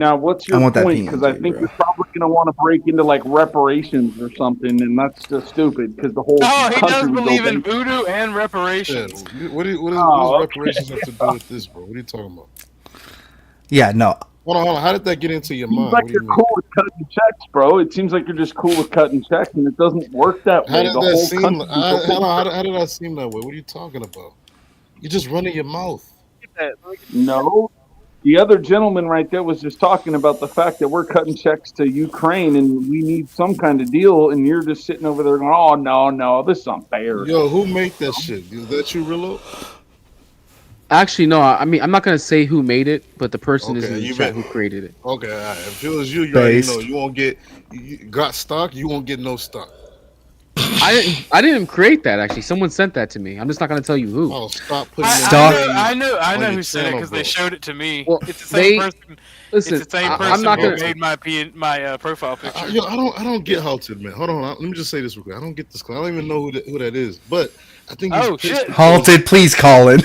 Now, what's I your want that point? Because I PNG, think bro. you're probably going to want to break into like reparations or something, and that's just stupid because the whole Oh, he country does would go believe in bankrupt. voodoo and Yeah, reparations. what does Oh, reparations have to do with this, bro? What are you talking about? Yeah, no. Hold on. How did that get into your seems mind? like What do you're you mean? cool with cutting checks, bro. It seems like you're just cool with cutting checks, and it doesn't work that How way. did The that whole seem? country would go Hold on. bankrupt. How did that seem that way? What are you talking about? You're just running your mouth. No, the other gentleman right there was just talking about the fact that we're cutting checks to Ukraine and we need some kind of deal, and you're just sitting over there going, "Oh no, no, this is unfair." Yo, who made that shit? Is that you, Rillo? Actually, no. I mean, I'm not gonna say who made it, but the person is Okay, in the you chat bet. who created it. Okay, all right. If it was you, you already know. Based. You won't get. You got stock. You won't get no stock. I didn't create that. Actually, someone sent that to me. I'm just not gonna tell you who. Oh, stop putting Stop. them names I on know your who sent it channel, because bro. they showed it to me. Well, It's the same they person. listen. It's the same I'm person not who gonna. made my profile picture. I don't get halted, man. Hold on. Let me just say this real quick. I don't get this. I don't even know who that is. But I think he's Oh, pissed shit. because Halted, please call it.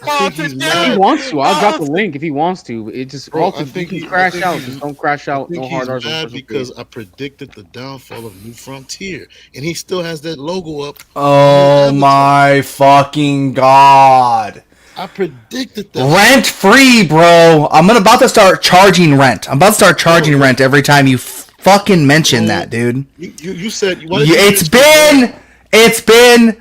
I think he's If he mad. wants to, I'll drop the Halted. link if he wants to. It just Bro, also I think you can I crash think out. he's Just don't crash I out. think No he's hard R's on mad personal because page. I predicted the downfall of New Frontier, and he still has that logo up. Oh on his avatar. my fucking god. I predicted that. Rent free, bro. about to start charging rent. I'm about to start charging rent every time you fucking mention that, dude. You said why did you It's been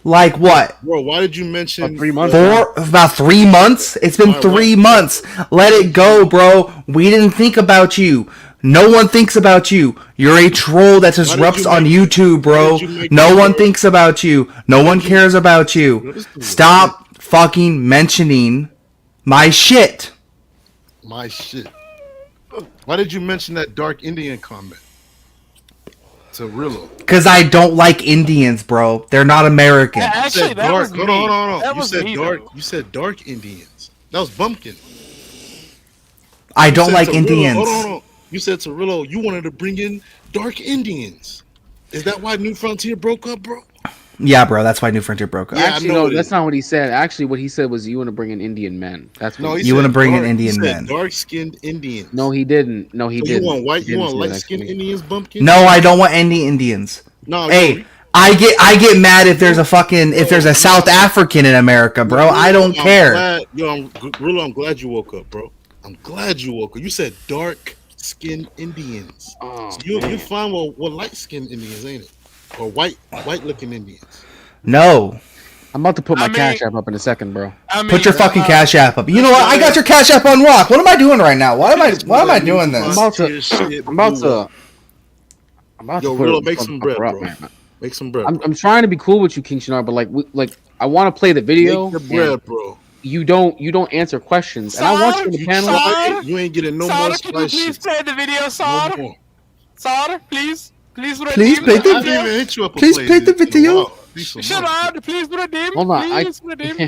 like what? bro. Why did you mention About 3 months now. About 3 months? It's been Why- 3 months. Let it go, bro. We didn't think about you. No one thinks about you. You're a troll that disrupts on YouTube, bro. No one thinks about you. No one cares about you. Stop fucking mentioning my shit. my shit? Why did you mention that dark Indian comment to Rillo? Because I don't like Indians, bro. They're not American. Yeah, actually, that was me. Hold on. That You was said me, dark. though. You said dark Indians. That was Bumpkin. I don't said like to Rillo- Indians. hold on. You said to Rillo, you wanted to bring in dark Indians. Is that why New Frontier broke up, bro? Yeah, bro. That's why New Frontier broke up. Yeah, I Actually, know no, it that's is. not what he said. Actually, what he said was you want to bring in Indian men. That's what No, he he You said wanna bring in dark- Indian he said men. dark-skinned Indians. No, he didn't. No, he So didn't. you want white? He You didn't want say that, light-skinned actually. Indians, Bumpkin? No, I don't want any Indians. No. Hey, I get mad if there's a South African in America, bro. I don't care. I'm glad you woke up, bro. I'm glad you woke up. You said dark-skinned Indians. Oh, So you're fine with light-skinned Indians, ain't it? Or white-looking Indians. No. I'm about to put my I mean- cash app up in a second, bro. I mean, Put your fucking Cash App up. You know what? I got your Cash App on rock. What am I doing right now? Why am I doing this? I'm about to Yo, put Rillo, it make some bread, up, bro. man. Make some bread. I'm trying to be cool with you, King Shinar, but like I want to play the video. Make your and bread, bro. You don't answer questions, and I want you in the You panel. tried it. You ain't getting no more Sauter, can you spice please shit. play the video, No Sauter? more. Sauter, please. Please Please redeem play the the I video. didn't even hit you up. Please play the video. Shut up, please redeem. Hold on, Please redeem.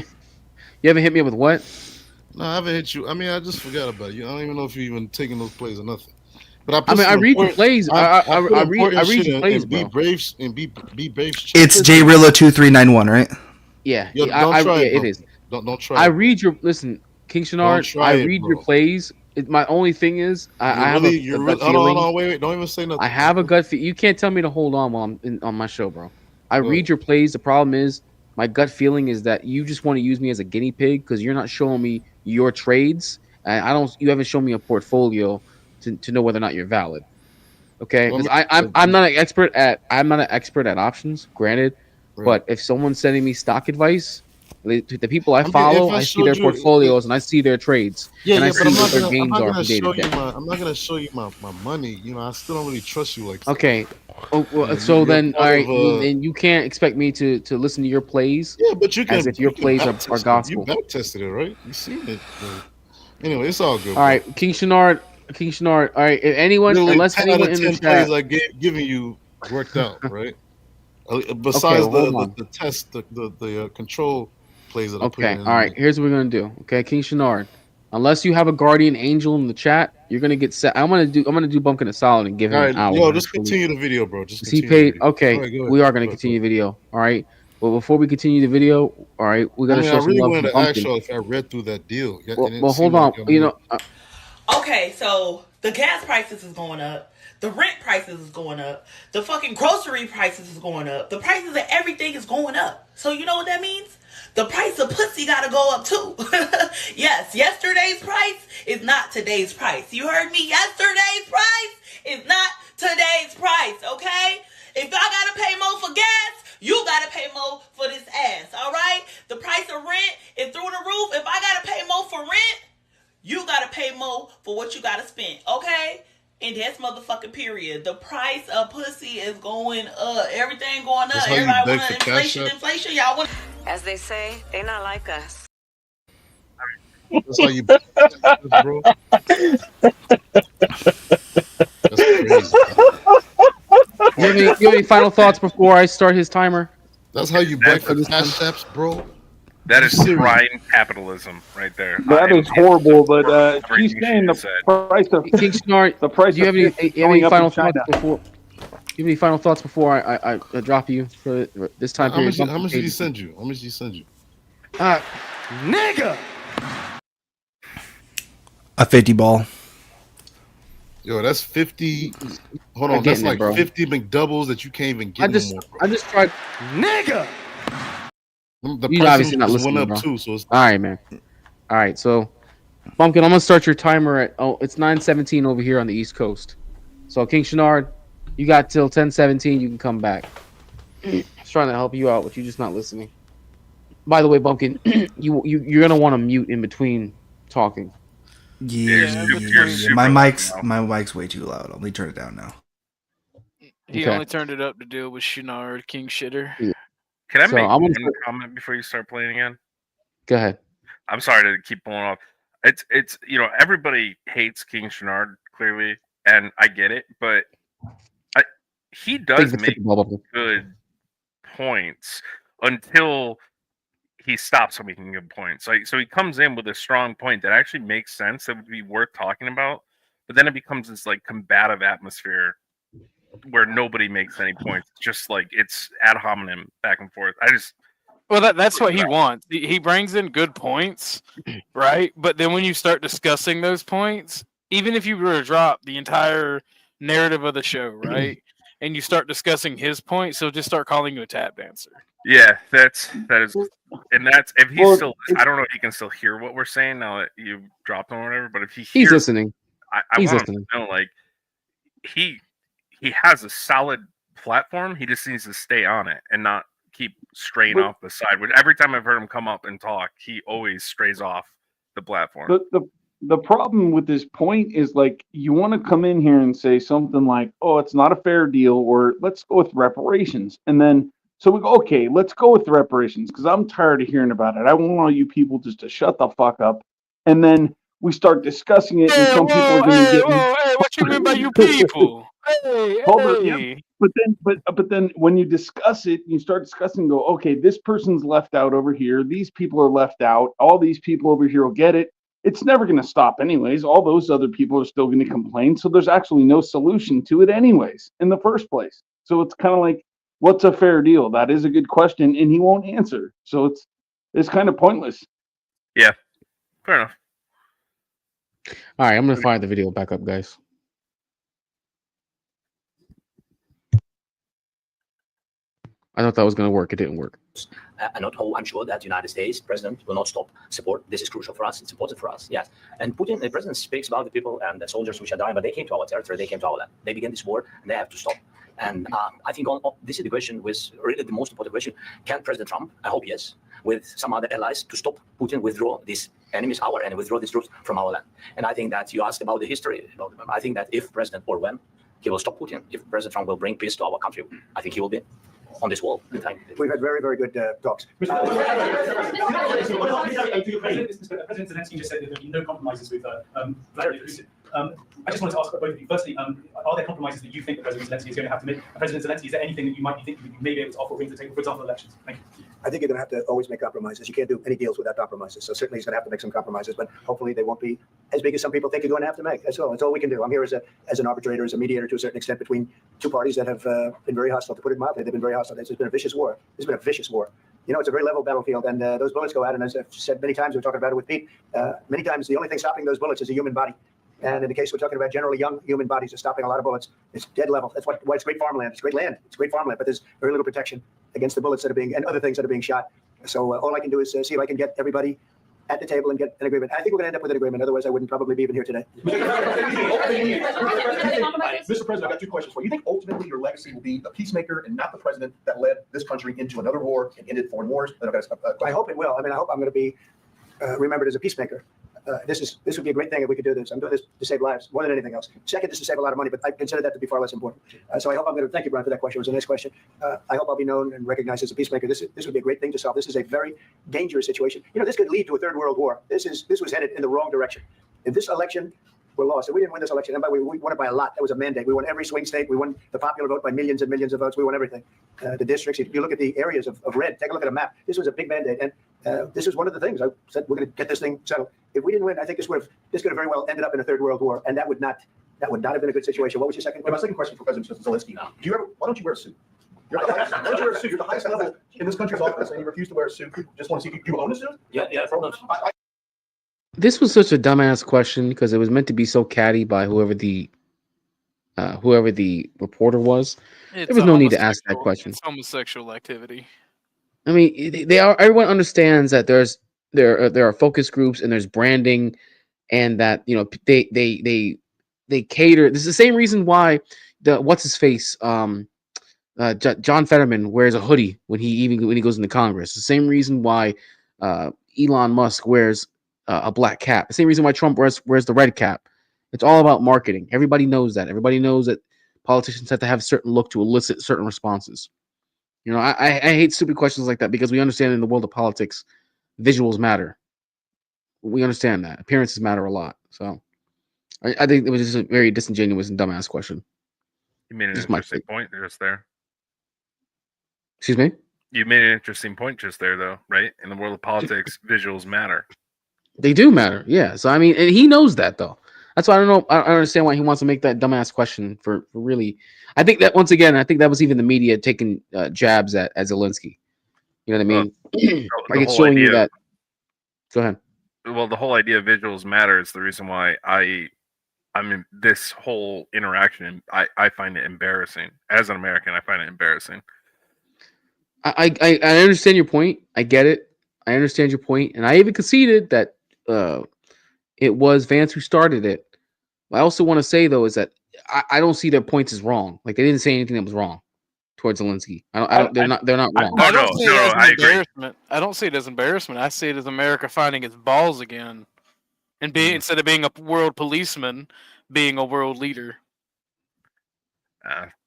You haven't hit me with what? No, I haven't hit you. I mean, I just forgot about you. I don't even know if you even taking those plays or nothing. But I mean, I read your plays. I read your plays, Be bro. brave and be brave. It's JRillo2391, right? Yeah, Yo, don't try it, it bro. is. Don't try. I it. read your King Shinar. Don't try I it, read bro. your plays. My only thing is, I have a gut hold feeling. on, wait, don't even say nothing. I have a gut feel. You can't tell me to hold on while I'm on my show, bro. I Go read ahead. your plays. The problem is, my gut feeling is that you just want to use me as a guinea pig because you're not showing me your trades. And I don't. You haven't shown me a portfolio to know whether or not you're valid. Okay, Well, because I'm not an expert at options. Granted, but if someone's sending me stock advice, the people I follow, I see their portfolios and I see their trades. And I see what their gains are from day to day. I'm not gonna show you my money. You know, I still don't really trust you like that. Okay. Oh, well, Yeah, so you're then, all part right, of, then you can't expect me to listen to your plays. Yeah, but you can. As if your you can plays are back test it. gospel. You back tested it, right? You seen it. Anyway, it's all good. All right, King Shinar. All right, if anyone, Literally unless 10 anyone out of in the 10 chat, plays I giving you worked out, right? Besides the test, the control plays that I put okay, in. all right. Here's what we're gonna do. Okay, King Shinar. Unless you have a guardian angel in the chat, you're gonna get set. I'm gonna do Bumpkin a solid and give him an hour. Yo, just continue the video, bro. Just he continue paid. Okay, we are gonna continue the video. All right. But before we continue the video, all right, we gotta show some love to wanted to Bumpkin. ask y'all if I read through that deal. Well, hold on. You know, Okay, so the gas prices is going up. The rent prices is going up. The fucking grocery prices is going up. The prices of everything is going up. So you know what that means? The price of pussy gotta go up too. Yes, yesterday's price is not today's price. You heard me? Yesterday's price is not today's price, okay? If y'all gotta pay more for gas, you gotta pay more for this ass, alright? The price of rent is through the roof. If I gotta pay more for rent, you gotta pay more for what you gotta spend, okay? And that's motherfucking period. The price of pussy is going up. Everything going up. Everybody want inflation, inflation. Y'all want. As they say, they not like us. That's how you, bro. That's crazy. You have any final thoughts before I start his timer? That's how you beg for cash apps, bro. That is prime capitalism right there. That is horrible, but she's saying the price of King Snart, the price. Do you have any final thoughts before? Do you have any final thoughts before I drop you for this time period? How much did he send you? How much did he send you? Nigga. A 50 ball. Yo, that's 50. Hold on, that's like 50 McDoubles that you can't even get no more. I just tried. Nigga. The You're obviously not listening, went up bro. too, so it's... All right, man. All right, so Bumpkin, I'm gonna start your timer at it's 9:17 over here on the East Coast. So King Shenard, you got till 10:17. You can come back. I was trying to help you out, but you're just not listening. By the way, Bumpkin, you're gonna want to mute in between talking. Yeah. My mic's way too loud. Let me turn it down now. He only turned it up to deal with Shenard, King Shitter. Yeah. Can I make one comment before you start playing again? Go ahead. I'm sorry to keep pulling off. It's everybody hates King Shenard clearly, and I get it, but he does make good points until he stops making good points. Like, so he comes in with a strong point that actually makes sense, that would be worth talking about, but then it becomes this like combative atmosphere where nobody makes any points. Just like it's ad hominem back and forth. That's what he wants. He brings in good points, right? But then when you start discussing those points, even if you were to drop the entire narrative of the show, right, and you start discussing his points, he'll just start calling you a tap dancer. Yeah, that is, and that's if he's still. I don't know if he can still hear what we're saying now that you dropped him or whatever. But if he's listening, I want him to know, like he has a solid platform. He just needs to stay on it and not keep straying off the side. Which every time I've heard him come up and talk, he always strays off the platform. The problem with this point is, like, you want to come in here and say something like, "Oh, it's not a fair deal," or "Let's go with reparations," and then so we go, "Okay, let's go with reparations," because I'm tired of hearing about it. I want all you people just to shut the fuck up, and then we start discussing it, and some people are going to get. Hey, what you mean by you people? But then when you discuss it, you start discussing, go, okay, this person's left out over here. These people are left out. All these people over here will get it. It's never going to stop anyways. All those other people are still going to complain. So there's actually no solution to it anyways in the first place. So it's kind of like, what's a fair deal? That is a good question, and he won't answer. So it's kind of pointless. Yeah, fair enough. All right, I'm going to fire the video back up, guys. I thought that was going to work. It didn't work. And not all, I'm sure that the United States president will not stop support. This is crucial for us. It's important for us. Yes. And Putin, the president, speaks about the people and the soldiers which are dying, but they came to our territory. They came to our land. They began this war, and they have to stop. And I think this is the question, with really the most important question. Can President Trump, I hope yes, with some other allies, to stop Putin, withdraw these enemies, our enemy, withdraw these troops from our land? And I think that you asked about the history. I think that if President, or when, he will stop Putin, if President Trump will bring peace to our country, I think he will be on this wall. We've had very, very good talks. President Zelensky just said that there will be no compromises with Vladimir Putin. I just wanted to ask both of you. Firstly, are there compromises that you think that President Zelensky is going to have to make? President Zelensky, is there anything that you might be thinking that you may be able to offer or bring to the table, for example, elections? Thank you. I think you're going to have to always make compromises. You can't do any deals without compromises. So certainly he's going to have to make some compromises, but hopefully they won't be as big as some people think you're going to have to make. That's all. That's all we can do. I'm here as an arbitrator, as a mediator to a certain extent between two parties that have been very hostile, to put it mildly. They've been very hostile. It's been a vicious war. It's been a vicious war. You know, it's a very level battlefield, and those bullets go out. And as I've said many times, we're talking about it with Pete, many times the only thing stopping those bullets is a human body. And in the case we're talking about, generally young human bodies are stopping a lot of bullets. It's dead level. That's why it's great farmland. It's great land. It's great farmland, but there's very little protection against the bullets that are being and other things that are being shot. So all I can do is see if I can get everybody at the table and get an agreement. I think we're going to end up with an agreement. Otherwise, I wouldn't probably be even here today. Mr. President, I've got two questions for you. You think ultimately your legacy will be the peacemaker and not the president that led this country into another war and ended foreign wars? I hope it will. I mean, I hope I'm going to be remembered as a peacemaker. This would be a great thing if we could do this. I'm doing this to save lives more than anything else. Second, just to save a lot of money, but I consider that to be far less important. So I hope I'm going to thank you, Brian, for that question. It was a nice question. I hope I'll be known and recognized as a peacemaker. This would be a great thing to solve. This is a very dangerous situation. You know, this could lead to a third world war. This was headed in the wrong direction. If this election were lost, and we didn't win this election, and we won it by a lot. That was a mandate. We won every swing state. We won the popular vote by millions and millions of votes. We won everything. The districts. If you look at the areas of red, take a look at a map. This was a big mandate, and this is one of the things I said we're going to get this thing settled. If we didn't win, I think this could have very well ended up in a third world war, and that would not have been a good situation. What was your second? My second question for President Zelensky: why don't you wear a suit? Why don't you wear a suit? You're the highest level in this country's office, and you refuse to wear a suit. Just want to see if you own a suit. Yeah, problems. This was such a dumbass question because it was meant to be so catty by whoever the reporter was. There was no need to ask that question. It's homosexual activity. I mean, everyone understands that there are focus groups and there's branding, and that they cater. This is the same reason why what's his face John Fetterman wears a hoodie when he goes into Congress. The same reason why Elon Musk wears a black cap. The same reason why Trump wears the red cap. It's all about marketing. Everybody knows that. Everybody knows that politicians have to have a certain look to elicit certain responses. You know, I hate stupid questions like that because we understand in the world of politics, visuals matter. We understand that. Appearances matter a lot. So I think it was just a very disingenuous and dumbass question. You made an interesting point just there. Excuse me? You made an interesting point just there, though, right? In the world of politics, visuals matter. They do matter, yeah. So I mean, and he knows that though. That's why I don't understand why he wants to make that dumbass question for really. I think that once again, I think that was even the media taking jabs at Zelensky. You know what I mean? Like it's showing you that. Go ahead. Well, the whole idea of visuals matter is the reason why I mean, this whole interaction, I find it embarrassing. As an American, I find it embarrassing. I understand your point. I get it. I understand your point, and I even conceded that it was Vance who started it. What I also want to say though is that I don't see their points as wrong. Like they didn't say anything that was wrong towards Zelensky. They're not wrong. I don't see it as embarrassment. I don't see it as embarrassment. I see it as America finding its balls again, and instead of being a world policeman, being a world leader.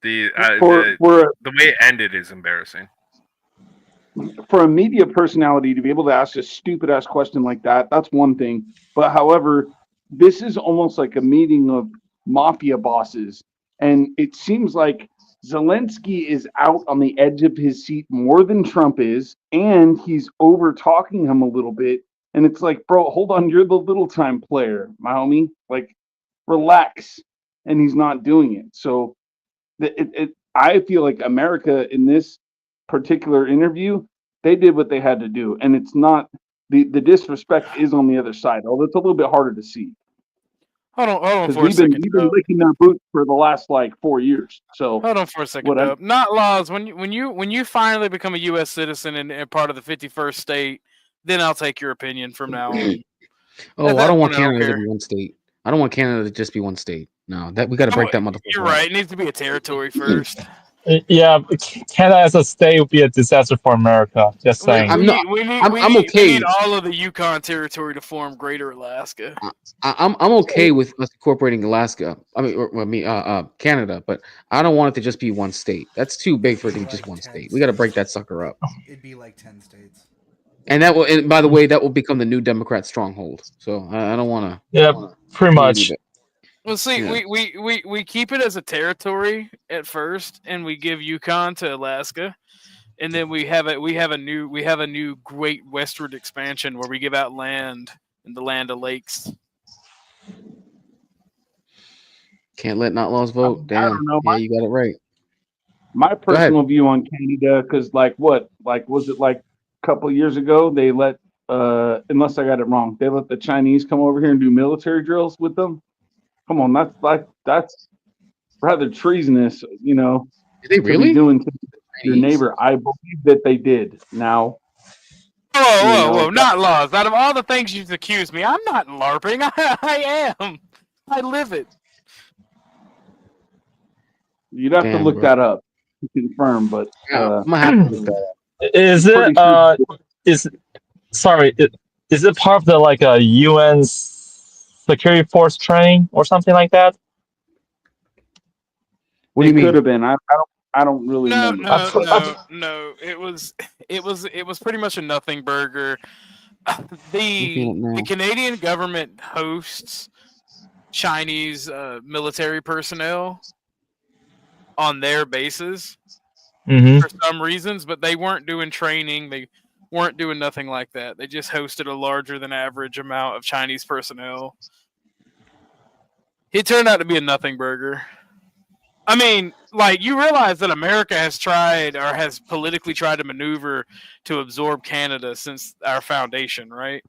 The way it ended is embarrassing. For a media personality to be able to ask a stupid ass question like that, that's one thing. But however, this is almost like a meeting of mafia bosses. And it seems like Zelensky is out on the edge of his seat more than Trump is, and he's over talking him a little bit. And it's like, bro, hold on, you're the little time player, my homie. Like, relax. And he's not doing it. So I feel like America in this particular interview, they did what they had to do, and it's not the disrespect is on the other side, although it's a little bit harder to see. Hold on for a we've second. We've been licking their boots for the last 4 years. So hold on for a second. Not laws. When you finally become a U.S. citizen and part of the 51st state, then I'll take your opinion from now on. I don't want Canada to be one state. I don't want Canada to just be one state. No, that we got to break that motherfucker. You're right. It needs to be a territory first. Yeah, Canada as a state would be a disaster for America. Just saying. I'm okay. We need all of the Yukon territory to form Greater Alaska. I'm okay with us incorporating Alaska. Canada, but I don't want it to just be one state. That's too big for it to be just one state. We got to break that sucker up. It'd be like 10 states. And that will. And by the way, that will become the new Democrat stronghold. So I don't want to. Yeah, pretty much. Well, see, yeah. we keep it as a territory at first, and we give Yukon to Alaska, and then we have a new great westward expansion where we give out land in the land of lakes. Can't let not laws vote. Damn. I don't know. Yeah, you got it right. My personal view on Canada, because was it a couple of years ago they let unless I got it wrong, they let the Chinese come over here and do military drills with them. Come on, that's rather treasonous, Did they to be really? doing to your neighbor. I believe that they did. Now, Whoa, not laws. Out of all the things you've accused me, I'm not LARPing. I am. I live it. You'd have to look that up to confirm, but I'm gonna have to look that up. Is it part of the like a UN security force training or something like that? What do you mean? Could have been. I don't really remember. No. It was pretty much a nothing burger. The Canadian government hosts Chinese military personnel on their bases for some reasons, but they weren't doing training. They weren't doing nothing like that. They just hosted a larger than average amount of Chinese personnel. It turned out to be a nothing burger. I mean, like, you realize that America has tried or has politically tried to maneuver to absorb Canada since our foundation, right?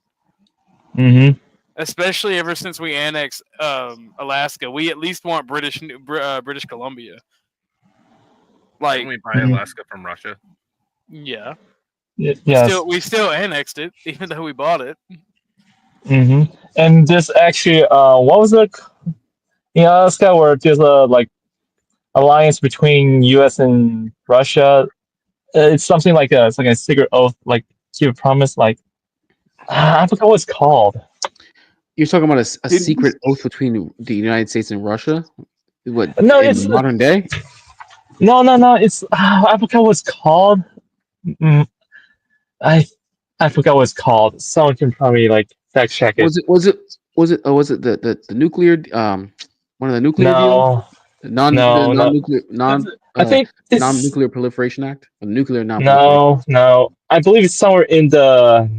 Mm-hmm. Especially ever since we annexed Alaska. We at least want British Columbia. Like, didn't we buy Alaska from Russia? Yeah. Yes. We still annexed it, even though we bought it. Mm-hmm. And this actually, what was it in Alaska where there's a like alliance between U.S. and Russia? It's something like it's like a secret oath, like keep a promise. Like I forgot what it's called. You're talking about a secret oath between the United States and Russia? What? No, in it's modern day. No. It's I forgot what it's called. I forgot what it's called. Someone can probably like fact check it. Was it the nuclear one of the nuclear deals? Non-nuclear I think it's non-nuclear proliferation act. Or nuclear non-proliferation. No. I believe it's somewhere in the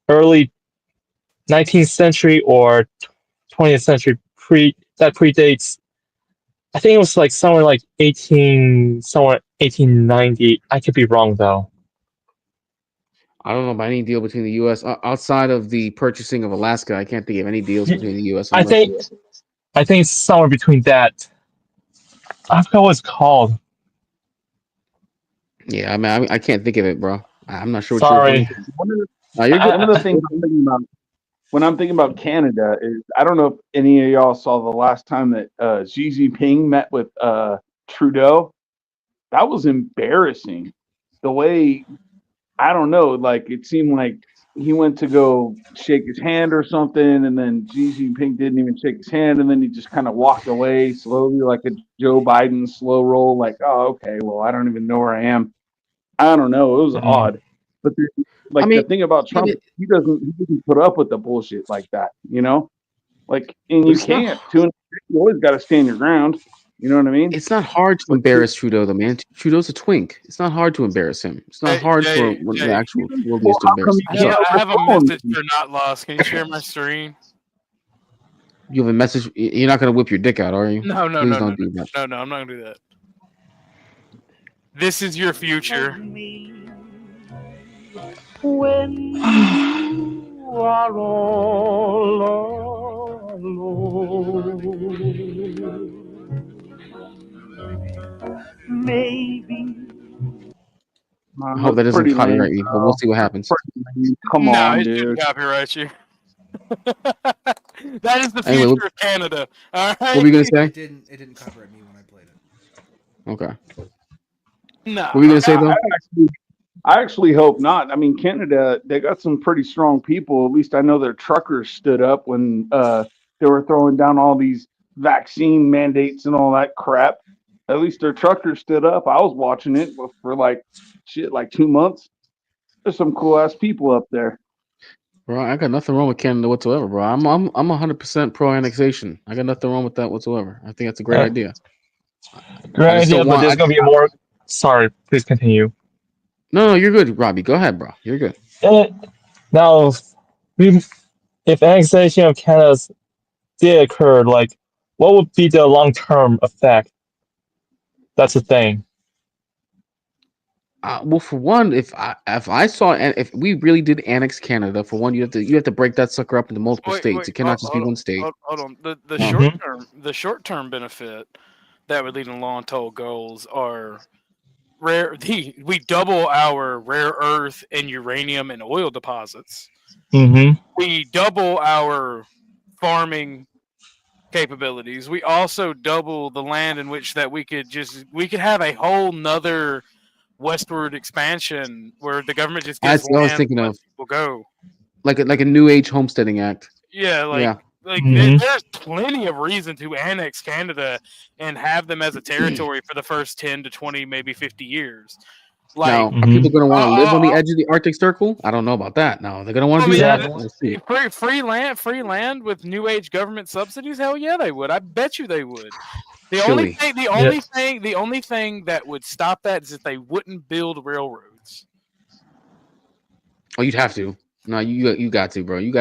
early 19th century or 20th century. That predates. I think it was like somewhere like 1890. I could be wrong though. I don't know about any deal between the U.S. Outside of the purchasing of Alaska. I can't think of any deals between the U.S. and Russia. I think it's somewhere between that. I forgot what it's called. Yeah, I mean, I can't think of it, bro. I'm not sure. Sorry. One of the things I'm thinking about when I'm thinking about Canada is I don't know if any of y'all saw the last time that Xi Jinping met with Trudeau. That was embarrassing. The way, I don't know, like it seemed like he went to go shake his hand or something, and then Xi Jinping didn't even shake his hand, and then he just kind of walked away slowly, like a Joe Biden slow roll, like, oh, okay, well, I don't even know where I am. I don't know. It was odd. But the thing about Trump, he doesn't put up with the bullshit like that, Like, and you can't. You always got to stand your ground. You know what I mean? It's not hard to embarrass Trudeau, though, man. Trudeau's a twink. It's not hard to embarrass him. It's not hard for the actual world to embarrass him. I have a message for Not Lost. Can you share my screen? You have a message. You're not gonna whip your dick out, are you? No, Please don't do that. No, I'm not gonna do that. This is your future. When you are all alone, maybe. I hope that doesn't copyright me, but we'll see what happens. Come on, it dude. shouldn't copyright you. That is the future of Canada. All right. What were you gonna say? It didn't copyright me when I played it. Okay. No. What were you gonna say though? I actually hope not. I mean, Canada, they got some pretty strong people. At least I know their truckers stood up when they were throwing down all these vaccine mandates and all that crap. At least their truckers stood up. I was watching it for like 2 months. There's some cool ass people up there. Bro, I got nothing wrong with Canada whatsoever, bro. I'm 100% pro annexation. I got nothing wrong with that whatsoever. I think that's a great idea. Great idea, but there's gonna be more. Sorry, please continue. No, you're good, Robbie. Go ahead, bro. You're good. Now, if annexation of Canada did occur, like, what would be the long-term effect? That's the thing. Well, for one, if I saw and if we really did annex Canada, for one, you have to break that sucker up into multiple states. It cannot just be one state. Hold on. The Mm-hmm. short term benefit that would lead to long term goals are rare. We double our rare earth and uranium and oil deposits. Mm-hmm. We double our farming capabilities. We also double the land in which that we could have a whole nother westward expansion where the government just gives That's what I was land thinking and of. lets people go. Like a New Age homesteading act. Yeah, Mm-hmm. there's plenty of reason to annex Canada and have them as a territory for the first 10 to 20, maybe 50 years. Now, are people going to want to live on the edge of the Arctic Circle? I don't know about that. No, they're going to want to do that. Let's see. Free land with New Age government subsidies. Hell yeah, they would. I bet you they would. The only thing that would stop that is if they wouldn't build railroads. Oh, you'd have to. No, you got to, bro. You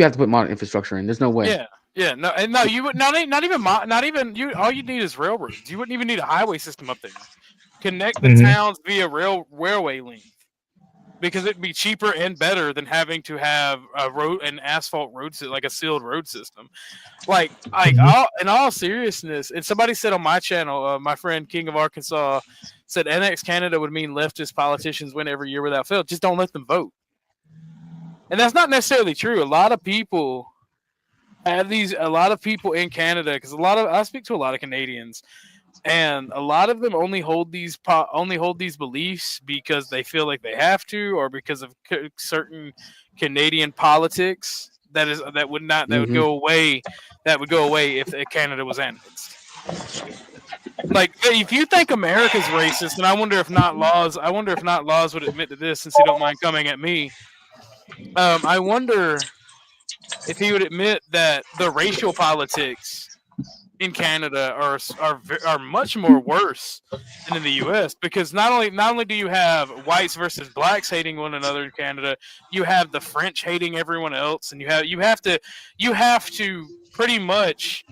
have to put modern infrastructure in. There's no way. Yeah. No. You would not even you. All you need is railroads. You wouldn't even need a highway system up there. Connect the towns via railway link, because it'd be cheaper and better than having to have an asphalt road like a sealed road system. In all seriousness, and somebody said on my channel, my friend King of Arkansas said annex Canada would mean leftist politicians win every year without fail. Just don't let them vote. And that's not necessarily true. A lot of people in Canada, because I speak to a lot of Canadians, and a lot of them only hold these beliefs because they feel like they have to, or because of certain Canadian politics that would go away. That would go away if Canada was annexed. Like, if you think America's racist, and I wonder if not laws would admit to this, since you don't mind coming at me. I wonder if he would admit that the racial politics in Canada are much more worse than in the U.S. because not only do you have whites versus blacks hating one another in Canada, you have the French hating everyone else, and you have to pretty much,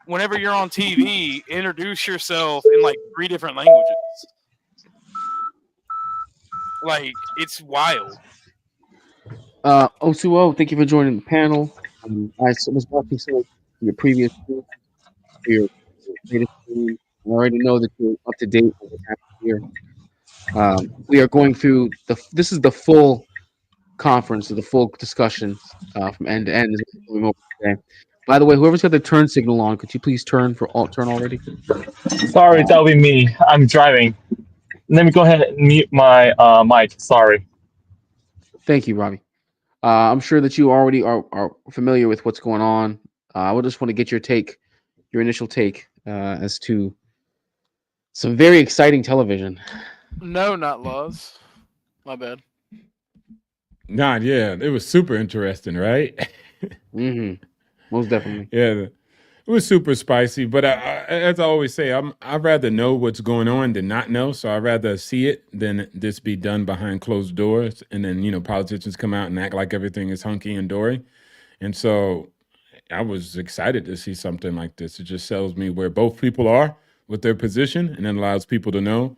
whenever you're on TV, introduce yourself in like 3 different languages. Like, it's wild. 020, thank you for joining the panel. I was watching some of your previous for your latest stream. I already know that you're up to date with what's happening here. We are going through this is the full conference, the full discussion from end to end. Today. By the way, whoever's got the turn signal on, could you please turn already? Sorry, that'll be me. I'm driving. Let me go ahead and mute my mic. Sorry. Thank you, Robbie. I'm sure that you already are familiar with what's going on. I would just want to get your initial take as to some very exciting television. No, not laws. My bad. Nah, yeah, it was super interesting, right? Mm-hmm. Most definitely. Yeah, it was super spicy. But as I always say, I'd rather know what's going on than not know. So I'd rather see it than this be done behind closed doors, and then politicians come out and act like everything is hunky and dory. And so I was excited to see something like this. It just tells me where both people are with their position, and then allows people to know,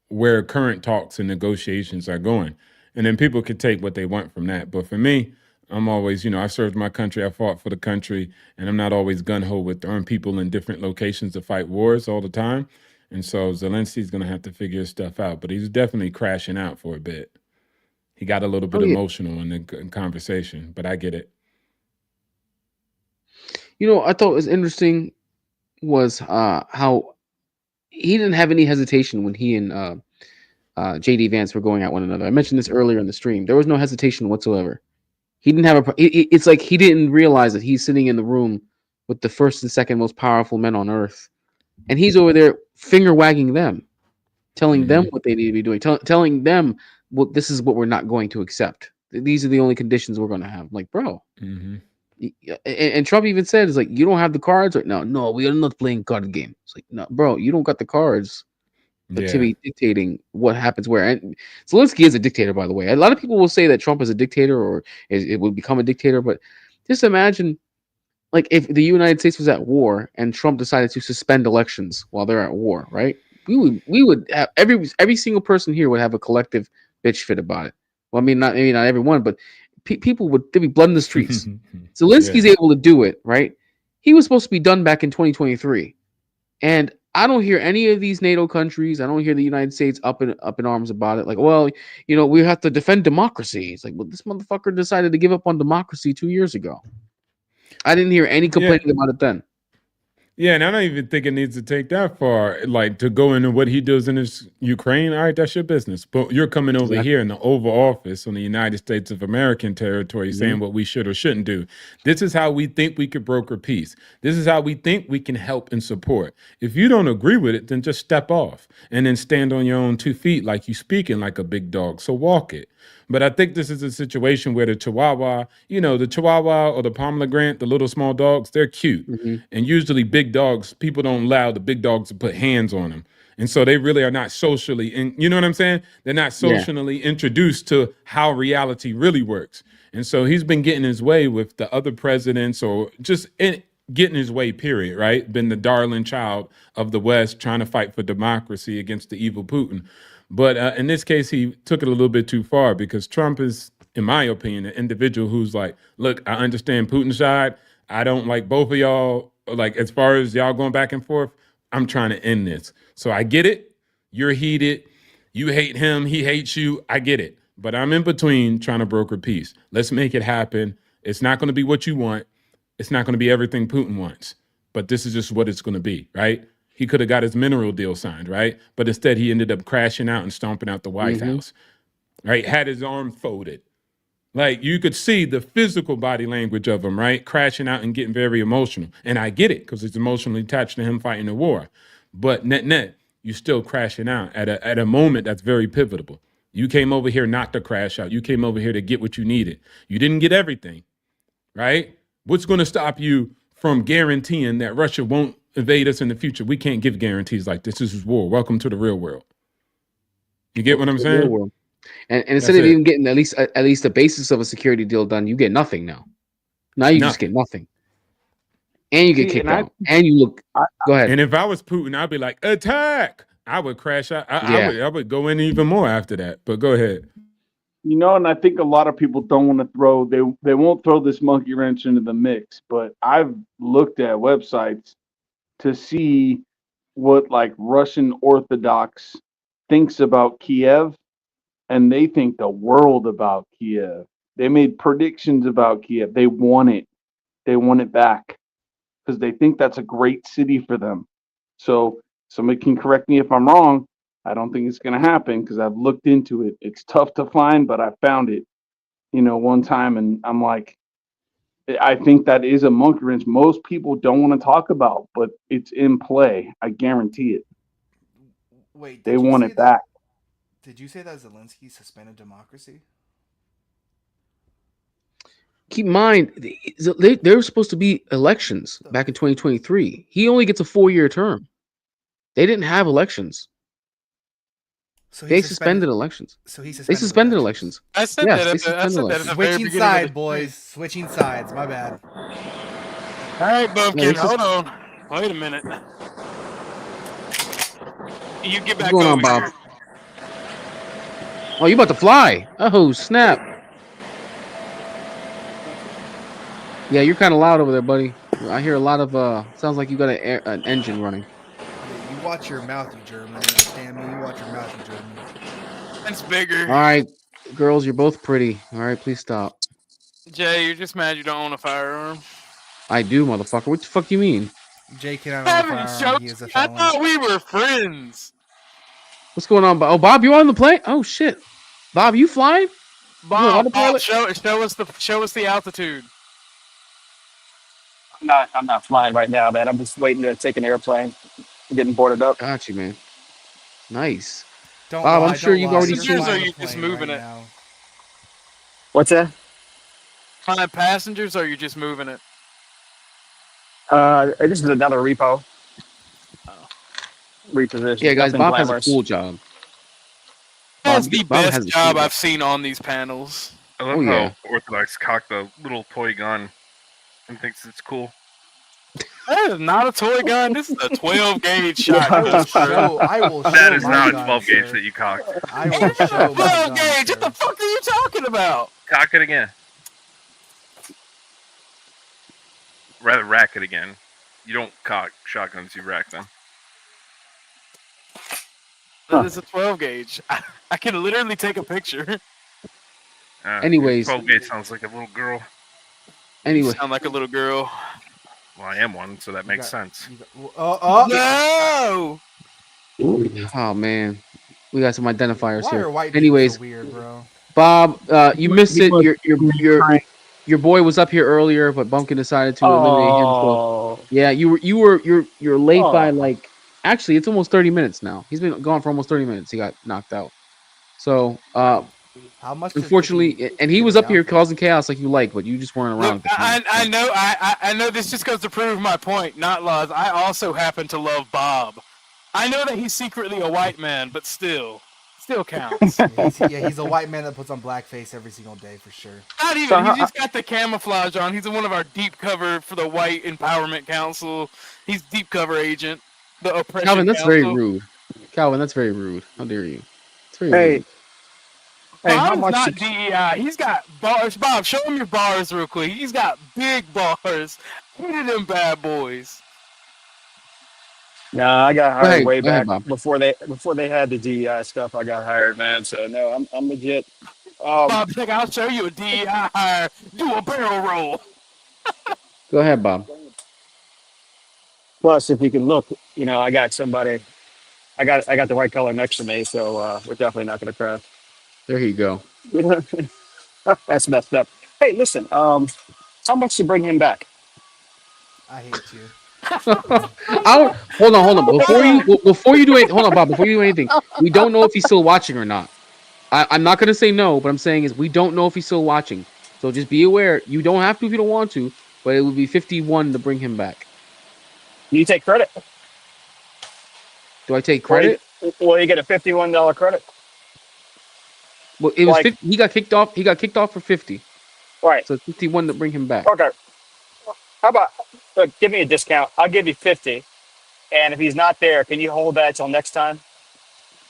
where current talks and negotiations are going. And then people could take what they want from that. But for me, I'm always, I served my country, I fought for the country, and I'm not always gun-ho with throwing people in different locations to fight wars all the time. And so Zelensky's going to have to figure his stuff out, but he's definitely crashing out for a bit. He got a little bit emotional in the conversation, but I get it. I thought was interesting was how he didn't have any hesitation when he and JD Vance were going at one another. I mentioned this earlier in the stream. There was no hesitation whatsoever. He didn't have it's like he didn't realize that he's sitting in the room with the first and second most powerful men on earth, and he's over there finger wagging them, telling them what they need to be doing, telling them, well, this is what we're not going to accept. These are the only conditions we're going to have. I'm like, bro. Mm-hmm. And Trump even said, it's like, you don't have the cards right now. No, we are not playing card game. It's like, no, bro, you don't got the cards to be dictating what happens where. And Zelensky is a dictator, by the way. A lot of people will say that Trump is a dictator or it will become a dictator, but just imagine, like, if the United States was at war and Trump decided to suspend elections while they're at war, right? we would have every single person here would have a collective bitch fit about it. Well, I mean, maybe not everyone, but people would be blood in the streets. Zelensky's able to do it, right? He was supposed to be done back in 2023, and I don't hear any of these NATO countries. I don't hear the United States up in arms about it. Like, well, we have to defend democracy. It's like, well, this motherfucker decided to give up on democracy 2 years ago. I didn't hear any complaining about it then. Yeah, and I don't even think it needs to take that far, like to go into what he does in his Ukraine. All right, that's your business. But you're coming over here in the Oval Office on the United States of American territory saying what we should or shouldn't do. This is how we think we could broker peace. This is how we think we can help and support. If you don't agree with it, then just step off and then stand on your own 2 feet like you speaking like a big dog. So walk it. But I think this is a situation where the Chihuahua, the Chihuahua or the Pomegranate, the little small dogs, they're cute. And usually big dogs, people don't allow the big dogs to put hands on them. And so they really are not socially, you know what I'm saying? They're not socially introduced to how reality really works. And so he's been getting his way with the other presidents or just getting his way, period, right? Been the darling child of the West trying to fight for democracy against the evil Putin. But in this case, he took it a little bit too far because Trump is, in my opinion, an individual who's like, look, I understand Putin's side. I don't like both of y'all. Like, as far as y'all going back and forth, I'm trying to end this. So I get it. You're heated. You hate him. He hates you. I get it. But I'm in between trying to broker peace. Let's make it happen. It's not going to be what you want. It's not going to be everything Putin wants. But this is just what it's going to be, right? He could have got his mineral deal signed, right? But instead, he ended up crashing out and stomping out the White House, right? Had his arm folded. Like, you could see the physical body language of him, right? Crashing out and getting very emotional. And I get it, because it's emotionally attached to him fighting the war. But net, you're still crashing out at a moment that's very pivotal. You came over here not to crash out. You came over here to get what you needed. You didn't get everything, right? What's going to stop you from guaranteeing that Russia won't invade us in the future? We can't give guarantees like this. This is war. Welcome to the real world. You get what I'm saying? And instead of even getting at least the basis of a security deal done, you get nothing now. Now you just get nothing, and you get kicked out. And you look. Go ahead. And if I was Putin, I'd be like, attack! I would crash out. I would go in even more after that. But go ahead. And I think a lot of people don't want to throw. They won't throw this monkey wrench into the mix. But I've looked at websites to see what like Russian Orthodox thinks about Kiev, and they think the world about Kiev. They made predictions about Kiev. They want it. They want it back because they think that's a great city for them. So somebody can correct me if I'm wrong. I don't think it's going to happen because I've looked into it. It's tough to find, but I found it, one time, and I'm like, I think that is a monkey wrench most people don't want to talk about, but it's in play. I guarantee it. Wait, they want it back. Did you say that Zelensky suspended democracy? Keep in mind, there were supposed to be elections back in 2023. He only gets a 4-year term. They didn't have elections. So they suspended elections. So they suspended elections. I said that. Switching sides, boys. Switching sides. My bad. All right, Bumpkin. Hold on. Wait a minute. You get back over on, Bob? here. Oh, you about to fly? Oh, snap! Yeah, you're kind of loud over there, buddy. I hear a lot of. Sounds like you got an engine running. Yeah, you watch your mouth, you German. You understand me? You watch your mouth, you German. It's bigger. All right, girls, you're both pretty. All right, please stop. Jay, you're just mad you don't own a firearm. I do, motherfucker. What the fuck do you mean? Jay cannot own a firearm. He is a felon. I thought we were friends. What's going on? Oh, Bob, you on the plane? Oh shit, Bob, you flying? Bob, show us the altitude. I'm not flying right now, man. I'm just waiting to take an airplane. I'm getting boarded up. Got you, man. Nice. Bob, I'm sure you've already seen. Or are you just moving it? Now. What's that? Find passengers, or are you just moving it? This is another repo. Reposition. Yeah, guys, Bob has a cool job. That's the best job I've seen on these panels. I love how Orthodox cocked a little toy gun and thinks it's cool. That is not a toy gun. This is a 12 gauge shotgun. I will show That is my not a gun, 12 gauge sir. that you cocked. I will show my 12 gun, gauge. sir. What the fuck are you talking about? Cock it again. Rather, rack it again. You don't cock shotguns, you rack them. That is a 12 gauge. I can literally take a picture. Anyways. 12 gauge sounds like a little girl. Anyway. You sound like a little girl. Well, I am one, so that makes sense. No! Oh man, we got some identifiers Why here. are white people Anyways, so weird, bro? Bob, you missed it. Your boy was up here earlier, but Bumpkin decided to eliminate him. So yeah, you're late by like. Actually, it's almost 30 minutes now. He's been gone for almost 30 minutes. He got knocked out. So how much? Unfortunately, and he was up here causing chaos like you like, but you just weren't around. Look, I know this just goes to prove my point, not Luz. I also happen to love Bob. I know that he's secretly a white man, but still counts. He's a white man that puts on blackface every single day for sure. Not even. He just got the camouflage on. He's one of our deep cover for the White Empowerment Council. He's deep cover agent. The oppression. Calvin, that's council. very rude. Calvin, that's very rude. How dare you? It's very rude. Hey, how Bob's much? not DEI. He's got bars. Bob, show him your bars real quick. He's got big bars. Look at them bad boys. Nah, I got hired way Go ahead, back before they had the DEI stuff. I got hired, man. So no, I'm legit. Bob, think I'll show you a DEI hire. Do a barrel roll. Go ahead, Bob. Plus, if you can look, I got somebody. I got the white color next to me, so we're definitely not going to crash. There you go. That's messed up. Hey, listen. How much to bring him back? I hate you. Hold on. Before you do anything, hold on, Bob. Before you do anything, we don't know if he's still watching or not. I'm not gonna say no, but I'm saying is we don't know if he's still watching. So just be aware. You don't have to if you don't want to, but it would be 51 to bring him back. You take credit. Do I take credit? Well, you get a $51 credit. Well, it was 50, he got kicked off. He got kicked off for 50. Right. So 51 to bring him back. Okay. How about give me a discount? I'll give you 50, and if he's not there, can you hold that till next time?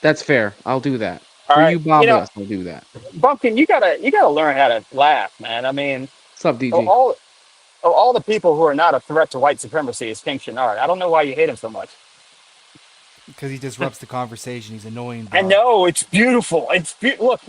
That's fair. I'll do that. All For right. you, Bob, yes, I'll do that. Bumpkin, you gotta learn how to laugh, man. I mean, what's up, DG? Of all the people who are not a threat to white supremacy is King Shenard. I don't know why you hate him so much. Because he disrupts the conversation. He's annoying. I know, it's beautiful. Look,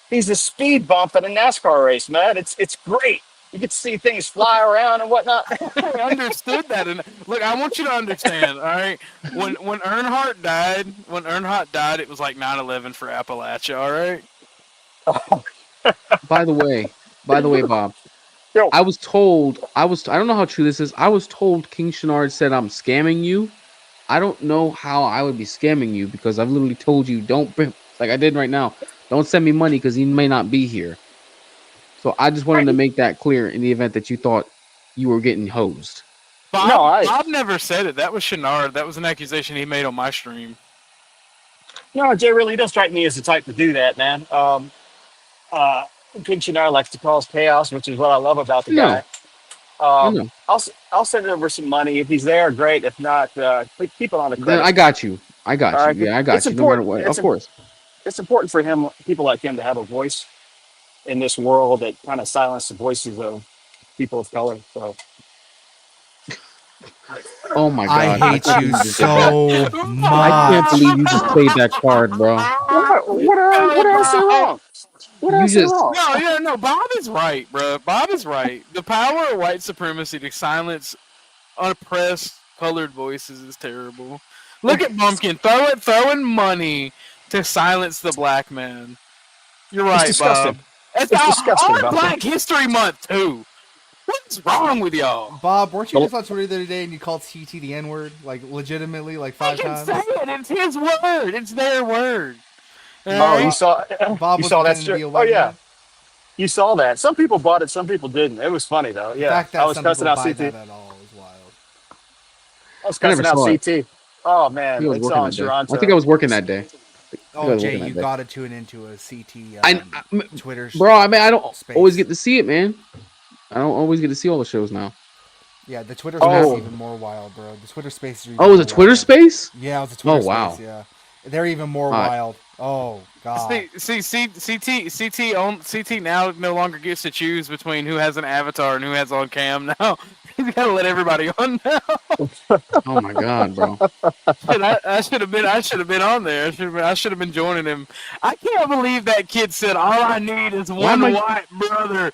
he's a speed bump at a NASCAR race, man. It's great. You get to see things fly around and whatnot. I understood that, and look, I want you to understand. All right, when Earnhardt died, it was like 9/11 for Appalachia. All right. By the way, Bob. Yo. I don't know how true this is. I was told King Shenard said I'm scamming you. I don't know how I would be scamming you because I've literally told you like I did right now. Don't send me money because he may not be here. So I just wanted to make that clear in the event that you thought you were getting hosed. Bob never said it. That was Shenard. That was an accusation he made on my stream. No, Jay really does strike me as the type to do that, man. King Shenard likes to cause chaos, which is what I love about the guy. I'll send over some money if he's there. Great. If not, keep it on the credit. I got you. I got All right, you. Yeah, I got you. No matter what, of course. It's important for people like him, to have a voice in this world that kind of silence the voices of people of color. So. Oh my God! I hate you so much. I can't believe you just played that card, bro. What did I say wrong? What did I say wrong? No. Bob is right, bro. Bob is right. The power of white supremacy to silence unoppressed colored voices is terrible. Look at Bumpkin throwing money to silence the black man. You're right, disgusting. Bob. It's disgusting, on Bumpkin. Black History Month too. What's wrong with y'all? Bob, weren't you just on Twitter the other day and you called CT the N-word? Like, legitimately, like 5 times? Say it. It's his word. It's their word. Oh, you saw Bob you saw that? pretending to be a Oh white yeah, man? you saw that. Some people bought it, some people didn't. It was funny though. Yeah, The fact that I was some cussing people out buy CT. that at all is wild. I was I never cussing out saw it. CT. Oh I man, think I was it's working on that day. Toronto. I think I was working that day. Oh, Jay, you got to tune into a CT Twitter Bro, I mean, I don't space. always get to see it, man. I don't always get to see all the shows now. Yeah, the Twitter Oh. space is even more wild, bro. The Twitter space is even Oh, it was more a Twitter wild. space? Yeah, it was a Twitter Oh, wow. space. Yeah, they're even more All right. wild. Oh god. CT now no longer gets to choose between who has an avatar and who has on cam. Now he's got to let everybody on now. Oh my god, bro. Shit, I should have been on there. I should have been joining him. I can't believe that kid said all I need is one white brother.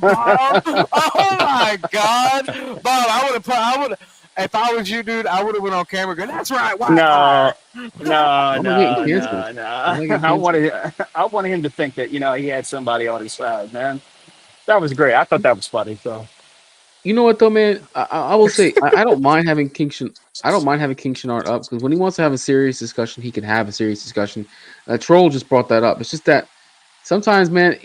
Bob. Oh my god, Bob! I would if I was you, dude. I would have went on camera going, "That's right, white power." Why am I getting canceled? Why am I getting I wanted him to think that he had somebody on his side, man. That was great. I thought that was funny. So You know what though, man? I will say I don't mind having King Shinard up because when he wants to have a serious discussion, he can have a serious discussion. Troll just brought that up. It's just that sometimes, man,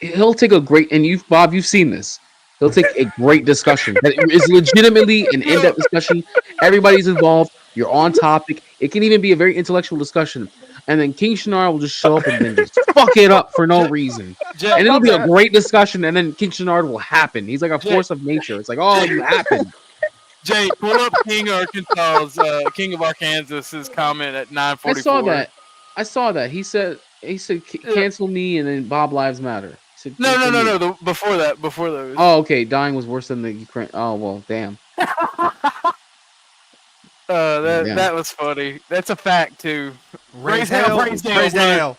he'll take a great Bob, you've seen this. He'll take a great discussion that is legitimately an in-depth discussion. Everybody's involved. You're on topic. It can even be a very intellectual discussion. And then King Shinar will just show up and then just fuck it up for no reason. And it'll be a great discussion, and then King Shinar will happen. He's like a force of nature. It's like, oh, you happen. Jay, pull up King of Arkansas's comment at 9:44. I saw that. He said cancel me, and then Bob Lives Matter. No. Before those. Oh, okay. Dying was worse than the Ukraine. Oh well, damn. That was funny. That's a fact too. Raise hell, Braisdale.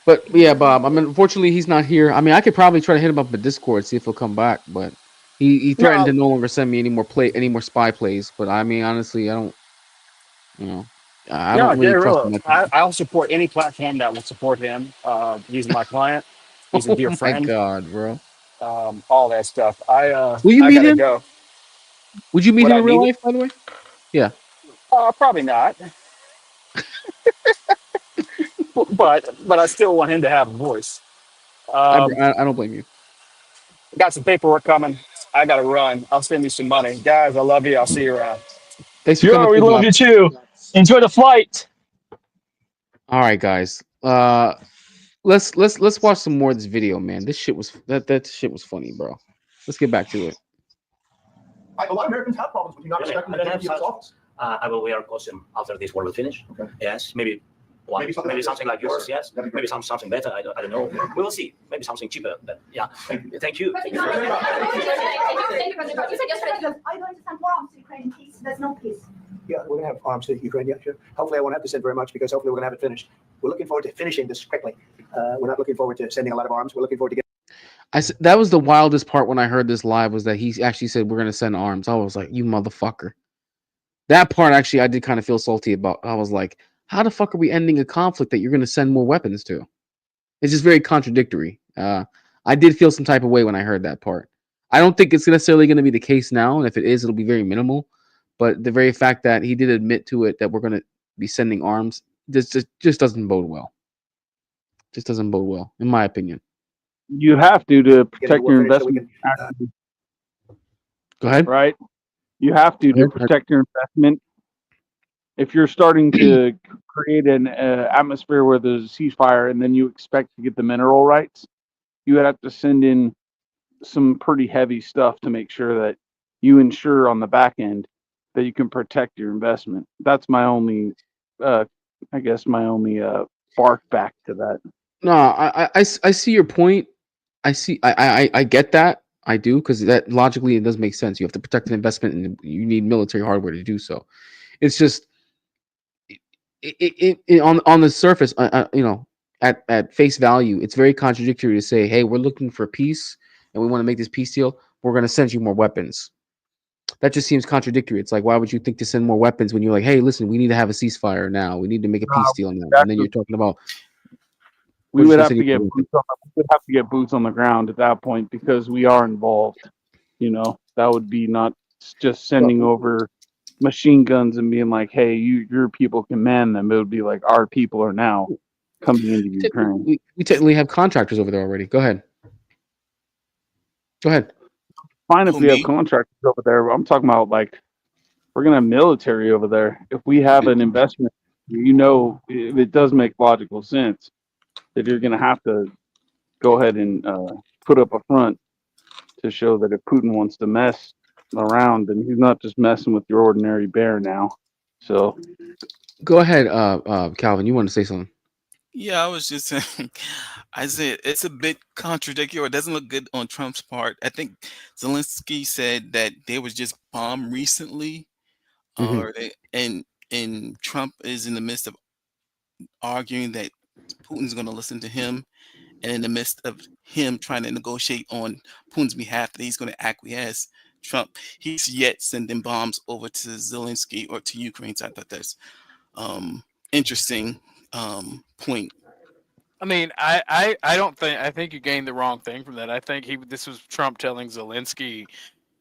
But yeah, Bob. I mean, unfortunately, he's not here. I mean, I could probably try to hit him up in Discord, see if he'll come back. But he threatened to no longer send me any more spy plays. But I mean, honestly, I don't. I don't really trust him. I'll support any platform that will support him. He's my client. He's a dear friend. Oh my god, bro. All that stuff. Will you meet him? Go. Would you meet him in real life, by the way? Yeah. Probably not. but I still want him to have a voice. I don't blame you. Got some paperwork coming. I gotta run. I'll send you some money, guys. I love you. I'll see you around. Thanks for coming. We love you too. Enjoy the flight. All right, guys. Let's watch some more of this video, man. This shit was that shit was funny, bro. Let's get back to it. A lot of Americans have problems with you not respecting the identity of his office. I will wear a costume after this war will finish. Okay. Yes, maybe something like yours. Yes, maybe something better. I don't know. We will see. Maybe something cheaper. But yeah, thank you. Thank you, President. You said yesterday that are you going to send more arms to Ukraine in peace? There's no peace. Yeah, we're going to have arms to Ukraine. Yeah, sure. Hopefully, I won't have to send very much because hopefully we're going to have it finished. We're looking forward to finishing this quickly. We're not looking forward to sending a lot of arms. We're looking forward to getting. That was the wildest part when I heard this live was that he actually said we're going to send arms. I was like, you motherfucker. That part actually I did kind of feel salty about. I was like, how the fuck are we ending a conflict that you're going to send more weapons to? It's just very contradictory. I did feel some type of way when I heard that part. I don't think it's necessarily going to be the case now, and if it is, it'll be very minimal. But the very fact that he did admit to it that we're going to be sending arms just doesn't bode well. Just doesn't bode well, in my opinion. You have to protect your investment. Go ahead. Right? You have to protect your investment. If you're starting to create an atmosphere where there's a ceasefire and then you expect to get the mineral rights, you would have to send in some pretty heavy stuff to make sure that you ensure on the back end that you can protect your investment. That's my only, bark back to that. No, I see your point. I get that. I do, because that logically it does make sense. You have to protect an investment, and you need military hardware to do so. It's just on the surface, at face value, it's very contradictory to say, "Hey, we're looking for peace, and we want to make this peace deal. We're going to send you more weapons." That just seems contradictory. It's like, why would you think to send more weapons when you're like, "Hey, listen, we need to have a ceasefire now. We need to make a peace deal now," and then you're talking about. We would have to get boots on the ground at that point because we are involved. That would be not just sending over machine guns and being like, "Hey, your people can man them." It would be like our people are now coming into Ukraine. We technically have contractors over there already. Go ahead. Fine if we have contractors over there. I'm talking about like we're gonna have military over there. If we have an investment, it does make logical sense that you're gonna have to go ahead and put up a front to show that if Putin wants to mess around, then he's not just messing with your ordinary bear now. So, go ahead, Calvin. You want to say something? Yeah, I was just saying. I said it's a bit contradictory. Or it doesn't look good on Trump's part. I think Zelensky said that they was just bombed recently, or they and Trump is in the midst of arguing that Putin's going to listen to him, and in the midst of him trying to negotiate on Putin's behalf that he's going to acquiesce, Trump, he's yet sending bombs over to Zelensky or to Ukraine. So I thought that's interesting point. I mean, I don't think, I think you gained the wrong thing from that. I think this was Trump telling Zelensky,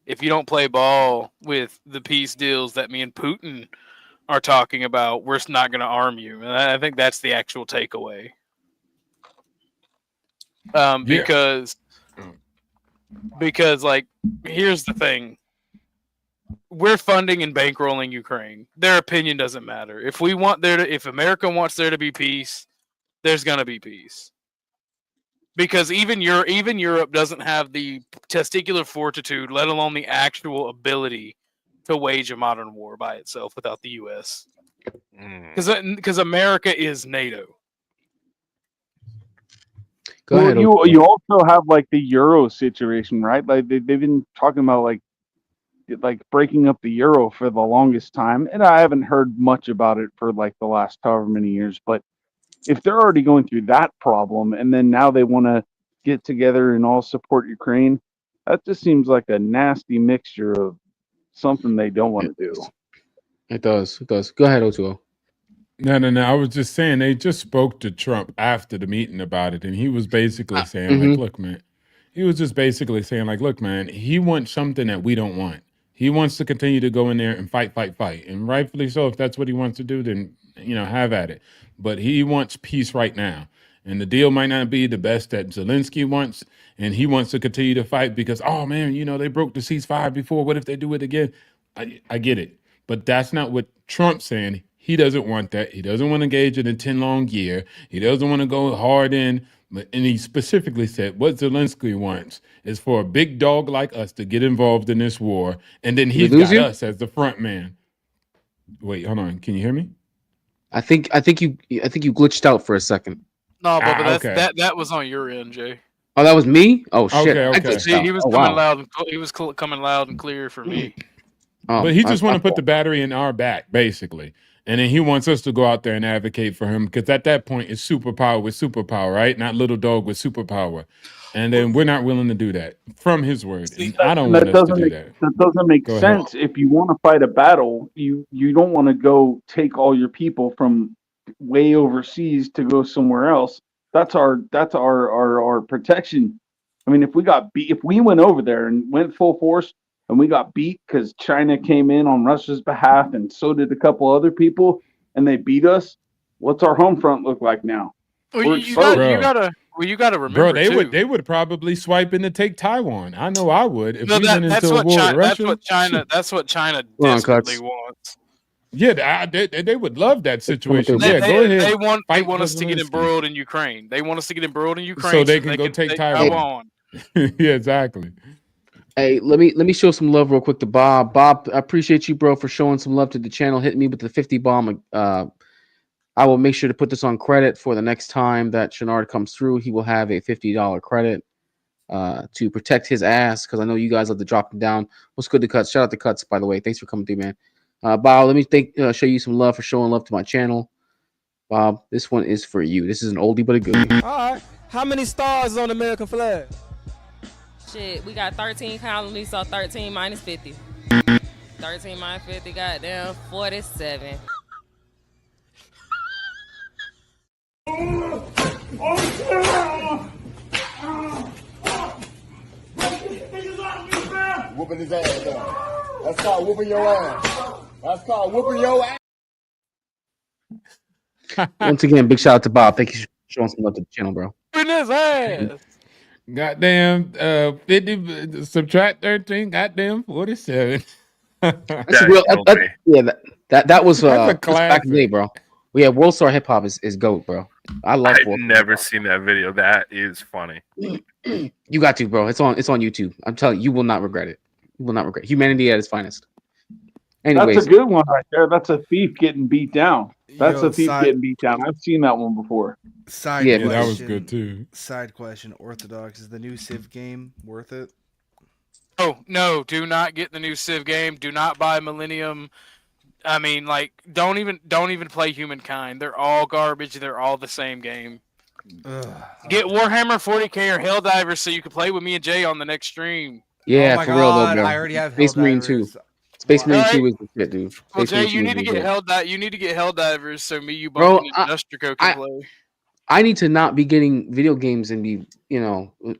if you don't play ball with the peace deals that me and Putin are talking about, we're not going to arm you. And I think that's the actual takeaway. Because like, here's the thing. We're funding and bankrolling Ukraine. Their opinion doesn't matter. If America wants there to be peace, there's going to be peace. Because even Europe doesn't have the testicular fortitude, let alone the actual ability to wage a modern war by itself without the U.S. Because America is NATO. You also have like the Euro situation, right? Like they've been talking about like breaking up the euro for the longest time, and I haven't heard much about it for like the last however many years. But if they're already going through that problem, and then now they want to get together and all support Ukraine, that just seems like a nasty mixture of something they don't want to do. It does. It does. Go ahead, Otuo. No. I was just saying they just spoke to Trump after the meeting about it, and he was basically saying, like, look, man. He was just basically saying, like, look, man, he wants something that we don't want. He wants to continue to go in there and fight. And rightfully so, if that's what he wants to do, then, have at it. But he wants peace right now. And the deal might not be the best that Zelensky wants, and he wants to continue to fight because, oh, man, they broke the ceasefire before. What if they do it again? I get it. But that's not what Trump's saying. He doesn't want that. He doesn't want to engage in a 10-long year. He doesn't want to go hard in. And he specifically said what Zelensky wants is for a big dog like us to get involved in this war, and then he's got us as the front man. Wait, hold on. Can you hear me? I think you glitched out for a second. No, but that was on your end, Jay. Oh, that was me? Oh shit! Okay. He was coming loud. He was coming loud and clear for me. But he just want to put the battery in our back, basically. And then he wants us to go out there and advocate for him because at that point, it's superpower with superpower, right? Not little dog with superpower. And then we're not willing to do that from his word. And I don't want us to do that. That doesn't make sense. If you want to fight a battle, you don't want to go take all your people from way overseas to go somewhere else. That's our protection. I mean, if we went over there and went full force, and we got beat because China came in on Russia's behalf, and so did a couple other people, and they beat us. What's our home front look like now? Well, you gotta remember, they would probably swipe in to take Taiwan. I know I would if we went into a war with Russia. That's what China desperately wants. Yeah, they would love that situation. Go ahead. They want us to get embroiled in Ukraine. They want us to get embroiled in Ukraine so they can go take Taiwan. Yeah, exactly. Hey, let me show some love real quick to Bob. Bob, I appreciate you, bro, for showing some love to the channel. Hit me with the 50 bomb. I will make sure to put this on credit for the next time that Shenard comes through. He will have a $50 credit to protect his ass because I know you guys love to drop him down. What's good to Cuts? Shout out to Cuts, by the way. Thanks for coming through, man. Bob, let me show you some love for showing love to my channel. Bob, this one is for you. This is an oldie but a goodie. All right. How many stars on the American flag? Shit, we got 13 colonies, so 13 minus 50. 13 minus 50, goddamn, 47. Whooping his ass down. That's called whooping your ass. That's called whooping your ass. Once again, big shout out to Bob. Thank you for showing some love to the channel, bro. Whooping his ass. Goddamn 50 subtract 13, goddamn 47. That's a real, that was back in the day, bro. Well, yeah, World Star Hip Hop is GOAT, bro. I love I've World never seen that video. That is funny. You got to, bro. It's on YouTube. I'm telling you, you will not regret it. You will not regret humanity at its finest. That's a Anyways, good one right there. That's a thief getting beat down. That's Yo, a thief getting beat down. I've seen that one before. Side Yeah, question. that was good too. Side question. Orthodox, is the new Civ game worth it? Oh no! Do not get the new Civ game. Do not buy Millennium. I mean, like, don't even play Humankind. They're all garbage. They're all the same game. Ugh. Get Warhammer 40k or Helldivers so you can play with me and Jay on the next stream. yeah, Oh my for real though, God, bro. I already have Space Marine 2. Helldivers. Space Marine Alright. 2 is the shit, dude. Well, Space Jay, Marine 2 you is need to the get shit. You need to get Helldivers so me, you, Bro, Bumpkin, and Dustrico can play. I need to not be getting video games and be,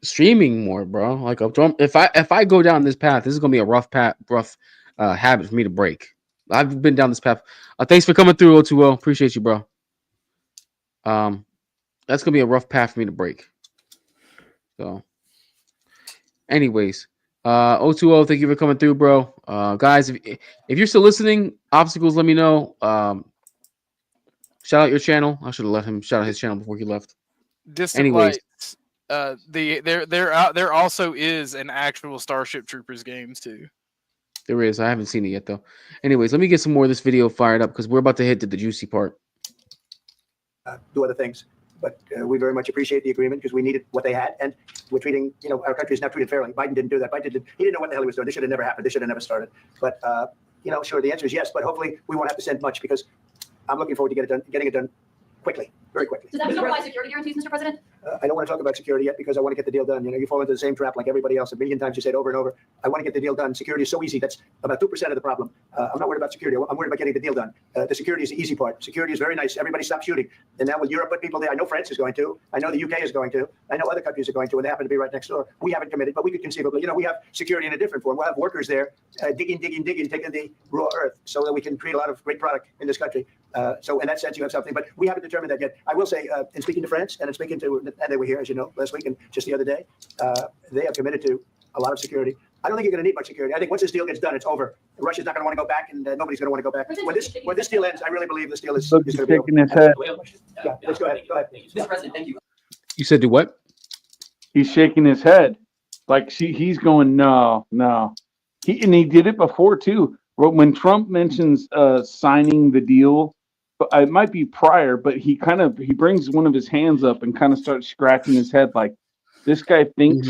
streaming more, bro. Like if I go down this path, this is gonna be a rough habit for me to break. I've been down this path. Thanks for coming through, O2O. Appreciate you, bro. That's gonna be a rough path for me to break. So, anyways, O2O, thank you for coming through, bro. Guys, if you're still listening, obstacles, let me know. Shout out your channel. I should have let him shout out his channel before he left. Distant Anyways, Lights. There also is an actual Starship Troopers games too. there is. I haven't seen it yet though. Anyways, let me get some more of this video fired up because we're about to hit the juicy part. Do other things. But we very much appreciate the agreement because we needed what they had, and we're treating, our country is now treated fairly. Biden didn't do that. He didn't know what the hell he was doing. This should have never happened. This should have never started. But sure, the answer is yes. But hopefully, we won't have to send much because I'm looking forward to getting it done quickly, very quickly. Does that still apply security guarantees, Mr. President? I don't want to talk about security yet because I want to get the deal done. You fall into the same trap like everybody else. A million times you say it over and over. I want to get the deal done. Security is so easy. That's about 2% of the problem. I'm not worried about security. I'm worried about getting the deal done. The security is the easy part. Security is very nice. Everybody stop shooting. And now with Europe put people there, I know France is going to. I know the UK is going to. I know other countries are going to, and they happen to be right next door. We haven't committed, but we could conceivably, we have security in a different form. We'll have workers there digging, taking the raw earth so that we can create a lot of great product in this country. So in that sense, you have something, but we haven't determined that yet. I will say, in speaking to France and in speaking to, and they were here, as you know, last week and just the other day, they have committed to a lot of security. I don't think you're going to need much security. I think once this deal gets done, it's over. Russia's not going to want to go back, and nobody's going to want to go back. When this deal ends, I really believe this deal is going to be over. His head. Yeah, let's go ahead. Go ahead. Mr. President, thank you. You said do what? He's shaking his head, like he's going no. He did it before too. When Trump mentions signing the deal, but it might be prior, but he brings one of his hands up and kind of starts scratching his head like this guy thinks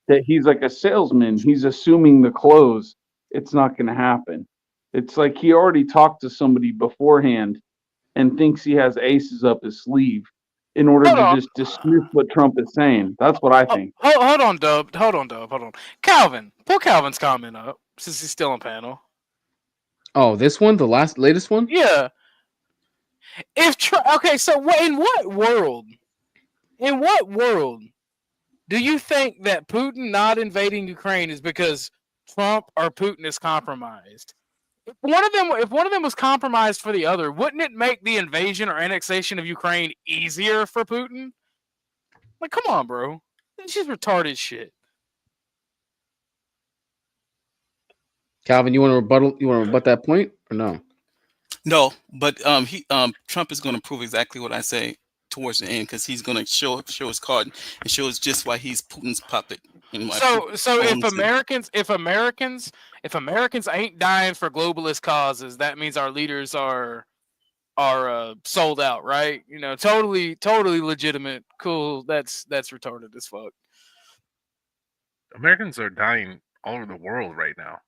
that he's like a salesman. He's assuming the close. It's not going to happen. It's like he already talked to somebody beforehand and thinks he has aces up his sleeve in order to just dismiss what Trump is saying. That's what I think. Hold on, Dub. Hold on. Calvin, pull Calvin's comment up since he's still on panel. Oh, this one, the latest one? Yeah. Okay, so in what world do you think that Putin not invading Ukraine is because Trump or Putin is compromised? If one of them was compromised for the other, wouldn't it make the invasion or annexation of Ukraine easier for Putin? Like, come on, bro. It's just retarded shit. Calvin, you want to rebuttal? You want to rebut that point or no? No, but Trump is going to prove exactly what I say towards the end because he's going to show his card and show us just why he's Putin's puppet. So if Americans ain't dying for globalist causes, that means our leaders are sold out, right? Totally legitimate. Cool. That's retarded as fuck. Americans are dying all over the world right now.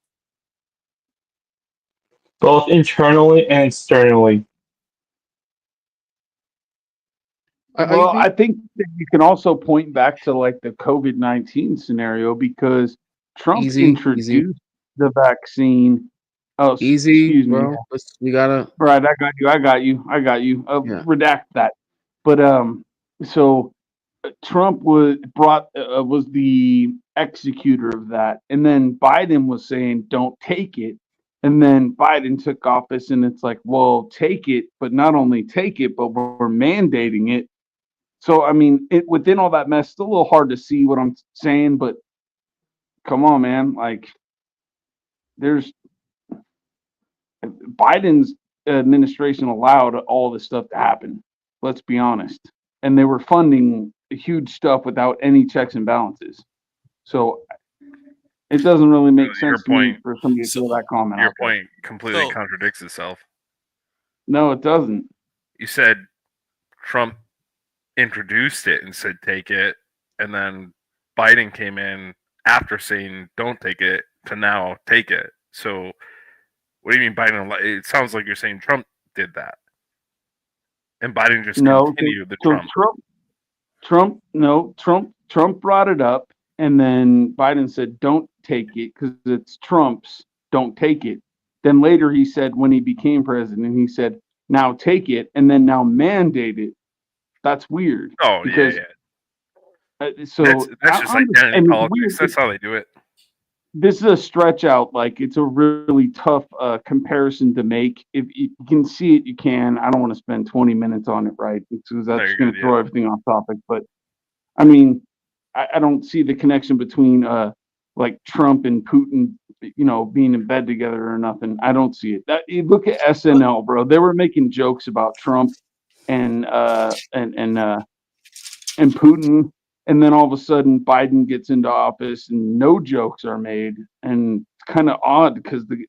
Both internally and externally. Well, I think that you can also point back to like the COVID-19 scenario because Trump introduced the vaccine. Oh, excuse me, bro. We gotta. Right, I got you. Redact that. But so Trump was the executor of that, and then Biden was saying, "Don't take it." And then Biden took office, and it's like, well, take it, but not only take it, but we're mandating it. So, I mean, within all that mess, it's a little hard to see what I'm saying, but come on, man. Like, Biden's administration allowed all this stuff to happen. Let's be honest. And they were funding huge stuff without any checks and balances. So it doesn't really make sense to me for somebody to throw that comment Your out there. point completely contradicts itself. No, it doesn't. You said Trump introduced it and said take it, and then Biden came in after saying don't take it to now take it. So what do you mean Biden? It sounds like you're saying Trump did that, and Biden just continued the Trump. Trump brought it up, and then Biden said don't take it because it's Trump's. Don't take it. Then later he said when he became president, he said now take it, and then now mandate it. That's weird. Oh because, so that's just identity politics. That's how they do it. This is a stretch out. Like it's a really tough comparison to make. If you can see it, you can. I don't want to spend 20 minutes on it, right? Because that's going to throw everything off topic. But I mean, I don't see the connection between like Trump and Putin, being in bed together or nothing. I don't see it. You look at SNL, bro. They were making jokes about Trump and Putin. And then all of a sudden, Biden gets into office, and no jokes are made, and it's kind of odd because the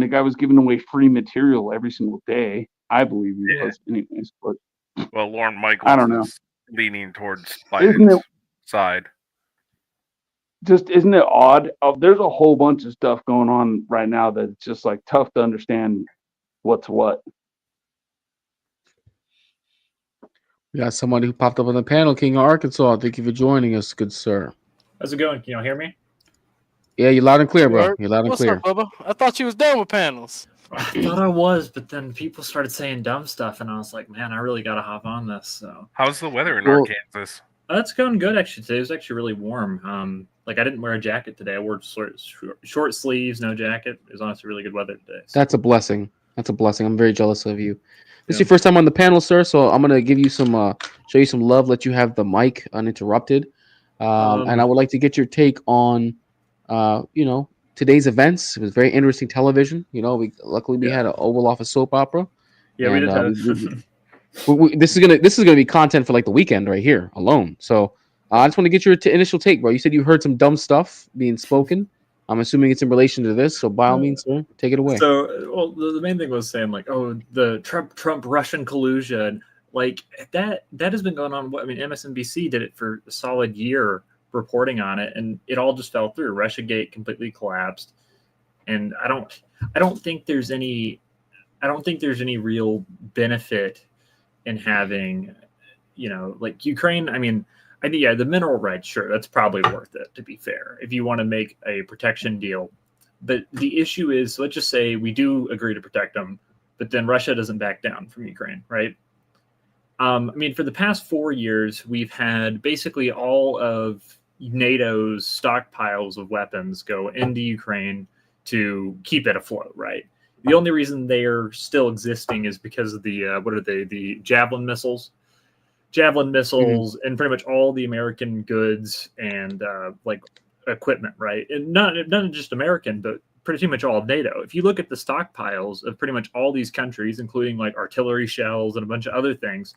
guy was giving away free material every single day. I believe he was, anyways. But Lauren Michaels, I don't know, is leaning towards Biden's side. Isn't it odd? There's a whole bunch of stuff going on right now that's just like tough to understand what's what. We got somebody who popped up on the panel, King of Arkansas. Thank you for joining us, good sir. How's it going? Can y'all hear me? Yeah, you're loud and clear, bro. You're loud and clear. What's up, Bubba? I thought you was done with panels. I thought I was, but then people started saying dumb stuff, and I was like, man, I really got to hop on this. So, how's the weather in Arkansas? It's going good, actually. Today was actually really warm. Like, I didn't wear a jacket today. I wore short sleeves, no jacket. It was honestly really good weather today. So. That's a blessing. That's a blessing. I'm very jealous of you. This is your first time on the panel, sir, so I'm gonna give you some, show you some love, let you have the mic uninterrupted, and I would like to get your take on, today's events. It was very interesting television. We luckily had an Oval Office soap opera. Yeah, and, we did have. this is gonna be content for like the weekend right here alone. So I just want to get your initial take, bro. You said you heard some dumb stuff being spoken. I'm assuming it's in relation to this, so by all means, sir, take it away. So, well, the main thing was saying like, oh, the Trump Russian collusion, like that has been going on. I mean, MSNBC did it for a solid year, reporting on it, and it all just fell through. RussiaGate completely collapsed, and I don't think there's any real benefit in having, like Ukraine. I mean. The mineral rights, sure, that's probably worth it, to be fair, if you want to make a protection deal. But the issue is, let's just say we do agree to protect them, but then Russia doesn't back down from Ukraine, right? For the past 4 years, we've had basically all of NATO's stockpiles of weapons go into Ukraine to keep it afloat, right? The only reason they are still existing is because of the, the Javelin missiles. And pretty much all the American goods and equipment, right? And not just American, but pretty much all of NATO. If you look at the stockpiles of pretty much all these countries, including like artillery shells and a bunch of other things,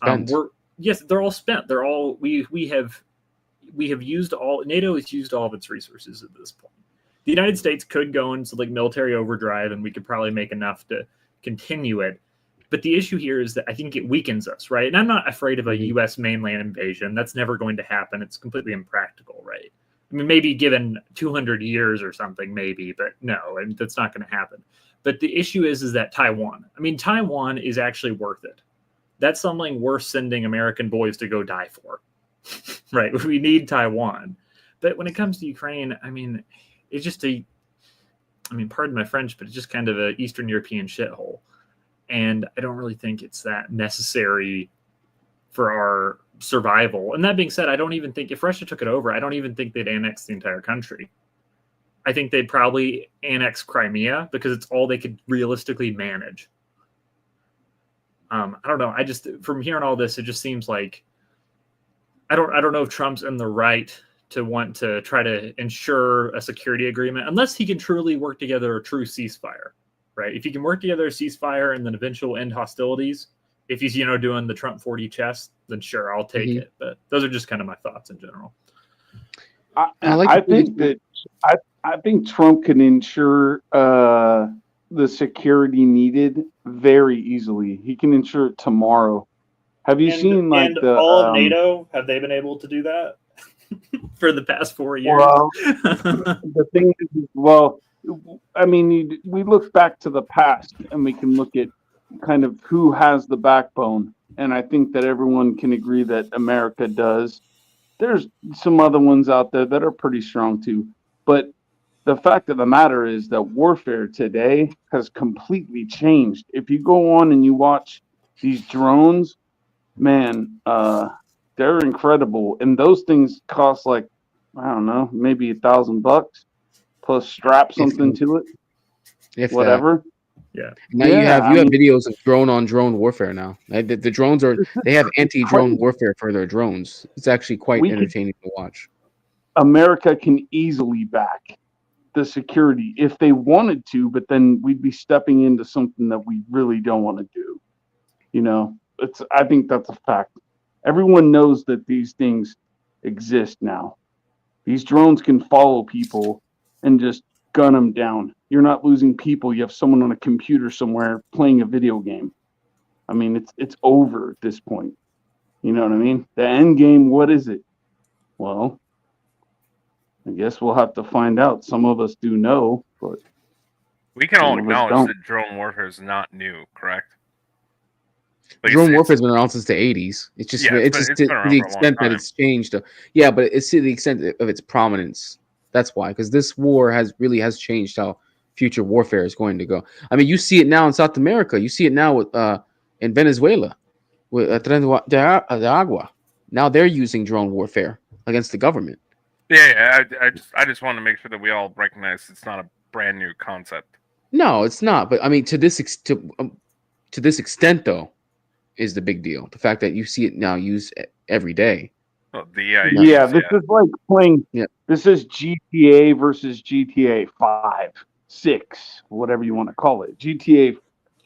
they're all spent. They're all we have used all. NATO has used all of its resources at this point. The United States could go into like military overdrive, and we could probably make enough to continue it. But the issue here is that I think it weakens us, right? And I'm not afraid of a U.S. mainland invasion. That's never going to happen. It's completely impractical, right? I mean, maybe given 200 years or something, maybe, but no, and that's not going to happen. But the issue is that Taiwan. I mean, Taiwan is actually worth it. That's something worth sending American boys to go die for, right? We need Taiwan. But when it comes to Ukraine, I mean, it's just pardon my French, but it's just kind of an Eastern European shithole. And I don't really think it's that necessary for our survival. And that being said, I don't even think if Russia took it over, I don't even think they'd annex the entire country. I think they'd probably annex Crimea because it's all they could realistically manage. I don't know. From hearing all this, it just seems like I don't know if Trump's in the right to want to try to ensure a security agreement unless he can truly work together a true ceasefire. right? If you can work together a ceasefire and then eventual end hostilities, if he's doing the Trump 40 chess, then sure, I'll take it. But those are just kind of my thoughts in general. I think Trump can ensure the security needed very easily. He can ensure it tomorrow. Have you seen like and the all of NATO? Have they been able to do that for the past 4 years? Well, the thing is, I mean, we look back to the past and we can look at kind of who has the backbone, and I think that everyone can agree that America does. There's some other ones out there that are pretty strong too, but the fact of the matter is that warfare today has completely changed. If you go on and you watch these drones, man, they're incredible, and those things cost like, I don't know, maybe $1,000 plus strap something to it, whatever. Yeah. Now you have videos of drone on drone warfare now. The drones they have anti-drone warfare for their drones. It's actually quite entertaining to watch. America can easily back the security if they wanted to, but then we'd be stepping into something that we really don't want to do. I think that's a fact. Everyone knows that these things exist now. These drones can follow people and just gun them down. You're not losing people. You have someone on a computer somewhere playing a video game. I mean, it's over at this point. You know what I mean? The end game, what is it? Well, I guess we'll have to find out. Some of us do know, but we can all some of us acknowledge don't. that drone warfare is not new, correct? Drone warfare has been around since the 80s. It's just to the extent that it's changed. Yeah, but it's to the extent of its prominence. That's why, because this war has changed how future warfare is going to go. I mean, you see it now in South America. You see it now with in Venezuela with Tren de Agua. Now they're using drone warfare against the government. Yeah, I just want to make sure that we all recognize it's not a brand new concept. No, it's not. But I mean, to this extent, though, is the big deal. The fact that you see it now used every day. Well, this is like playing. Yeah. This is GTA versus GTA 5, 6, whatever you want to call it. GTA,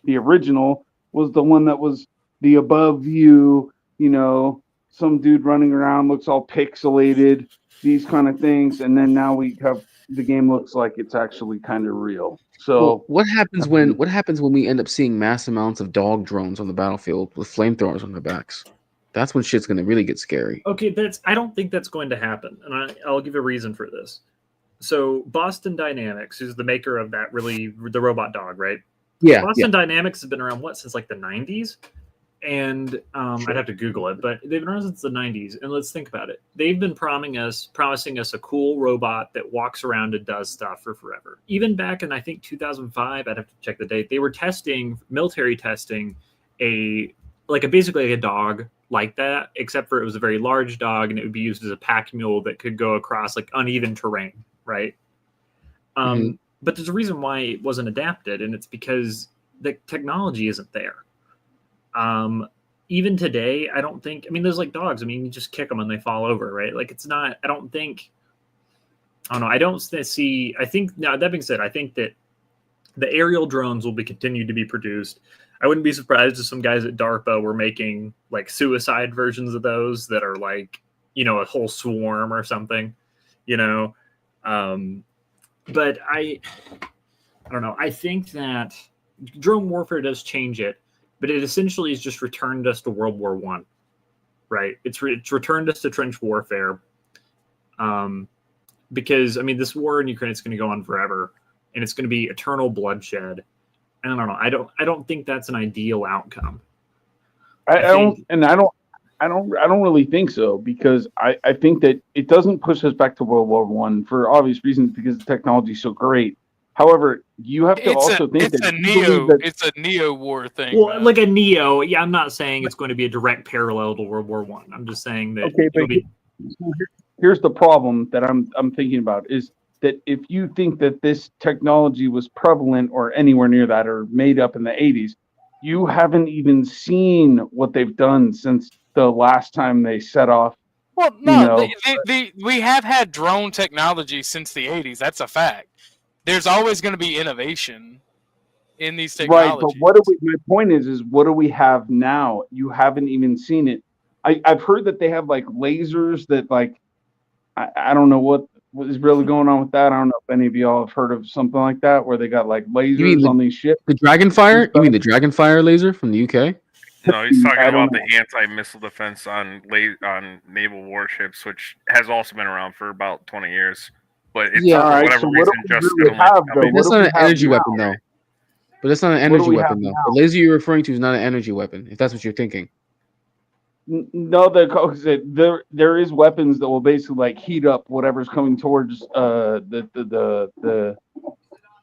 the original, was the one that was the above view. Some dude running around looks all pixelated. These kind of things, and then now we have the game looks like it's actually kind of real. So what happens when we end up seeing mass amounts of dog drones on the battlefield with flamethrowers on their backs? That's when shit's gonna really get scary. Okay, I don't think that's going to happen, and I'll give a reason for this. So Boston Dynamics, who's the maker of the robot dog, right? Yeah. Boston Dynamics has been around since like the 90s. And I'd have to Google it, but they've been around since the 90s. And let's think about it. They've been promising us a cool robot that walks around and does stuff for forever. Even back in, I think, 2005, I'd have to check the date, they were military testing basically a dog like that, except for it was a very large dog and it would be used as a pack mule that could go across like uneven terrain, right? But there's a reason why it wasn't adapted, and it's because the technology isn't there. Even today, I don't think, there's like dogs. You just kick them and they fall over, right? Like it's not, I don't know. I don't see, now that being said, I think that the aerial drones will continue to be produced. I wouldn't be surprised if some guys at DARPA were making like suicide versions of those that are like, a whole swarm or something, but I don't know. I think that drone warfare does change it. But it essentially has just returned us to World War I, right? It's returned us to trench warfare, because this war in Ukraine is going to go on forever, and it's going to be eternal bloodshed. And I don't know. I don't think that's an ideal outcome. I don't really think so, because I think that it doesn't push us back to World War I for obvious reasons, because the technology is so great. However, you have to it's a neo war thing. Well, like a neo, yeah. I'm not saying it's going to be a direct parallel to World War I. I'm just saying that. Okay, but here's the problem that I'm thinking about is that if you think that this technology was prevalent or anywhere near that or made up in the 80s, you haven't even seen what they've done since the last time they set off. Well, no, we have had drone technology since the 80s. That's a fact. There's always going to be innovation. in these Right, technologies. but what do we? My point is what do we have now? You haven't even seen it. I've heard that they have like lasers that like I don't know what is really going on with that. I don't know if any of y'all have heard of something like that where they got like You mean lasers on these ships. the Dragonfire? You mean the Dragonfire laser from the UK? No, he's talking I don't about know. the anti-missile defense on naval warships, which has also been around for about 20 years. But it's Yeah. for Alright, whatever so what reason do we just really only have, though? becoming. That's What do not we an have energy now? weapon though. But that's not an What do energy we weapon have though. now? The laser you're referring to is not an energy weapon, if that's what you're thinking. No, there is weapons that will basically like heat up whatever's coming towards the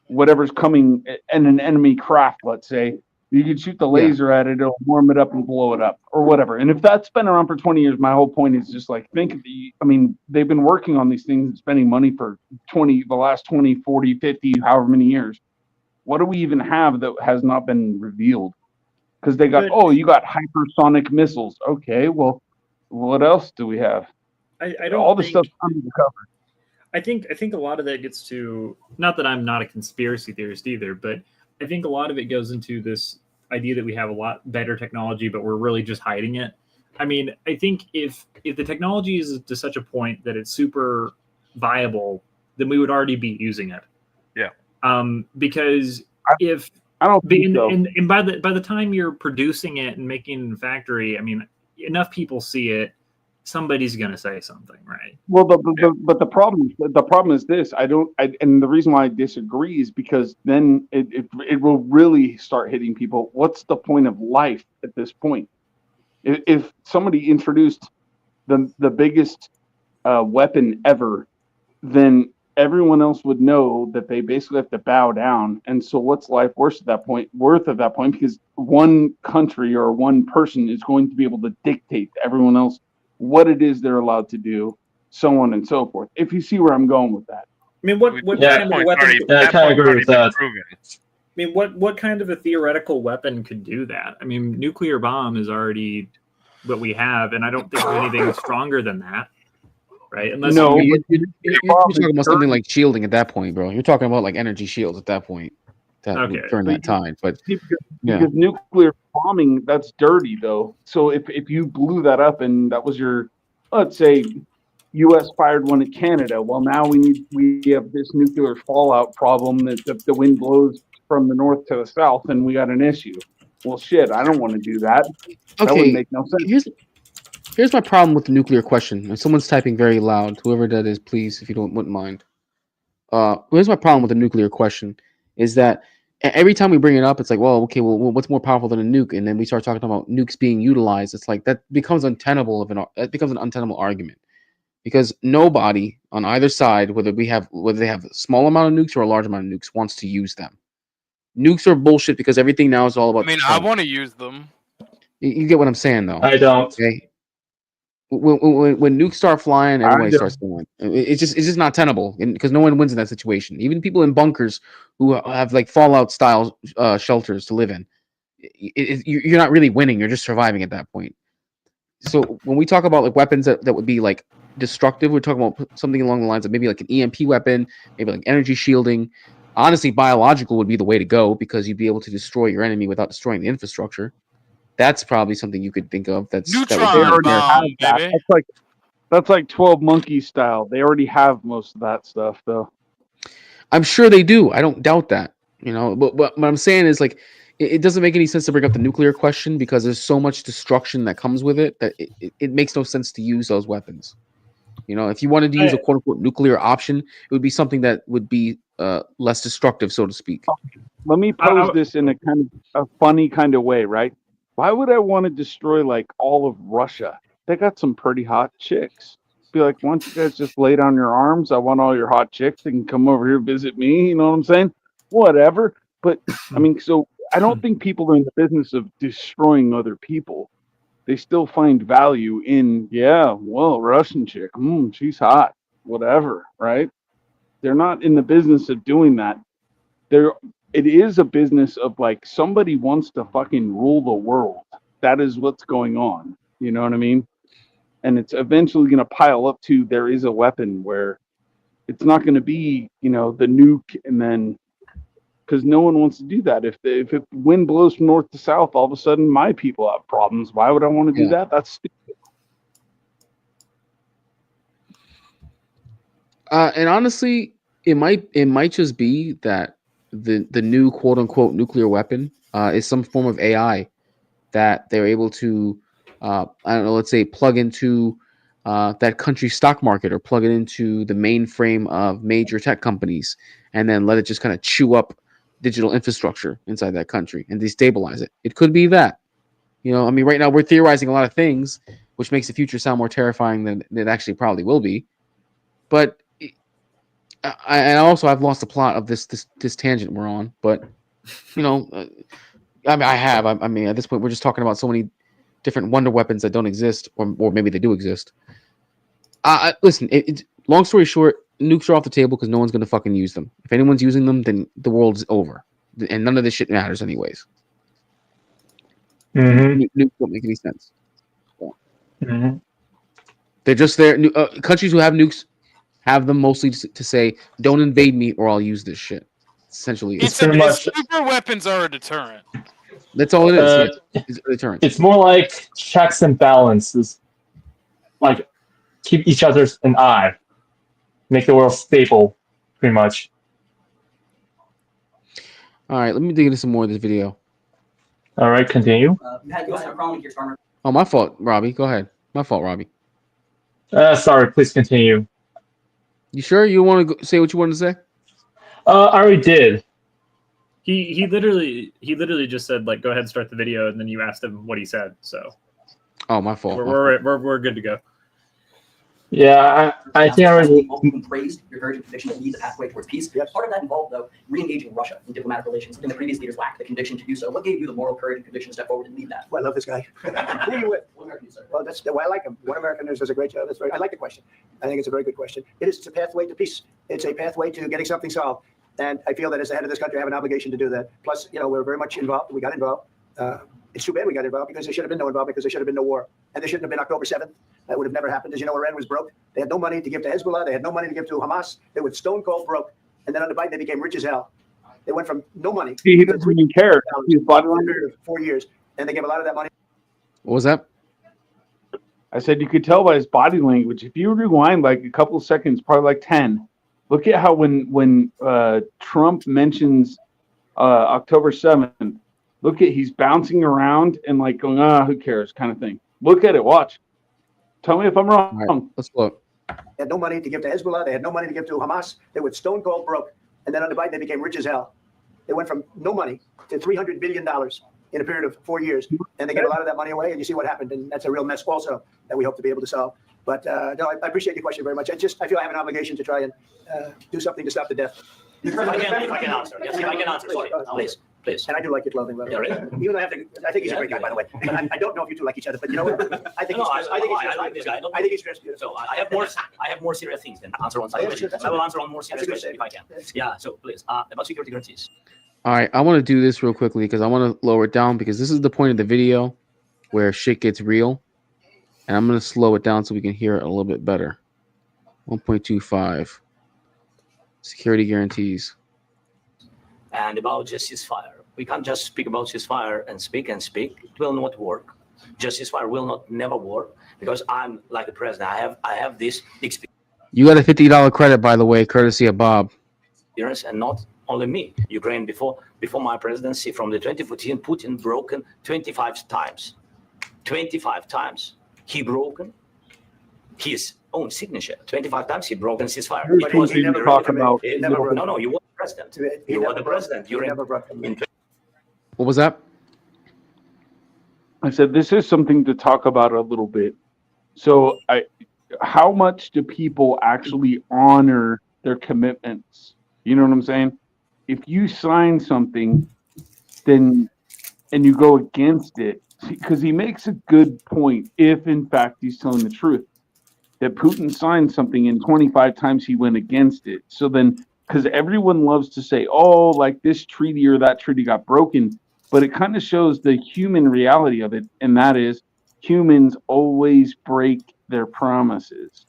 whatever's coming in an enemy craft. Let's say you can shoot the Yeah. laser at it, it'll warm it up and blow it up or whatever. And if that's been around for 20 years, my whole point is just like think of I mean, they've been working on these things and spending money for the last 20, 40, 50, however many years. What do we even have that has not been revealed? Because they got, you got hypersonic missiles. Okay, well, what else do we have? I All don't the think stuff under the cover. I think a lot of that gets to, not that I'm not a conspiracy theorist either, but I think a lot of it goes into this idea that we have a lot better technology, but we're really just hiding it. I mean, I think if the technology is to such a point that it's super viable, then we would already be using it. Yeah. Because if I don't think so. and by the time you're producing it and making it in the factory, I mean, enough people see it, somebody's gonna say something, right? Well, but the problem is this. And the reason why I disagree is because then it will really start hitting people. What's the point of life at this point? If somebody introduced the biggest weapon ever, then everyone else would know that they basically have to bow down. And so what's life worth at that point? Because one country or one person is going to be able to dictate to everyone else what it is they're allowed to do, so on and so forth. If you see where I'm going with that. I mean, what kind of a weapon? I kind of agree with that. I mean, what kind of a theoretical weapon could do that? I mean, nuclear bomb is already what we have, and I don't think there's anything stronger than that, right? Unless you're talking about something like shielding at that point, bro. You're talking about like energy shields at that point. During that time, but because nuclear bombing, that's dirty though. So if you blew that up and that was your, let's say, U.S. fired one at Canada, well now we have this nuclear fallout problem that the wind blows from the north to the south and we got an issue. Well, shit, I don't want to do that. That would make no sense. Here's my problem with the nuclear question. If someone's typing very loud, whoever that is, please, if you wouldn't mind. Here's my problem with the nuclear question is that every time we bring it up, it's like, well, okay, well, what's more powerful than a nuke? And then we start talking about nukes being utilized. It's like that becomes untenable. It becomes an untenable argument because nobody on either side, whether they have a small amount of nukes or a large amount of nukes, wants to use them. Nukes are bullshit because everything now is all about. I mean, I want to use them. You get what I'm saying, though. I don't. Okay. When nukes start flying, everybody starts going. It's just not tenable because no one wins in that situation. Even people in bunkers who have like Fallout style shelters to live in, you're not really winning. You're just surviving at that point. So when we talk about like weapons that would be like destructive, we're talking about something along the lines of maybe like an EMP weapon, maybe like energy shielding. Honestly, biological would be the way to go because you'd be able to destroy your enemy without destroying the infrastructure. That's probably something you could think of. Neutron bomb, baby. That's like 12 Monkeys style. They already have most of that stuff, though. I'm sure they do. I don't doubt that. But what I'm saying is like it doesn't make any sense to bring up the nuclear question because there's so much destruction that comes with it that it makes no sense to use those weapons. If you wanted to use a quote unquote nuclear option, it would be something that would be less destructive, so to speak. Let me pose this in a kind of a funny kind of way, right? Why would I want to destroy like all of Russia? They got some pretty hot chicks. Be like, why don't you guys just lay down your arms? I want all your hot chicks. They can come over here visit me. You know what I'm saying? Whatever. But I mean, so I don't think people are in the business of destroying other people. They still find value in, Russian chick. She's hot. Whatever, right? They're not in the business of doing that. It is a business of like somebody wants to fucking rule the world. That is what's going on. You know what I mean? And it's eventually going to pile up to there is a weapon where it's not going to be, the nuke and then because no one wants to do that. If the wind blows from north to south, all of a sudden my people have problems. Why would I want to do that? That's stupid. And honestly, it might just be that the new quote unquote nuclear weapon is some form of AI that they're able to I don't know, let's say plug into that country's stock market or plug it into the mainframe of major tech companies and then let it just kind of chew up digital infrastructure inside that country and destabilize it. It could be that. You know, I mean, right now we're theorizing a lot of things, which makes the future sound more terrifying than it actually probably will be. But I've lost the plot of this tangent we're on. But you know, I mean, at this point, we're just talking about so many different wonder weapons that don't exist, or maybe they do exist. Listen, long story short, nukes are off the table because no one's going to fucking use them. If anyone's using them, then the world's over, and none of this shit matters anyways. Mm-hmm. Nukes don't make any sense. Mm-hmm. They're just there. Countries who have nukes have them mostly to say, "Don't invade me, or I'll use this shit." Essentially, super weapons are a deterrent. That's all it is. It's a deterrent. It's more like checks and balances. Like keep each other an eye, make the world stable, pretty much. All right, let me dig into some more of this video. All right, continue. Oh, my fault, Robbie. Go ahead. My fault, Robbie. Sorry, please continue. You sure you want to say what you wanted to say? I already did. He literally just said like, go ahead and start the video, and then you asked him what he said. So. Oh, my fault. We're good to go. Yeah, I think I already praised your courage and conviction to lead the pathway towards peace. Part of that involved, though, re-engaging Russia in diplomatic relations. Something the previous leaders lacked the conviction to do so. What gave you the moral courage and conviction to step forward and lead that? Well, I love this guy. Who are you with? Well, that's why I like him. One American does a great job. I like the question. I think it's a very good question. It's a pathway to peace. It's a pathway to getting something solved. And I feel that as the head of this country, I have an obligation to do that. Plus, we're very much involved. We got involved. It's too bad we got involved because there should have been no involvement because there should have been no war. And there shouldn't have been October 7th. That would have never happened. As you know, Iran was broke. They had no money to give to Hezbollah. They had no money to give to Hamas. They were stone cold broke. And then under Biden, they became rich as hell. They went from no money. He doesn't even care. His body language. 4 years. And they gave a lot of that money. What was that? I said you could tell by his body language. If you rewind like a couple of seconds, probably like 10, look at how when Trump mentions October 7th, look at he's bouncing around and like going, who cares kind of thing. Look at it. Watch. Tell me if I'm wrong. Right, let's look. They had no money to give to Hezbollah. They had no money to give to Hamas. They were stone cold broke. And then under Biden, they became rich as hell. They went from no money to $300 billion in a period of 4 years. And they gave a lot of that money away. And you see what happened. And that's a real mess also that we hope to be able to solve. But no, I appreciate your question very much. I feel I have an obligation to try and do something to stop the death. If I can answer. Yes, if I can answer. Sorry, please. And I do like your clothing, by the way. Even though I think he's a great guy, by the way. But I don't know if you two like each other, but you know what? I think I like this guy. I think he's dressed beautiful. So I have more serious things than answer on side questions. I will answer on more serious questions if I can. Yeah. So please, about security guarantees. All right, I want to do this real quickly because I want to lower it down because this is the point of the video where shit gets real. And I'm going to slow it down so we can hear it a little bit better. 1.25. Security guarantees. And about just ceasefire. We can't just speak about ceasefire and speak. It will not work. Just ceasefire will never work because I'm like the president. I have this experience. You got a $50 credit, by the way, courtesy of Bob. And not only me. Ukraine before my presidency from the 2014, Putin broken 25 times. 25 times. He broken his own signature. 25 times he broken ceasefire. But he never talk about. No, you were the president. You were the president. You never brought them. What was that? I said this is something to talk about a little bit. So, how much do people actually honor their commitments? You know what I'm saying? If you sign something, then and you go against it, because he makes a good point. If in fact he's telling the truth, that Putin signed something and 25 times he went against it. So then, because everyone loves to say, "Oh, like this treaty or that treaty got broken," but it kind of shows the human reality of it, and that is humans always break their promises.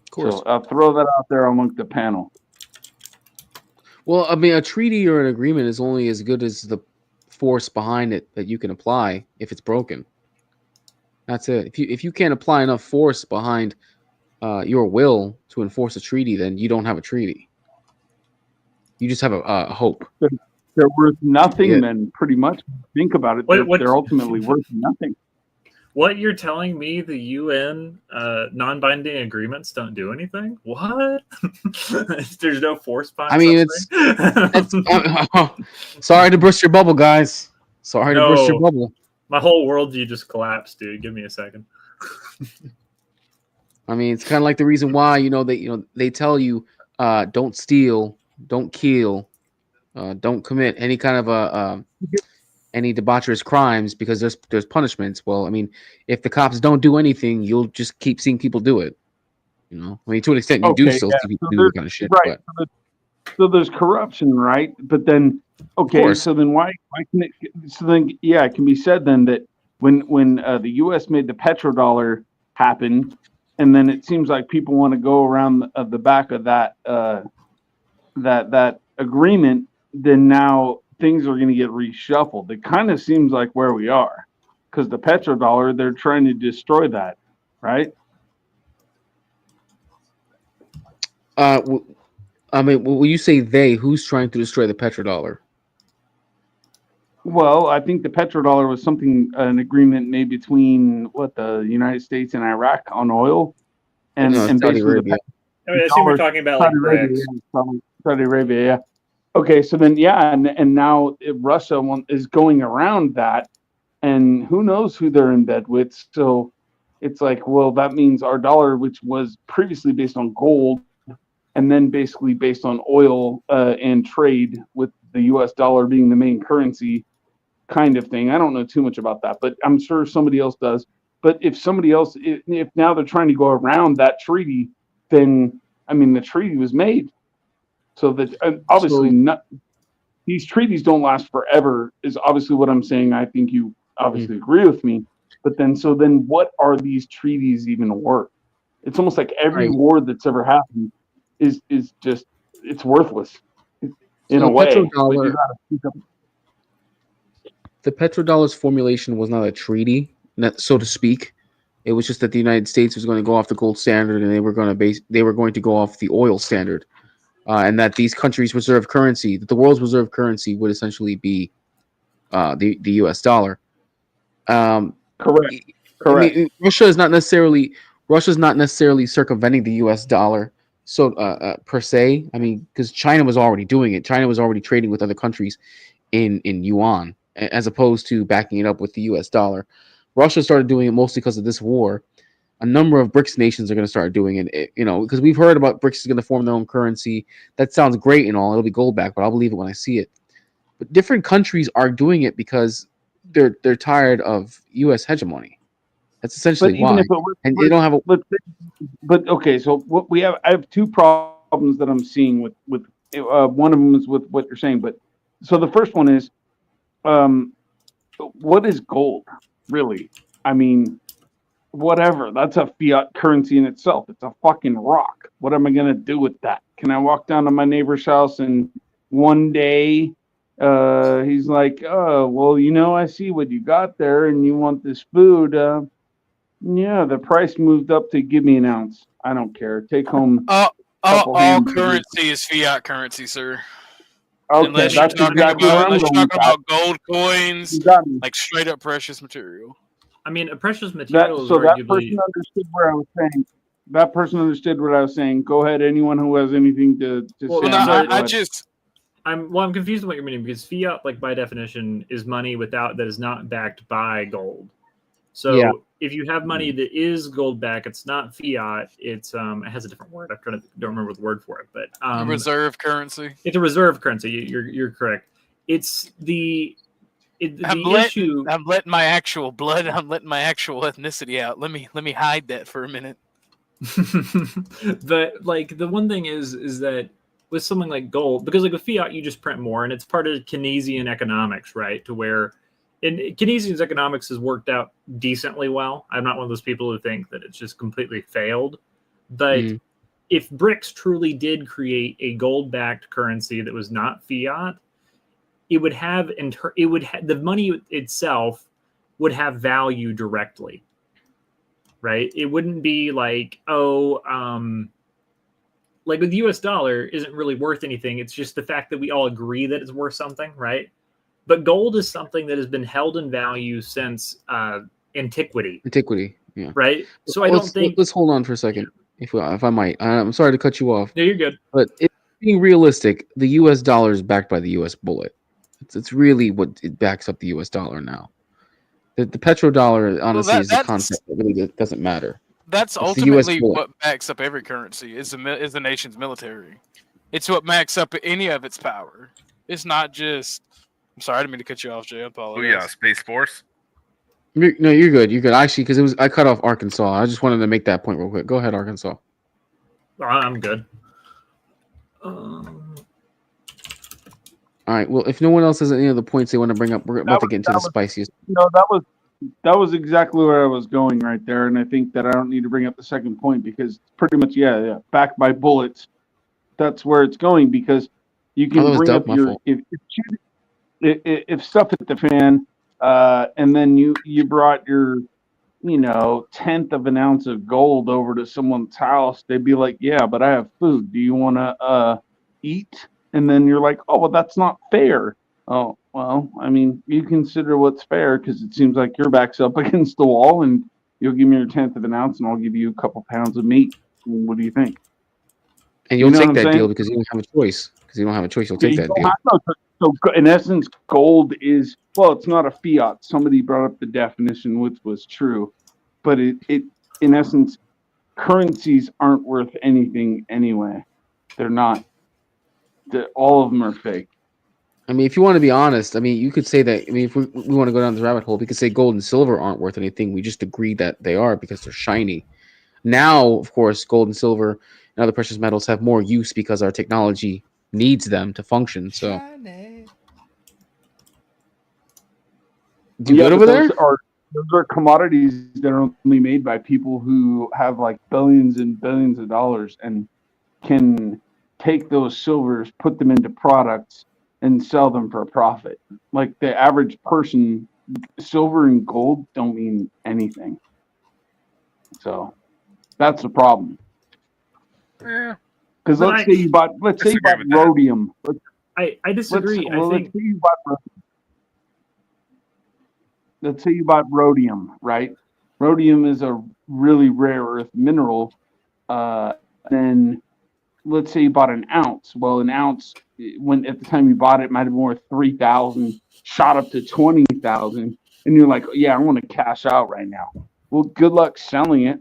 Of course. So I'll throw that out there among the panel. Well, I mean, a treaty or an agreement is only as good as the force behind it that you can apply if it's broken. That's it. If you can't apply enough force behind your will to enforce a treaty, then you don't have a treaty. You just have a hope. They're worth nothing. Then, pretty much. Think about it. They're ultimately worth nothing. What you're telling me? The UN non-binding agreements don't do anything? What? There's no force behind. I mean, sorry to burst your bubble, guys. Sorry to burst your bubble. My whole worldview just collapsed, dude. Give me a second. I mean, it's kind of like the reason why they tell you don't steal, don't kill, don't commit any kind of any debaucherous crimes because there's punishments. Well, I mean, if the cops don't do anything, you'll just keep seeing people do it. I mean, to an extent, you do still see people do that kind of shit. Right. But. So there's corruption, right? But then, okay, so then why can it? So then, yeah, it can be said then that when the U.S. made the petrodollar happen, and then it seems like people want to go around the back of that that agreement, then now things are going to get reshuffled. It kind of seems like where we are, because the petrodollar, they're trying to destroy that, right? I mean, when you say they, who's trying to destroy the petrodollar? Well, I think the petrodollar was an agreement made between the United States and Iraq on oil, and Saudi basically Arabia. I assume we're talking about Saudi Arabia, Saudi Arabia, yeah. Okay, so then and now Russia is going around that, and who knows who they're in bed with. So it's like, well, that means our dollar, which was previously based on gold, and then basically based on oil and trade, with the U.S. dollar being the main currency, kind of thing. I don't know too much about that, but I'm sure somebody else does. But if somebody else, if now they're trying to go around that treaty, then I mean the treaty was made, so that obviously these treaties don't last forever. Is obviously what I'm saying. I think you obviously agree with me. But then what are these treaties even worth? It's almost like every war that's ever happened is just, it's worthless in a way. The petrodollar's formulation was not a treaty, so to speak. It was just that the United States was going to go off the gold standard, and they were going to go off the oil standard, and that these countries' reserve currency, that the world's reserve currency, would essentially be the U.S. dollar. Correct. I mean, Russia's not necessarily circumventing the U.S. dollar, so per se. I mean, because China was already doing it. China was already trading with other countries in yuan, as opposed to backing it up with the U.S. dollar. Russia started doing it mostly because of this war. A number of BRICS nations are going to start doing it, because we've heard about BRICS is going to form their own currency. That sounds great and all. It'll be gold back, but I'll believe it when I see it. But different countries are doing it because they're tired of U.S. hegemony. That's essentially why. And they don't have a. But okay, so I have two problems that I'm seeing with one of them is with what you're saying. But so the first one is, what is gold really? I mean, whatever. That's a fiat currency in itself. It's a fucking rock. What am I gonna do with that? Can I walk down to my neighbor's house and one day he's like, oh, well, I see what you got there and you want this food. Yeah, the price moved up to give me an ounce. I don't care. Take home. All currency is fiat currency, sir. Okay, unless you're talking about gold coins, like straight up precious material. I mean, a precious material. That person understood where I was saying. That person understood what I was saying. Go ahead. Anyone who has anything to say. I'm confused with what you're meaning, because fiat, like by definition, is money that is not backed by gold. So if you have money that is gold backed, it's not fiat. It's it has a different word. Don't remember the word for it, but reserve currency. It's a reserve currency. You're correct. It's issue. I'm letting my actual blood. I'm letting my actual ethnicity out. Let me hide that for a minute. But like the one thing is that with something like gold, because like with fiat you just print more, and it's part of Keynesian economics, right? To where in Keynesian economics has worked out decently well. I'm not one of those people who think that it's just completely failed, but if BRICS truly did create a gold-backed currency that was not fiat, it would have the money itself would have value directly, right? It wouldn't be like, like with the US dollar isn't really worth anything. It's just the fact that we all agree that it's worth something, right? But gold is something that has been held in value since antiquity. Antiquity, yeah. Right? So I don't think... Let's hold on for a second, if I might. I'm sorry to cut you off. No, you're good. But being realistic, the US dollar is backed by the US bullet. It's really what it backs up the US dollar now. The petrodollar, honestly, is a concept that really doesn't matter. That's ultimately what backs up every currency is the nation's military. It's what backs up any of its power. It's not just... I'm sorry, I didn't mean to cut you off, Jay. I apologize. Oh yeah, Space Force. No, you're good. You're good. Actually, because I cut off Arkansas. I just wanted to make that point real quick. Go ahead, Arkansas. I'm good. All right. Well, if no one else has any other points they want to bring up, we're about to get into the spiciest. No, that was exactly where I was going right there, and I think that I don't need to bring up the second point because pretty much, backed by bullets. That's where it's going because you can bring up your if stuff hit the fan, and then you brought your, tenth of an ounce of gold over to someone's house, they'd be like, yeah, but I have food. Do you want to eat? And then you're like, oh, well, that's not fair. Oh, well, I mean, you consider what's fair because it seems like your back's up against the wall and you'll give me your tenth of an ounce and I'll give you a couple pounds of meat. What do you think? And you'll take that deal because you don't have a choice. Because you don't have a choice, you'll take that deal. So in essence, gold is, well, it's not a fiat. Somebody brought up the definition, which was true. But it in essence, currencies aren't worth anything anyway. They're not. All of them are fake. I mean, if you want to be honest, I mean, you could say that. I mean, if we want to go down this rabbit hole, we could say gold and silver aren't worth anything. We just agree that they are because they're shiny. Now, of course, gold and silver and other precious metals have more use because our technology needs them to function. So, good over there? Those are commodities that are only made by people who have like billions and billions of dollars and can take those silvers, put them into products, and sell them for a profit. Like the average person, silver and gold don't mean anything. So that's the problem. Yeah. Because let's say you bought rhodium. I disagree. Let's say you bought rhodium, right? Rhodium is a really rare earth mineral. Then let's say you bought an ounce. Well, an ounce, when at the time you bought it, might have been worth 3,000, shot up to 20,000, and you're like, yeah, I want to cash out right now. Well, good luck selling it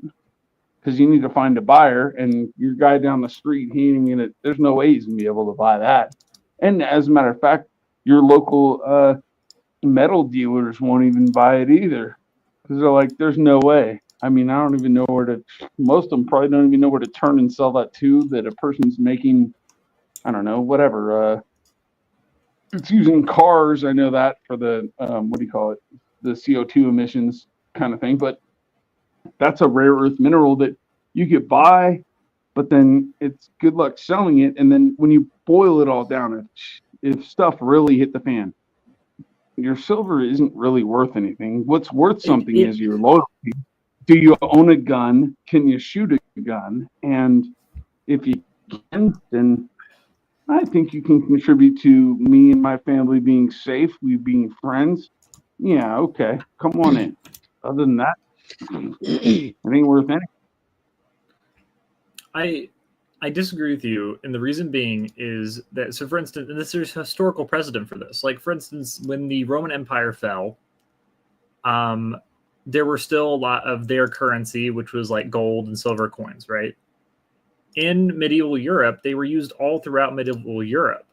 because you need to find a buyer, and your guy down the street, he ain't gonna. There's no way he's gonna be able to buy that. And as a matter of fact, your local metal dealers won't even buy it either because they're like, there's no way. I mean, I don't even know where to. Most of them probably don't even know where to turn and sell that to. That a person's making, I don't know, whatever. It's using cars. I know that for the what do you call it? The CO2 emissions kind of thing. But that's a rare earth mineral that you could buy, but then it's good luck selling it. And then when you boil it all down, if stuff really hit the fan, your silver isn't really worth anything. What's worth something is your loyalty. Do you own a gun? Can you shoot a gun? And if you can, then I think you can contribute to me and my family being safe, we being friends. Yeah, okay. Come on in. Other than that, it ain't worth anything. I disagree with you, and the reason being is that, so for instance, and there's historical precedent for this. Like, for instance, when the Roman Empire fell, there were still a lot of their currency, which was like gold and silver coins, right? In medieval Europe, they were used all throughout medieval Europe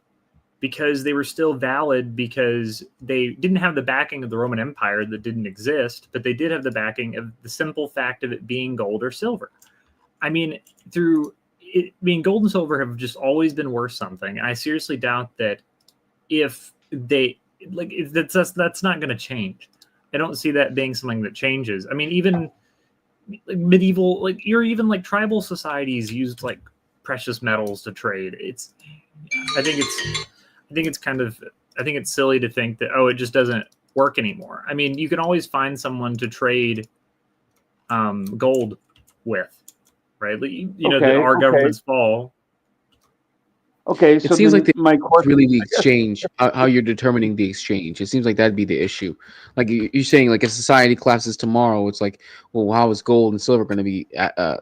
because they were still valid because they didn't have the backing of the Roman Empire that didn't exist, but they did have the backing of the simple fact of it being gold or silver. I mean, gold and silver have just always been worth something. I seriously doubt that if that's not going to change. I don't see that being something that changes. I mean, even medieval, even tribal societies used precious metals to trade. I think it's silly to think that it just doesn't work anymore. I mean, you can always find someone to trade gold with, right? That our governments fall. Okay, so it seems like my question really the exchange, how you're determining the exchange. It seems like that'd be the issue. Like you're saying, like if society collapses tomorrow, it's like, well, how is gold and silver going to be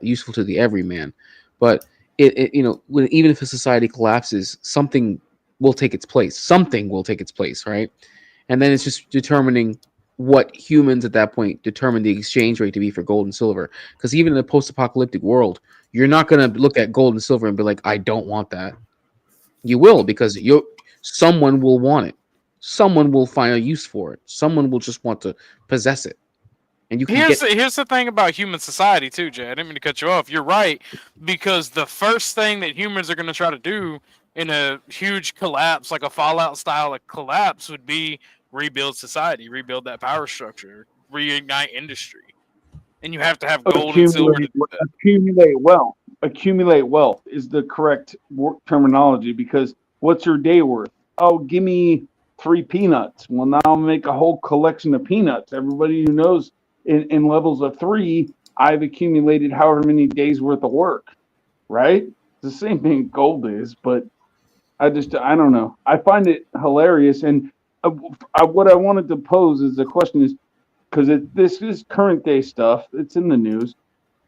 useful to the everyman? But even if a society collapses, something will take its place. Something will take its place, right? And then it's just determining what humans at that point determine the exchange rate to be for gold and silver. Because even in a post-apocalyptic world, you're not going to look at gold and silver and be like, I don't want that. You will, because someone will want it. Someone will find a use for it. Someone will just want to possess it. And you can here's the thing about human society too, Jay. I didn't mean to cut you off. You're right, because the first thing that humans are going to try to do in a huge collapse, like a Fallout style of collapse, would be rebuild society, rebuild that power structure, reignite industry. And you have to have gold and silver to do that. Accumulate wealth is the correct terminology, because what's your day worth? Oh, give me 3 peanuts. Well, now I'll make a whole collection of peanuts. Everybody who knows in levels of 3, I've accumulated however many days worth of work, right? It's the same thing gold is, but I don't know. I find it hilarious. And what I wanted to pose as a question is, because this is current day stuff, it's in the news.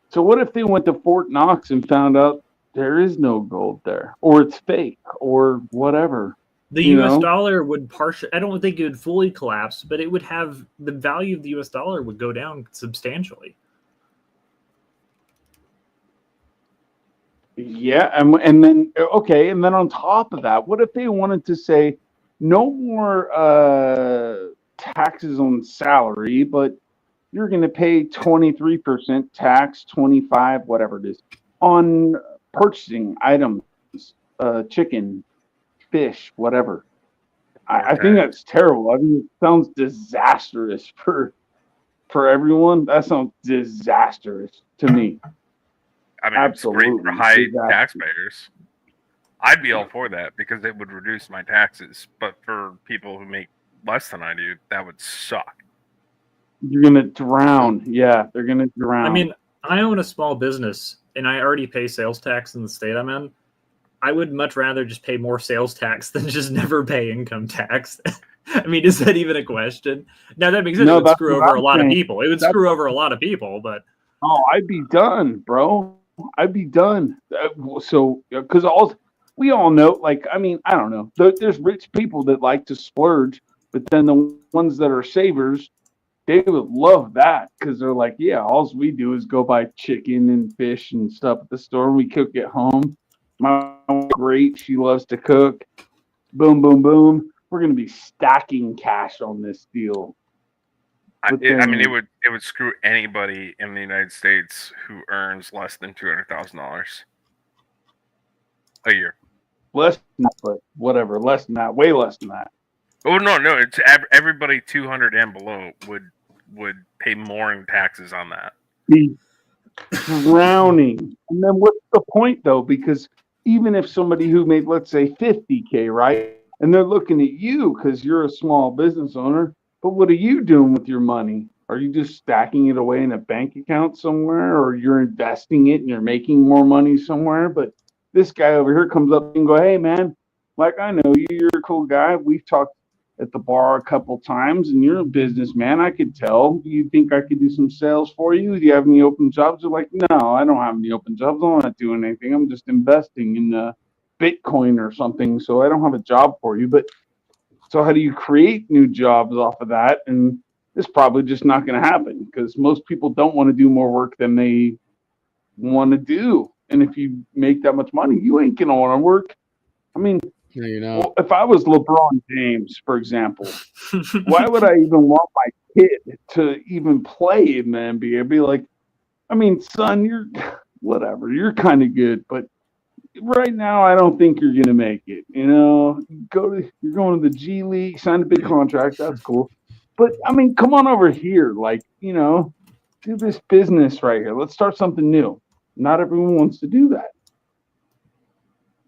So what if they went to Fort Knox and found out there is no gold there, or it's fake, or whatever? The U.S. dollar would I don't think it would fully collapse, but it would have the value of the U.S. dollar would go down substantially. Yeah, and then on top of that, what if they wanted to say no more taxes on salary, but you're going to pay 23% tax, 25, whatever it is, on purchasing items, chicken, fish, whatever. I think that's terrible. I mean, it sounds disastrous for everyone. That sounds disastrous to me. I mean, absolutely, it's great for high taxpayers. I'd be all for that because it would reduce my taxes. But for people who make less than I do, that would suck. You're gonna drown. Yeah, they're gonna drown. I mean, I own a small business and I already pay sales tax in the state I'm in. I would much rather just pay more sales tax than just never pay income tax. I mean, is that even a question? Now that makes sense. It would screw over a lot of people. It would screw over a lot of people, but I'd be done, bro. I'd be done. So, because we all know, like, I mean, I don't know. There's rich people that like to splurge, but then the ones that are savers, they would love that because they're like, yeah, all we do is go buy chicken and fish and stuff at the store. And we cook at home. My wife's great. She loves to cook. Boom, boom, boom. We're going to be stacking cash on this deal. I mean, it would screw anybody in the United States who earns less than $200,000 a year. Less than that, but whatever. Less than that. Way less than that. Oh no! It's everybody 200 and below would pay more in taxes on that. Be drowning. And then what's the point though? Because even if somebody who made, let's say, $50K, right, and they're looking at you because you're a small business owner. But what are you doing with your money? Are you just stacking it away in a bank account somewhere, or you're investing it and you're making more money somewhere? But this guy over here comes up and go, hey, man, like, I know you, you're a cool guy. We've talked at the bar a couple times, and you're a businessman. I could tell. Do you think I could do some sales for you? Do you have any open jobs? They're like, no, I don't have any open jobs. I'm not doing anything. I'm just investing in Bitcoin or something, so I don't have a job for you. But so how do you create new jobs off of that? And it's probably just not going to happen because most people don't want to do more work than they want to do. And if you make that much money, you ain't going to want to work. I mean, no, you're not. Well, if I was LeBron James, for example, why would I even want my kid to even play in the NBA? I'd be like, I mean, son, you're whatever. You're kind of good, but right now, I don't think you're gonna make it. You know, you're going to the G League, sign a big contract. That's cool. But I mean, come on over here. Like, you know, do this business right here. Let's start something new. Not everyone wants to do that.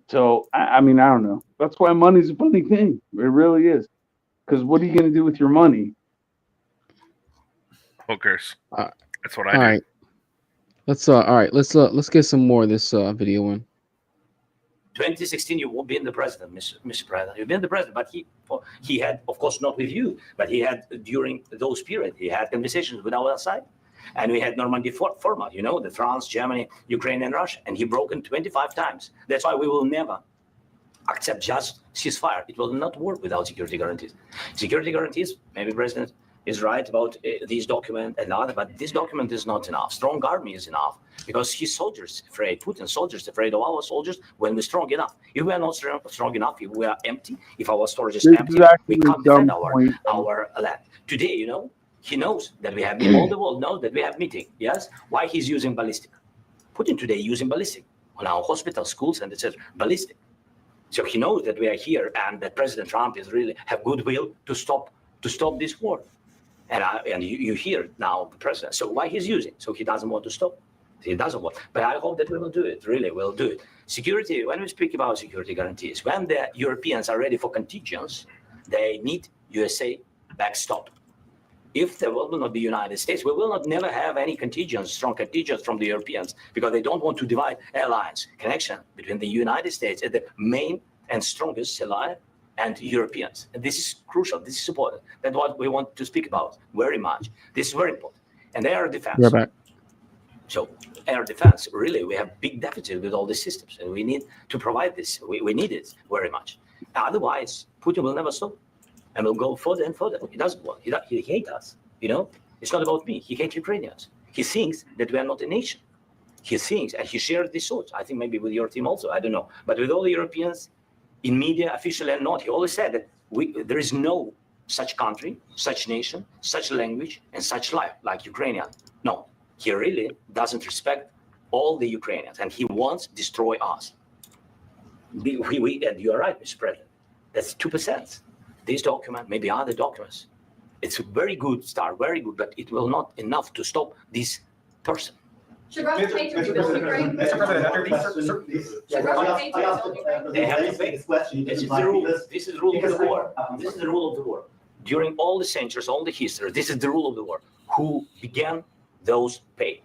So, I mean, I don't know. That's why money's a funny thing. It really is. Because what are you going to do with your money? Hookers. That's what I All do. right. Let's get some more of this video in. 2016, you won't be in the president, Mr. President. You've been the president, but he had, of course, not with you, but he had during those periods, he had conversations with our side. And we had Normandy format, you know, the France, Germany, Ukraine, and Russia. And he broken 25 times. That's why we will never accept just ceasefire. It will not work without security guarantees. Security guarantees, maybe President is right about this document and other, but this document is not enough. Strong army is enough because his soldiers afraid, Putin's soldiers afraid of our soldiers when we're strong enough. If we are not strong enough, if we are empty, if our storage is empty, we can't defend our land. Today, you know, he knows that we have, all the world knows that we have meeting, yes? Why he's using ballistic? Putin today using ballistic on our hospitals, schools, and etc. Ballistic. So he knows that we are here and that President Trump is really have goodwill to stop this war. And you hear now the president. So why he's using? So he doesn't want to stop. He doesn't want. But I hope that we will do it. Really, we'll do it. Security. When we speak about security guarantees, when the Europeans are ready for contingents, they need USA backstop. If there will not be United States, we will not never have any contingents, strong contingents from the Europeans, because they don't want to divide alliance connection between the United States as the main and strongest ally and Europeans. And this is crucial. This is important. That's what we want to speak about very much. This is very important. And air defense. We're back. So air defense, really, we have big deficit with all these systems, and we need to provide this. We need it very much. Otherwise, Putin will never stop. And we'll go further and further. He doesn't want. He hates us. You know, it's not about me. He hates Ukrainians. He thinks that we are not a nation. He thinks, and he shares these thoughts. I think maybe with your team also. I don't know. But with all the Europeans, in media, officially and not, he always said that there is no such country, such nation, such language, and such life like Ukrainian. No, he really doesn't respect all the Ukrainians, and he wants to destroy us. And you are right, Mr. President. That's 2%. This document, maybe other documents, it's a very good start, very good, but it will not enough to stop this person. Should Russia pay to rebuild Ukraine? They have to pay. This is the rule. This is the rule of the war. This is the rule of the war. During all the centuries, all the history, this is the rule of the war. Who began, those pay.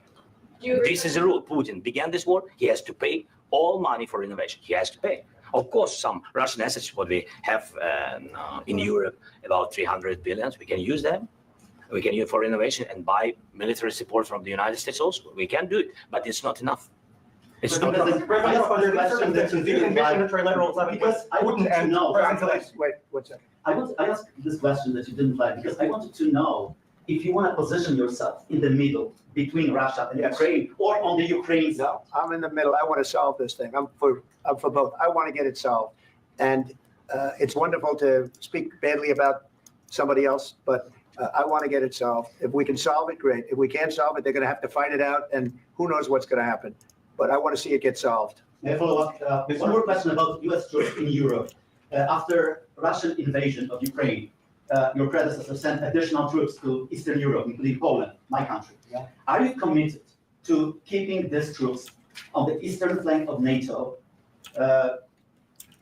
This is the rule. Putin began this war. He has to pay all money for innovation. He has to pay. Of course, some Russian assets, what we have in Europe, about 300 billion, we can use them. We can use for innovation and buy military support from the United States also. We can do it, but it's not enough. It's not enough. Because I wanted to know. Wait, one second. I asked this question that you didn't like because I wanted to know if you want to position yourself in the middle between Russia and Ukraine or on the Ukraine side. No, I'm in the middle. I want to solve this thing. I'm for both. I want to get it solved. And it's wonderful to speak badly about somebody else, but I want to get it solved. If we can solve it, great. If we can't solve it, they're going to have to fight it out, and who knows what's going to happen. But I want to see it get solved. May I follow up? One more question about U.S. troops in Europe. After Russian invasion of Ukraine, your predecessor sent additional troops to Eastern Europe, including Poland, my country. Yeah. Are you committed to keeping these troops on the eastern flank of NATO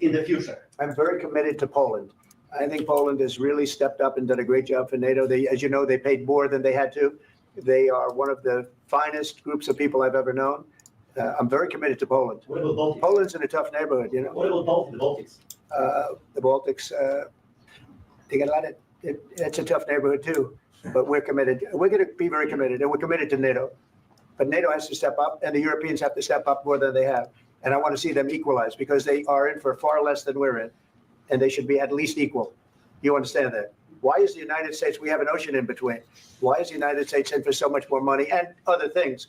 in the future? I'm very committed to Poland. I think Poland has really stepped up and done a great job for NATO. As you know, they paid more than they had to. They are one of the finest groups of people I've ever known. I'm very committed to Poland. What about Baltics? Poland's in a tough neighborhood, you know. What about the Baltics? The Baltics, they got a lot of. It's a tough neighborhood too, but we're committed. We're going to be very committed, and we're committed to NATO. But NATO has to step up, and the Europeans have to step up more than they have. And I want to see them equalize because they are in for far less than we're in, and they should be at least equal. You understand that? Why is the United States? We have an ocean in between. Why is the United States in for so much more money and other things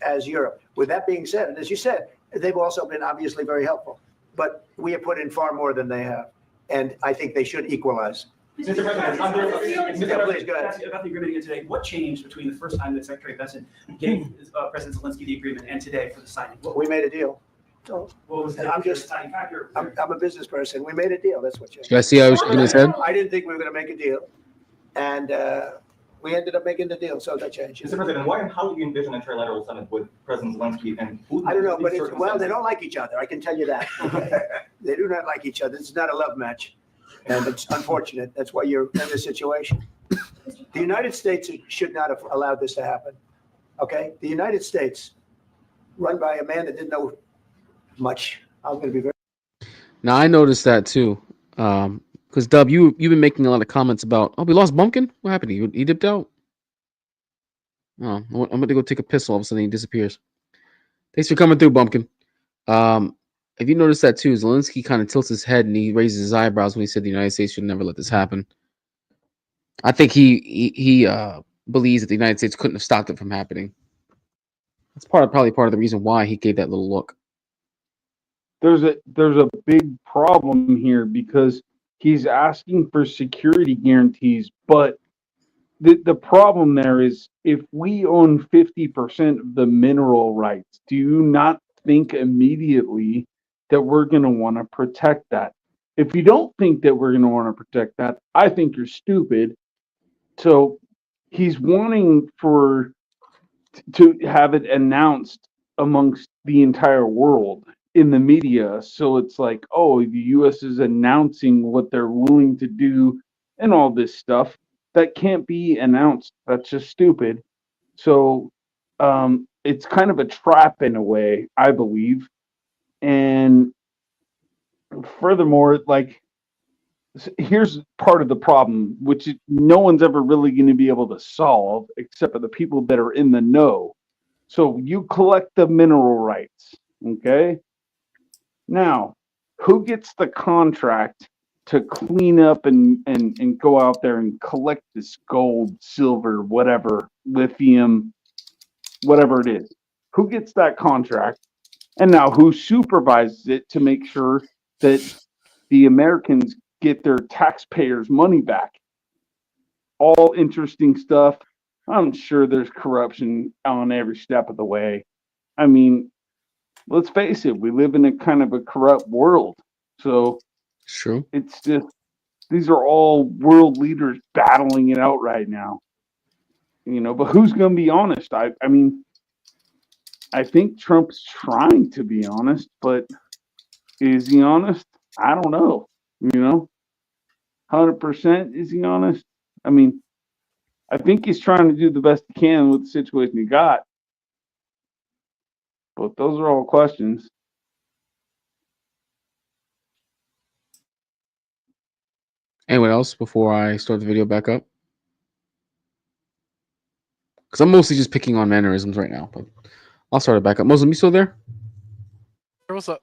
as Europe? With that being said, and as you said, they've also been obviously very helpful. But we have put in far more than they have, and I think they should equalize. Mr. President, please go ahead. About the agreement again today, what changed between the first time that Secretary Bessent gave President Zelensky the agreement and today for the signing? We made a deal. So what was the deciding factor? I'm a business person. We made a deal. That's what changed. You guys see how he's shaking his head? I didn't think we were going to make a deal, and We ended up making the deal, so that changed. Mr. President, why and how do you envision a trilateral summit with President Zelensky and Putin? I don't know, but well, they don't like each other. I can tell you that. Okay? They do not like each other. This is not a love match, and it's unfortunate. That's why you're in this situation. The United States should not have allowed this to happen. Okay, the United States, run by a man that didn't know much. I'm going to be very. Now I noticed that too, because Dub, you've been making a lot of comments about. Oh, we lost Bumpkin. What happened? He dipped out. Oh, I'm going to go take a piss. All of a sudden, he disappears. Thanks for coming through, Bumpkin. If you noticed that too, Zelensky kind of tilts his head and he raises his eyebrows when he said the United States should never let this happen. I think he believes that the United States couldn't have stopped it from happening. That's probably part of the reason why he gave that little look. There's a big problem here because he's asking for security guarantees, but the problem there is if we own 50% of the mineral rights, do you not think immediately that we're going to want to protect that? If you don't think that we're going to want to protect that, I think you're stupid. So he's wanting to have it announced amongst the entire world in the media. So it's like, oh, the U.S. is announcing what they're willing to do and all this stuff. That can't be announced. That's just stupid. So it's kind of a trap in a way, I believe. And furthermore, like, here's part of the problem, which no one's ever really going to be able to solve except for the people that are in the know. So you collect the mineral rights, okay? Now, who gets the contract to clean up and go out there and collect this gold, silver, whatever, lithium, whatever it is? Who gets that contract? And now who supervises it to make sure that the Americans get their taxpayers' money back? All interesting stuff. I'm sure there's corruption on every step of the way. I mean, let's face it, we live in a kind of a corrupt world. So true. It's just these are all world leaders battling it out right now. You know, but who's going to be honest? I mean, I think Trump's trying to be honest, but is he honest? I don't know. You know, 100% is he honest? I mean, I think he's trying to do the best he can with the situation he got. But those are all questions. Anyone else before I start the video back up? Because I'm mostly just picking on mannerisms right now, but I'll start it back up. Muslim, you still there? What's up?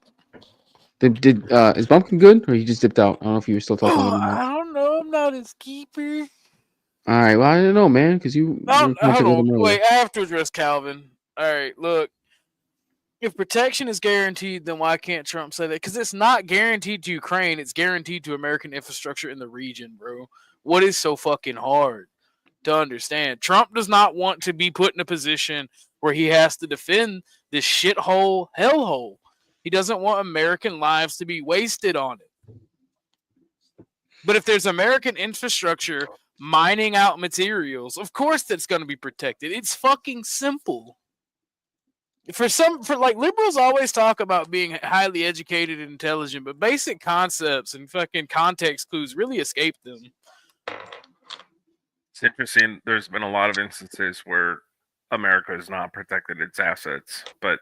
Is Bumpkin good, or he just dipped out? I don't know if you were still talking with him. I don't know. I'm not his keeper. All right. Well, I don't know, man, because you. Hold on. Wait, I have to address Calvin. All right, look. If protection is guaranteed, then why can't Trump say that? Because it's not guaranteed to Ukraine. It's guaranteed to American infrastructure in the region, bro. What is so fucking hard to understand? Trump does not want to be put in a position where he has to defend this shithole hellhole. He doesn't want American lives to be wasted on it. But if there's American infrastructure mining out materials, of course that's going to be protected. It's fucking simple. For liberals always talk about being highly educated and intelligent, but basic concepts and fucking context clues really escape them. It's interesting. There's been a lot of instances where America has not protected its assets, but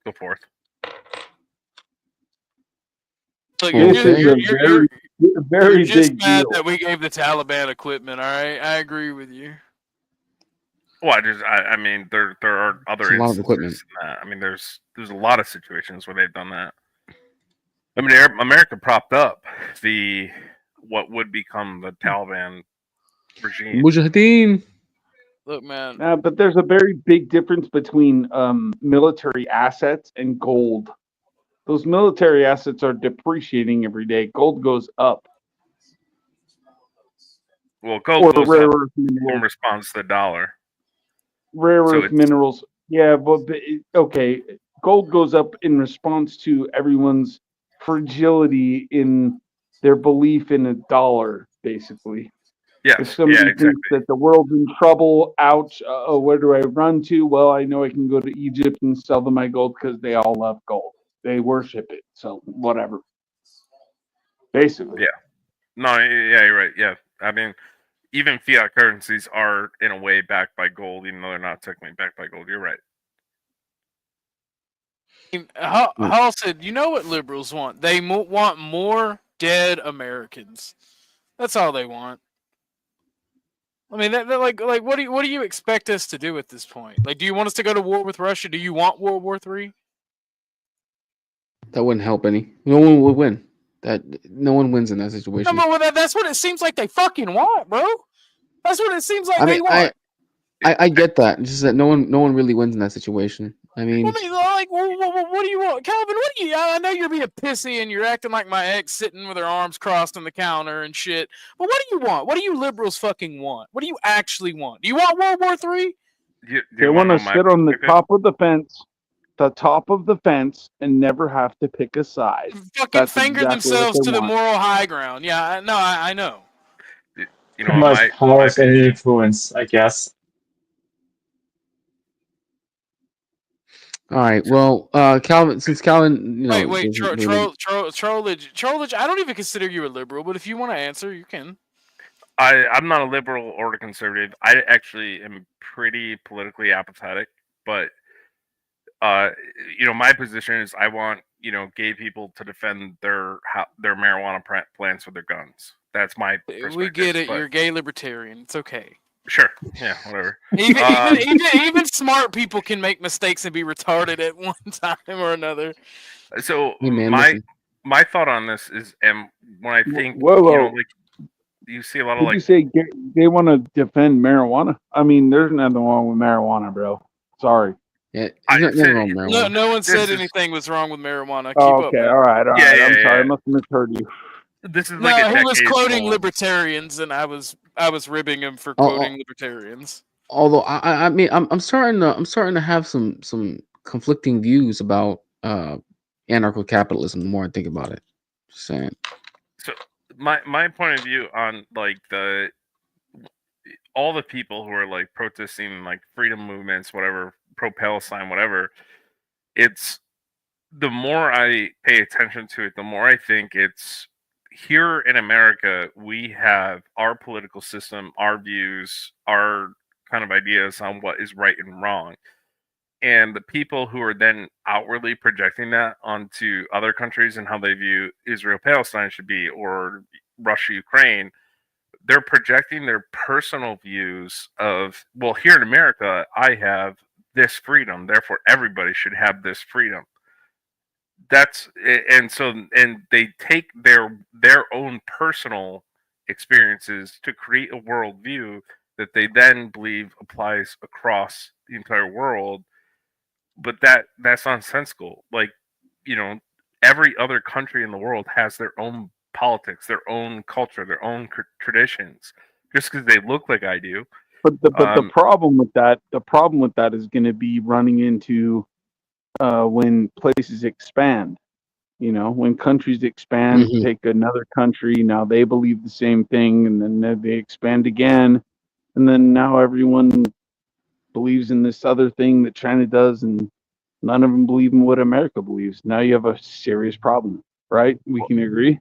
go forth. Look, this is a very you're just big mad deal. that we gave the Taliban equipment. All right, I agree with you. Well, I mean, there are other instances. I mean, there's a lot of situations where they've done that. I mean, America propped up what would become the Taliban regime. Mujahideen. Look, man. But there's a very big difference between military assets and gold. Those military assets are depreciating every day. Gold goes up. Well, gold goes up in response to the dollar. Rare earth minerals, yeah, but okay. Gold goes up in response to everyone's fragility in their belief in a dollar, basically. Yes. If somebody Yeah, exactly. thinks that the world's in trouble, ouch, where do I run to? Well, I know I can go to Egypt and sell them my gold because they all love gold. They worship it. So whatever. Basically. Yeah. No, yeah, you're right. Yeah. I mean, even fiat currencies are in a way backed by gold, even though they're not technically backed by gold. You're right. Hall said, "You know what liberals want? They want more dead Americans. That's all they want. I mean, like, what do you expect us to do at this point? Like, do you want us to go to war with Russia? Do you want World War III? That wouldn't help any. No one would win. No one wins in that situation. No, but that's what it seems like they fucking want, bro. That's what it seems like they want. I get that. It's just that no one really wins in that situation. I mean, like, what do you want, Calvin? What do you? I know you're being pissy and you're acting like my ex, sitting with her arms crossed on the counter and shit. But what do you want? What do you liberals fucking want? What do you actually want? Do you want World War III? They want to sit on the top of the fence, and never have to pick a side. Fucking finger themselves to the moral high ground. Yeah, I know. Too much power and influence, I guess. All right. Well, Calvin, since Calvin, wait, trollage. I don't even consider you a liberal, but if you want to answer, you can. I'm not a liberal or a conservative. I actually am pretty politically apathetic, but my position is I want gay people to defend their marijuana plants with their guns. That's my perspective. We get it. You're a gay libertarian. It's okay. Sure. Yeah. Whatever. Even smart people can make mistakes and be retarded at one time or another. So my thought on this is, and when I think, you see a lot of you say they want to defend marijuana? I mean, there's nothing wrong with marijuana, bro. Sorry. Yeah, no one said anything was wrong with marijuana. Keep up. Okay, all right. I'm sorry. I must have misheard you. This is he was quoting libertarians, and I was ribbing him for quoting libertarians. Although I mean, I'm starting to have some conflicting views about anarcho-capitalism. The more I think about it, just saying. So my point of view on like all the people who are like protesting like freedom movements, whatever, pro-Palestine, whatever, it's the more I pay attention to it, the more I think it's here in America, we have our political system, our views, our kind of ideas on what is right and wrong. And the people who are then outwardly projecting that onto other countries and how they view Israel, Palestine should be, or Russia, Ukraine, they're projecting their personal views of, well, here in America, I have this freedom, therefore everybody should have this freedom. And they take their own personal experiences to create a worldview that they then believe applies across the entire world. But that's nonsensical. Like, every other country in the world has their own politics, their own culture, their own traditions. Just because they look like I do. But the problem with that is going to be running into when places expand. When countries expand, take another country, now they believe the same thing, and then they expand again, and then now everyone believes in this other thing that China does, and none of them believe in what America believes. Now you have a serious problem, right? We can agree.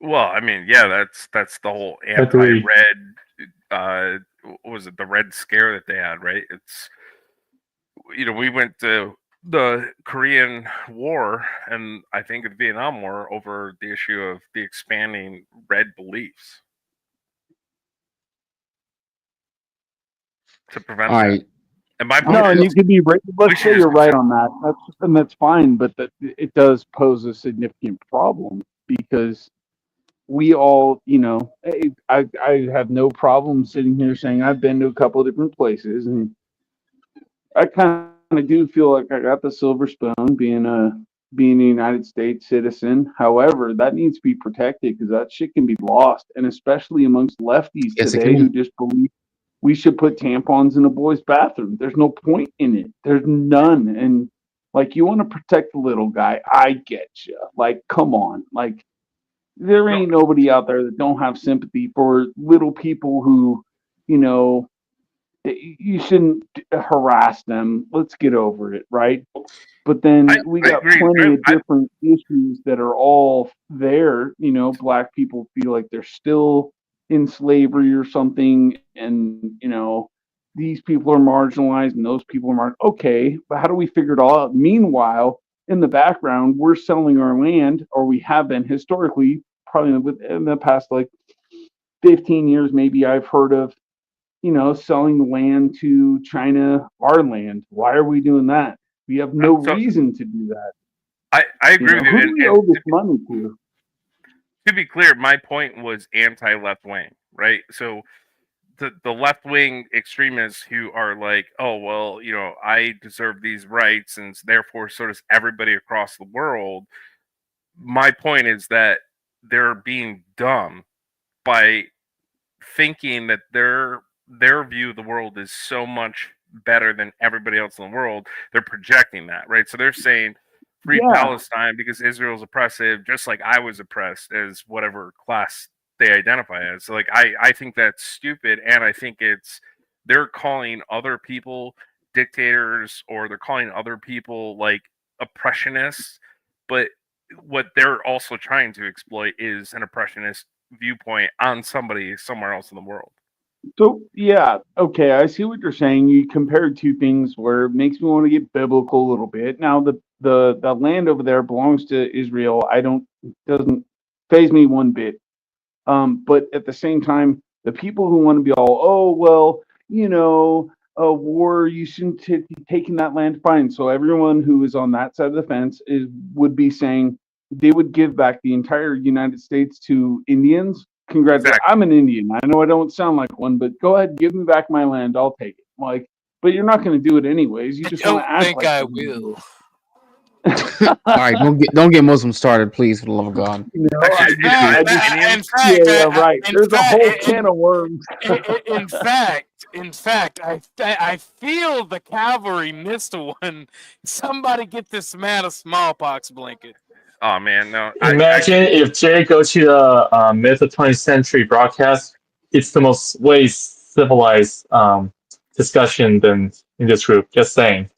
Well, I mean, yeah, that's the whole anti-red. What was it, the Red Scare that they had, right? It's we went to the Korean War and I think the Vietnam War over the issue of the expanding red beliefs to prevent that. And and you could be right. Let's say you're right on that. That's fine, but it does pose a significant problem because we all, I have no problem sitting here saying I've been to a couple of different places, and I kind of do feel like I got the silver spoon being a United States citizen. However, that needs to be protected because that shit can be lost, and especially amongst lefties today who just believe we should put tampons in a boy's bathroom. There's no point in it. There's none. And like, you want to protect the little guy. I get you. Like, come on. Like, There ain't nobody out there that don't have sympathy for little people who, you know, you shouldn't harass them. Let's get over it, right? But then we got plenty of different issues that are all there. You know, black people feel like they're still in slavery or something, and you know, these people are marginalized and those people are marginalized. Okay, but how do we figure it all out? Meanwhile, in the background, we're selling our land, or we have been historically, probably within the past like 15 years, maybe I've heard of, you know, selling land to China, our land. Why are we doing that? We have no reason to do that. I agree with you. Who do we owe this money to? To be clear, my point was anti-left wing, right? So the left wing extremists who are like, oh well, you know, I deserve these rights, and therefore so does everybody across the world. My point is that they're being dumb by thinking that their view of the world is so much better than everybody else in the world. They're projecting that, right? So they're saying free Palestine because Israel's oppressive, just like I was oppressed as whatever class they identify as. So like I think that's stupid, and I think they're calling other people dictators, or they're calling other people like oppressionists, but what they're also trying to exploit is an oppressionist viewpoint on somebody somewhere else in the world. So yeah, okay, I see what you're saying. You compared two things where it makes me want to get biblical a little bit. Now the land over there belongs to Israel. Doesn't faze me one bit. But at the same time, the people who want to be all, oh well, you know, a war, you shouldn't be taking that land, fine. So everyone who is on that side of the fence would be saying they would give back the entire United States to Indians. Congratulations. I'm an Indian. I know I don't sound like one, but go ahead, give me back my land. I'll take it. Like, but you're not going to do it anyways. You just want to act like I will. All right, don't get Muslims started, please, for the love of God. You know, right. There's a whole can of worms. In fact, I feel the cavalry missed one. Somebody get this man a smallpox blanket. Oh man, no! Imagine if Jay goes to the mid 20th century broadcast. It's the most way civilized discussion than in this group. Just saying.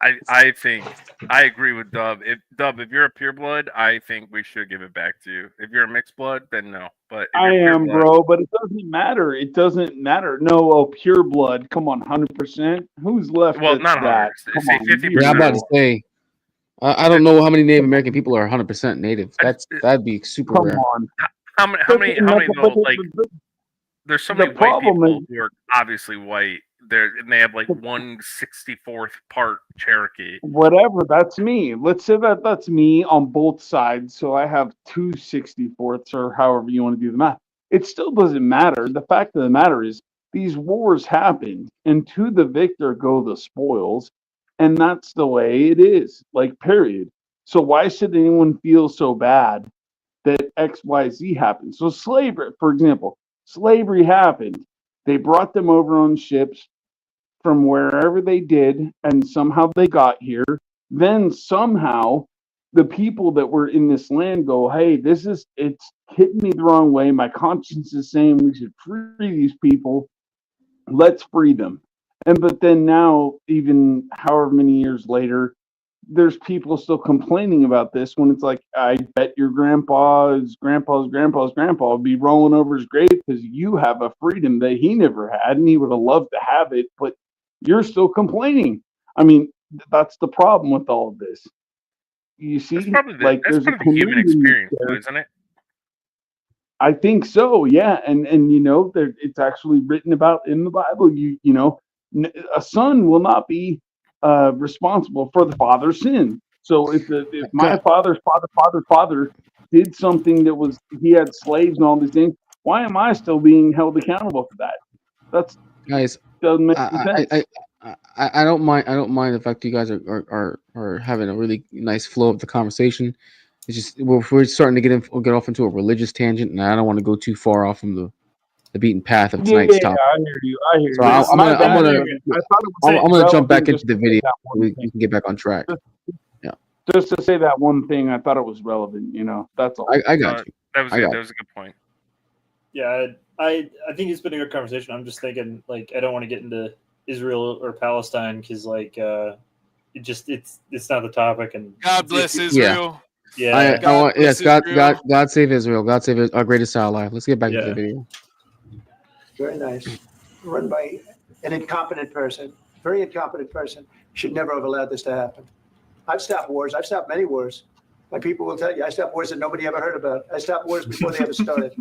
I think I agree with Dub. If you're a pureblood, I think we should give it back to you. If you're a mixed blood, then no. But I am, bro. But it doesn't matter. It doesn't matter. No, pure blood. Come on, 100%. Who's left? Well, not that? 100%. Say 50%. Yeah, I'm about to say. I don't know how many Native American people are 100% Native. That'd be super rare. On. How many though, like there's so many white people who are obviously white. And they have like 1/64th part Cherokee. Whatever, that's me. Let's say that's me on both sides. So I have 2/64ths, or however you want to do the math. It still doesn't matter. The fact of the matter is, these wars happened, and to the victor go the spoils, and that's the way it is. Like, period. So why should anyone feel so bad that XYZ happened? So slavery, for example, slavery happened. They brought them over on ships from wherever they did, and somehow they got here. Then somehow the people that were in this land go, hey, it's hitting me the wrong way. My conscience is saying we should free these people. Let's free them. But then now, even however many years later, there's people still complaining about this, when it's like, I bet your grandpa's grandpa would be rolling over his grave because you have a freedom that he never had, and he would have loved to have it, but you're still complaining. I mean, that's the problem with all of this. You see, there's a human experience, isn't it? I think so, yeah. And you know, it's actually written about in the Bible. You know, a son will not be responsible for the father's sin. So if my father's father did something that was, he had slaves and all these things, why am I still being held accountable for that? That's guys. Doesn't make sense. I don't mind. I don't mind the fact you guys are having a really nice flow of the conversation. It's just we're starting to get off into a religious tangent, and I don't want to go too far off from the beaten path of tonight's topic. I hear you. So I'm gonna jump back into the video. We can get back on track. Yeah. Just to say that one thing, I thought it was relevant. That's all. I got you. That was I good. got That you. was a good point. Yeah, I think it's been a good conversation. I'm just thinking, like, I don't want to get into Israel or Palestine because, like, it's not the topic. And God bless Israel. Yeah. God save Israel. God save our greatest ally. Let's get back to the video. Very nice. Run by an incompetent person, very incompetent person. Should never have allowed this to happen. I've stopped wars. I've stopped many wars. My people will tell you, I stopped wars that nobody ever heard about. I stopped wars before they ever started.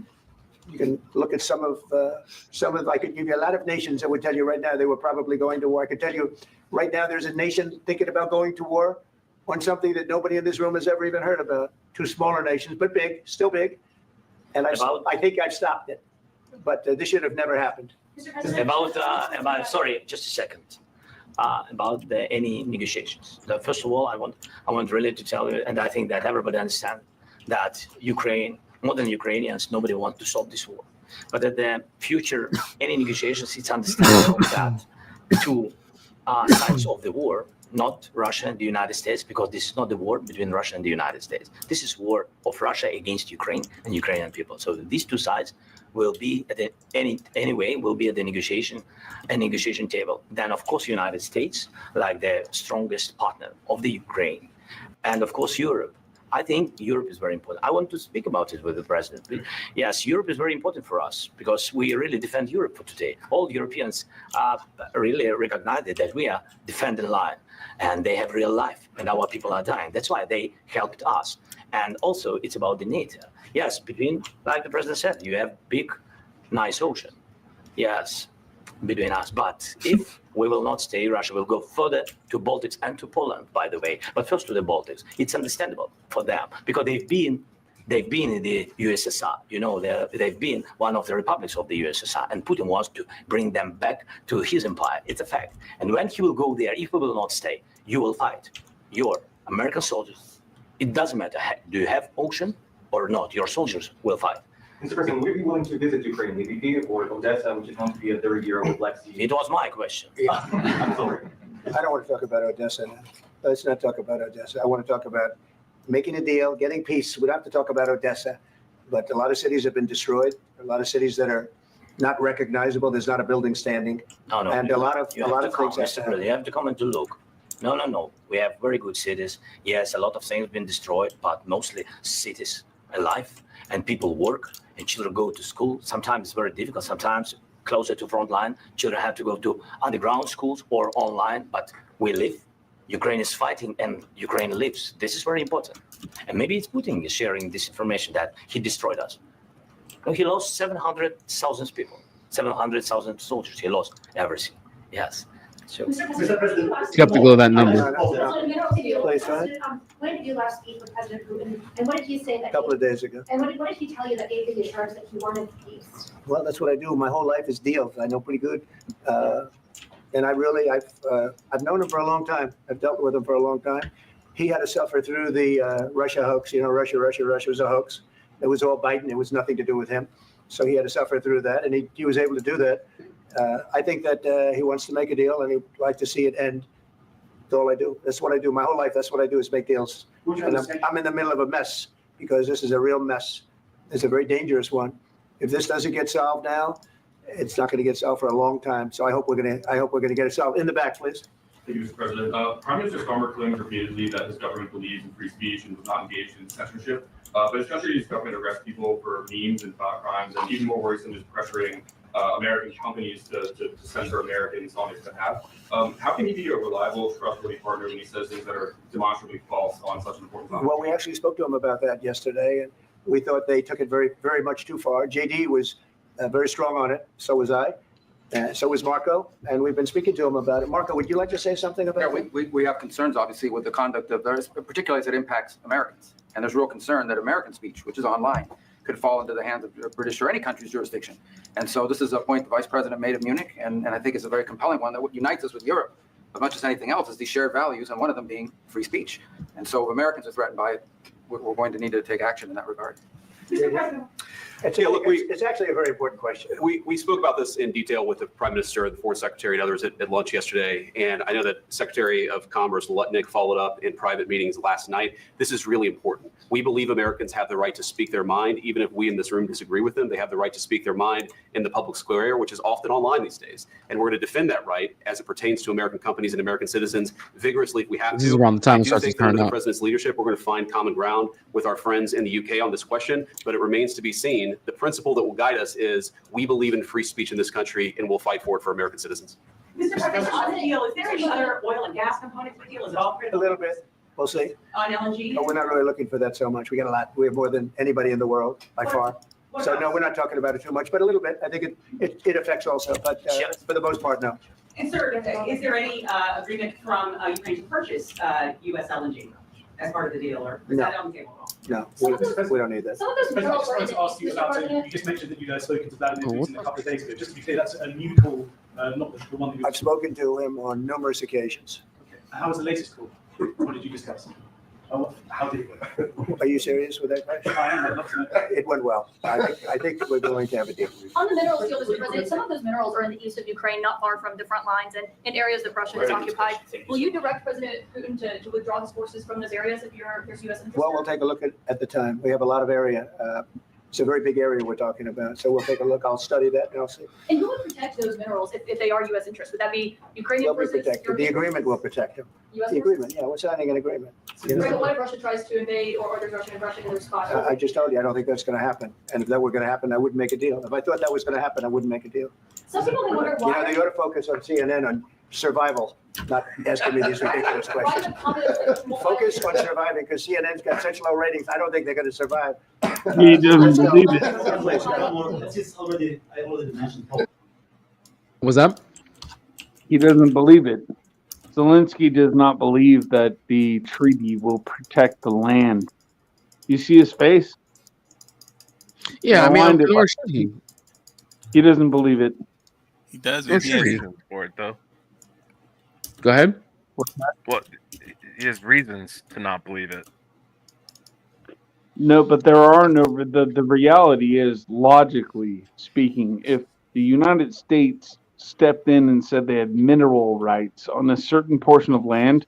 You can look at some of. I could give you a lot of nations that would tell you right now they were probably going to war. I could tell you right now there's a nation thinking about going to war on something that nobody in this room has ever even heard about. Two smaller nations, but big, still big. And I think I've stopped it. But this should have never happened. About sorry, just a second. About any negotiations. First of all, I want really to tell you, and I think that everybody understands that Ukraine, more than Ukrainians, nobody wants to solve this war. But at the future, any negotiations, it's understandable that two sides of the war, not Russia and the United States, because this is not the war between Russia and the United States. This is war of Russia against Ukraine and Ukrainian people. So these two sides will be at the, anyway will be at the negotiation table. Then of course United States, like the strongest partner of the Ukraine, and of course Europe. I think Europe is very important. I want to speak about it with the president. Yes, Europe is very important for us because we really defend Europe for today. All Europeans really recognize that we are defending line, and they have real life, and our people are dying. That's why they helped us. And also, it's about the NATO. Yes, between, like the president said, you have big, nice ocean. Yes, between us. But if we will not stay, Russia will go further to Baltics and to Poland, by the way. But first to the Baltics. It's understandable for them because they've been in the USSR. You know, they've been one of the republics of the USSR, and Putin wants to bring them back to his empire. It's a fact. And when he will go there, if we will not stay, you will fight. Your American soldiers. It doesn't matter. Do you have ocean or not? Your soldiers will fight. Mr. President, would you be willing to visit Ukraine, maybe or Odessa, which is going to be a third year with Lexi? It was my question. I'm sorry. I don't want to talk about Odessa now. Let's not talk about Odessa. I want to talk about making a deal, getting peace. We don't have to talk about Odessa, but a lot of cities have been destroyed. A lot of cities that are not recognizable. There's not a building standing. No. And a lot of things have to happen. You have to come and to look. No. We have very good cities. Yes, a lot of things have been destroyed, but mostly cities alive and people work and children go to school. Sometimes it's very difficult. Sometimes closer to front line, children have to go to underground schools or online, but we live. Ukraine is fighting and Ukraine lives. This is very important. And maybe it's Putin is sharing this information that he destroyed us. No, he lost 700,000 people, 700,000 soldiers. He lost everything. Yes. So, Mr. President, skeptical of that number. When did you last speak with President Putin? And what did he say? A couple of days ago. And what did he tell you that gave you the assurance that he wanted peace? Well, that's what I do. My whole life is deals. I know pretty good. And I've known him for a long time. I've dealt with him for a long time. He had to suffer through the Russia hoax. You know, Russia was a hoax. It was all Biden. It was nothing to do with him. So he had to suffer through that, and he was able to do that. I think that he wants to make a deal, and he'd like to see it end. That's all I do. That's what I do. My whole life, that's what I do is make deals. And I'm in the middle of a mess because this is a real mess. It's a very dangerous one. If this doesn't get solved now, it's not going to get solved for a long time. So I hope we're going to get it solved. In the back, please. Thank you, Mr. President. Prime Minister Starmer claimed repeatedly that his government believes in free speech and was not engaged in censorship. But his country's government arrests people for memes and thought crimes, and even more worrisome is pressuring American companies to censor Americans on his behalf. How can he be a reliable, trustworthy partner when he says things that are demonstrably false on such important topics? Well, we actually spoke to him about that yesterday, and we thought they took it very, very much too far. JD was very strong on it. So was I. So was Marco, and we've been speaking to him about it. Marco, would you like to say something about it? We have concerns, obviously, with the conduct of theirs, particularly as it impacts Americans. And there's real concern that American speech, which is online, could fall into the hands of British or any country's jurisdiction. And so this is a point the Vice President made at Munich, and I think it's a very compelling one that what unites us with Europe, as much as anything else, is these shared values, and one of them being free speech. And so if Americans are threatened by it, we're going to need to take action in that regard. Mr. President. It's actually a very important question. We spoke about this in detail with the Prime Minister, the Foreign Secretary, and others at lunch yesterday. And I know that Secretary of Commerce Lutnick followed up in private meetings last night. This is really important. We believe Americans have the right to speak their mind, even if we in this room disagree with them. They have the right to speak their mind in the public square, which is often online these days. And we're going to defend that right as it pertains to American companies and American citizens vigorously if we have to. This is around the time I it do starts to think that under turn the up. President's leadership, we're going to find common ground with our friends in the UK on this question, but it remains to be seen. The principle that will guide us is we believe in free speech in this country and we'll fight for it for American citizens. Mr. President, on the deal, is there any other oil and gas component to the deal? Is it all A critical? little bit. We'll see. On LNG? But we're not really looking for that so much. We got a lot. We have more than anybody in the world by far. So no, we're not talking about it too much, but a little bit. I think it affects also, but for the most part, no. And sir, is there any agreement from Ukraine to purchase U.S. LNG as part of the deal, or is No. that on the table at all? No, we don't need that. Some of those minerals I just wanted to ask you about. You just mentioned that you guys spoken to Vladimir Putin a couple of days ago. Just to be clear, that's a new call, not the one that you. I've spoken to him on numerous occasions. How was the latest call? What did you discuss? How did it go? Are you serious with that question? I am. I'd love to know. It went well. I think we're going to have a deal. On the minerals deal, Mr. President, some of those minerals are in the east of Ukraine, not far from the front lines and in areas that Russia has occupied. Will you direct President Putin to withdraw his forces from those areas if there's U.S. interest? Well, we'll take a look at the time. We have a lot of area. It's a very big area we're talking about. So we'll take a look. I'll study that and I'll see. And who would protect those minerals if they are U.S. interests? Would that be Ukrainian They'll be forces? protected. The agreement will protect them. U.S. The agreement, yeah, we're signing an agreement. Right, but what if Russia tries to invade or there's Russian aggression in their spot? I just told you, I don't think that's going to happen. And if that were going to happen, I wouldn't make a deal. If I thought that was going to happen, I wouldn't make a deal. Some people may wonder You know, why. they ought to focus on CNN on survival, not asking me these ridiculous questions. Focus on surviving because CNN's got such low ratings. I don't think they're going to survive. He doesn't believe it. I already mentioned. Was that? He doesn't believe it. Zelensky does not believe that the treaty will protect the land. You see his face? Yeah, I mean, Rewind it. nor should he. He doesn't believe it. He does. Nor He should he. Reasons for it though. Go ahead. Well, he has reasons to not believe it. No, but there are no. The reality is, logically speaking, if the United States stepped in and said they had mineral rights on a certain portion of land,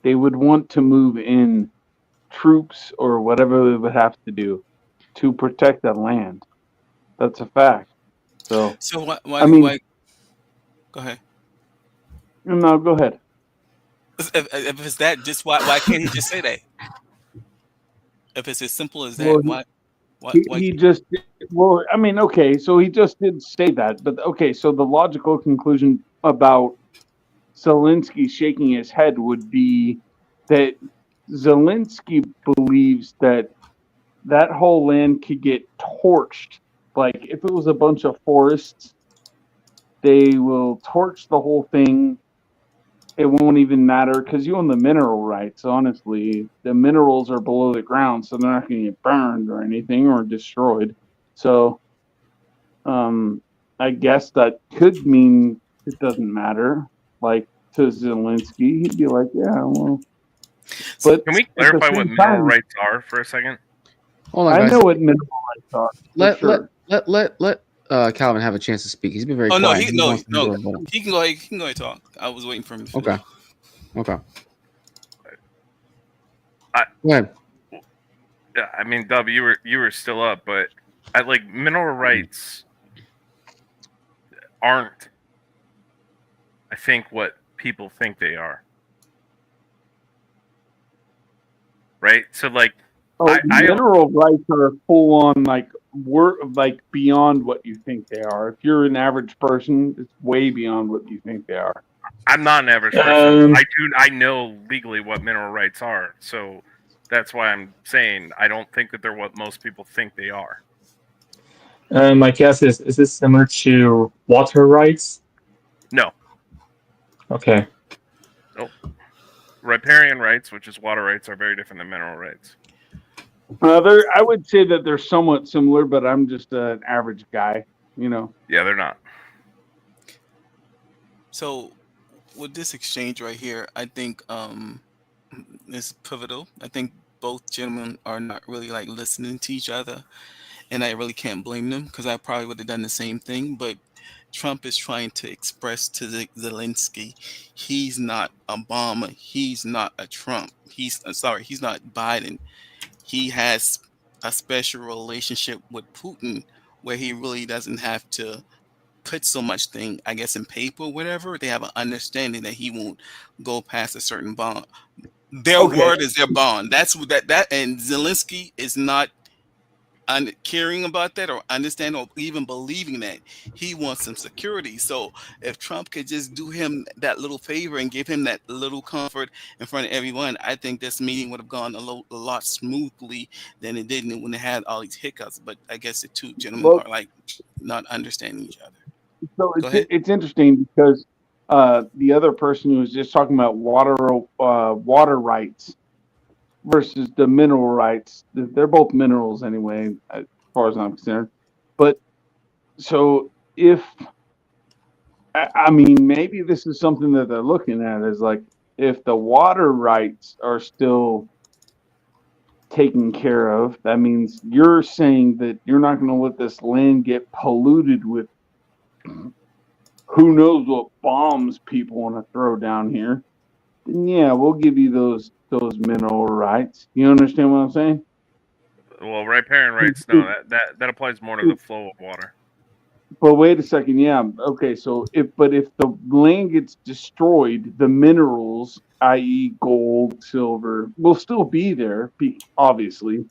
they would want to move in troops or whatever they would have to do to protect that land. That's a fact. So why? I mean, why? Go ahead. No, go ahead. If it's that, just why can't he just say that? If it's as simple as that, Well, why? He just, well, I mean, okay, so he just did say that, but okay, so the logical conclusion about Zelensky shaking his head would be that Zelensky believes that that whole land could get torched. Like, if it was a bunch of forests, they will torch the whole thing. It won't even matter because you own the mineral rights. Honestly, the minerals are below the ground, so they're not going to get burned or anything or destroyed. So, I guess that could mean it doesn't matter. Like to Zelensky, he'd be like, "Yeah, well." But Can we at the clarify what same mineral time, rights are for a second? Hold on, I guys. know what mineral rights are. for Let Calvin have a chance to speak. He's been very Oh no, quiet. he no wants to no. go about it. He can go ahead. He can go ahead and talk. I was waiting for him to finish. Okay. Okay. I, Go ahead. Yeah, I mean, Dub, you were still up, but I like mineral rights aren't, I think, what people think they are. Right? So like mineral rights are full on like beyond what you think they are. If you're an average person, it's way beyond what you think they are. I'm not an average person. I know legally what mineral rights are, so that's why I'm saying I don't think that they're what most people think they are. My guess is this similar to water rights? No. Okay. Nope. Riparian rights, which is water rights, are very different than mineral rights. I would say that they're somewhat similar, but I'm just an average guy, you know. Yeah, they're not. So, with this exchange right here, I think is pivotal. I think both gentlemen are not really like listening to each other, and I really can't blame them because I probably would have done the same thing. But Trump is trying to express to Zelensky, he's not Obama, he's not a Trump, he's sorry, he's not Biden. He has a special relationship with Putin where he really doesn't have to put so much thing, I guess, in paper or whatever. They have an understanding that he won't go past a certain bond. Their Okay. word is their bond. That's what that and Zelensky is not caring about that or understand or even believing that. He wants some security. So if Trump could just do him that little favor and give him that little comfort in front of everyone, I think this meeting would have gone a lot smoothly than it did when it had all these hiccups. But I guess the two gentlemen Well, are like not understanding each other. so Go ahead. it's interesting because the other person who was just talking about water rights versus the mineral rights. They're both minerals anyway, as far as I'm concerned. But so if I mean, maybe this is something that they're looking at is like if the water rights are still taken care of, that means you're saying that you're not going to let this land get polluted with who knows what bombs people want to throw down here. Then yeah, we'll give you those mineral rights. You understand what I'm saying? Well, riparian rights, no, that applies more to the flow of water. But wait a second, yeah, okay. So if the land gets destroyed, the minerals, i.e., gold, silver, will still be there, obviously.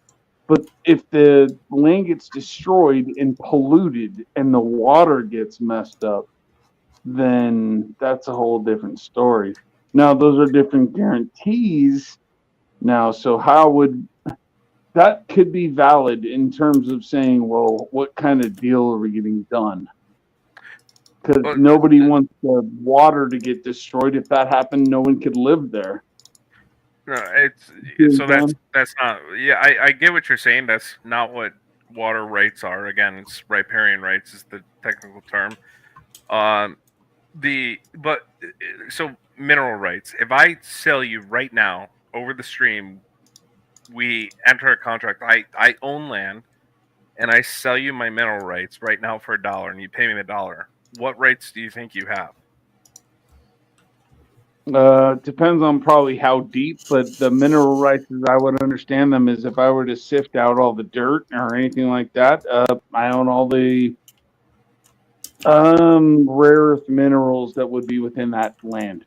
But if the land gets destroyed and polluted, and the water gets messed up, then that's a whole different story. Now, those are different guarantees. Now, so how would that could be valid in terms of saying, well, what kind of deal are we getting done? Because nobody wants the water to get destroyed. If that happened, no one could live there. No, so that's not. Yeah, I get what you're saying. That's not what water rights are. Again, it's riparian rights is the technical term. So mineral rights. If I sell you right now over the stream, we enter a contract. I own land, and I sell you my mineral rights right now for $1, and you pay me $1. What rights do you think you have? Depends on probably how deep, but the mineral rights, as I would understand them, is if I were to sift out all the dirt or anything like that, I own all the rare earth minerals that would be within that land.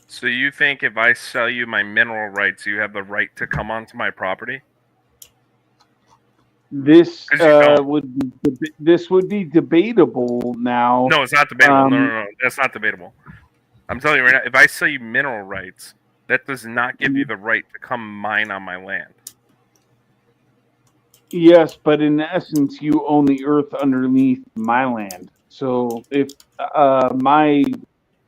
So you think if I sell you my mineral rights, you have the right to come onto my property? This would be debatable now. No, it's not debatable. No, that's not debatable. I'm telling you right now, if I sell you mineral rights, that does not give you the right to come mine on my land. Yes, but in essence, you own the earth underneath my land. So if my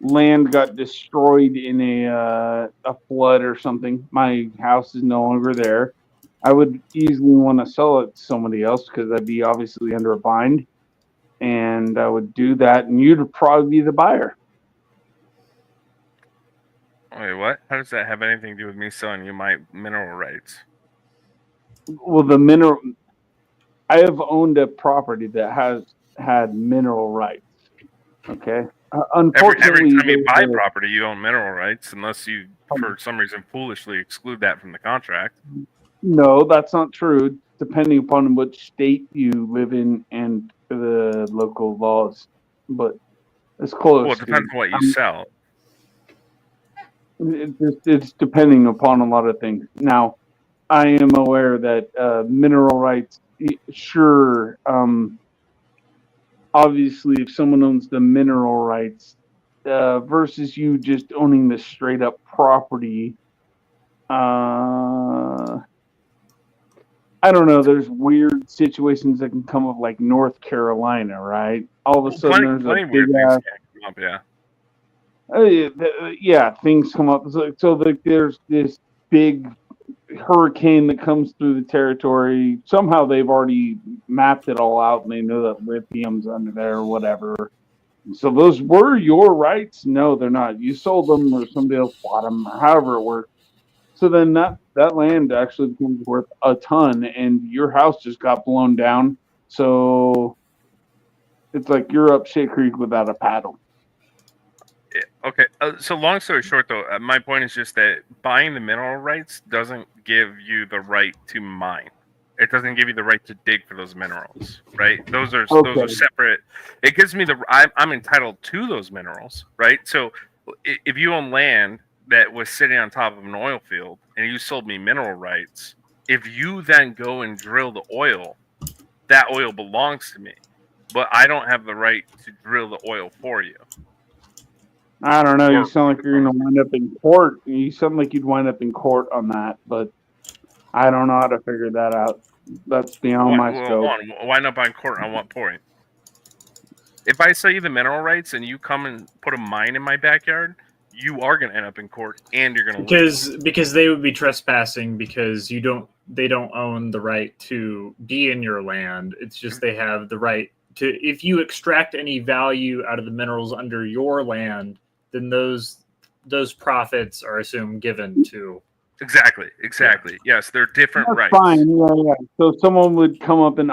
land got destroyed in a flood or something, my house is no longer there. I would easily want to sell it to somebody else because I'd be obviously under a bind, and I would do that, and you'd probably be the buyer. Wait, what? How does that have anything to do with me selling you my mineral rights? Well, I have owned a property that has had mineral rights. Okay. Unfortunately, every time you buy property, you own mineral rights, unless you, for some reason, foolishly exclude that from the contract. No, that's not true. Depending upon which state you live in and the local laws, but it's close. Well, it depends on what you sell. It's depending upon a lot of things. Now, I am aware that mineral rights, sure. Obviously, if someone owns the mineral rights versus you just owning the straight up property, I don't know. There's weird situations that can come up, like North Carolina, right? All of a sudden, there's a big ass. Yeah, things come up. So there's this big hurricane that comes through the territory. Somehow they've already mapped it all out, and they know that lithium's under there or whatever. So those were your rights? No, they're not. You sold them, or somebody else bought them, or however it worked. So then that land actually becomes worth a ton, and your house just got blown down. So it's like you're up shit creek without a paddle. Yeah, okay. So long story short, though, my point is just that buying the mineral rights doesn't give you the right to mine. It doesn't give you the right to dig for those minerals, right? Those are separate. It gives me I'm entitled to those minerals, right? So if you own land that was sitting on top of an oil field and you sold me mineral rights, if you then go and drill the oil, that oil belongs to me, but I don't have the right to drill the oil for you. I don't know. You sound like you're going to wind up in court. You sound like you'd wind up in court on that, but I don't know how to figure that out. That's beyond my scope. Why not buy court on what point? If I sell you the mineral rights and you come and put a mine in my backyard, you are going to end up in court, and you're going to because they would be trespassing because they don't own the right to be in your land. It's just they have the right to. If you extract any value out of the minerals under your land, then those profits are assumed given to. Exactly. Yes, they're different That's rights. fine. Yeah. So someone would come up and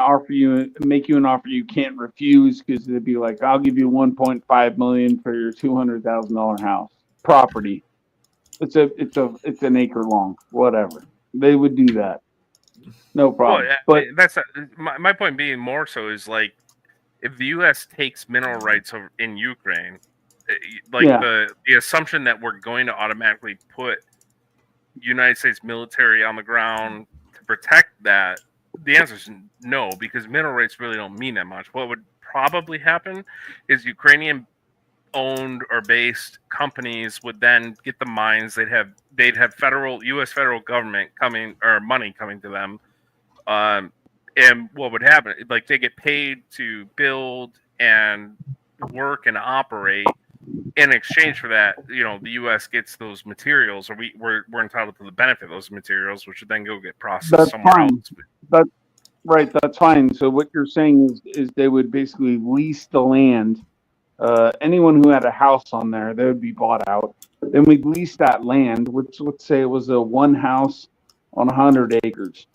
make you an offer you can't refuse, because they'd be like, "I'll give you $1.5 million for your $200,000 house property. It's an acre long, whatever." They would do that. No problem. Well, but that's my point. Being more so is like, if the U.S. takes mineral rights over in Ukraine, like the assumption that we're going to automatically put United States military on the ground to protect that, the answer is no, because mineral rights really don't mean that much. What would probably happen is Ukrainian owned or based companies would then get the mines. They'd have U.S. federal government money coming to them, and what would happen? Like, they get paid to build and work and operate. In exchange for that, the U.S. gets those materials, or we're entitled to the benefit of those materials, which would then go get processed somewhere else. That's right. That's fine. So what you're saying is they would basically lease the land. Anyone who had a house on there, they would be bought out. Then we'd lease that land, which, let's say it was a one house on 100 acres.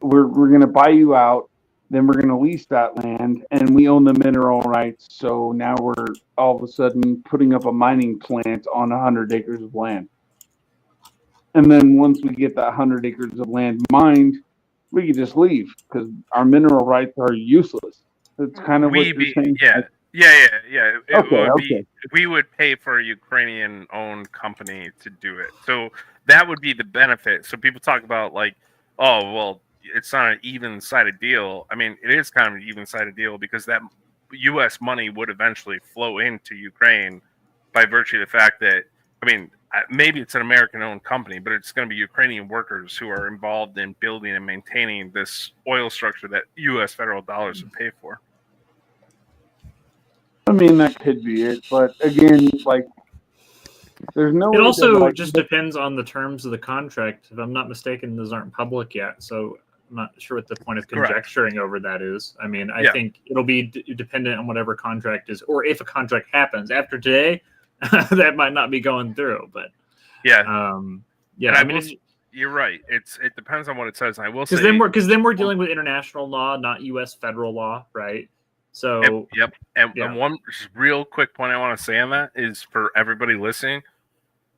We're going to buy you out. Then we're going to lease that land, and we own the mineral rights. So now we're all of a sudden putting up a mining plant on 100 acres of land. And then once we get that 100 acres of land mined, we can just leave because our mineral rights are useless. That's kind of what you're saying. Yeah. Okay. We would pay for a Ukrainian-owned company to do it. So that would be the benefit. So people talk about like, oh, well, it's not an even-sided deal. I mean, it is kind of an even-sided deal because that U.S. money would eventually flow into Ukraine by virtue of the fact that, I mean, maybe it's an American-owned company, but it's going to be Ukrainian workers who are involved in building and maintaining this oil structure that U.S. federal dollars would pay for. I mean, that could be it, but again, like, there's no. It also just depends on the terms of the contract. If I'm not mistaken, those aren't public yet, so I'm not sure what the point of conjecturing over that is. I mean, I think it'll be dependent on whatever contract is, or if a contract happens after today, that might not be going through. But I mean, you're right. It depends on what it says. And I will say because then we're dealing with international law, not U.S. federal law, right? So And one real quick point I want to say on that is for everybody listening,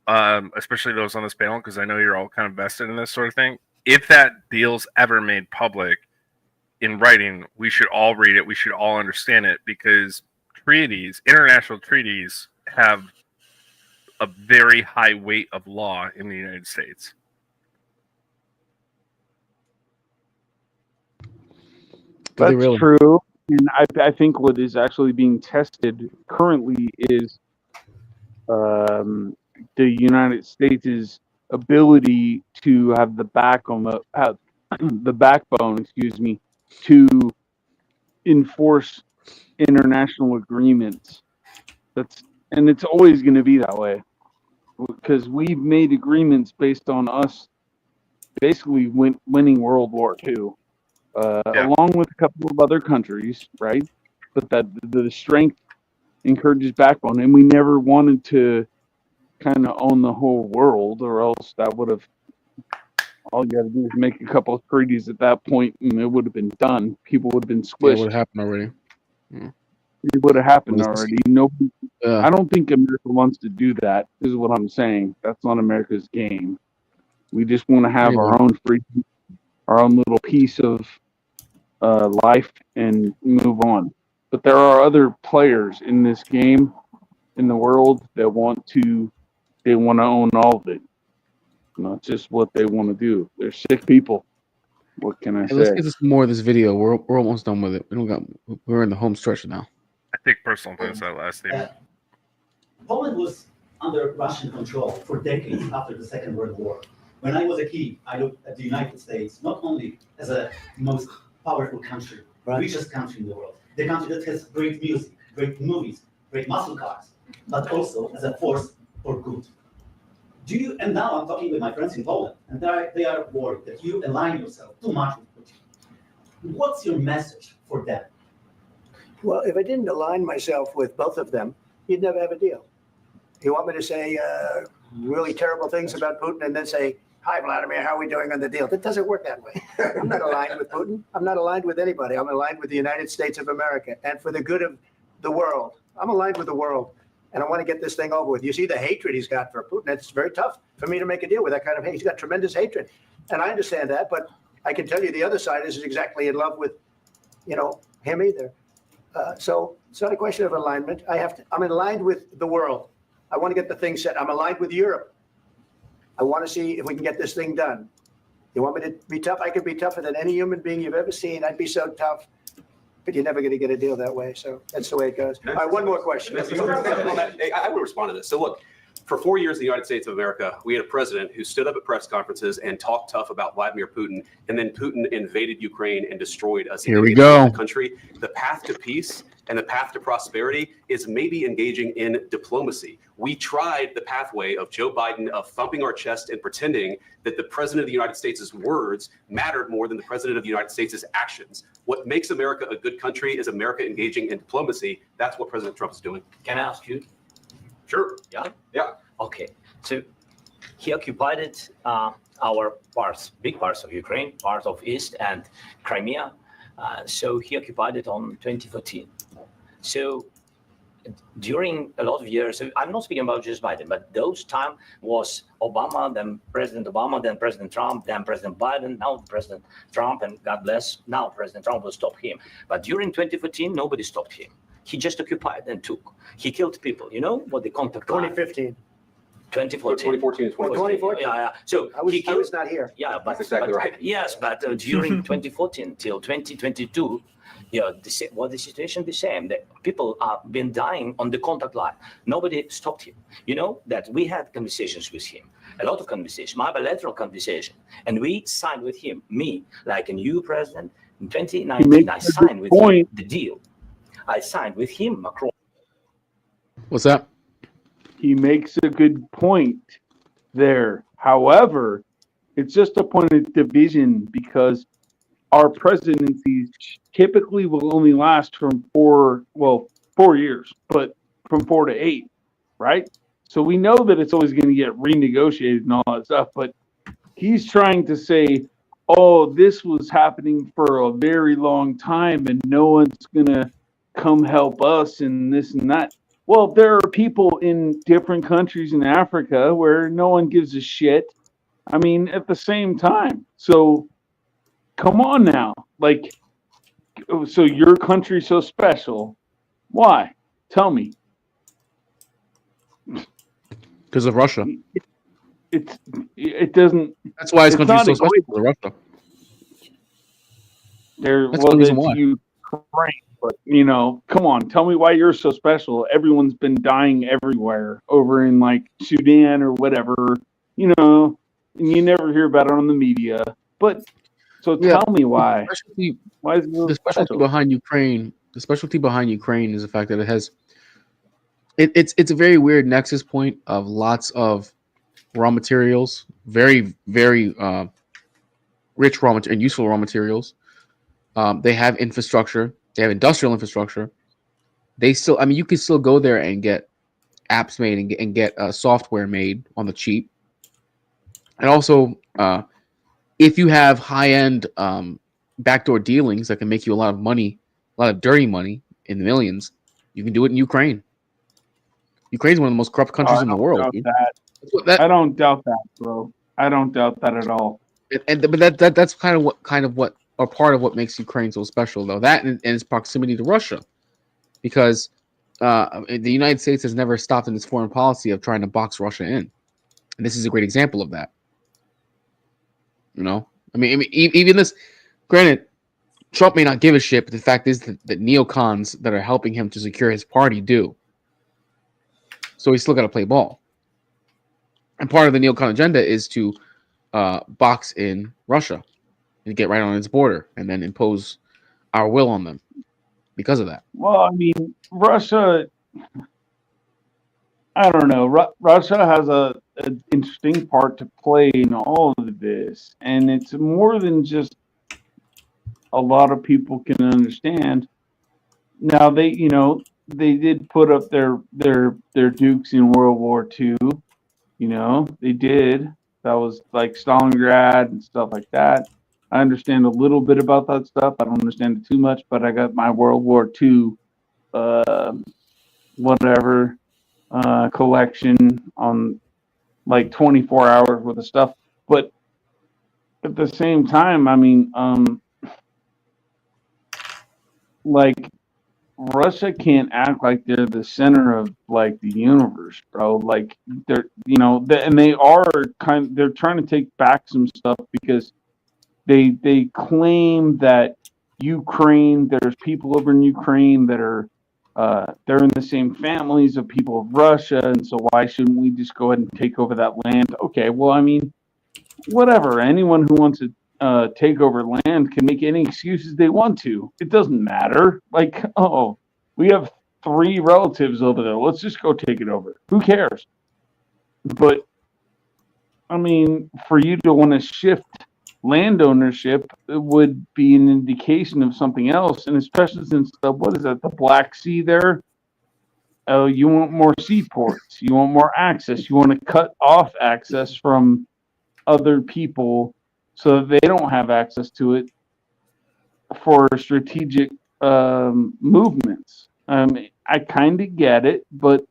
especially those on this panel, because I know you're all kind of vested in this sort of thing. If that deal's ever made public in writing, we should all read it. We should all understand it, because international treaties, have a very high weight of law in the United States. That's true. And I think what is actually being tested currently is the United States' ability to have the backbone, to enforce international agreements. And it's always going to be that way, because we've made agreements based on us basically winning World War II. Along with a couple of other countries, right? But that the strength encourages backbone, and we never wanted to kind of own the whole world, or else that would have All you got to do is make a couple of treaties at that point, and it would have been done. People would have been Yeah, it would squished. have happened already. Yeah. It would have happened Well, already. Nobody. I don't think America wants to do that. This is what I'm saying. That's not America's game. We just want to have Anyway. our own freedom, our own little piece of life, and move on. But there are other players in this game, in the world, that want to own all of it. Not just what they want to do. They're sick people. What can I Hey, let's say? get to some more of this video. We're almost done with it. We're in the home stretch now. I think personal post that last statement. Poland was under Russian control for decades after the Second World War. When I was a kid, I looked at the United States not only as a most powerful country, richest country in the world, the country that has great music, great movies, great muscle cars, but also as a force for good. And now I'm talking with my friends in Poland, and they are worried that you align yourself too much with Putin. What's your message for them? Well, if I didn't align myself with both of them, you'd never have a deal. You want me to say really terrible things about Putin and then say, "Hi, Vladimir, how are we doing on the deal?" That doesn't work that way. I'm not aligned with Putin. I'm not aligned with anybody. I'm aligned with the United States of America and for the good of the world. I'm aligned with the world, and I want to get this thing over with. You see the hatred he's got for Putin. It's very tough for me to make a deal with that kind of hate. He's got tremendous hatred, and I understand that, but I can tell you the other side isn't exactly in love with, him either. So it's not a question of alignment. I'm aligned with the world. I want to get the thing set. I'm aligned with Europe. I want to see if we can get this thing done. You want me to be tough? I could be tougher than any human being you've ever seen. I'd be so tough, but you're never going to get a deal that way. So that's the way it goes. All right, one more question. I would respond to this. So look, for 4 years in the United States of America, we had a president who stood up at press conferences and talked tough about Vladimir Putin, and then Putin invaded Ukraine and destroyed us. Here we go. Country. The path to peace and the path to prosperity is maybe engaging in diplomacy. We tried the pathway of Joe Biden of thumping our chest and pretending that the president of the United States' words mattered more than the president of the United States' actions. What makes America a good country is America engaging in diplomacy. That's what President Trump is doing. Can I ask you? Sure. Yeah? Yeah. Okay. So he occupied our parts, big parts of Ukraine, part of East and Crimea. So he occupied it on 2014. So during a lot of years, so I'm not speaking about just Biden, but those time was Obama, then President Obama, then President Trump, then President Biden, now President Trump, and God bless, now President Trump will stop him. But during 2014, nobody stopped him. He just occupied and took. He killed people. You know what the contact 2015. 2014. 2014 is 2014. Yeah. So I was not here. Yeah, but That's exactly right. Yes, but during 2014 till 2022, the situation the same. The people have been dying on the contact line. Nobody stopped him. You know that we had conversations with him, a lot of conversations, my bilateral conversation, and we signed with him. Me, like a new president in 2019, I signed with him the deal. I signed with him, Macron. What's that? He makes a good point there. However, it's just a point of division because our presidencies typically will only last from 4 years, but from 4 to 8, right? So we know that it's always going to get renegotiated and all that stuff, but he's trying to say, oh, this was happening for a very long time and no one's going to come help us and this and that. Well, there are people in different countries in Africa where no one gives a shit. I mean, at the same time. So, come on now. Like, so your country's so special. Why? Tell me. Because of Russia. It doesn't. That's why his country's so special. Because of Russia. That's the reason why. Ukraine. But, come on, tell me why you're so special. Everyone's been dying everywhere over in, like, Sudan or whatever, and you never hear about it on the media. But, so tell me why. Why is it the specialty behind Ukraine? The specialty behind Ukraine is the fact that it has. It's a very weird nexus point of lots of raw materials, very, very rich raw and useful raw materials. They have infrastructure. They have industrial infrastructure. They still, you can still go there and get apps made and get software made on the cheap. And also, if you have high-end backdoor dealings that can make you a lot of money, a lot of dirty money in the millions, you can do it in Ukraine. Ukraine's one of the most corrupt countries in the world. Dude. I don't doubt that, bro. I don't doubt that at all. But that's kind of what or part of what makes Ukraine so special, though. That and its proximity to Russia, because the United States has never stopped in its foreign policy of trying to box Russia in, and this is a great example of that. You know, I mean, even this. Granted, Trump may not give a shit, but the fact is that neocons that are helping him to secure his party do. So he's still got to play ball. And part of the neocon agenda is to box in Russia and get right on its border and then impose our will on them because of that. Well, I mean, Russia, I don't know. Russia has an interesting part to play in all of this. And it's more than just a lot of people can understand. Now, they did put up their dukes in World War II. You know, they did. That was like Stalingrad and stuff like that. I understand a little bit about that stuff. I don't understand it too much, but I got my World War II, collection on like 24 hours worth of stuff. But at the same time, I mean, like Russia can't act like they're the center of like the universe, bro. Like they're, and they're trying to take back some stuff because they claim that Ukraine, there's people over in Ukraine that are they're in the same families of people of Russia, and so why shouldn't we just go ahead and take over that land? Okay, well, I mean, whatever. Anyone who wants to take over land can make any excuses they want to. It doesn't matter. Like, oh, we have 3 relatives over there. Let's just go take it over. Who cares? But I mean, for you to want to shift land ownership would be an indication of something else, and especially since the Black Sea there. Oh, you want more seaports. You want more access. You want to cut off access from other people so that they don't have access to it for strategic movements. I kind of get it, but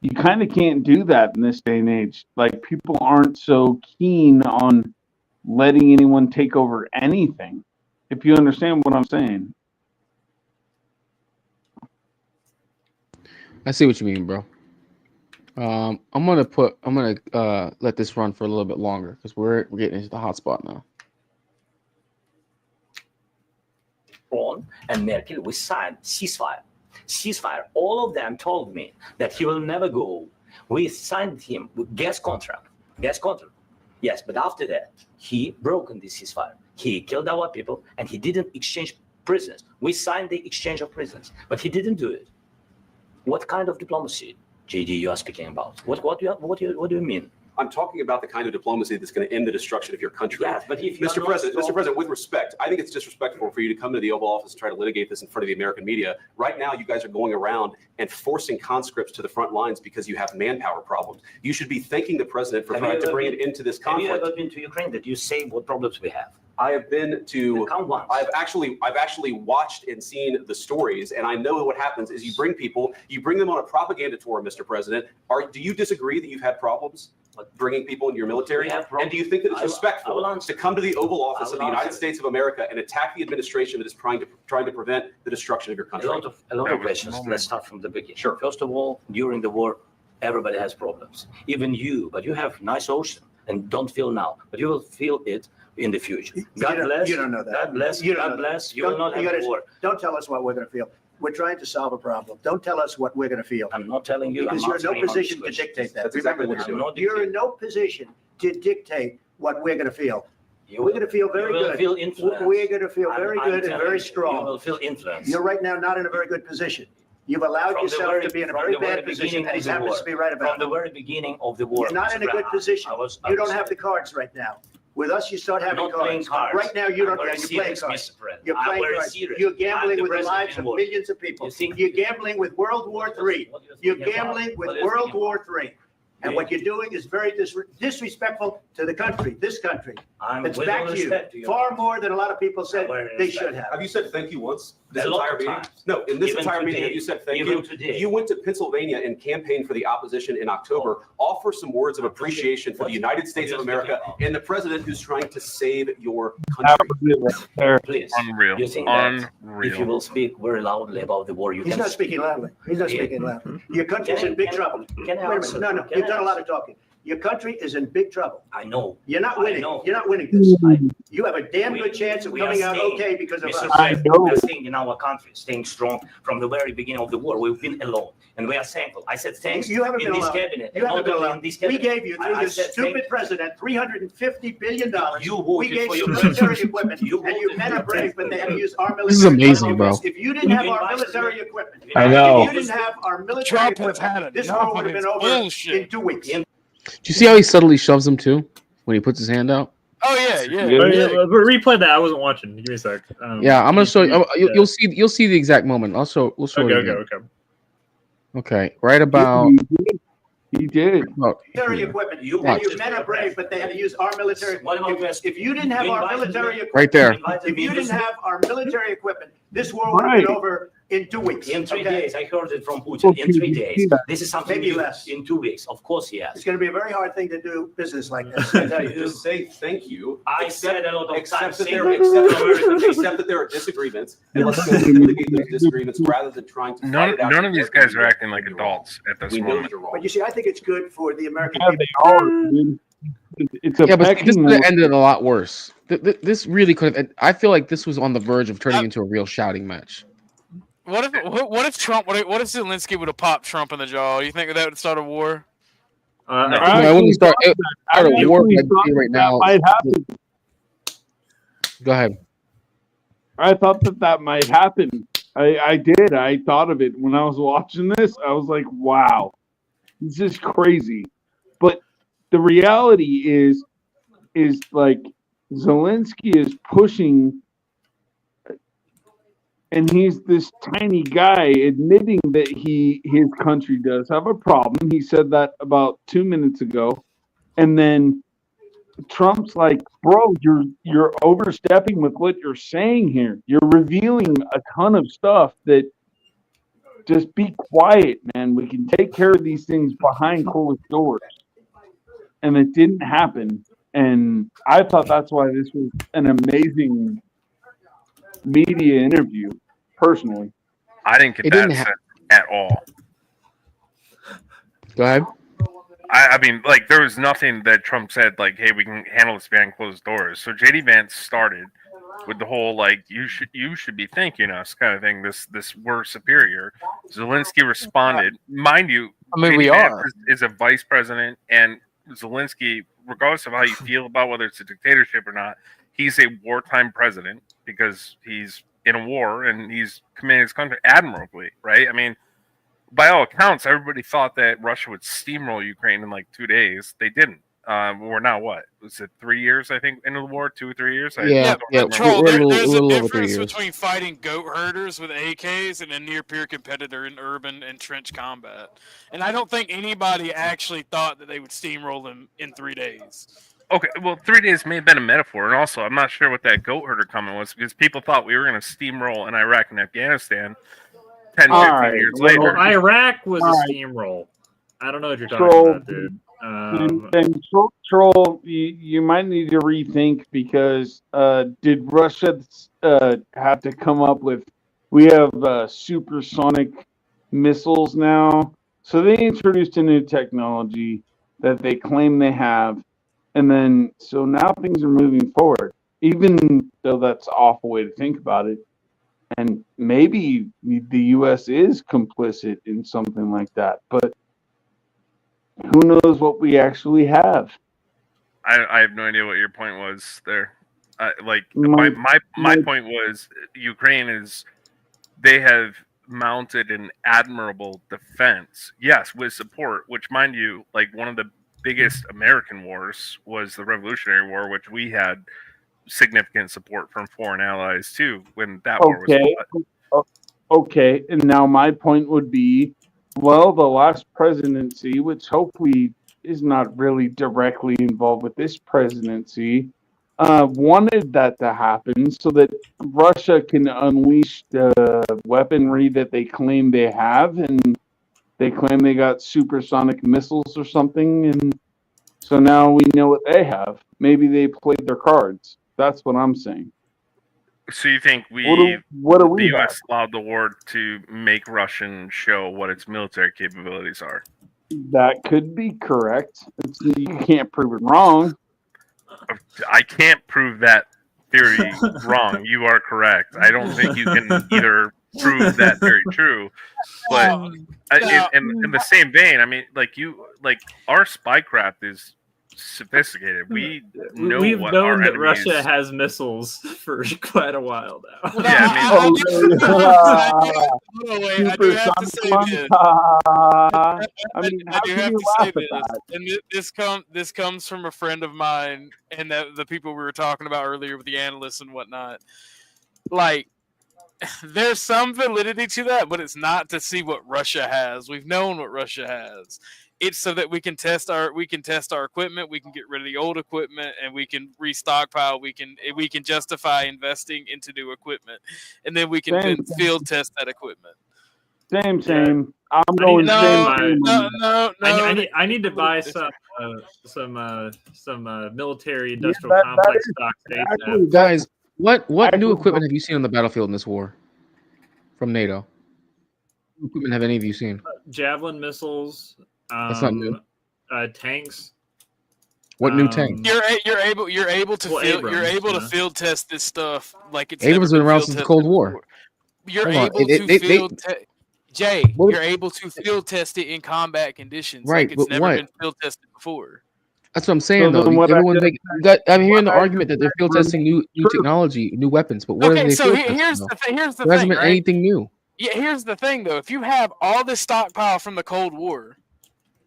you kind of can't do that in this day and age. Like, people aren't so keen on letting anyone take over anything, if you understand what I'm saying. I see what you mean, bro. I'm gonna let this run for a little bit longer because we're getting into the hot spot now. And Merkel, we signed ceasefire. All of them told me that he will never go. We signed him with gas contract. Yes, but after that, he broken this ceasefire. He killed our people, and he didn't exchange prisoners. We signed the exchange of prisoners, but he didn't do it. What kind of diplomacy, JD, you are speaking about? What do you mean? I'm talking about the kind of diplomacy that's going to end the destruction of your country. Yes, but if you Mr. President, with respect, I think it's disrespectful for you to come to the Oval Office and try to litigate this in front of the American media. Right now, you guys are going around and forcing conscripts to the front lines because you have manpower problems. You should be thanking the president for trying to bring it into this conflict. Have you ever been to Ukraine? Did you say what problems we have? I have been to. I've actually watched and seen the stories, and I know what happens is you bring them on a propaganda tour, Mr. President. Do you disagree that you've had problems bringing people into your military? And do you think that it's respectful to come to the Oval Office of the United States of America and attack the administration that is trying to prevent the destruction of your country? A lot of questions. Let's start from the beginning. Sure. First of all, during the war, everybody has problems, even you. But you have nice ocean, and don't feel now, but you will feel it in the future. God bless. You don't know that. God bless. God bless. You will not have war. Don't tell us what we're going to feel. We're trying to solve a problem. Don't tell us what we're going to feel. I'm not telling you. Because you're in no position to dictate that. That's exactly what you're doing. You're in no position to dictate what we're going to feel. We're going to feel very good. Feel influence. We're going to feel very good and very strong. You will feel influence. You're right now not in a very good position. You've allowed yourself to be in a very bad position, and he happens to be right about it. From the very beginning of the war. You're not in a good position. You don't have the cards right now. With us, you start having cards. Right now, you don't. You're playing cards. You're playing cards. You're gambling with the lives of millions of people. You're gambling with World War III. You're gambling with World War III. And what you're doing is very disrespectful to the country, this country. It's with back all to you, respect to you. far more than a lot of people said they should have. Have you said thank you once? This A lot entire of meeting? times. No, in this Even entire today. meeting, have you said thank Even you? today. You went to Pennsylvania and campaigned for the opposition in October. Offer some words of appreciation for the United States of America and the president who's trying to save your country. Please. Unreal. You think that Unreal. if you will speak very loudly about the war, you He's can not speaking loudly. He's not speaking loudly. Your country's in big trouble. Wait a minute. No, you've done a lot of talking. Your country is in big trouble. I know. You're not I winning. know. You're not winning this. You have a damn good chance of We are coming out staying- okay because of Mr. us. President, we are staying in our country, staying strong from the very beginning of the war. We've been alone, and we are thankful. I said thanks You haven't in been this alone. cabinet. You and haven't not been only alone. in this We cabinet. gave you, through I your said stupid thank- president, $350 billion. You We voted gave for you your military president. equipment, You and you voted men for are your brave, but they have used our military. This is amazing, bro. If you didn't have our Invite- military equipment, I know. if you didn't have our military Trump has equipment, had this enough war would of have been his over bullshit. in 2 weeks. Do you see how he subtly shoves him too when he puts his hand out? Oh yeah, yeah. But replay that. I wasn't watching. Give me a sec. Yeah, I'm gonna show you. yeah. You'll see the exact moment. We'll show Okay, it okay, again. okay. Okay, right about. He did. Military equipment. You And voted your men for are brave, but they had to use our military. What about West? If you didn't have You our invited military me- equipment, Right there. if you didn't have our military equipment, this war would have been over in 2 weeks. In 3 okay? days, I heard it from Putin. In 3 days, this is something Maybe new. less. In 2 weeks, of course, yes. It's going to be a very hard thing to do business like this. I tell you. Just say thank you. I said a lot of Accept times. that Say there, thank accept that there are disagreements, and let's go mitigate those disagreements rather than trying to fight None, it out. none of these guys are acting like adults at this We know moment. you're wrong. But you see, I think it's good for the American Yeah, people. they are, dude. It's a Yeah, but see, this pecking could have order. ended a lot worse. This really could have. I feel like this was on the verge of turning into a real shouting match. What if Trump? What if Zelensky would have popped Trump in the jaw? You think that would start a war? No, I wouldn't start. It would start a war. actually I'd thought say right that now. might happen. Go ahead. I thought that might happen. I did. I thought of it when I was watching this. I was like, wow, this is crazy. But the reality is like Zelensky is pushing, and he's this tiny guy admitting that his country does have a problem. He said that about 2 minutes ago. And then Trump's like, bro, you're overstepping with what you're saying here. You're revealing a ton of stuff that just be quiet, man. We can take care of these things behind closed doors. And it didn't happen. And I thought that's why this was an amazing media interview, personally. I didn't get that sense at all. Go ahead. I mean, like, there was nothing that Trump said, like, hey, we can handle this behind closed doors. So JD Vance started with the whole, like, you should be thanking us kind of thing. This we're superior. Zelensky responded. Mind you, I mean, JD we Vance are. is a vice president, and Zelensky, regardless of how you feel about whether it's a dictatorship or not, he's a wartime president because he's in a war and he's commanding his country admirably, right? I mean, by all accounts, everybody thought that Russia would steamroll Ukraine in like 2 days. They didn't. We're now what? Was it 3 years? I think into the war, 2 or 3 years. Yeah, Troll, we're a there's little a over 3 difference years. between fighting goat herders with AKs and a near-peer competitor in urban and trench combat. And I don't think anybody actually thought that they would steamroll them in 3 days. Okay, well, 3 days may have been a metaphor, and also I'm not sure what that goat herder comment was because people thought we were going to steamroll in Iraq and Afghanistan 10, 15 years later. Well, Iraq was All a right. steamroll. I don't know what you're talking Troll. about, dude. And Troll, you might need to rethink because did Russia have to come up with? We have supersonic missiles now, so they introduced a new technology that they claim they have, and then so now things are moving forward. Even though that's an awful way to think about it, and maybe the U.S. is complicit in something like that, but who knows what we actually have? I have no idea what your point was there. Like My- my point was Ukraine they have mounted an admirable defense. Yes, with support, which mind you, like one of the biggest American wars was the Revolutionary War, which we had significant support from foreign allies too when that war was fought. Okay, and now my point would be, well, the last presidency, which hopefully is not really directly involved with this presidency, wanted that to happen so that Russia can unleash the weaponry that they claim they have, and they claim they got supersonic missiles or something, and so now we know what they have. Maybe they played their cards. That's what I'm saying. So you think what do we the have? U.S. allowed the war to make Russian show what its military capabilities are? That could be correct. You can't prove it wrong. I can't prove that theory wrong. You are correct. I don't think you can either prove that very true, but in the same vein, I mean, our spycraft is sophisticated. We've known that Russia has missizzles for quite a while now. Yeah, I do have to say this. I do have to say this, and this comes from a friend of mine, and the people we were talking about earlier with the analysts and whatnot. Like, there's some validity to that, but it's not to see what Russia has. We've known what Russia has. It's so that we can test our equipment, we can get rid of the old equipment, and we can restockpile. We can justify investing into new equipment, and then we can field test that equipment. Same. I'm going same. No. I need to buy some military industrial complex stocks. Guys, what new equipment have you seen on the battlefield in this war from NATO? What equipment have any of you seen? Javelin missiles. That's not new. Tanks. What new tank? You're able to field test this stuff like it's Abrams been around since the Cold War. You're able to field test it in combat conditions, right? Like it's never been field tested before. That's what I'm saying, though. I'm hearing the argument that they're field testing new technology, new weapons, but what are they? So here's the thing. There hasn't been anything new. Yeah, here's the thing, though. If you have all this stockpile from the Cold War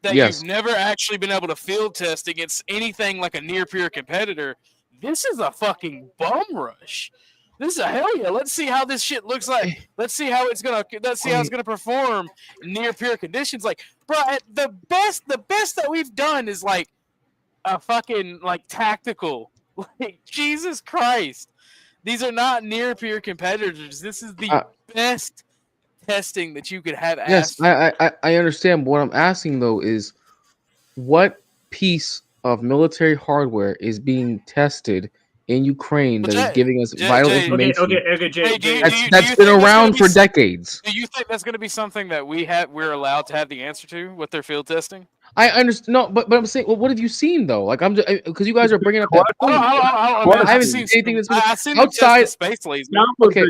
that you've never actually been able to field test against anything like a near-peer competitor, this is a fucking bum rush. This is a hell yeah. Let's see how this shit looks like. Let's see how it's gonna perform in near-peer conditions. Like, bro, the best that we've done is like a fucking like tactical. Like, Jesus Christ. These are not near-peer competitors. This is the best testing that you could have asked. Yes, I understand. But what I'm asking, though, is what piece of military hardware is being tested in Ukraine that is giving us vital information? Okay, Jay. That's been around for decades. Do you think that's going to be something that we're allowed to have the answer to? What they're field testing? I understand. No, but I'm saying, well, what have you seen though? Like, I'm just because you guys are bringing up that point. I haven't seen anything that's been outside space laser. Okay,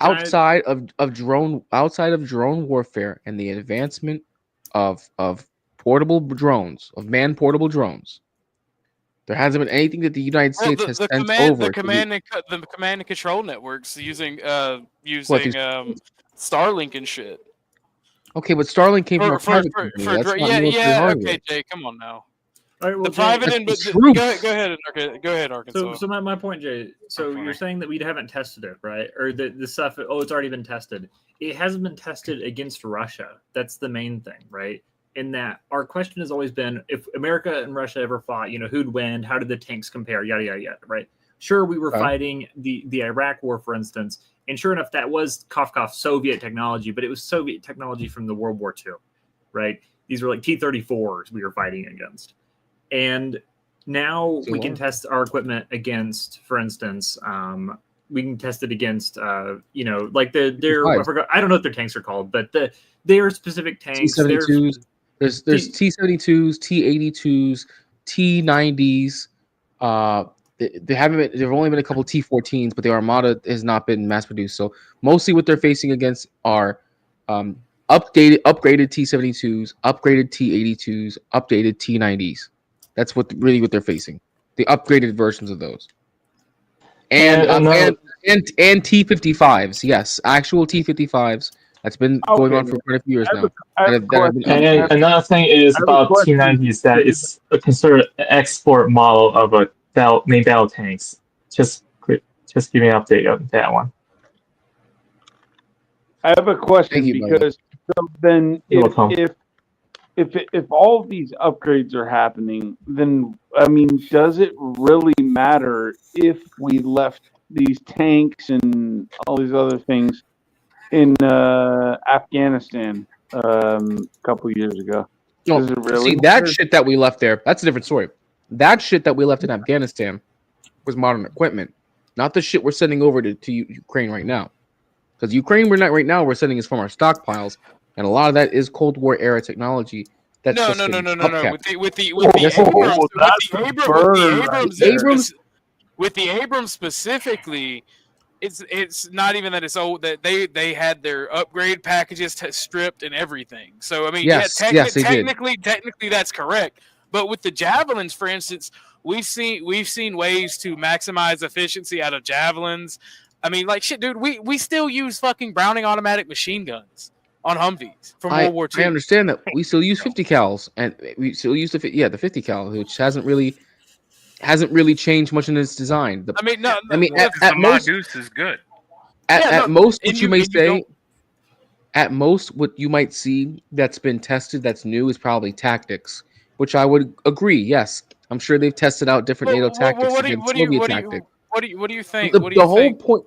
outside of drone warfare and the advancement of portable drones, of man-portable drones. There hasn't been anything that the United States has sent over. The command and control networks using Starlink and shit. Okay, but Starlink came from a private company. Okay, Jay, come on now. All right, well, the private go ahead, Arkansas. So my point, Jay. So you're saying that we haven't tested it, right? Or the stuff? Oh, it's already been tested. It hasn't been tested against Russia. That's the main thing, right? In that, our question has always been, if America and Russia ever fought, who'd win? How did the tanks compare? Yada yada yada. Right? Sure, we were fighting the Iraq War, for instance, and sure enough, that was cough Soviet technology, but it was Soviet technology from the World War II, right? These were like T-34s we were fighting against. And now we can test our equipment against, for instance, we can test it against, like their I forgot, I don't know what their tanks are called, but their specific tanks. T-72s. There's T-72s, T-82s, T-90s. There've only been a couple T-14s, but the Armada has not been mass produced. So mostly what they're facing against are upgraded T-72s, upgraded T-82s, updated T-90s. That's what they're facing. The upgraded versions of those. And T-55s. Yes, actual T-55s. That's been going on for quite a few years now. And another thing is about T-90s that it's considered an export model of a main battle tanks. Just give me an update on that one. I have a question because so then if if all of these upgrades are happening, then I mean, does it really matter if we left these tanks and all these other things in Afghanistan a couple years ago? No, Does it really see that matter? shit that we left there. That's a different story. That shit that we left in Afghanistan was modern equipment, not the shit we're sending over to Ukraine right now. Because Ukraine, we're sending is from our stockpiles, and a lot of that is Cold War era technology. That's No. upkept. With the Yes, Abrams, with the Abrams specifically, it's not even that it's old, that they had their upgrade packages stripped and everything. So I mean, yes, they did. technically that's correct. But with the javelins, for instance, we've seen ways to maximize efficiency out of javelins. I mean, like shit, dude. We still use fucking Browning automatic machine guns on Humvees from World War II. I understand that we still use 50 cals, and we still use the 50 cal, which hasn't really changed much in its design. The Mongoose is good. At most, what you might see that's been tested that's new is probably tactics, which I would agree. Yes, I'm sure they've tested out different NATO tactics against Soviet tactics. What do you think? The whole point.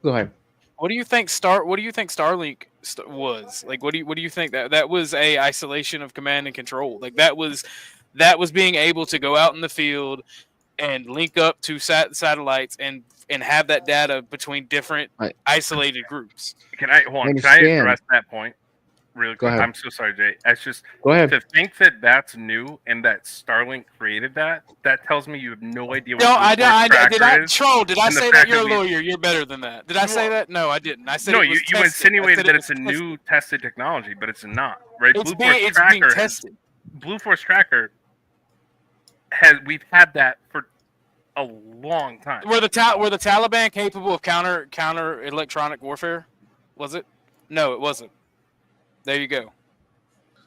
Go ahead. What do you think Starlink was? Like, what do you think that was a isolation of command and control? Like that was being able to go out in the field and link up to satellites and have that data between different isolated groups. Can I address that point really quick? I'm so sorry, Jay. It's just to think that that's new and that Starlink created that tells me you have no idea what did I say that? You're a we- lawyer. You're better than that. Did I say that? No, I didn't. I said no, it was you tested. insinuated that it's a tested. new tested technology, but it's not, right? It's Blue Force being Tracker tested. Blue Force Tracker we've had that for a long time. Were the Taliban capable of counter electronic warfare? Was it? No, it wasn't. There you go.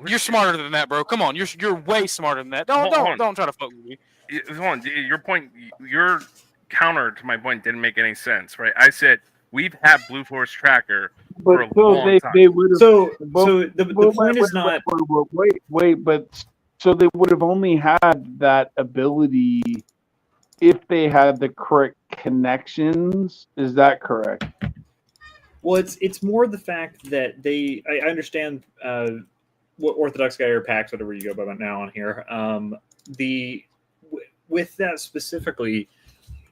You're smarter than that, bro. Come on, you're way smarter than that. Don't try to fuck with me. Hold on, your point, your counter to my point didn't make any sense, right? I said we've had Blue Force Tracker for a long time. They would have. The point is not. Wait, but so they would have only had that ability if they had the correct connections. Is that correct? Well, it's more the fact that I understand what Orthodox guy or Pax, whatever you go by now on here. With that specifically,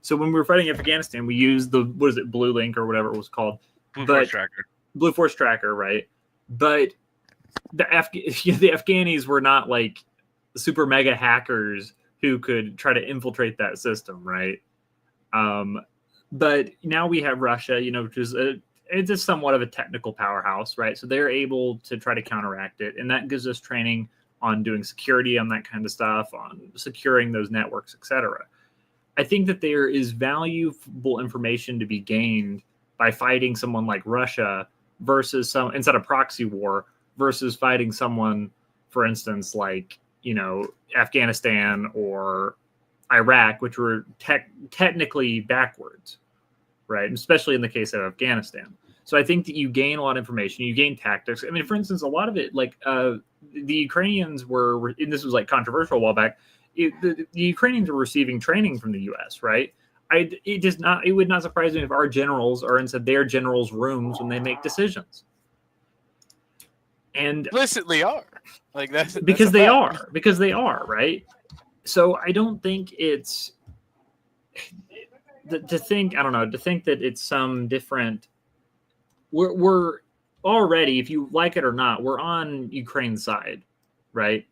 so when we were fighting Afghanistan, we used the Blue Link or whatever it was called, Force Tracker. Blue Force Tracker, right? But the Afghanis were not like super mega hackers who could try to infiltrate that system, right? But now we have Russia, which is it's somewhat of a technical powerhouse, right? So they're able to try to counteract it, and that gives us training on doing security on that kind of stuff, on securing those networks, etc. I think that there is valuable information to be gained by fighting someone like Russia versus instead of proxy war versus fighting someone, for instance, like Afghanistan or Iraq, which were technically backwards, right? And especially in the case of Afghanistan. So I think that you gain a lot of information, you gain tactics. I mean, for instance, a lot of it, like the Ukrainians were, and this was like controversial a while back, the Ukrainians were receiving training from the U.S., right? It would not surprise me if our generals are inside their generals' rooms when they make decisions. And implicitly are like that's because they are right. So I don't think it's to think that it's some different. We're already, if you like it or not, we're on Ukraine's side, right?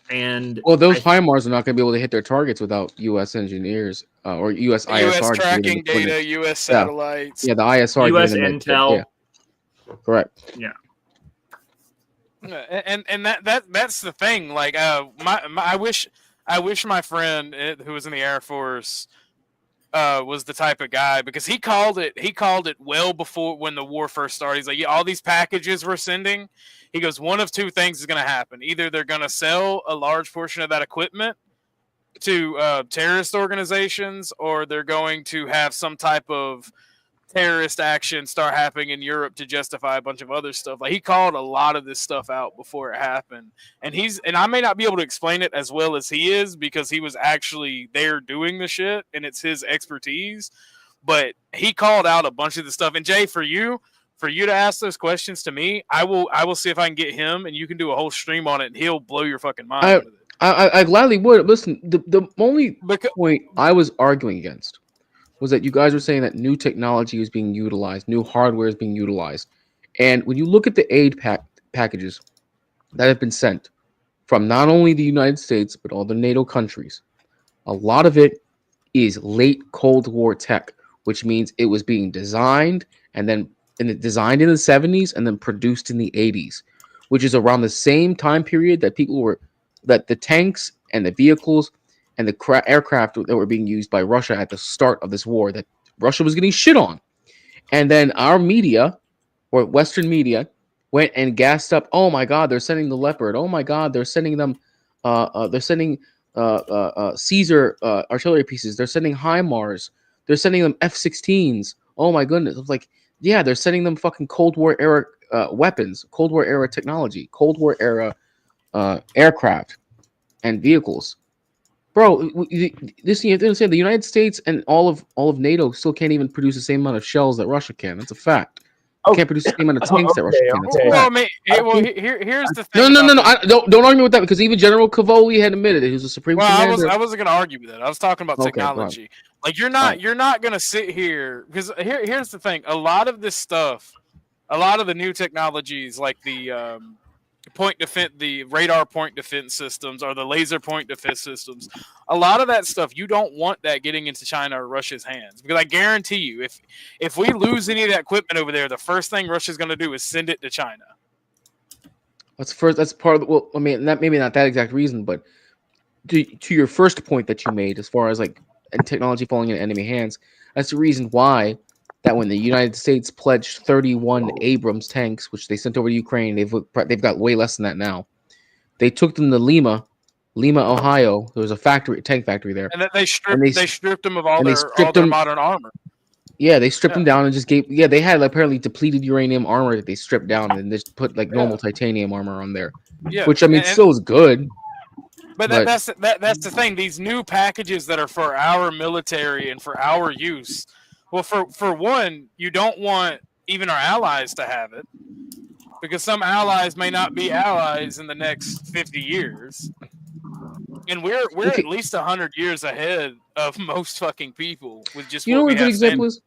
And those HIMARS are not going to be able to hit their targets without U.S. engineers or U.S. ISR. U.S. tracking data, U.S. satellites. Yeah, the ISR. U.S. intel. Yeah. Correct. Yeah. And that's the thing. Like, I wish my friend who was in the Air Force was the type of guy, because he called it well before when the war first started. He's like, yeah, all these packages we're sending. He goes, one of two things is going to happen. Either they're going to sell a large portion of that equipment to terrorist organizations, or they're going to have some type of terrorist actions start happening in Europe to justify a bunch of other stuff. Like he called a lot of this stuff out before it happened, and I may not be able to explain it as well as he is because he was actually there doing the shit and it's his expertise. But he called out a bunch of the stuff. And Jay, for you to ask those questions to me, I will see if I can get him, and you can do a whole stream on it, and he'll blow your fucking mind with it. I gladly would. Listen, the only point I was arguing against was that you guys were saying that new technology is being utilized, new hardware is being utilized. And when you look at the aid packages that have been sent from not only the United States, but all the NATO countries, a lot of it is late Cold War tech, which means it was being designed designed in the 70s and then produced in the 80s, which is around the same time period that the tanks and the vehicles and the aircraft that were being used by Russia at the start of this war that Russia was getting shit on. And then our media, or Western media, went and gassed up, oh my God, they're sending the Leopard. Oh my God, they're sending them, Caesar artillery pieces. They're sending HIMARS. They're sending them F-16s. Oh my goodness. It was like, yeah, they're sending them fucking Cold War era weapons, Cold War era technology, Cold War era aircraft and vehicles. Bro, this you have to understand, the United States and all of NATO still can't even produce the same amount of shells that Russia can. That's a fact. They can't produce the same amount of tanks that Russia can. That's a fact. Here's the thing. No. Don't argue with that because even General Cavoli had admitted it. He was a supreme commander. I wasn't going to argue with that. I was talking about technology. Like you're not going to sit here because here's the thing. A lot of this stuff, a lot of the new technologies like the the radar point defense systems or the laser point defense systems, a lot of that stuff you don't want that getting into China or Russia's hands because I guarantee you if we lose any of that equipment over there, the first thing Russia's going to do is send it to China. That's part of the, well, I mean, that maybe not that exact reason, but to your first point that you made as far as like technology falling in enemy hands, that's the reason why that when the United States pledged 31 Abrams tanks, which they sent over to Ukraine, they've got way less than that now. They took them to Lima, Ohio. There was a tank factory there, and then they stripped them of all their modern armor. Yeah, they stripped them down and just gave. Yeah, they had apparently depleted uranium armor that they stripped down and just put like normal titanium armor on there. Yeah, which I mean still is good. But that's the thing. These new packages that are for our military and for our use. Well, for one, you don't want even our allies to have it because some allies may not be allies in the next 50 years. And we're at least 100 years ahead of most fucking people with just what a good example is?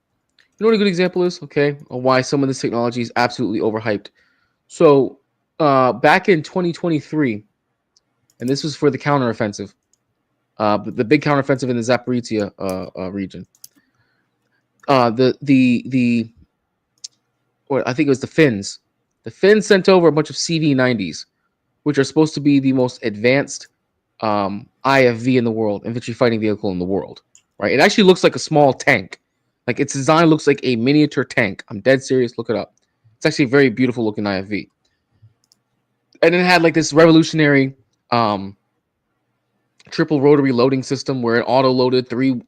You know what a good example is? Okay, of why some of this technology is absolutely overhyped. So back in 2023, and this was for the counteroffensive, the big counteroffensive in the Zaporizhia region. I think it was the Finns. The Finns sent over a bunch of CV-90s, which are supposed to be the most advanced IFV in the world, infantry fighting vehicle in the world. Right? It actually looks like a small tank. Like its design looks like a miniature tank. I'm dead serious. Look it up. It's actually a very beautiful looking IFV. And it had like this revolutionary triple rotary loading system where it auto loaded three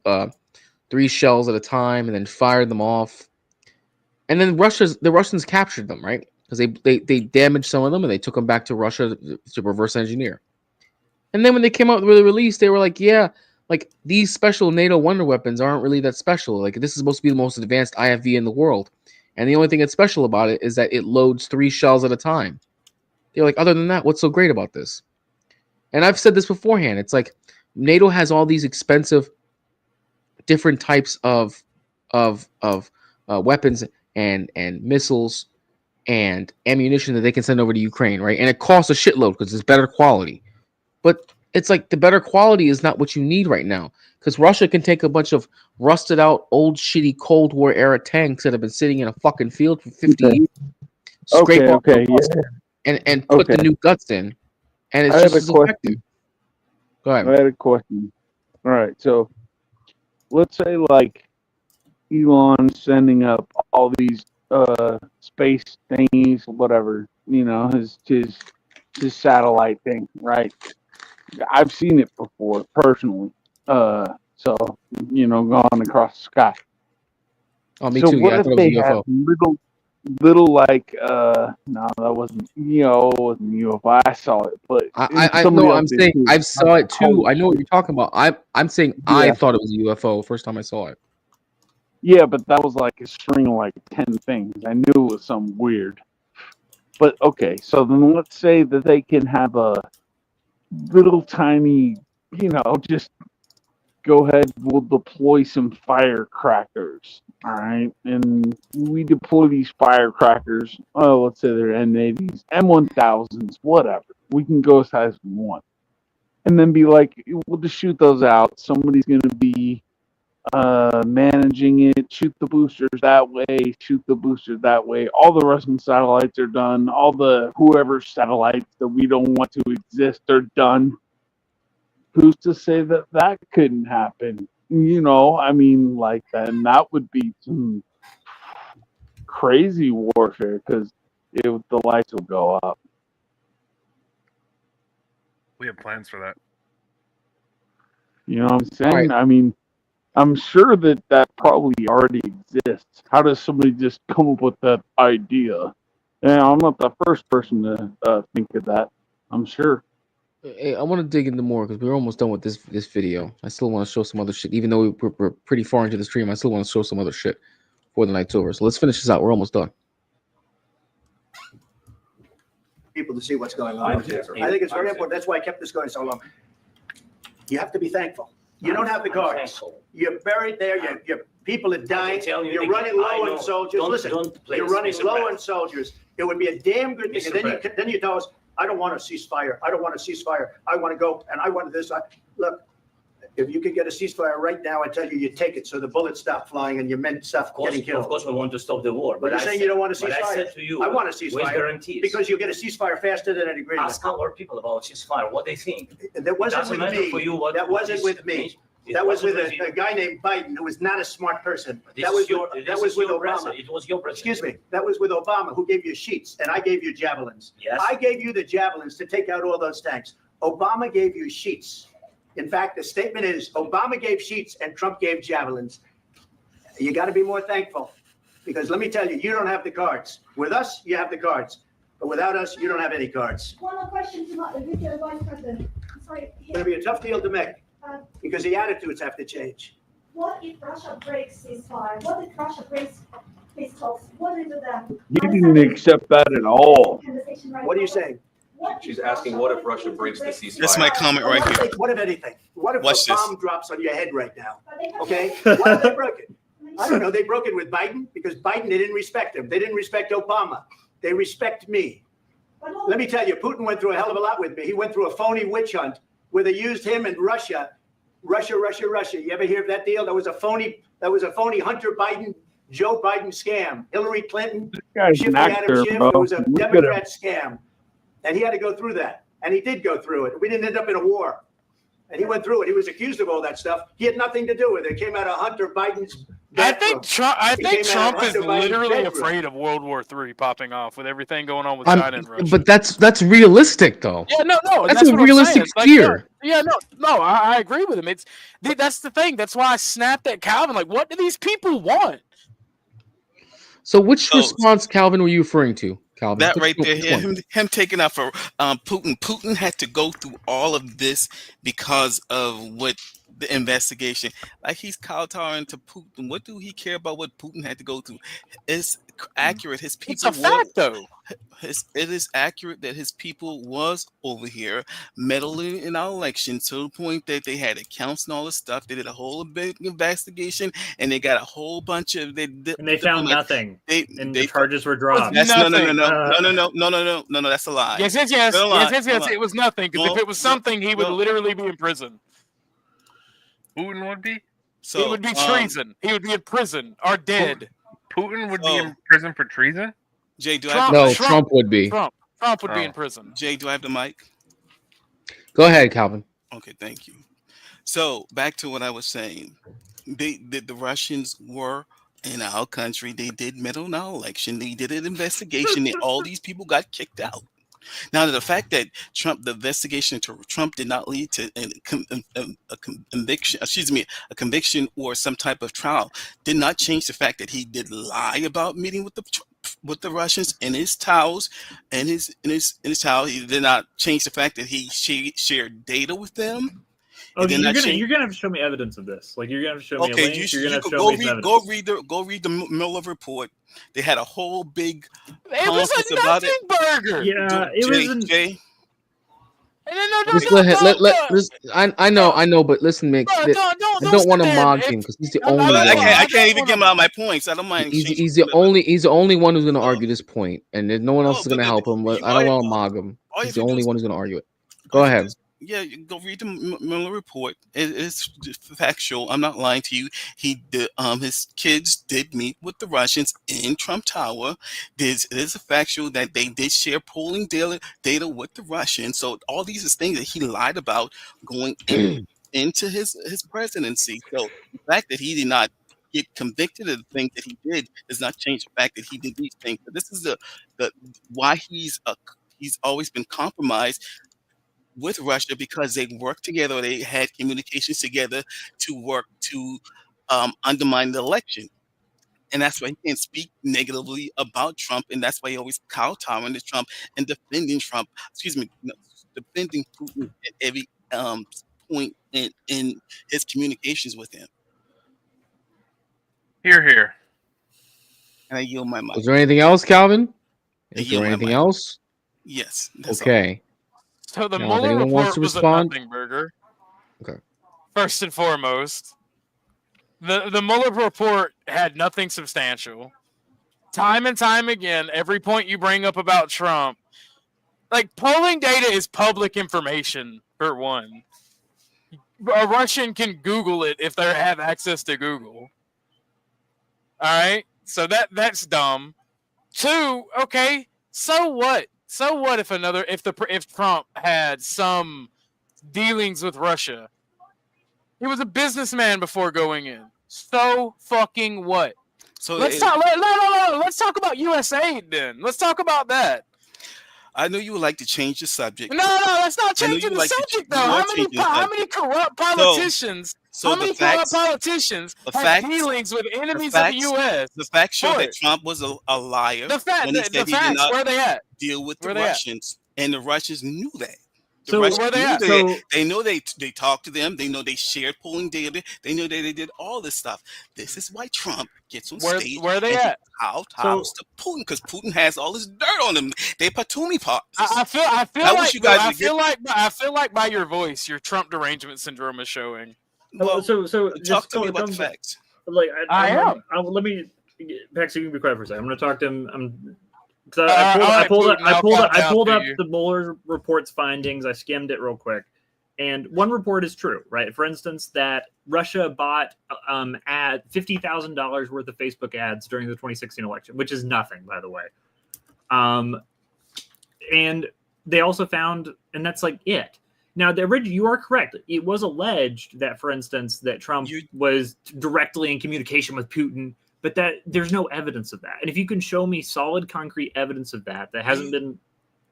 shells at a time and then fired them off. And then the Russians captured them, right? Because they damaged some of them and they took them back to Russia to reverse engineer. And then when they came out with the release, they were like, yeah, like these special NATO wonder weapons aren't really that special. Like this is supposed to be the most advanced IFV in the world. And the only thing that's special about it is that it loads 3 shells at a time. They're like, other than that, what's so great about this? And I've said this beforehand. It's like NATO has all these expensive different types of weapons and missiles and ammunition that they can send over to Ukraine, right? And it costs a shitload because it's better quality. But it's like the better quality is not what you need right now because Russia can take a bunch of rusted out, old, shitty Cold War era tanks that have been sitting in a fucking field for 50 years, scrape off and put the new guts in, and it's just as effective. Go ahead. I had a question. All right, so let's say like Elon sending up all these space thingies, whatever, you know, his satellite thing, right? I've seen it before personally. So, you know, gone across the sky. Oh, me So too. what Yeah, I if thought it was they a had UFO. little like no, that wasn't it wasn't UFO. I saw it, but I somebody no, else I'm did saying too. I I saw was it like, too. holy I know what shit. you're talking about. I'm saying I Yeah. thought it was a UFO first time I saw it. Yeah, but that was like a string of like 10 things. I knew it was something weird. But okay, so then let's say that they can have a little tiny, just go ahead, we'll deploy some firecrackers. All right. And we deploy these firecrackers. Oh, let's say they're M80s, M1000s, whatever. We can go as high as we want. And then be like, we'll just shoot those out. Somebody's going to be managing it, shoot the boosters that way, shoot the boosters that way. All the Russian satellites are done. All the whoever satellites that we don't want to exist are done. Who's to say that that couldn't happen? I mean, like that, and that would be some crazy warfare because the lights will go up. We have plans for that. You know what I'm saying? Right. I mean, I'm sure that probably already exists. How does somebody just come up with that idea? And I'm not the first person to think of that. I'm sure. Hey, I want to dig into more because we're almost done with this video. I still want to show some other shit, even though we're pretty far into the stream. I still want to show some other shit before the night's over. So let's finish this out. We're almost done. People to see what's going on. I think it's very important. That's why I kept this going so long. You have to be thankful. You don't have the cards. You're buried there. Your people are dying. You're running low on soldiers. Listen, you're running low on soldiers. It would be a damn good thing. And then you tell us, I don't want a ceasefire. I don't want a ceasefire. I want to go and I want this. Look, if you could get a ceasefire right now, I tell you, you take it so the bullets stop flying and your men stop getting killed. Of course, we want to stop the war. But you're saying you don't want a ceasefire. But I said to you, I want a with ceasefire guarantees. because you'll get a ceasefire faster than an agreement. Ask our people about ceasefire, what they think. That wasn't with me. That wasn't with me. That was with a guy named Biden who was not a smart person. That was with Obama. It was your president. Excuse me. That was with Obama, who gave you sheets, and I gave you javelins. Yes. I gave you the javelins to take out all those tanks. Obama gave you sheets. In fact, the statement is Obama gave sheets and Trump gave javelins. You got to be more thankful because let me tell you, you don't have the cards. With us, you have the cards. But without us, you don't have any cards. One more question to the Vice President. Sorry. It's going to be a tough deal to make because the attitudes have to change. What if Russia breaks ceasefire? What if Russia breaks peace talks? What is it then? He didn't accept that at all. What are you saying? She's asking, what if Russia breaks the ceasefire? That's my comment right here. What if anything? What if Watch a bomb this. drops on your head right now? Okay? What if they broke it? I don't know. They broke it with Biden because Biden, they didn't respect him. They didn't respect Obama. They respect me. Let me tell you, Putin went through a hell of a lot with me. He went through a phony witch hunt where they used him and Russia. You ever hear of that deal? That was a phony Hunter Biden, Joe Biden scam. Hillary Clinton, guy's an shifting Adam actor, Schiff. bro. It was a Look at Democrat scam. And he had to go through that. And he did go through it. We didn't end up in a war. And he went through it. He was accused of all that stuff. He had nothing to do with it. It came out of Hunter Biden's bedroom. I think Trump is Hunter Biden's literally bedroom. afraid of World War III popping off with everything going on with China and Russia. But that's realistic though. Yeah, no, That's that's a what I'm realistic saying. fear. I agree with him. That's the thing. That's why I snapped at Calvin. Like, what do these people want? So which response, Calvin, were you referring to? Calvin, That Which- right there, which one? him taking out for Putin. Putin had to go through all of this because of what the investigation. Like he's kowtowing to Putin. What do he care about what Putin had to go through? It's accurate. His people. It's a fact, though. It is accurate that his people was over here meddling in our election to the point that they had accounts and all this stuff. They did a whole big investigation and they got a whole bunch of And they found nothing. And the charges were dropped. That's no. That's a lie. Yes. No lie. It was nothing. Because if it was something, he would literally be in prison. Putin would be? It would be treason. He would be in prison or dead. Putin would be in prison for treason? Jay, do Trump, I have Trump would be. Trump would be in prison. Jay, do I have the mic? Go ahead, Calvin. Okay, thank you. So back to what I was saying. The Russians were in our country. They did meddle in our election. They did an investigation. And all these people got kicked out. Now, the fact that the investigation into Trump did not lead to a conviction, a conviction or some type of trial, did not change the fact that he did lie about meeting with the Russians in his towels, in his towel. He did not change the fact that he shared data with them. Oh, you're gonna have to show me evidence of this. Like, you're gonna have to show me a link. You're gonna have to show me some evidence. Go read the Mueller report. They had a whole big It was a about nothing burger. Yeah, it wasn't. Just go ahead. I know, but listen, Mix. I don't want to mock him because he's the only one. I can't even get him out my points. I don't mind. He's the only one who's going to argue this point, and there's no one else is going to help him. I don't want to mock him. He's the only one who's going to argue it. Go ahead. Yeah, you go read the Mueller report. It's factual. I'm not lying to you. He did. His kids did meet with the Russians in Trump Tower. It is factual that they did share polling data with the Russians. So all these is things that he lied about going into his presidency. So the fact that he did not get convicted of the things that he did does not change the fact that he did these things. But this is the why he's always been compromised with Russia, because they worked together. They had communications together to work to undermine the election. And that's why he can't speak negatively about Trump. And that's why he always kowtowing to Trump and defending Trump. Defending Putin at every point in his communications with him. Here. And I yield my mic. Is there anything else, Calvin? Is there anything else? Yes. Okay. So the Now, Mueller anyone wants report to was a respond? nothing burger. Okay. First and foremost, the Mueller report had nothing substantial. Time and time again, every point you bring up about Trump, like, polling data is public information, for one. A Russian can Google it if they have access to Google. All right? So that's dumb. Two, okay, so what? So what if Trump had some dealings with Russia? He was a businessman before going in. So fucking what? So let's talk about USAID then. Let's talk about that. I know you would like to change the subject. No, let's not change the subject though. How many corrupt politicians? How many corrupt politicians have dealings with enemies of the U.S.? The facts show that Trump was a liar. The facts, where they at? Deal with the Russians, and the Russians knew that. So where they at? They know they talked to them. They know they shared polling data. They know that they did all this stuff. This is why Trump gets on stage. Where they at? How to Putin, because Putin has all this dirt on him. They patoomy pots. I feel like by your voice, your Trump derangement syndrome is showing. Well, so talk to me about the facts. Like I am. Let me, Pax, you can be quiet for a second. I'm going to talk to him. I pulled up the Mueller report's findings. I skimmed it real quick, and one report is true, right? For instance, that Russia bought $50,000 worth of Facebook ads during the 2016 election, which is nothing, by the way. And they also found, and that's like it. Now, you are correct. It was alleged that, for instance, that Trump was directly in communication with Putin, but that there's no evidence of that. And if you can show me solid, concrete evidence of that hasn't been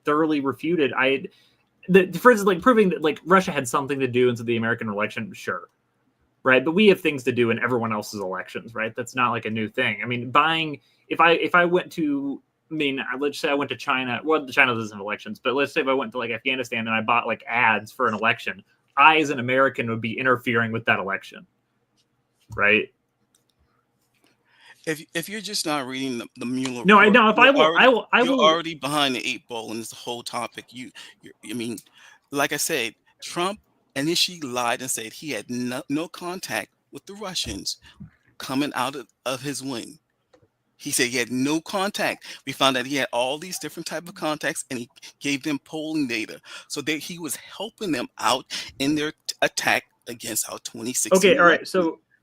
thoroughly refuted, for instance, like proving that like Russia had something to do into the American election, sure, right? But we have things to do in everyone else's elections, right? That's not like a new thing. I mean, if I went to, let's say I went to China. Well, China doesn't have elections, but let's say if I went to like Afghanistan and I bought like ads for an election, I as an American would be interfering with that election, right? If you're just not reading the Mueller, no, report, I know. If I will, you're already behind the 8 ball in this whole topic. Like I said, Trump initially lied and said he had no contact with the Russians coming out of his wing. He said he had no contact. We found that he had all these different type of contacts, and he gave them polling data, so that he was helping them out in their attack against our 2016. Okay, all right.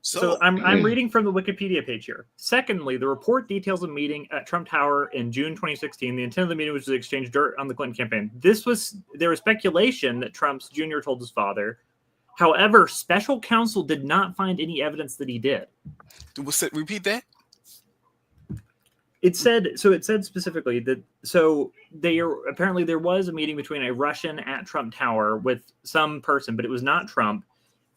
So I'm reading from the Wikipedia page here. Secondly, the report details a meeting at Trump Tower in June 2016. The intent of the meeting was to exchange dirt on the Clinton campaign. There was speculation that Trump's Jr. told his father. However, special counsel did not find any evidence that he did. Repeat that. It said specifically that apparently there was a meeting between a Russian at Trump Tower with some person, but it was not Trump.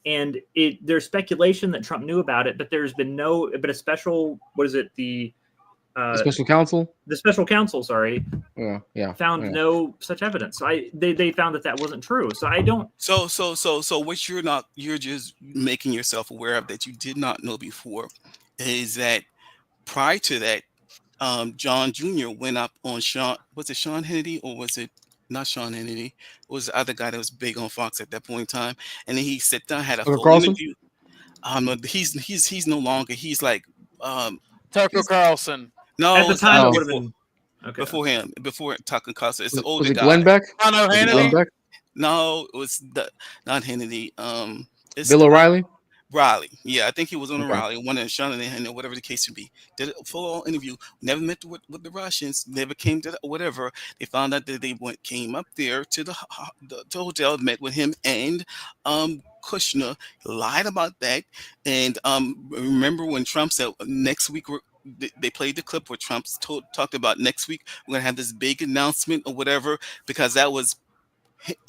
And there's speculation that Trump knew about it, but there's been a special, the special counsel? The special counsel, sorry. Found Yeah. no such evidence. So they found that wasn't true. So I don't. So what you're just making yourself aware of that you did not know before is that prior to that, John Jr. went up on Sean Hannity, or was it not Sean Hannity? It was the other guy that was big on Fox at that point in time, and then he sat down, had a full interview. He's no longer. He's like Tucker Carlson. At No, the time, it would have been before him, before Tucker Carlson. It's the older was it guy. Glenn Beck? Oh no, Hannity. No, it was not Hannity. It's Bill O'Reilly. Riley, yeah, I think he was on Okay. Riley, one of Sean and whatever the case would be. Did a full interview. Never met with the Russians. Never came to whatever. They found out that they came up there to the hotel, met with him and Kushner. Lied about that. And remember when Trump said next week they played the clip where Trump talked about next week we're gonna have this big announcement or whatever, because that was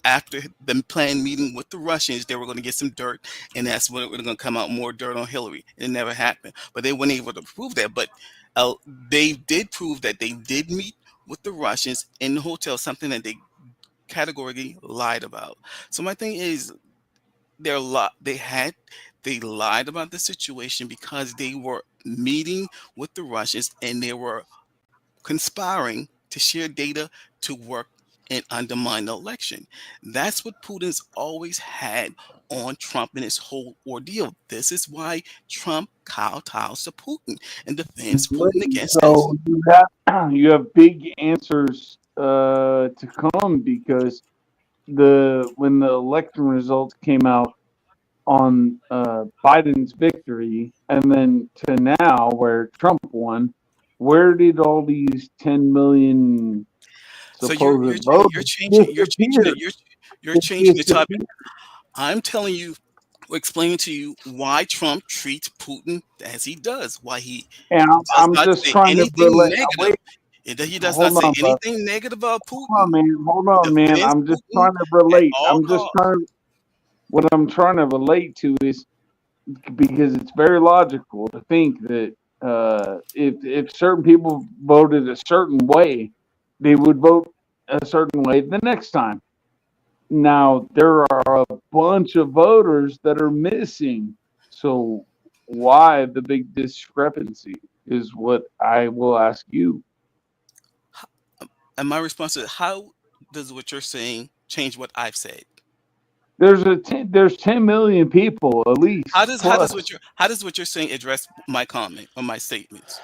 after the planned meeting with the Russians. They were going to get some dirt, and that's when it was going to come out more dirt on Hillary. It never happened, but they weren't able to prove that. But they did prove that they did meet with the Russians in the hotel, something that they categorically lied about. So my thing is, they lied about the situation because they were meeting with the Russians and they were conspiring to share data to work and undermine the election. That's what Putin's always had on Trump in his whole ordeal. This is why Trump kowtows to Putin and defends Putin against So you have big answers to come, because when the election results came out on Biden's victory, and then to now where Trump won, where did all these 10 million supposed voters you're changing the topic. I'm telling you, explaining to you why Trump treats Putin as he does, why he And I'm just trying to relate. He does not say anything negative about Putin. Hold on, man. I'm just trying to relate. What I'm trying to relate to is, because it's very logical to think that if certain people voted a certain way, they would vote a certain way the next time. Now, there are a bunch of voters that are missing. So why the big discrepancy is what I will ask you. And my response is, how does what you're saying change what I've said? There's 10 million people at least. How does what you're saying address my comment or my statements?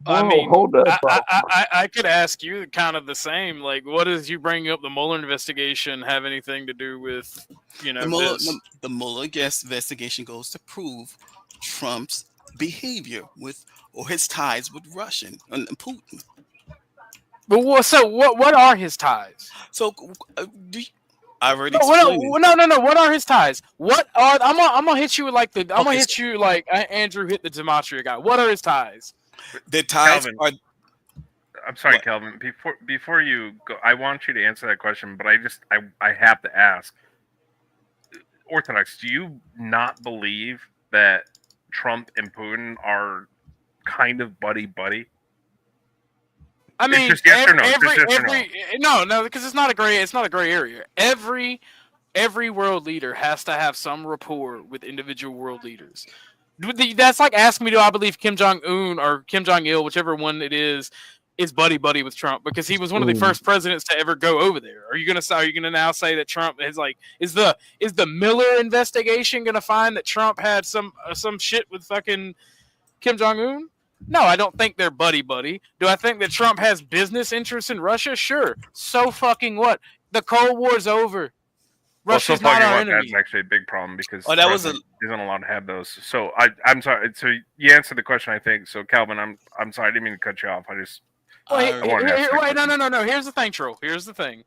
I mean, hold up, I could ask you kind of the same. Like, what does you bringing up the Mueller investigation have anything to do with, the Mueller investigation goes to prove Trump's behavior or his ties with Russian and Putin. But what are his ties? So I already explained it. No. What are his ties? I'm gonna hit you like Andrew hit the gematria guy. What are his ties? The ties Calvin, are. I'm sorry, Calvin. Before you go, I want you to answer that question, but I have to ask. Orthodox, do you not believe that Trump and Putin are kind of buddy-buddy? I mean, it's just yes or no. No, because it's not a gray area. Every world leader has to have some rapport with individual world leaders. That's like asking me, do I believe Kim Jong-un or Kim Jong-il, whichever one it is buddy with Trump, because he was one of the first presidents to ever go over there. Are you gonna now say that Trump is is the Miller investigation gonna find that Trump had some shit with fucking Kim Jong-un? No, I don't think they're buddy. Do I think that Trump has business interests in Russia? Sure. So fucking what? The Cold War's over. Russia's not our enemy. That's actually a big problem because that Russia isn't allowed to have those. So I'm sorry. So you answered the question, I think. So Calvin, I'm sorry. I didn't mean to cut you off. I just. No. Here's the thing, Troll. Here's the thing.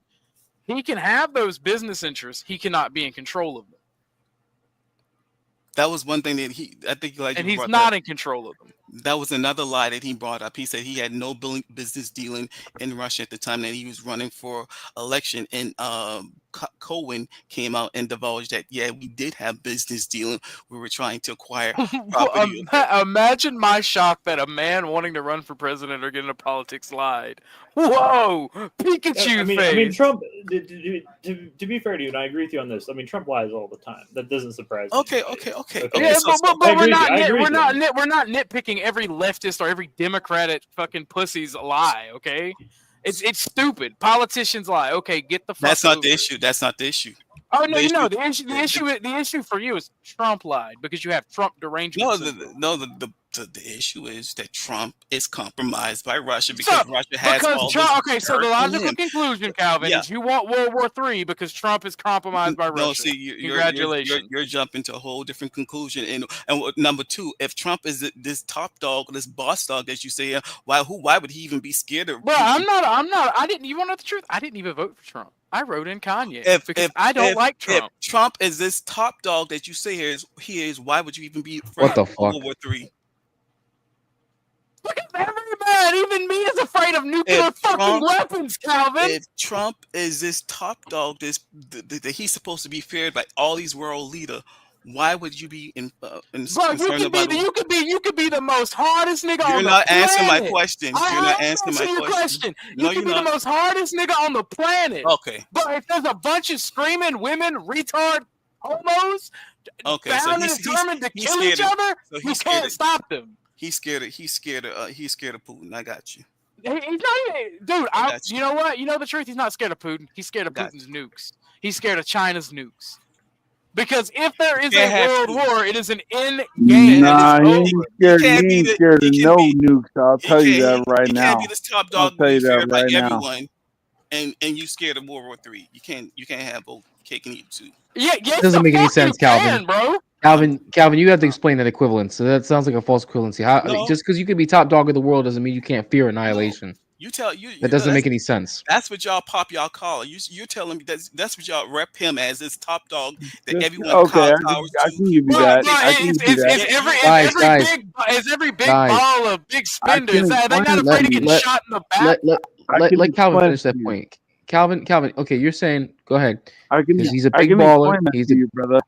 He can have those business interests. He cannot be in control of them. That was one thing that I think and he's not in control of them. That was another lie that he brought up. He said he had no business dealing in Russia at the time that he was running for election. And Cohen came out and divulged that, yeah, we did have business dealing. We were trying to acquire property. Imagine my shock that a man wanting to run for president or get into politics lied. Whoa, Pikachu face. I mean, Trump. To be fair to you, and I agree with you on this. I mean, Trump lies all the time. That doesn't surprise me. Okay. Yeah, but we're not nitpicking every leftist or every Democratic fucking pussy's lie. Okay, it's stupid. Politicians lie. Okay, get the fuck. That's not over the it. issue. That's not the issue. Oh no, the issue for you is Trump lied because you have Trump derangement. The issue is that Trump is compromised by Russia because Russia has all Trump, this. Okay, so the logical conclusion, Calvin, is you want World War III because Trump is compromised by Russia. No, see, Congratulations. You're jumping to a whole different conclusion. And number two, if Trump is this top dog, this boss dog that you say, why would he even be scared of? Well, I'm not. You want to know the truth? I didn't even vote for Trump. I wrote in Kanye because I don't like Trump. If Trump is this top dog that you say he is, why would you even be afraid What the of fuck? World War III? Look at everybody, even me is afraid of nuclear weapons, Calvin. If Trump is this top dog, that he's supposed to be feared by all these world leaders, why would you be Bro, you could be the most hardest nigga on the planet. You're not answering my question. You're not answering my question. No, you could be the most hardest nigga on the planet. Okay. But if there's a bunch of screaming women, retard homos, bound and determined to kill each other, you can't stop them. He's scared of Putin. I got you. Dude, you know what? You know the truth? He's not scared of Putin. He's scared of Putin's nukes. He's scared of China's nukes. Because if there is a world war, it is an end game. Nah, he ain't scared of no nukes. I'll tell you that right now. You can't be this top dog I'll tell you that feared by right now. everyone, and you scared of World War III. You can't have both cake and eat too. Yeah, It doesn't make any sense, Calvin. Bro. Calvin, you have to explain that equivalence. So that sounds like a false equivalency. Just because you could be top dog of the world doesn't mean you can't fear annihilation. That doesn't make any sense. That's what y'all collar. You're telling me that's what y'all rep him as, this top dog that everyone okay, towers I can give you that. It's every big ball of big spenders. They're not afraid of getting shot in the back. Let Calvin finish that point. Calvin. Okay, you're saying go ahead. Because he's a big baller. He's a brother.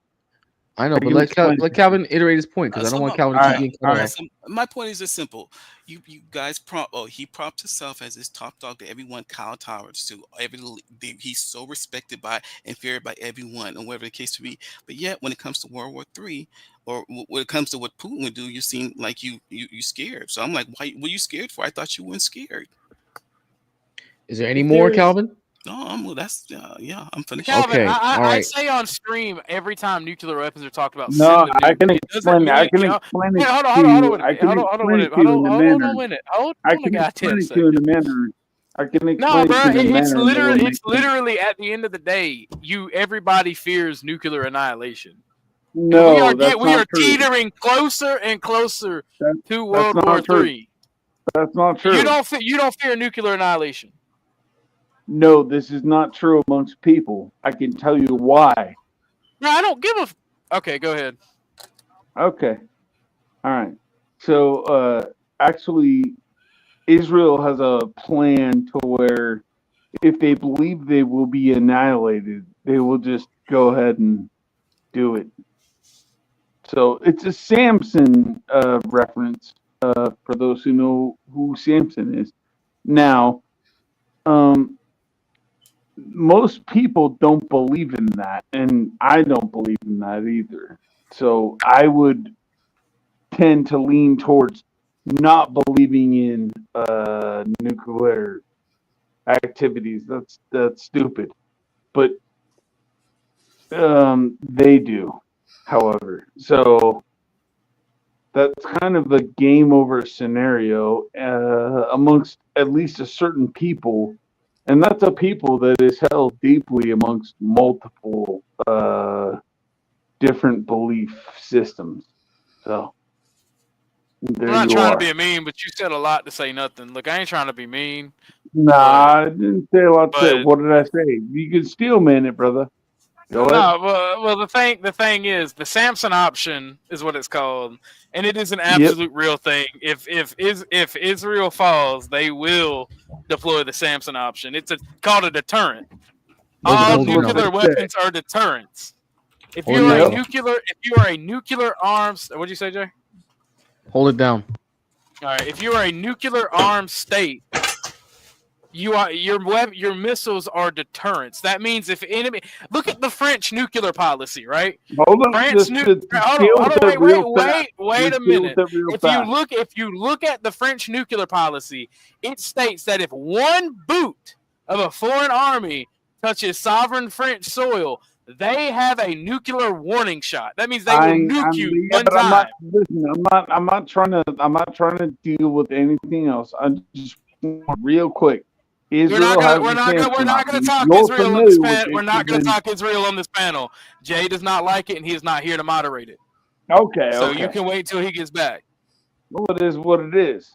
I know, but let Calvin iterate his point because I don't want Calvin to keep getting cut off. My point is just simple. You guys he propped himself as this top dog that everyone towers to. He's so respected by and feared by everyone, and whatever the case may be. But yet, when it comes to World War III, or when it comes to what Putin would do, you seem like you scared. So I'm like, why were you scared for? I thought you weren't scared. Is there any more, Calvin? No, that's I'm finished. Calvin, Okay, I say on stream every time nuclear weapons are talked about. No, I can explain it. I can explain it to you. I can explain it to you in a manner. I can explain it to you in a manner. I can explain No, bro, it to you in a manner. it's literally at the end of the day, everybody fears nuclear annihilation. No, we are teetering closer and closer to World War III. That's not true. You don't fear nuclear annihilation. No, this is not true amongst people. I can tell you why. No, I don't give a. Okay, go ahead. Okay. All right. So, actually, Israel has a plan to where if they believe they will be annihilated, they will just go ahead and do it. So it's a Samson reference for those who know who Samson is. Now, most people don't believe in that, and I don't believe in that either. So I would tend to lean towards not believing in nuclear activities. That's stupid. But they do, however. So that's kind of a game over scenario amongst at least a certain people. And that's a people that is held deeply amongst multiple different belief systems. So there I'm not you trying are. to be mean, but you said a lot to say nothing. Look, I ain't trying to be mean. Nah, I didn't say a lot. What did I say? You can steel man it, brother. Go ahead. No, well, the thing is, the Samson option is what it's called, and it is an absolute real thing. If Israel falls, they will deploy the Samson option. It's called a deterrent. All nuclear weapons are deterrents. If you are a nuclear arms, what'd you say, Jay? Hold it down. All right, if you are a nuclear armed state, your missiles are deterrents. That means if enemy, look at the French nuclear policy, right? Hold on, France just hold on, wait a minute. If you look at the French nuclear policy, it states that if one boot of a foreign army touches sovereign French soil, they have a nuclear warning shot. That means they will nuke you one time. I'm not trying to deal with anything else. I just real quick. Israel we're not going to talk Israel on this panel. We're not going to talk Israel on this panel. Jay does not like it, and he is not here to moderate it. Okay. So you can wait till he gets back. Well, it is what it is.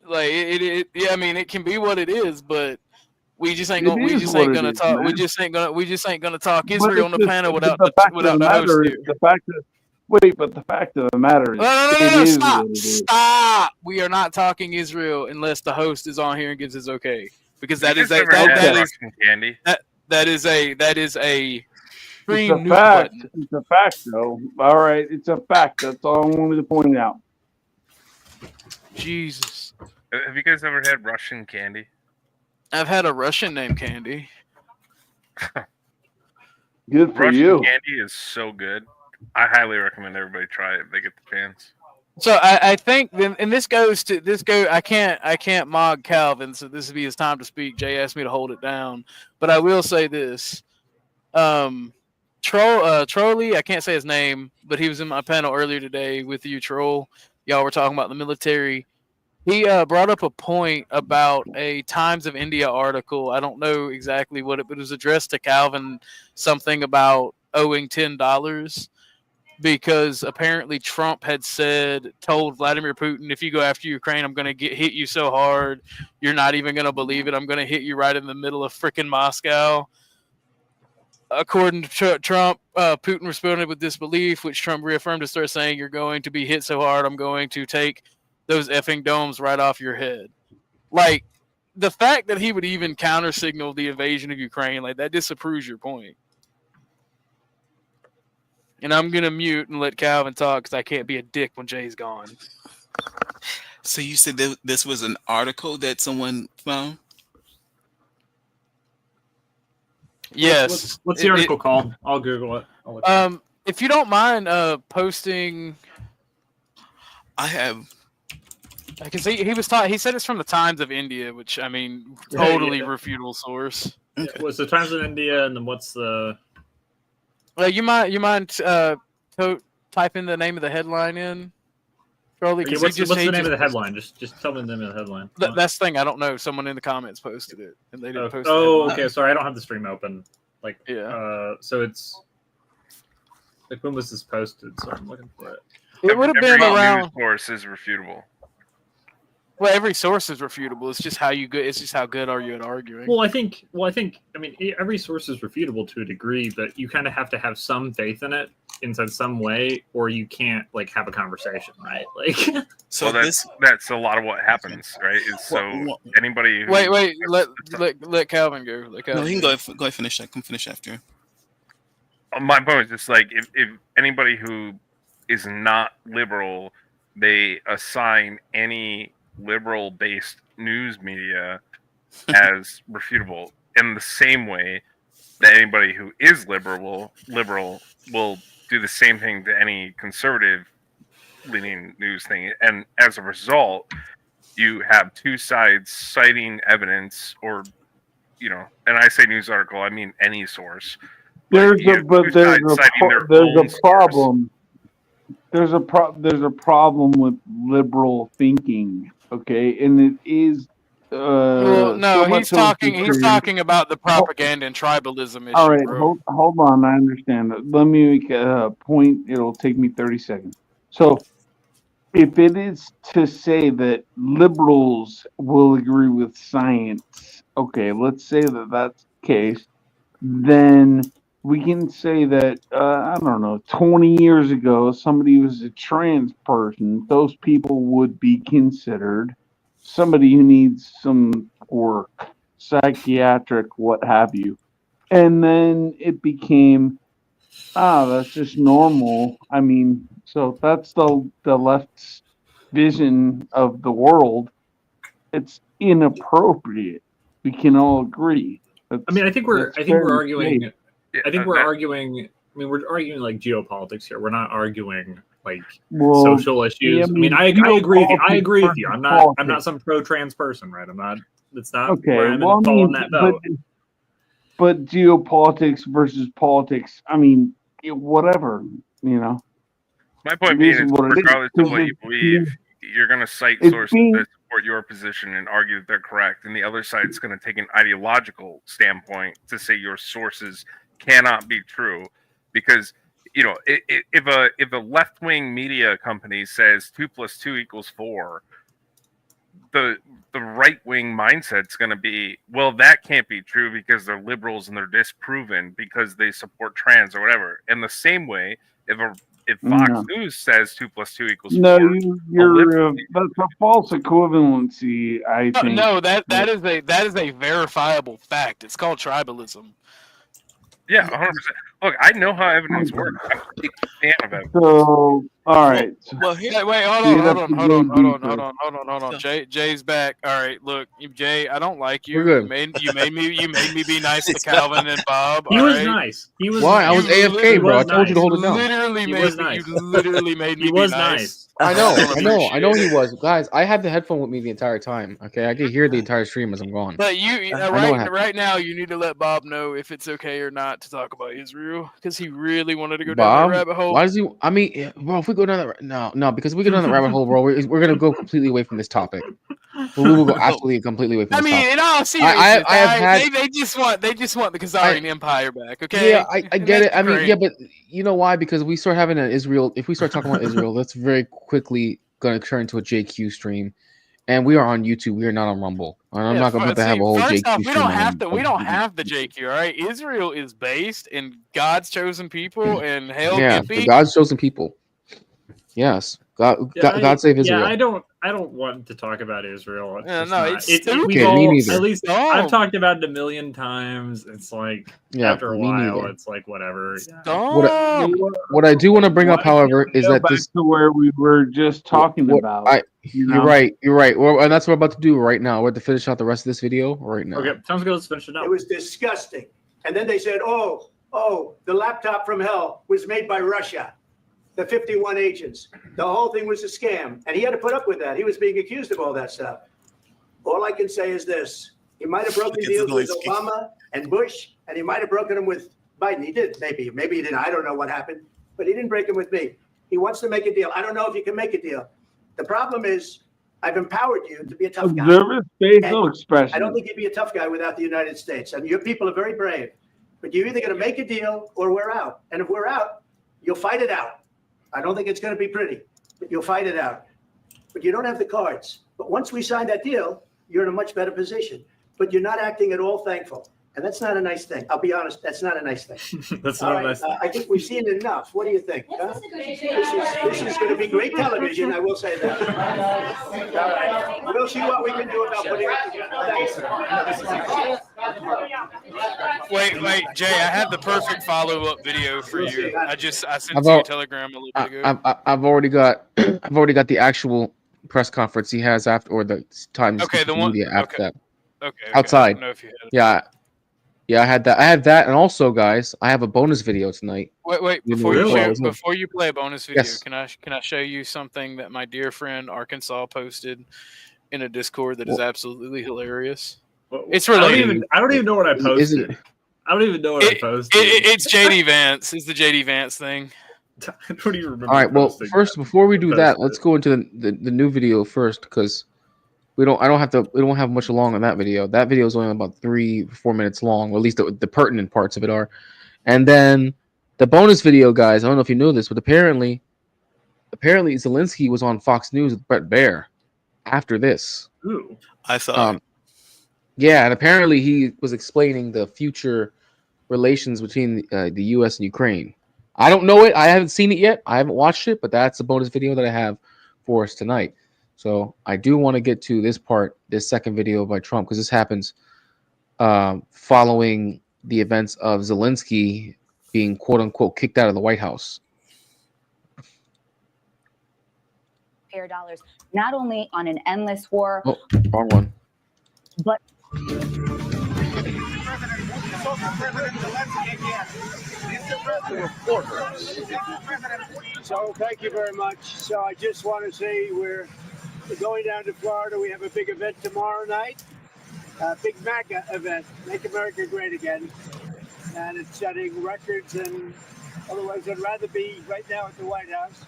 Like I mean, it can be what it is, but we just ain't gonna talk. We just ain't gonna talk Israel on the panel without the host here. But the fact of the matter is, no, stop. We are not talking Israel unless the host is on here and gives his okay, because that is a fact. It's a fact, though. All right, it's a fact. That's all I wanted to point out. Jesus. Have you guys ever had Russian candy? I've had a Russian named Candy. Good for Russian you. Candy is so good. I highly recommend everybody try it if they get the chance. So I think, and this goes. I can't mog Calvin, so this would be his time to speak. Jay asked me to hold it down, but I will say this. Trolly, I can't say his name, but he was in my panel earlier today with you, Troll. Y'all were talking about the military. He brought up a point about a Times of India article. I don't know exactly what it, but it was addressed to Calvin, something about owing $10 because apparently Trump had told Vladimir Putin, if you go after Ukraine, I'm going to hit you so hard, you're not even going to believe it. I'm going to hit you right in the middle of frickin' Moscow. According to Trump, Putin responded with disbelief, which Trump reaffirmed to start saying, you're going to be hit so hard, I'm going to take those effing domes right off your head. Like, the fact that he would even counter signal the invasion of Ukraine, like, that disapproves your point. And I'm going to mute and let Calvin talk because I can't be a dick when Jay's gone. So you said this was an article that someone found? Yes. What's the article called? I'll Google it. If you don't mind posting... I can see he was he said it's from the Times of India, which I mean, totally refutable source. Okay. What's the Times of India, and then what's the? You mind type in the name of the headline in? Charlie, okay, what's the name of the headline? Just tell me the name of the headline. That's the thing. I don't know. Someone in the comments posted it, and they didn't post it. Oh, okay. Sorry, I don't have the stream open. Like, yeah. So it's like, when was this posted? So I'm looking for it. It would have been around. News source is refutable. Well, every source is refutable. It's just how good. It's just how good are you at arguing. Well, I think. I mean, every source is refutable to a degree, but you kind of have to have some faith in it in some way, or you can't like have a conversation, right? Like, so that's a lot of what happens, right? Is so anybody. Who, wait. Let Calvin go. No, he can go ahead finish. I can finish after. My point is just like if anybody who is not liberal, they assign any liberal-based news media as refutable in the same way that anybody who is liberal will do the same thing to any conservative-leaning news thing. And as a result, you have two sides citing evidence, or and I say news article, I mean any source. There's a problem. There's a problem with liberal thinking, okay, and it is. Well, no, he's talking about the propaganda and tribalism issue. All right, bro. hold on. I understand. Let me make a point. It'll take me 30 seconds. So, if it is to say that liberals will agree with science, okay, let's say that that's the case. then we can say that, I don't know, 20 years ago, somebody was a trans person. Those people would be considered somebody who needs some work, psychiatric, what have you. And then it became, that's just normal. I mean, so that's the left's vision of the world. It's inappropriate. We can all agree. I mean, I think we're arguing. I think we're that- arguing. I mean, we're arguing like geopolitics here. We're not arguing like Well, social issues. yeah, I mean, I agree with you. I agree with you. I'm not. I'm politics. not some pro-trans person, right? I'm not. It's not Okay, where I'm well, I following mean, that boat. but geopolitics versus politics, I mean, whatever, you know. My point It being is is, what it is, regardless of 'cause what you it's believe, you're going to cite it's sources being- that support your position and argue that they're correct, and the other side's going to take an ideological standpoint to say your sources cannot be true, because you know if a left wing media company says 2 + 2 = 4, the right wing mindset's going to be, well, that can't be true because they're liberals and they're disproven because they support trans or whatever. And the same way, if Fox No. News says 2 + 2 = 4, No, you're that's a false equivalency, I think. No, that is a verifiable fact. It's called tribalism. yeah, 100%. Look, I know how evidence works. I'm a big fan of it. So, all right. Well, wait, hold on. Jay's back. All right, look, Jay, I don't like you. We're good. You made me be nice to Calvin and Bob. He all was right? nice. He was. Why? Nice. I was AFK, bro. I told you to hold it down. You literally made me He be was nice. I know he appreciate was. Guys, I had the headphone with me the entire time. Okay, I could hear the entire stream as I'm gone. But I know right now, you need to let Bob know if it's okay or not to talk about Israel, because he really wanted to go down Bob, that rabbit hole. why does he? I mean, bro, if we go down that, no, because if we go down that rabbit hole, bro, we're gonna go completely away from this topic. We will go absolutely completely away from I this mean, topic. in all seriousness, I have had. they just want the Khazarian Empire back. Okay. Yeah, I And get it. that's I mean, great. yeah, but you know why? Because we start having an Israel. If we start talking about Israel, that's very quickly going to turn into a JQ stream, and we are on YouTube. We are not on Rumble. And I'm not going to have a whole First JQ off, stream. we don't have the JQ. All right, Israel is based in God's chosen people, and hell, Yeah, Gimpy. the God's chosen people. Yes, God save Israel. Yeah, I don't want to talk about Israel. It's just not. it's we've all, me neither. at least Dumb. I've talked about it a million times. It's like after a me while, neither. it's like whatever. What I do want to bring up, however, is that back this to where we were just talking about. You're right. Well, and that's what we're about to do right now. We're about to finish out the rest of this video right now. Okay, sounds good. Let's finish it up. It was disgusting. And then they said, oh, the laptop from hell was made by Russia. The 51 agents. The whole thing was a scam. And he had to put up with that. He was being accused of all that stuff. All I can say is this. He might have broken deals with Obama and Bush, and he might have broken them with Biden. He did, maybe. Maybe he didn't. I don't know what happened. But he didn't break them with me. He wants to make a deal. I don't know if you can make a deal. The problem is I've empowered you to be a tough guy. Observant facial expression. I don't think you'd be a tough guy without the United States. And your people are very brave. But you're either going to make a deal or we're out. And if we're out, you'll fight it out. I don't think it's going to be pretty, but you'll fight it out. But you don't have the cards. But once we sign that deal, you're in a much better position. But you're not acting at all thankful. And that's not a nice thing. I'll be honest, that's not a nice thing. That's All not right, a nice thing. I think we've seen enough. What do you think? Huh? This is going to be great television, I will say that. All right. We'll see what we can do about putting it together. Wait, Jay, I had the perfect follow-up video for you. I sent I've you a al- telegram a little bit ago. I've already got the actual press conference he has after, or the Times Okay, the one- media after okay. that. Okay. Outside. I didn't know if you had it. Yeah, I had that, and also, guys, I have a bonus video tonight. Wait, You before know, before you play a bonus video, Yes. can I show you something that my dear friend Arkansas posted in a Discord that is absolutely hilarious? It's related. I don't even know what I posted. Is it? I don't even know what I posted. It's JD Vance. It's the JD Vance thing. I don't even remember. All right. Well, posting first, before we do that, let's go into the new video first, because we don't have much long on that video. That video is only about 3-4 minutes long, or at least the pertinent parts of it are. And then the bonus video, guys. I don't know if you know this, but apparently Zelensky was on Fox News with Brett Baer after this. Ooh. I saw. Yeah, and apparently he was explaining the future relations between the U.S. and Ukraine. I don't know it. I haven't seen it yet. I haven't watched it, but that's a bonus video that I have for us tonight. So I do want to get to this part, this second video by Trump, because this happens following the events of Zelensky being quote unquote kicked out of the White House. Dollars, not only on an endless war. Oh, wrong one. But So thank you very much. So I just want to say we're going down to Florida. We have a big event tomorrow night, big MAGA event, Make America Great Again. And it's setting records, and otherwise I'd rather be right now at the White House.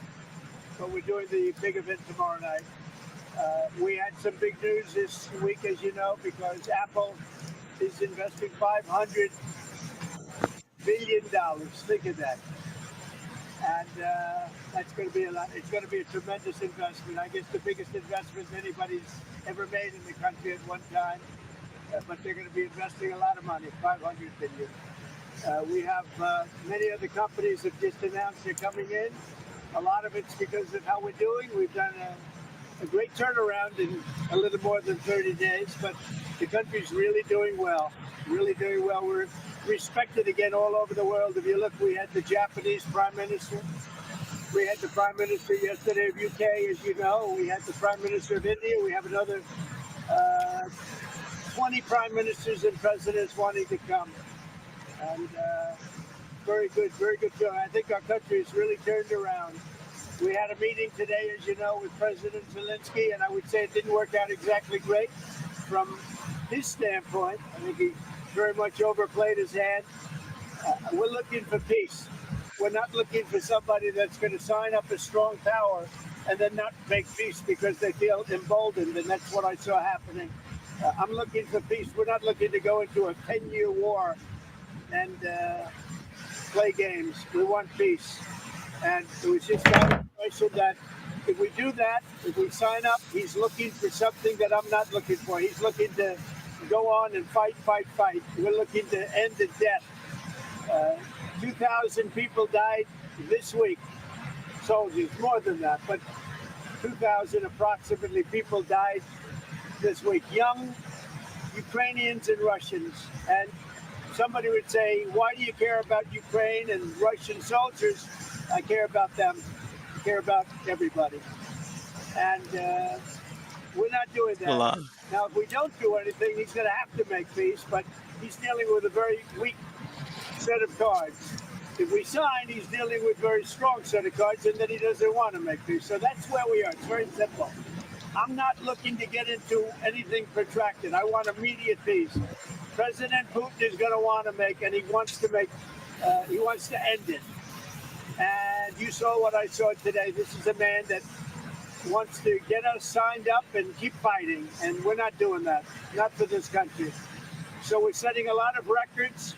But we're doing the big event tomorrow night. We had some big news this week, as you know, because Apple is investing $500 billion. Think of that. And that's going to be a lot. It's going to be a tremendous investment. I guess the biggest investment anybody's ever made in the country at one time. But they're going to be investing a lot of money, $500 billion. We have many other companies that just announced they're coming in. A lot of it's because of how we're doing. We've done a great turnaround in a little more than 30 days, but the country's really doing well. Really doing well. We're respected again all over the world. If you look, we had the Japanese Prime Minister. We had the Prime Minister yesterday of UK, as you know. We had the Prime Minister of India. We have another 20 Prime Ministers and Presidents wanting to come. And very good feeling. I think our country has really turned around. We had a meeting today, as you know, with President Zelensky, and I would say it didn't work out exactly great from his standpoint. I think he very much overplayed his hand. We're looking for peace. We're not looking for somebody that's going to sign up a strong power and then not make peace because they feel emboldened, and that's what I saw happening. I'm looking for peace. We're not looking to go into a 10-year war and play games. We want peace. And it was just that question that if we do that, if we sign up, he's looking for something that I'm not looking for. He's looking to go on and fight. We're looking to end the death. 2,000 people died this week. Soldiers, more than that, but 2,000 approximately people died this week. Young Ukrainians and Russians. And somebody would say, why do you care about Ukraine and Russian soldiers? I care about them. I care about everybody. And we're not doing that. Now, if we don't do anything, he's going to have to make peace, but he's dealing with a very weak set of cards. If we sign, he's dealing with a very strong set of cards, and then he doesn't want to make peace. So that's where we are. It's very simple. I'm not looking to get into anything protracted. I want immediate peace. President Putin is going to want to make, and he wants to end it. And you saw what I saw today. This is a man that wants to get us signed up and keep fighting, and we're not doing that. Not for this country. So we're setting a lot of records.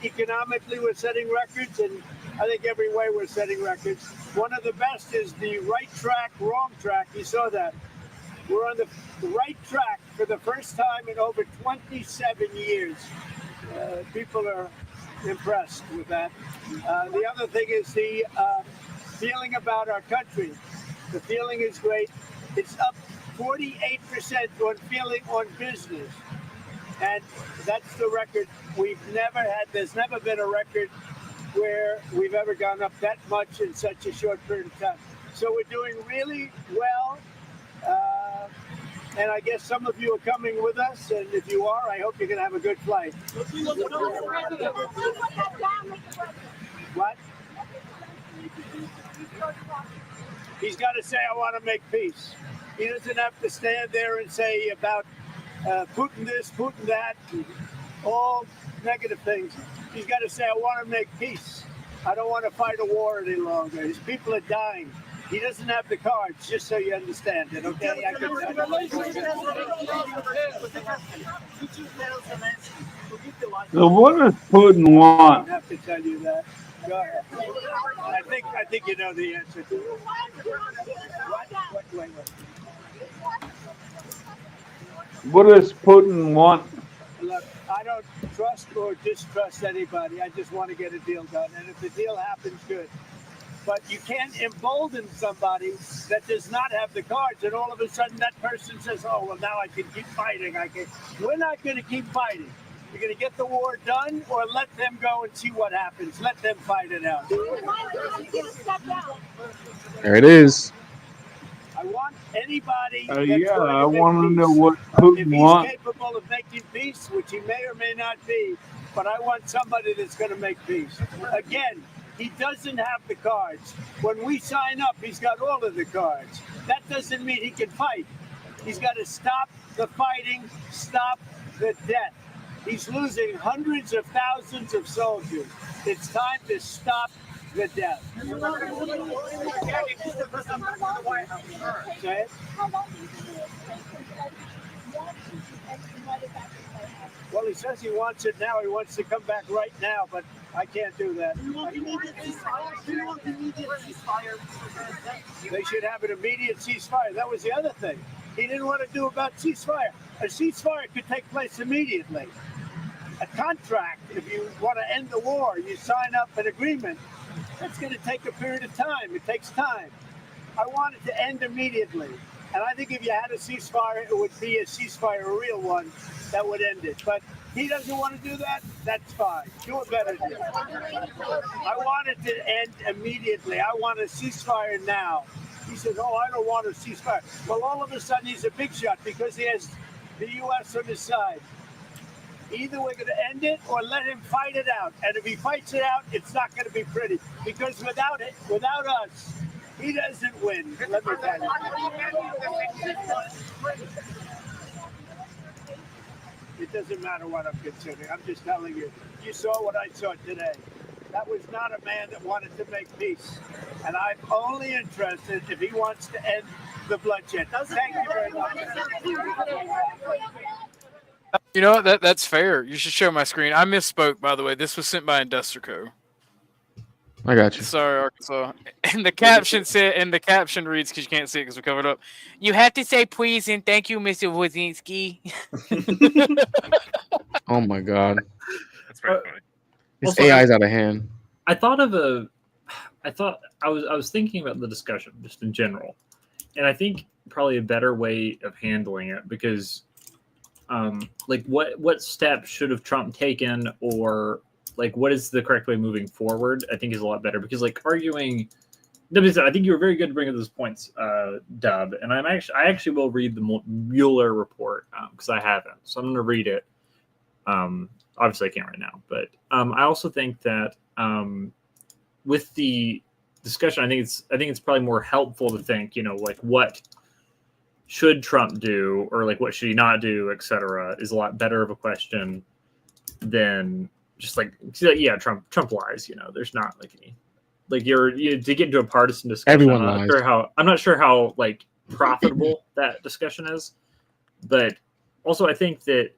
Economically, we're setting records, and I think every way we're setting records. One of the best is the right track, wrong track. You saw that. We're on the right track for the first time in over 27 years. People are impressed with that. The other thing is the feeling about our country. The feeling is great. It's up 48% on feeling on business. And that's the record we've never had. There's never been a record where we've ever gone up that much in such a short period of time. So we're doing really well. And I guess some of you are coming with us. And if you are, I hope you're going to have a good flight. What? He's got to say, I want to make peace. He doesn't have to stand there and say about Putin this, Putin that, all negative things. He's got to say, I want to make peace. I don't want to fight a war any longer. His people are dying. He doesn't have the cards, just so you understand it, okay? So what does Putin want? I have to tell you that. Go ahead. I think you know the answer to it. Wait. What does Putin want? Look, I don't trust or distrust anybody. I just want to get a deal done. And if the deal happens, good. But you can't embolden somebody that does not have the cards, and all of a sudden that person says, oh, well, now I can keep fighting. We're not going to keep fighting. You're going to get the war done or let them go and see what happens. Let them fight it out. There it is. I want anybody that's yeah, going I to make want to peace. know what If Putin he's wants. capable of making peace, which he may or may not be, but I want somebody that's going to make peace. Again, he doesn't have the cards. When we sign up, he's got all of the cards. That doesn't mean he can fight. He's got to stop the fighting, stop the death. He's losing hundreds of thousands of soldiers. It's time to stop the death. Say it. Well, he says he wants it now. He wants to come back right now, but I can't do that. They should have an immediate ceasefire. That was the other thing. He didn't want to do about ceasefire. A ceasefire could take place immediately. A contract, if you want to end the war, you sign up an agreement. That's going to take a period of time. It takes time. I want it to end immediately. And I think if you had a ceasefire, it would be a ceasefire, a real one, that would end it. But he doesn't want to do that. That's fine. Do a better deal. I want it to end immediately. I want a ceasefire now. He says, oh, I don't want a ceasefire. Well, all of a sudden, he's a big shot because he has the U.S. on his side. Either we're going to end it or let him fight it out. And if he fights it out, it's not going to be pretty. Because without us, he doesn't win. Let me tell you. It doesn't matter what I'm considering. I'm just telling you. You saw what I saw today. That was not a man that wanted to make peace. And I'm only interested if he wants to end the bloodshed. Thank you very much. You know what? That's fair. You should show my screen. I misspoke, by the way. This was sent by Industrico. I got you. Sorry, Arkansas. And the caption said, and the caption reads, because you can't see it because we covered up. You have to say please and thank you, Mr. Wozinski. Oh my god. That's very funny. This Also, AI's out of hand. I was thinking about the discussion just in general, and I think probably a better way of handling it, because like what steps should have Trump taken, or like what is the correct way moving forward, I think is a lot better, because like arguing, I think you were very good to bring up those points, Dub, and I actually will read the Mueller report because I haven't, so I'm going to read it. Obviously I can't right now, but I also think that with the discussion, I think it's probably more helpful to think, like what should Trump do, or like what should he not do, etc., is a lot better of a question than just like, yeah, Trump lies. There's not like any, like to get into a partisan discussion. Everyone I'm lies. not sure how like profitable that discussion is, but also I think that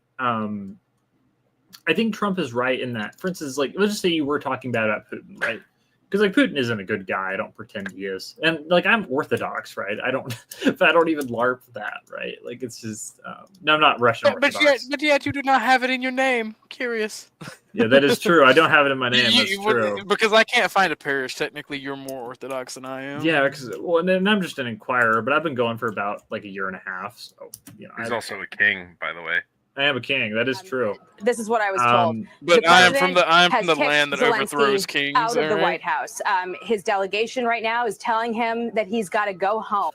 I think Trump is right in that, for instance, like let's just say you were talking about Putin, right? Because like Putin isn't a good guy. I don't pretend he is, and like I'm Orthodox, right? I don't even LARP that, right? Like it's just no, I'm not Russian Orthodox. But yet you do not have it in your name. Curious. Yeah, that is true. I don't have it in my name. That's true. Because I can't find a parish. Technically, you're more Orthodox than I am. Yeah, and I'm just an inquirer, but I've been going for about like a year and a half. So he's also a king, by the way. I am a king. That is true. This is what I was told. But I am from the has land that kicked overthrows Zelensky kings. out of the alright? White House. His delegation right now is telling him that he's got to go home.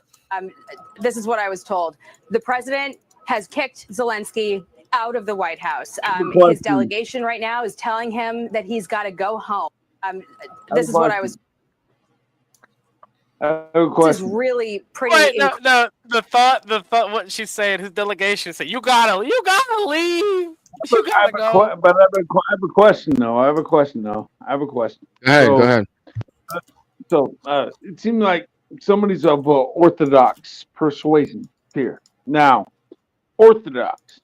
This is what I was told. The president has kicked Zelensky out of the White House. His delegation right now is telling him that he's got to go home. This is what I was. This is really pretty. Wait, no. The thought. What she's saying. His delegation said, "You gotta leave. You gotta go." But I have a question though. I have a question. Go ahead. So it seems like somebody's of Orthodox persuasion here. Now, Orthodox.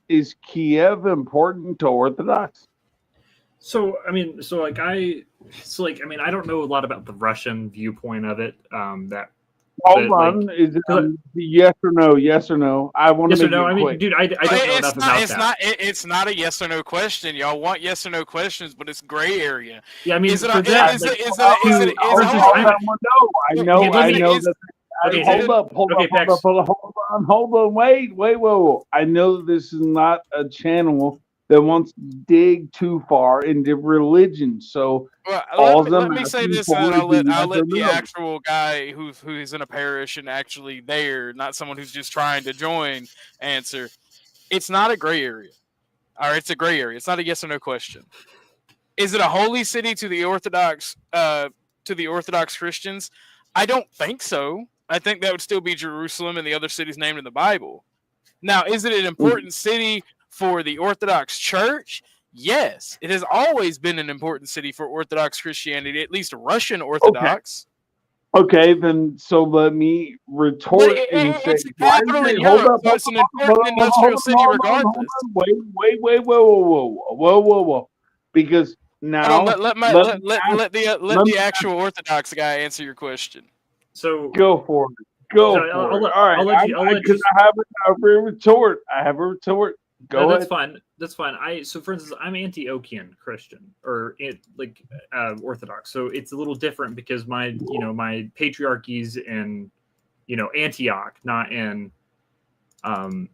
Is Kiev important to Orthodox? I don't know a lot about the Russian viewpoint of it. That Hold but, on, like, is it yes or no? Yes or no? I want to yes or make no? it I mean, quick. dude, I don't know It's enough not. about It's that. not. It's not a yes or no question. Y'all want yes or no questions, but it's gray area. Yeah, I mean, Is it? for that, Is like, it? Is it? Is it? Is Hold it? on, I know. Okay, let I me- know is- that. okay, hold up, okay, Pex. hold on, wait, whoa. I know this is not a channel that wants to dig too far into religion. So Well, let me say this, and then I'll let the actual guy who's in a parish and actually there, not someone who's just trying to join, answer. It's not a gray area, or it's a gray area. It's not a yes or no question. Is it a holy city to the Orthodox Christians? I don't think so. I think that would still be Jerusalem and the other cities named in the Bible. Now, is it an important city for the Orthodox Church? Yes, it has always been an important city for Orthodox Christianity, at least Russian Orthodox. Okay, then so let me retort and say, It's the capital in Europe, so it's an important industrial city regardless. Wait, whoa. Because now Let the actual Orthodox guy answer your question. So go for it. Go for it. All right, I'll let you. I have a retort. Go ahead. That's fine. That's fine. So for instance, I'm Antiochian Christian or Orthodox. So it's a little different because my patriarchy's in Antioch, not in Moscow,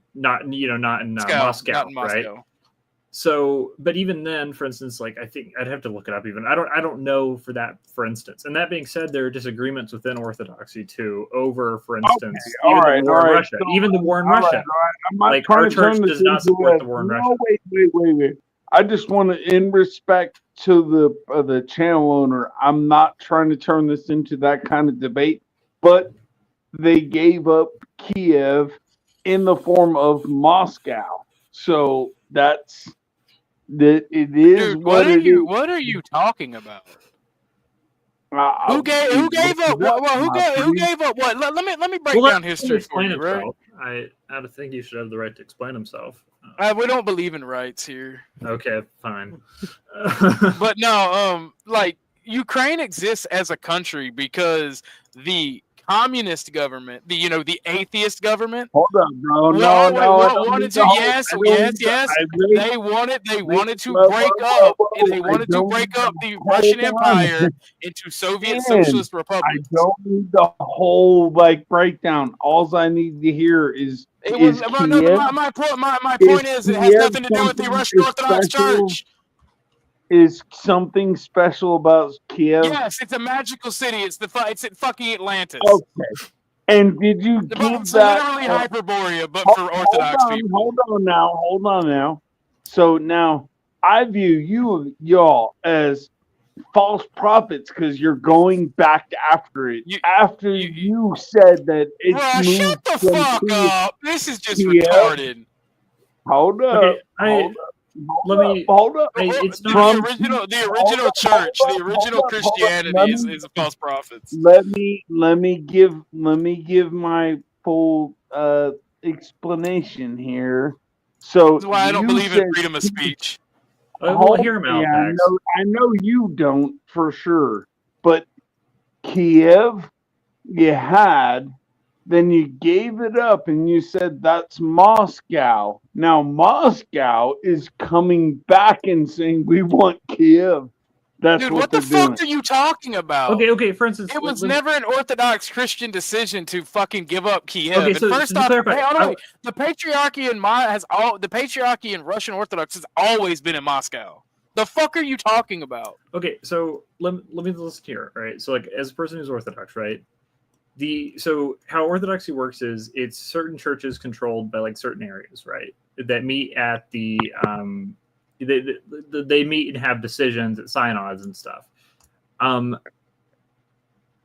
right? So, but even then, for instance, like I think I'd have to look it up. Even I don't know for that, for instance. And that being said, there are disagreements within Orthodoxy too over, for instance, even the war in Russia. Even the war in Russia. Like our church does not support the war in Russia. Wait. I just want to, in respect to the channel owner, I'm not trying to turn this into that kind of debate, but they gave up Kiev in the form of Moscow. So that's that. It is Dude, what it is. What are you talking about? Who gave up what? Who gave up what? Let me break down history for you, right? I think he should have the right to explain himself. We don't believe in rights here. Okay, fine. But no, like Ukraine exists as a country because the communist government, the atheist government. Hold on, bro. Wanted to They wanted to break up. They wanted to break up the Russian Empire into Soviet Socialist republics. I don't need the whole breakdown. All I need to hear is my point is it has nothing to do with the Russian Orthodox Church. Is something special about Kiev? Yes, it's a magical city. It's at fucking Atlantis. Okay. And did you give it's that? Literally Hyperborea, but for Orthodox people. Hold on now. So now I view y'all as false prophets because you're going back after it. After you said that it's moved shut the fuck up. This is just Kiev. retarded. Hold up. Okay, Hold up. It's not the original church, the original Christianity is a false prophets. Let me give my full explanation here. So that's why I don't believe in freedom of speech. We'll hear him out. Yeah, I know you don't for sure, but Kiev, you had. Then you gave it up and you said that's Moscow. Now Moscow is coming back and saying we want Kiev. That's Dude, what the they're doing. fuck are you talking about? Okay. For instance, it was never an Orthodox Christian decision to fucking give up Kiev. Okay, and so first to off, clarify, the patriarchy the patriarchy in Russian Orthodox has always been in Moscow. The fuck are you talking about? Okay, so let me listen here. All right, so like as a person who's Orthodox, right? So how Orthodoxy works is it's certain churches controlled by like certain areas, right? That meet at the they meet and have decisions at synods and stuff.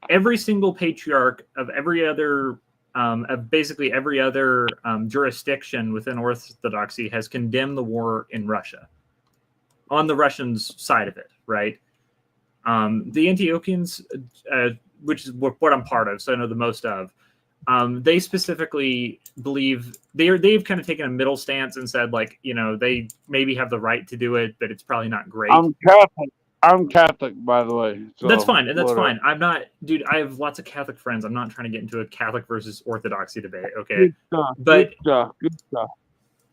Every single patriarch of every other of basically every other jurisdiction within Orthodoxy has condemned the war in Russia on the Russians' side of it, right? The Antiochians, which is what I'm part of, so I know the most of, they specifically believe they've kind of taken a middle stance and said, like, they maybe have the right to do it, but it's probably not great. I'm Catholic. I'm Catholic, by the way. So That's fine, and that's whatever. fine. I'm not, dude. I have lots of Catholic friends. I'm not trying to get into a Catholic versus Orthodoxy debate. Okay, Good stuff. but Good stuff. Good stuff.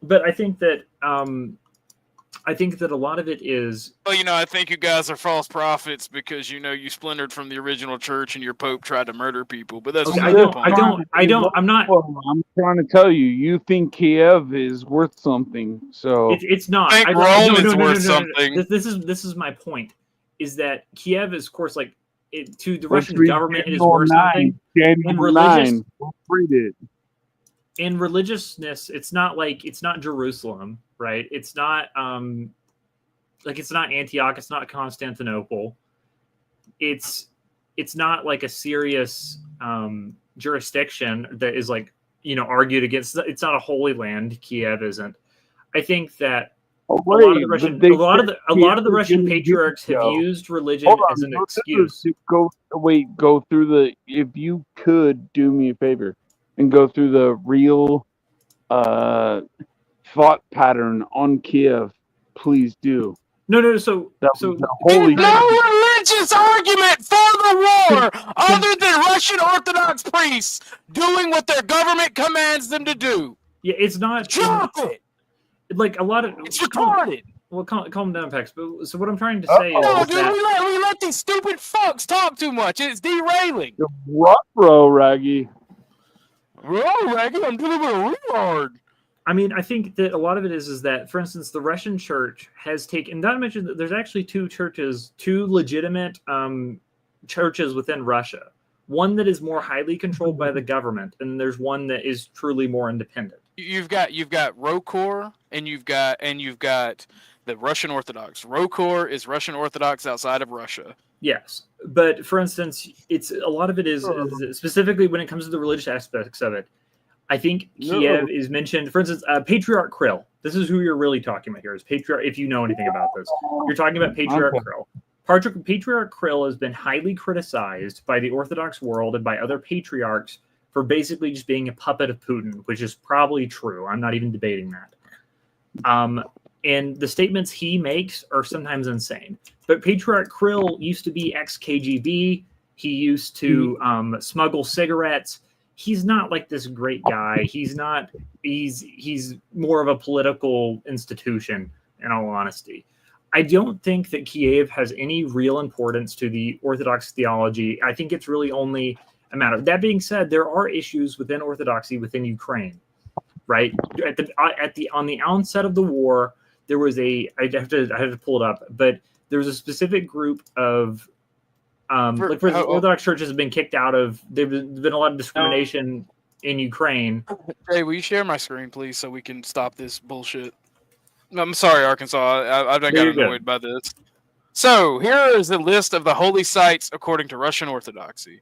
but I think that a lot of it is. Well, I think you guys are false prophets because you splintered from the original church and your pope tried to murder people. But that's Okay, beside the point. I'm not. I'm trying to tell you, you think Kiev is worth something, so It's not. I think no, Rome is no, worth no, no, no. something. This is my point. Is that Kiev is, of course, like to the Let's Russian read government it is Daniel worth 9. something. Daniel In religious 9. Let's read it. in religiousness, it's not Jerusalem, right? It's not it's not Antioch, it's not Constantinople. It's not like a serious jurisdiction that is argued against. It's not a holy land. Kiev isn't. I think that a lot of the Russian patriarchs have used religion as an excuse. Go through the. If you could do me a favor and go through the real thought pattern on Kiev, please do. No. So the holy. No religious argument for the war other than Russian Orthodox priests doing what their government commands them to do. Yeah, it's not. Drop it. Like a lot of it's retarded. Well, calm down, Pex. But so what I'm trying to say is dude, that we let these stupid fucks talk too much. It's derailing. What, bro, Raggy? Raggy, I'm dealing with a retard. I mean, I think that a lot of it is that, for instance, the Russian church has taken. Not to mention that there's actually two legitimate churches within Russia. One that is more highly controlled by the government, and there's one that is truly more independent. You've got Rokor, and you've got the Russian Orthodox. Rokor is Russian Orthodox outside of Russia. Yes, but for instance, it's a lot of it is specifically when it comes to the religious aspects of it. I think Kiev is mentioned. For instance, Patriarch Kirill. This is who you're really talking about here. Is Patriarch? If you know anything about this, you're talking about Patriarch Kirill. Patriarch Kirill has been highly criticized by the Orthodox world and by other patriarchs for basically just being a puppet of Putin, which is probably true. I'm not even debating that. And the statements he makes are sometimes insane. But Patriarch Kirill used to be ex-KGB. He used to smuggle cigarettes. He's not like this great guy. He's not. He's more of a political institution, in all honesty. I don't think that Kiev has any real importance to the Orthodox theology. I think it's really only a matter of that. Being said, there are issues within Orthodoxy within Ukraine, right? On the onset of the war, there was I had to pull it up, but there was a specific group of Orthodox churches have been kicked out of. There's been a lot of discrimination in Ukraine. Hey, will you share my screen, please, so we can stop this bullshit? I'm sorry, Arkansas. I've got annoyed by this. So here is the list of the holy sites according to Russian Orthodoxy.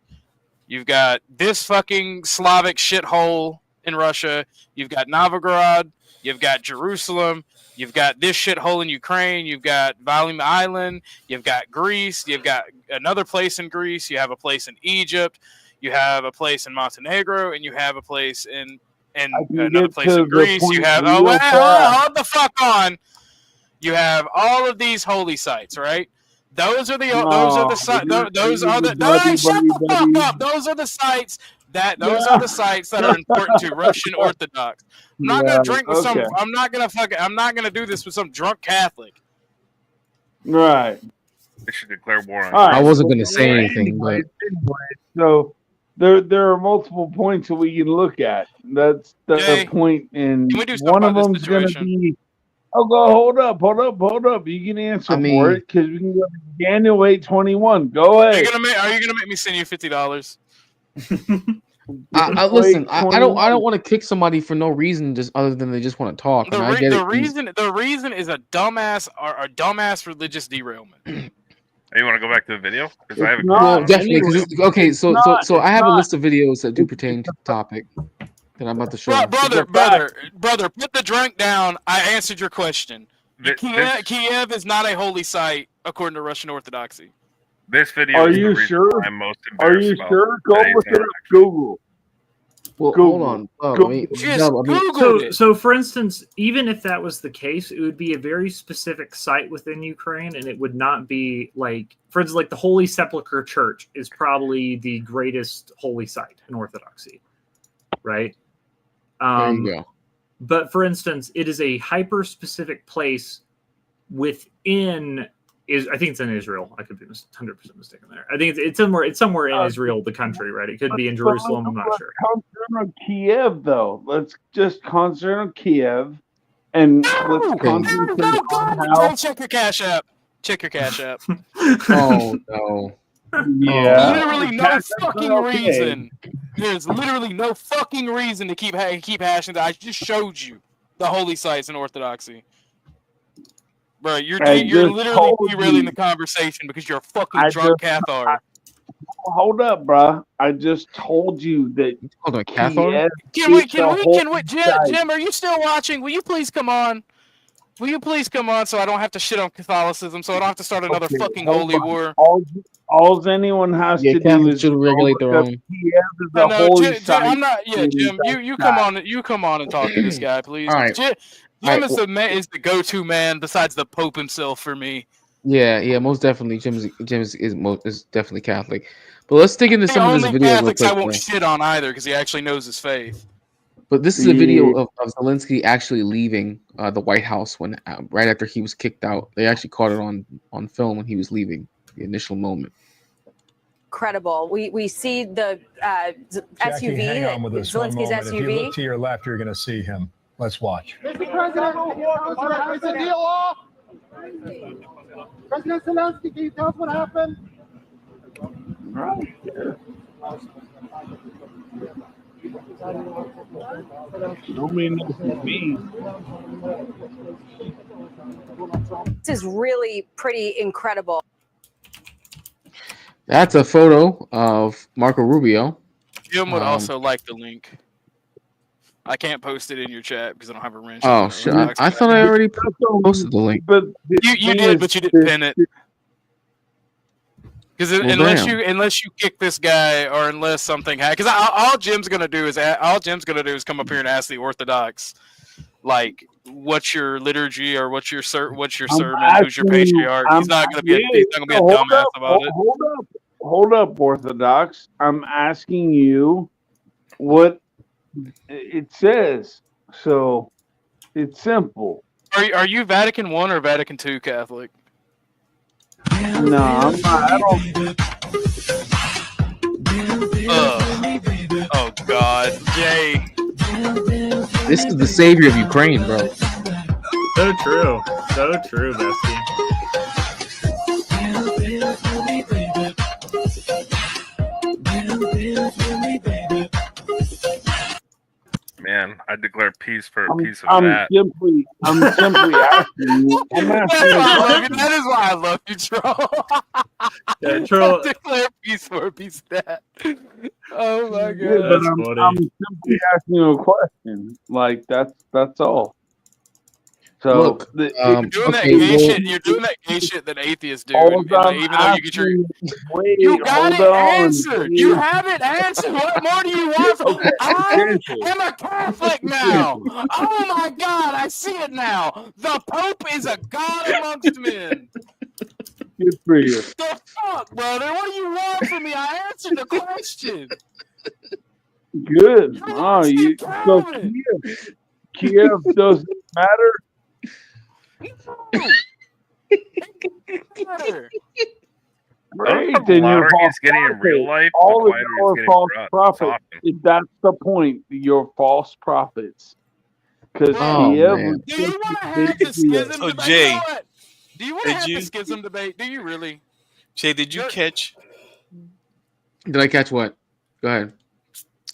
You've got this fucking Slavic shithole in Russia. You've got Novgorod. You've got Jerusalem. You've got this shithole in Ukraine. You've got Valim Island. You've got Greece. You've got another place in Greece. You have a place in Egypt. You have a place in Montenegro, and you have a place in another place in Greece. You have hold the fuck on. You have all of these holy sites, right? Those are the sites. Those are the shut the fuck up. Those are the sites that are the sites that are important to Russian Orthodox. I'm not gonna drink with some. I'm not gonna do this with some drunk Catholic. Right. They should declare war on. I wasn't gonna say anything, but so there are multiple points that we can look at. That's the point, and one of them's going to be. Oh, hold up! You can answer for it because we can go to Daniel 8:21. Go ahead. Are you gonna make me send you $50? Listen. I don't want to kick somebody for no reason, just other than they just want to talk. The reason is a dumbass religious derailment. You want to go back to the video? Because I have definitely. Okay, so I have a list of videos that do pertain to the topic that I'm about to show. Brother, put the drink down. I answered your question. Kiev is not a holy site according to Russian Orthodoxy. This video. Are you sure? I'm most Are you sure? Go look it up. Google. Well, hold on. So, for instance, even if that was the case, it would be a very specific site within Ukraine, and it would not be like, for instance, like the Holy Sepulchre Church is probably the greatest holy site in Orthodoxy, right? There you go. But for instance, it is a hyper-specific place within. I think it's in Israel. I could be 100% mistaken there. I think it's somewhere. It's somewhere in Israel, the country, right? It could be in Jerusalem. I'm not sure. Concentrate on Kiev, though. Let's just concentrate on Kiev, and let's concentrate on how. Check your Cash App. Check your Cash App. Oh no. Yeah. Literally no fucking reason. There's literally no fucking reason to keep hashing that. I just showed you the holy sites in Orthodoxy. Bro, you're literally derailing the conversation because you're a fucking drunk Cathar. Hold up, bro. I just told you that. Can we, Jim, are you still watching? Will you please come on? Will you please come on so I don't have to shit on Catholicism, so I don't have to start another fucking holy war? All anyone has to do is regulate their own. Kiev is a holy site. I'm not. Yeah, Jim, you come on. You come on and talk to this guy, please. All right. Jim is the go-to man besides the Pope himself for me. Yeah, most definitely. Jim is definitely Catholic. But let's dig into some of this video. Catholics I won't shit on either because he actually knows his faith. But this is a video of Zelensky actually leaving the White House when right after he was kicked out. They actually caught it on film when he was leaving, the initial moment. Incredible. We see the Jackie, SUV, hang on with us one Zelensky's moment. If you SUV. look to your left, you're going to see him. Let's watch. Mr. President, is the deal off? President Zelensky, can you tell us what happened? Right. Don't mean nothing to me. This is really pretty incredible. That's a photo of Marco Rubio. Jim would also like the link. I can't post it in your chat because I don't have a wrench. Oh shit! I thought I already posted the link. But you did, but you didn't pin it. Because unless you kick this guy or unless something happens, because all Jim's gonna do is come up here and ask the Orthodox, like, what's your liturgy or what's your sermon, who's your patriarch. He's not gonna be a dumbass about it. Hold up, Orthodox. I'm asking you what it says. So it's simple. Are you Vatican I or Vatican II Catholic? No, I'm not. I don't. Oh God, Jay. This is the savior of Ukraine, bro. So true, bestie. Man, I declare peace for a piece of I'm that. simply asking you. That is why I love you, Troll. Yeah, Troll. Declare peace for a piece of that. Oh my God. Yeah, but I'm simply asking you a question. Like that's all. So look, you're doing that gay shit that atheists do. Even though you get your, you got it answered. You have it answered. What more do you want? I am a Catholic now. Oh my God, I see it now. The Pope is a god amongst men. Good for you. The fuck, brother? What do you want from me? I answered the question. Good. Oh, so Kiev doesn't matter. Right, then you're false getting in real life. All of your false prophets. That's the point. You're false prophets. Because Kiev. Do you want to have the schism debate? Jay, do you want to have the schism debate? Do you really? Jay, did you catch? Did I catch what? Go ahead.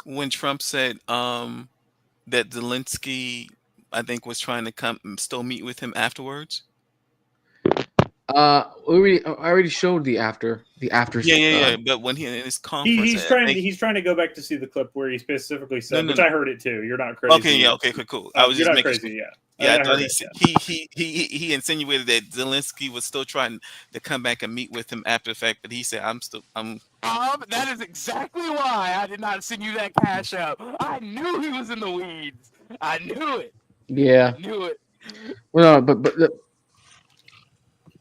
When Trump said that Zelensky, I think, was trying to come still meet with him afterwards. I already showed the after. Yeah. But when he in his conference, he's trying to go back to see the clip where he specifically said, which I heard it too. You're not crazy. Okay, yeah, okay, cool. I was just you're not making crazy, sure. Yeah, I I thought heard it. Yeah. he insinuated that Zelensky was still trying to come back and meet with him after the fact, but he said, I'm." That is exactly why I did not send you that cash out. I knew he was in the weeds. I knew it. Yeah. I knew it. Well, no, but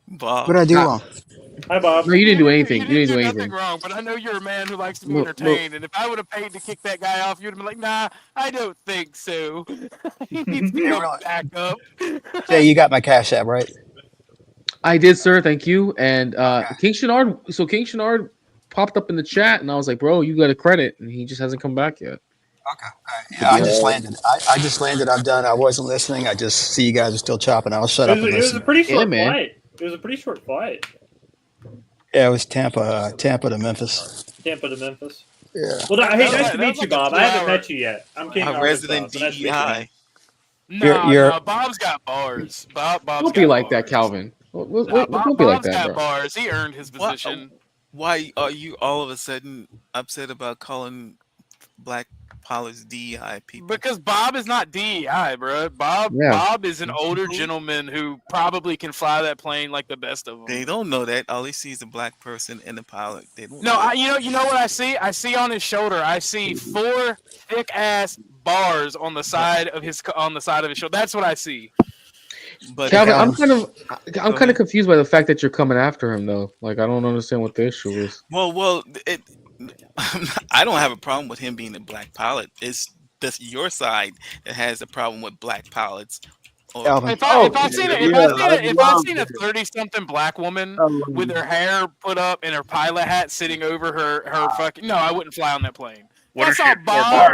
Bob. What I do wrong? Hi, Bob. No, you didn't do You anything. You didn't didn't do do nothing anything. wrong, but I know you're a man who likes to be Look, entertained. And if I would have paid to kick that guy off, you'd have been like, "Nah, I don't think so. He needs to come back up." Jay, you got my Cash App, right? I did, sir. Thank you. And King Shenard. So King Shenard popped up in the chat, and I was like, "Bro, you got a credit," and he just hasn't come back yet. Yeah, I just landed. I just landed. I'm done. I wasn't listening. I just see you guys are still chopping. I'll shut up and It was listen. a pretty short flight. It was a pretty short flight. Yeah, it was Tampa to Memphis. Tampa to Memphis. Yeah. Well, That hey, was nice like- to that meet was you, like a Bob. I haven't 2 hour. met you yet. I'm King A Arkansas, resident so nice to meet you, man. No, Bob's got bars. Bob's Don't be got like bars. that, Calvin. Nah, Don't be like Bob's that, got bro. bars. He earned his position. Why are you all of a sudden upset about calling black pilots DEI people? Because Bob is not DEI, bro. Yeah. Bob is an older gentleman who probably can fly that plane like the best of them. They don't know that. All they see is a black person and a pilot. They don't. No, know you know what I see? I see on his shoulder. I see 4 thick ass bars on the side of his shoulder. That's what I see. But Calvin, I'm kind of confused by the fact that you're coming after him, though. Like, I don't understand what the issue is. Well, I don't have a problem with him being a black pilot. It's just your side that has a problem with black pilots. If I seen a 30-something black woman with her hair put up and her pilot hat sitting over her fucking I wouldn't fly on that plane. What If I saw Bob,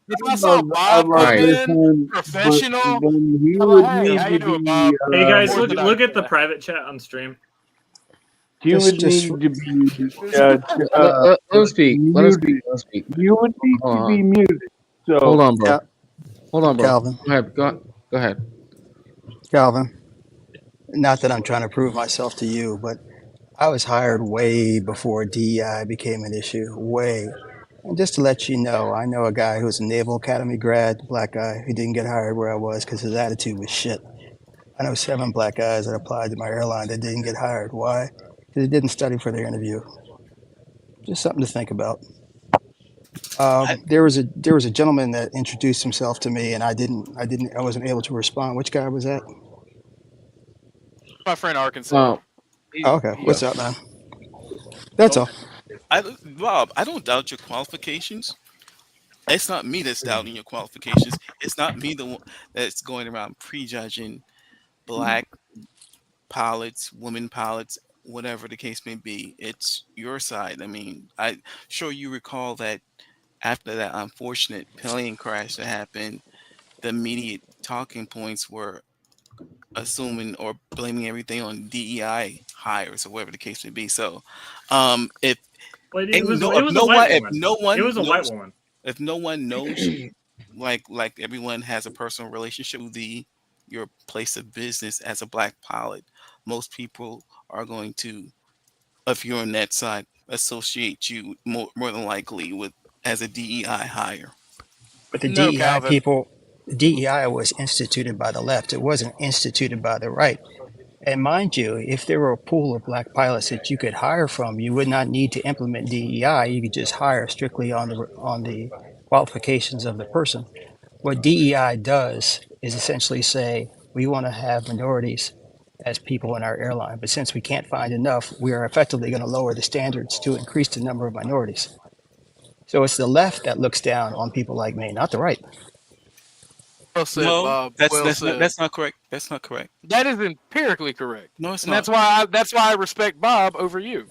if I saw Bob come in professional, hey, how you doing, Bob? Hey guys, look at the private chat on stream. He would need to be. Let him speak. Let him speak. Let him speak. You would need to be muted. So Hold on, bro. Hold on, bro. Calvin. Go ahead. Calvin, not that I'm trying to prove myself to you, but I was hired way before DEI became an issue. Way. And just to let you know, I know a guy who was a Naval Academy grad, black guy, who didn't get hired where I was because his attitude was shit. I know 7 black guys that applied to my airline that didn't get hired. Why? Because they didn't study for their interview. Just something to think about. There was a gentleman that introduced himself to me, and I wasn't able to respond. Which guy was that? My friend Arkansas. Okay, what's up, man? That's all. Bob, I don't doubt your qualifications. It's not me that's doubting your qualifications. It's not me the one that's going around prejudging black pilots, women pilots, whatever the case may be. It's your side. I mean, I'm sure you recall that after that unfortunate plane crash that happened, the immediate talking points were assuming or blaming everything on DEI hires or whatever the case may be. So, if no one knows, like everyone has a personal relationship with your place of business as a black pilot, most people are going to, if you're on that side, associate you more than likely with as a DEI hire. But the DEI people, DEI was instituted by the left. It wasn't instituted by the right. And mind you, if there were a pool of black pilots that you could hire from, you would not need to implement DEI. You could just hire strictly on the qualifications of the person. What DEI does is essentially say, we want to have minorities as people in our airline, but since we can't find enough, we are effectively going to lower the standards to increase the number of minorities. So it's the left that looks down on people like me, not the right. Well said, No, Bob. that's not correct. That's not correct. That is empirically correct. No, it's and not. That's why I respect Bob over you.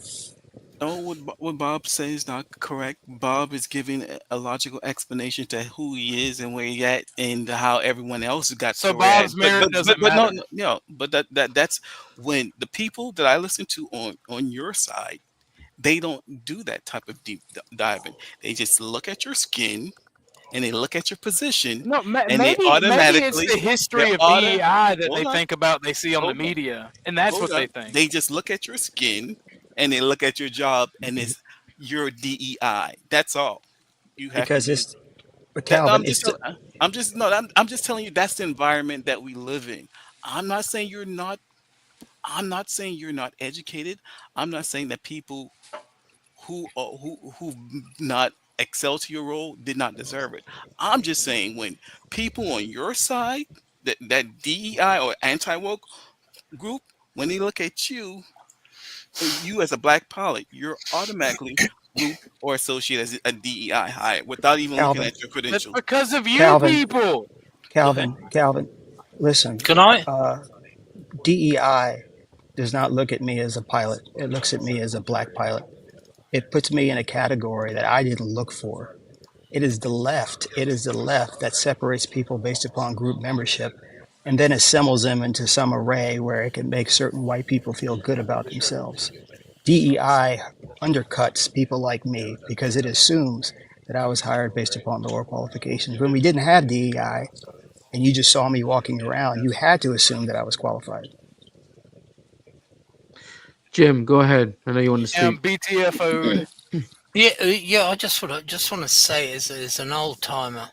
No, what Bob says is not correct. Bob is giving a logical explanation to who he is and where he at and how everyone else got. So Bob's merit doesn't matter. But that's when the people that I listen to on your side, they don't do that type of deep diving. They just look at your skin and they look at your position. No, and maybe it's the history of DEI that they think about. They see on the media, and that's what they think. They just look at your skin and they look at your job, and it's your DEI. That's all. You have because But Calvin, I'm just telling you that's the environment that we live in. I'm not saying you're not. I'm not saying you're not educated. I'm not saying that people who not excel to your role did not deserve it. I'm just saying when people on your side, that DEI or anti woke group, when they look at you, you as a black pilot, you're automatically grouped or associated as a DEI hire without even looking Calvin. at your That's credentials. because of you Calvin, people. Calvin, listen. Can I? DEI does not look at me as a pilot. It looks at me as a black pilot. It puts me in a category that I didn't look for. It is the left. It is the left that separates people based upon group membership and then assembles them into some array where it can make certain white people feel good about themselves. DEI undercuts people like me because it assumes that I was hired based upon lower qualifications. When we didn't have DEI and you just saw me walking around, you had to assume that I was qualified. Jim, go ahead. I know you want to speak. BTFO'd. Yeah. I just want to say, as an old timer,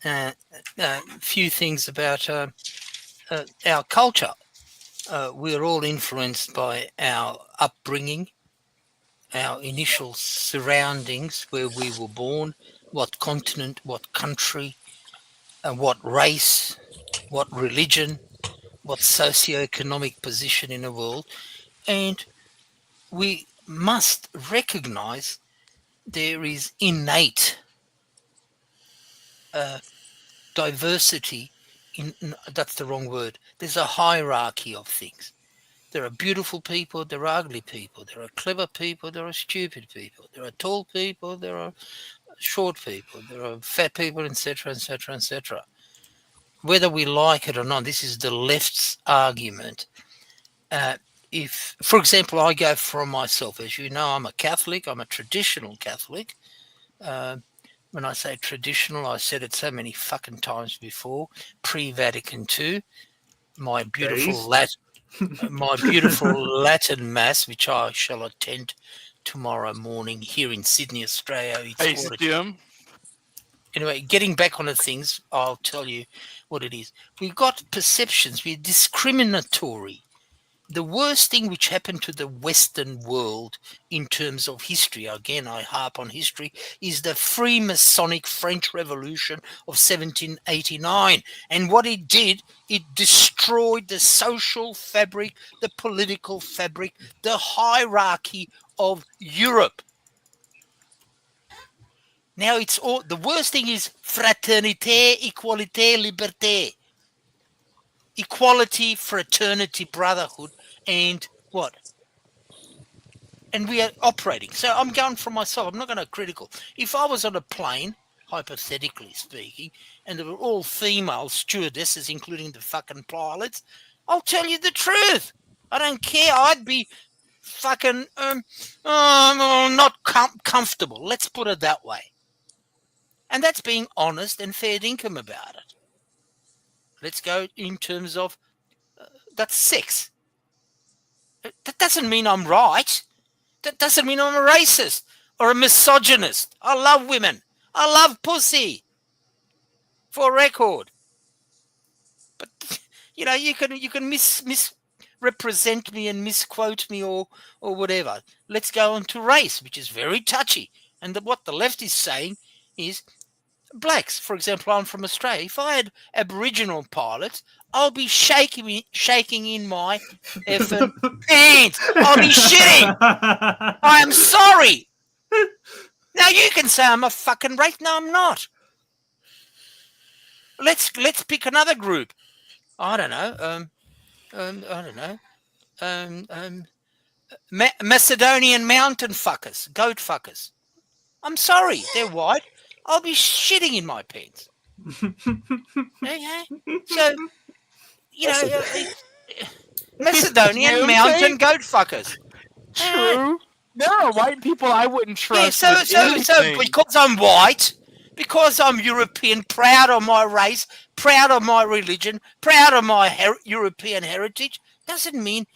a few things about our culture. We're all influenced by our upbringing, our initial surroundings, where we were born, what continent, what country, what race, what religion, what socioeconomic position in the world, and we must recognize there is innate diversity that's the wrong word. There's a hierarchy of things. There are beautiful people, there are ugly people, there are clever people, there are stupid people, there are tall people, there are short people, there are fat people, etc., etc., etc. Whether we like it or not, this is the left's argument. If, for example, I go for myself, as you know, I'm a Catholic, I'm a traditional Catholic. When I say traditional, I said it so many fucking times before, pre-Vatican II, my beautiful Latin Mass, which I shall attend tomorrow morning here in Sydney, Australia. Hey, Jim. Anyway, getting back on the things, I'll tell you what it is. We've got perceptions, we're discriminatory. The worst thing which happened to the Western world in terms of history, again, I harp on history, is the Freemasonic French Revolution of 1789. And what it did, it destroyed the social fabric, the political fabric, the hierarchy of Europe. Now it's all, the worst thing is fraternité, equalité, liberté. Equality, fraternity, brotherhood, and what? And we are operating. So I'm going for myself. I'm not going to critical. If I was on a plane, hypothetically speaking, and there were all female stewardesses, including the fucking pilots, I'll tell you the truth. I don't care. I'd be fucking not comfortable. Let's put it that way. And that's being honest and fair income about it. Let's go in terms of that's sex. That doesn't mean I'm right. That doesn't mean I'm a racist or a misogynist. I love women. I love pussy. For a record. But you know, you can misrepresent me and misquote me or whatever. Let's go on to race, which is very touchy. And what the left is saying is blacks. For example, I'm from Australia. If I had Aboriginal pilots, I'll be shaking in my effing pants. I'll be shitting. I am sorry. Now you can say I'm a fucking racist. No, I'm not. Let's pick another group. I don't know. Macedonian mountain fuckers, goat fuckers. I'm sorry, they're white. I'll be shitting in my pants. Okay? So, you know, Macedonian mountain goat fuckers. True. There are white people I wouldn't trust. Yeah, so because I'm white, because I'm European, proud of my race, proud of my religion, proud of my European heritage, doesn't mean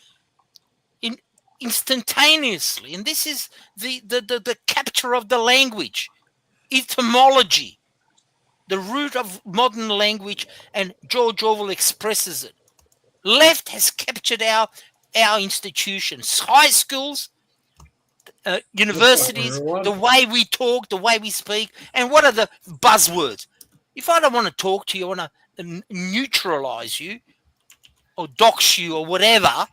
instantaneously. And this is the capture of the language, etymology. the root of modern language, and George Orwell expresses it. Left has captured our institutions, high schools, universities, the way we talk, the way we speak, and what are the buzzwords? If I don't want to talk to you, I want to neutralize you or dox you or whatever,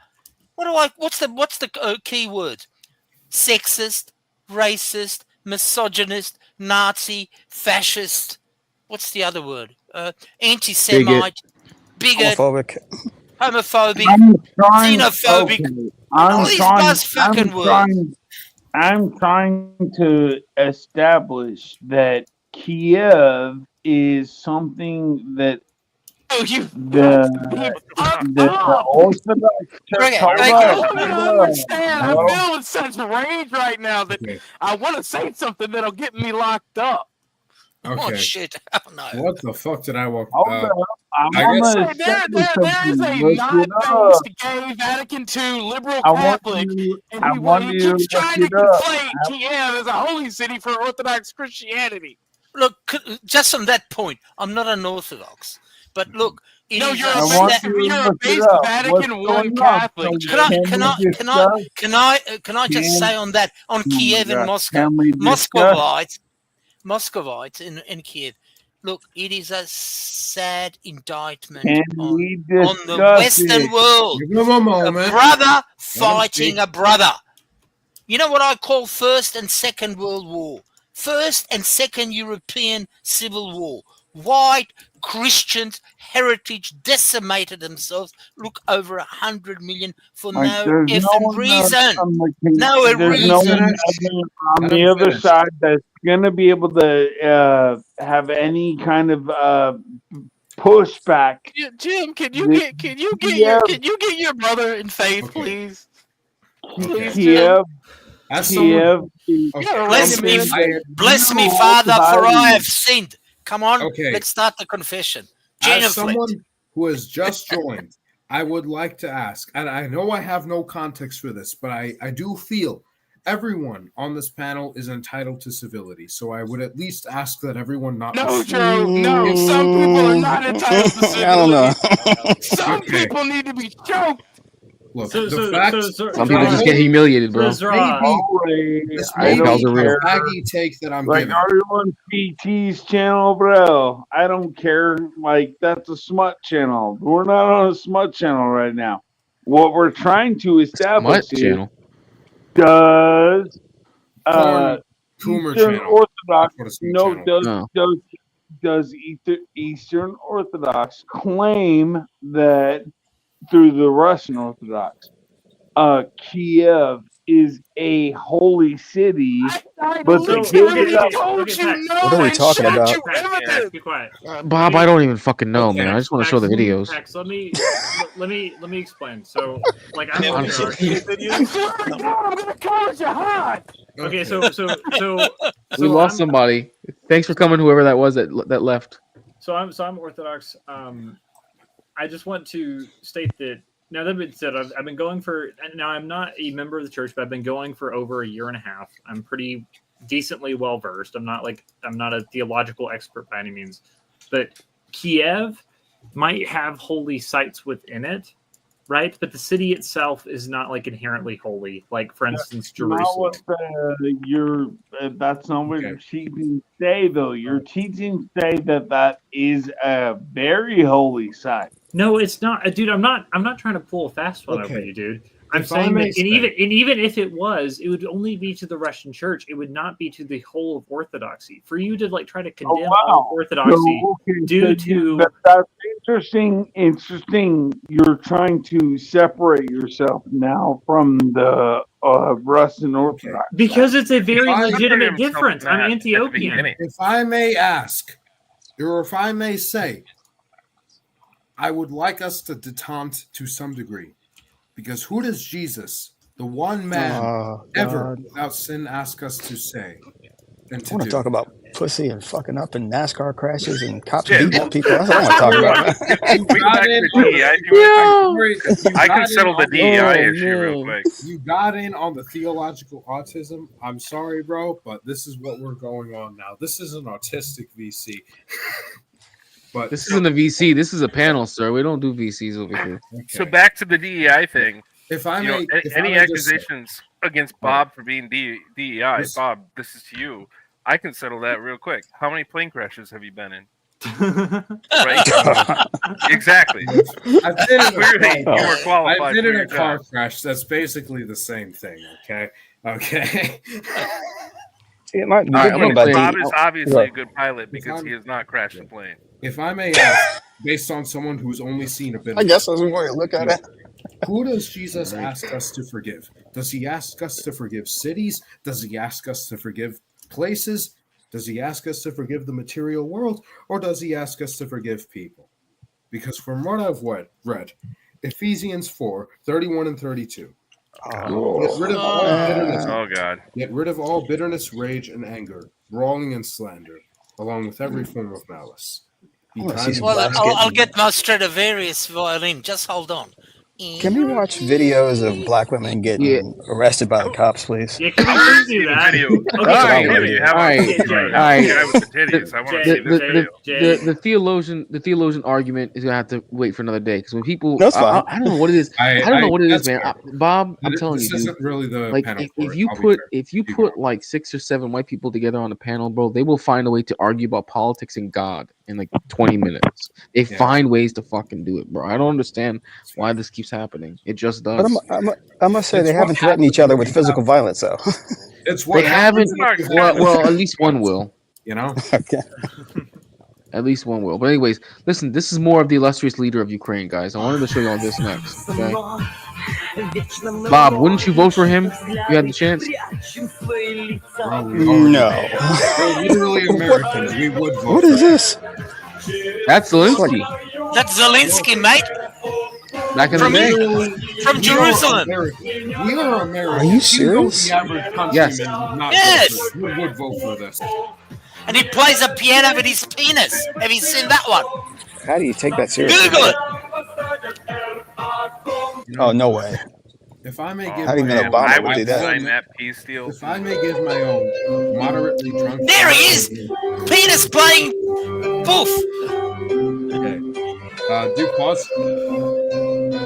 what's the key words? Sexist, racist, misogynist, Nazi, fascist. What's the other word? Anti-Semite, bigot, homophobic, xenophobic. Okay, All these buzz fucking words. I'm trying to establish that Kiev is something that the Orthodox Church. I don't understand. I'm feeling such rage right now that I want to say something that'll get me locked up. Okay. Oh shit! Oh, no. What the fuck did I walk? There is a not-based gay Vatican II liberal Catholic, and he keeps trying to conflate Kiev as a holy city for Orthodox Christianity. Look, just on that point, I'm not an Orthodox, but look, you're a based Vatican I Catholic. Can I just say on that, on Kiev and Moscow, Muscovites in Kiev? Look, it is a sad indictment on the Western world. Give him a moment. A brother fighting a brother. You know what I call First and Second World War? First and Second European Civil War. White Christians, heritage decimated themselves. Look, over 100 million for no effing reason. No reason. On the other side that's going to be able to have any kind of pushback. Jim, can you get your brother in faith, please? Please, Jim. Kiev. Bless me, Father, for I have sinned. Come on, let's start the confession. As someone who has just joined, I would like to ask, and I know I have no context for this, but I do feel everyone on this panel is entitled to civility. So I would at least ask that everyone not. No, Joe, no. Some people are not entitled to civility. I don't know. Some people need to be choked. Look, some people just get humiliated, bro. I don't care. Take that I'm like everyone PT's channel, bro. I don't care. Like that's a smut channel. We're not on a smut channel right now. What we're trying to establish is does Eastern Orthodox does Eastern Orthodox claim that through the Russian Orthodox, Kiev is a holy city, but what are we talking about? Be quiet. Bob, I don't even fucking know, man. I just want to show the videos. Pax, let me explain. So, like, I'm okay. So we lost somebody. Thanks for coming, whoever that was that left. So I'm Orthodox. I just want to state that now that being said, I've been going for, now I'm not a member of the church, but I've been going for over a year and a half. I'm pretty decently well versed. I'm not a theological expert by any means, but Kiev might have holy sites within it, right? But the city itself is not like inherently holy. Like, for instance, Jerusalem. That's not what your teachings say, though. Your teachings say that is a very holy site. No, it's not, dude. I'm not trying to pull a fast one over you, dude. I'm saying that, and even if it was, it would only be to the Russian Church. It would not be to the whole of Orthodoxy. For you to try to condemn all of Orthodoxy that's interesting. Interesting. You're trying to separate yourself now from the Russian Orthodox because it's a very legitimate difference. I'm Ethiopian. If I may ask, or if I may say, I would like us to detente to some degree. Because who does Jesus, the one man ever without sin, ask us to say? I want to talk about pussy and fucking up in NASCAR crashes and cops Yeah. beating up people. That's what I want to talk about. We can back to the DEI if you want. I can settle the DEI issue real quick. You got in on the theological autism. I'm sorry, bro, but this is what we're going on now. This is an autistic VC. But this isn't a VC. This is a panel, sir. We don't do VCs over here. So back to the DEI thing. If I may, any accusations against Bob for being DEI, Bob, this is to you. I can settle that real quick. How many plane crashes have you been in? Right? Exactly. I've been in Clearly, you were qualified. I've been for in your a car job. crash. That's basically the same thing. Okay. Okay. Bob is obviously a good pilot because he has not crashed a plane. If I may ask, based on someone who's only seen a bit, I guess that's one way to look at it. Who does Jesus ask us to forgive? Does he ask us to forgive cities? Does he ask us to forgive places? Does he ask us to forgive the material world? Or does he ask us to forgive people? Because from what I've read, Ephesians 4:31 and 32. Get rid of all bitterness. Oh, God. Get rid of all bitterness, rage, and anger, brawling and slander, along with every form of malice. Well, I'll get my Stradivarius violin. Just hold on. Can we watch videos of black women getting arrested by the cops, please? Yeah, can we please do that? The theologian argument is gonna have to wait for another day because when people, That's fine. I don't know what it is. I don't know what it is, man. Bob, I'm telling you, This dude. isn't really the Like panel if for you it. put like 6 or 7 white people together on a panel, bro, they will find a way to argue about politics and God in like 20 minutes. They find ways to fucking do it, bro. I don't understand why this keeps happening. It just does. But I must say, they haven't threatened each other with physical violence, though. It's They haven't. Well, at least one will. You know. Okay. At least one will. But anyways, listen. This is more of the illustrious leader of Ukraine, guys. I wanted to show you all this next. Okay. Bob, wouldn't you vote for him if you had the chance? No. We're literally Americans. We would vote. What is this? That's Zelensky. That's Zelensky, mate. Back in the day. From Jerusalem. We are Americans. Are you serious? The average countryman Yes. would not Yes. vote for it. We would vote for this. And he plays a piano with his penis. Have you seen that one? How do you take that seriously? Google it. Oh, no way. If I may give How do you my know own, Obama I would do would that? sign that peace deal. if I may give my own moderately drunk. There he is. Penis playing poof. Okay. Do pause. You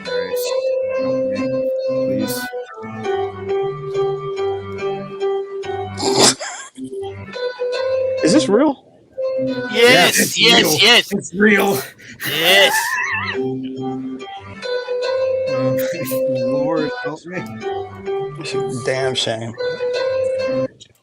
Guys, help me, please. Is this real? Yes, It's yes, real. yes. It's real. Yes. Lord, help me. It's a damn shame.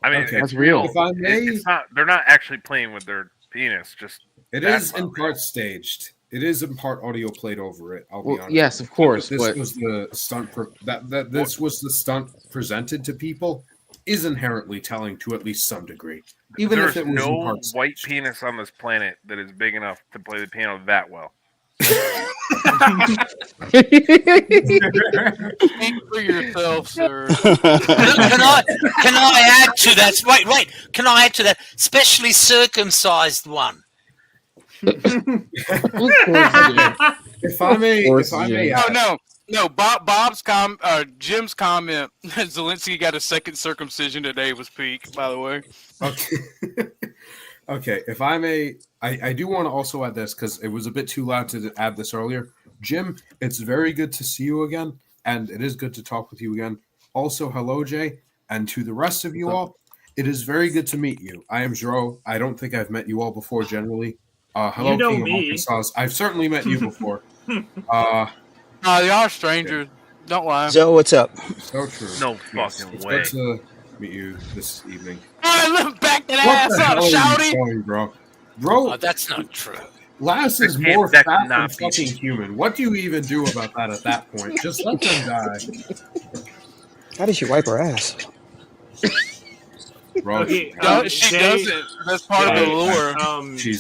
I mean, Okay. it's That's real. If I may, It's not. They're not actually playing with their penis. Just it that's is not in real. part staged. It is in part audio played over it. I'll be Well, honest. yes, of course, This but was the stunt. That this was the stunt presented to people is inherently telling to at least some degree. Even There's if it was in no part white penis on this planet that is big enough to play the piano that well. Speak for yourself, sir. Can I add to that? Wait. Can I add to that? Specially circumcised one. If I may, No. Jim's comment. Zelensky got a second circumcision today was peak. By the way. Okay. Okay. If I may, I do want to also add this because it was a bit too loud to add this earlier. Jim, it's very good to see you again, and it is good to talk with you again. Also, hello, Jay, and to the rest of you all, it is very good to meet you. I am Jero. I don't think I've met you all before. Generally, hello, You know King of me. Arkansas. I've certainly met you before. They are strangers. Don't lie. Joe, what's up? So true. No Yes, fucking it's way. good to meet you this evening. Back that What ass the up, hell are you shouty. doing, bro? Bro, Oh, that's not true. Lass is That can't- more that fat than cannot be fucking human. What do you even do about that at that point? Just let them die. How did she wipe her ass? Bro, Okay, She Jay- doesn't. That's part of the lore. she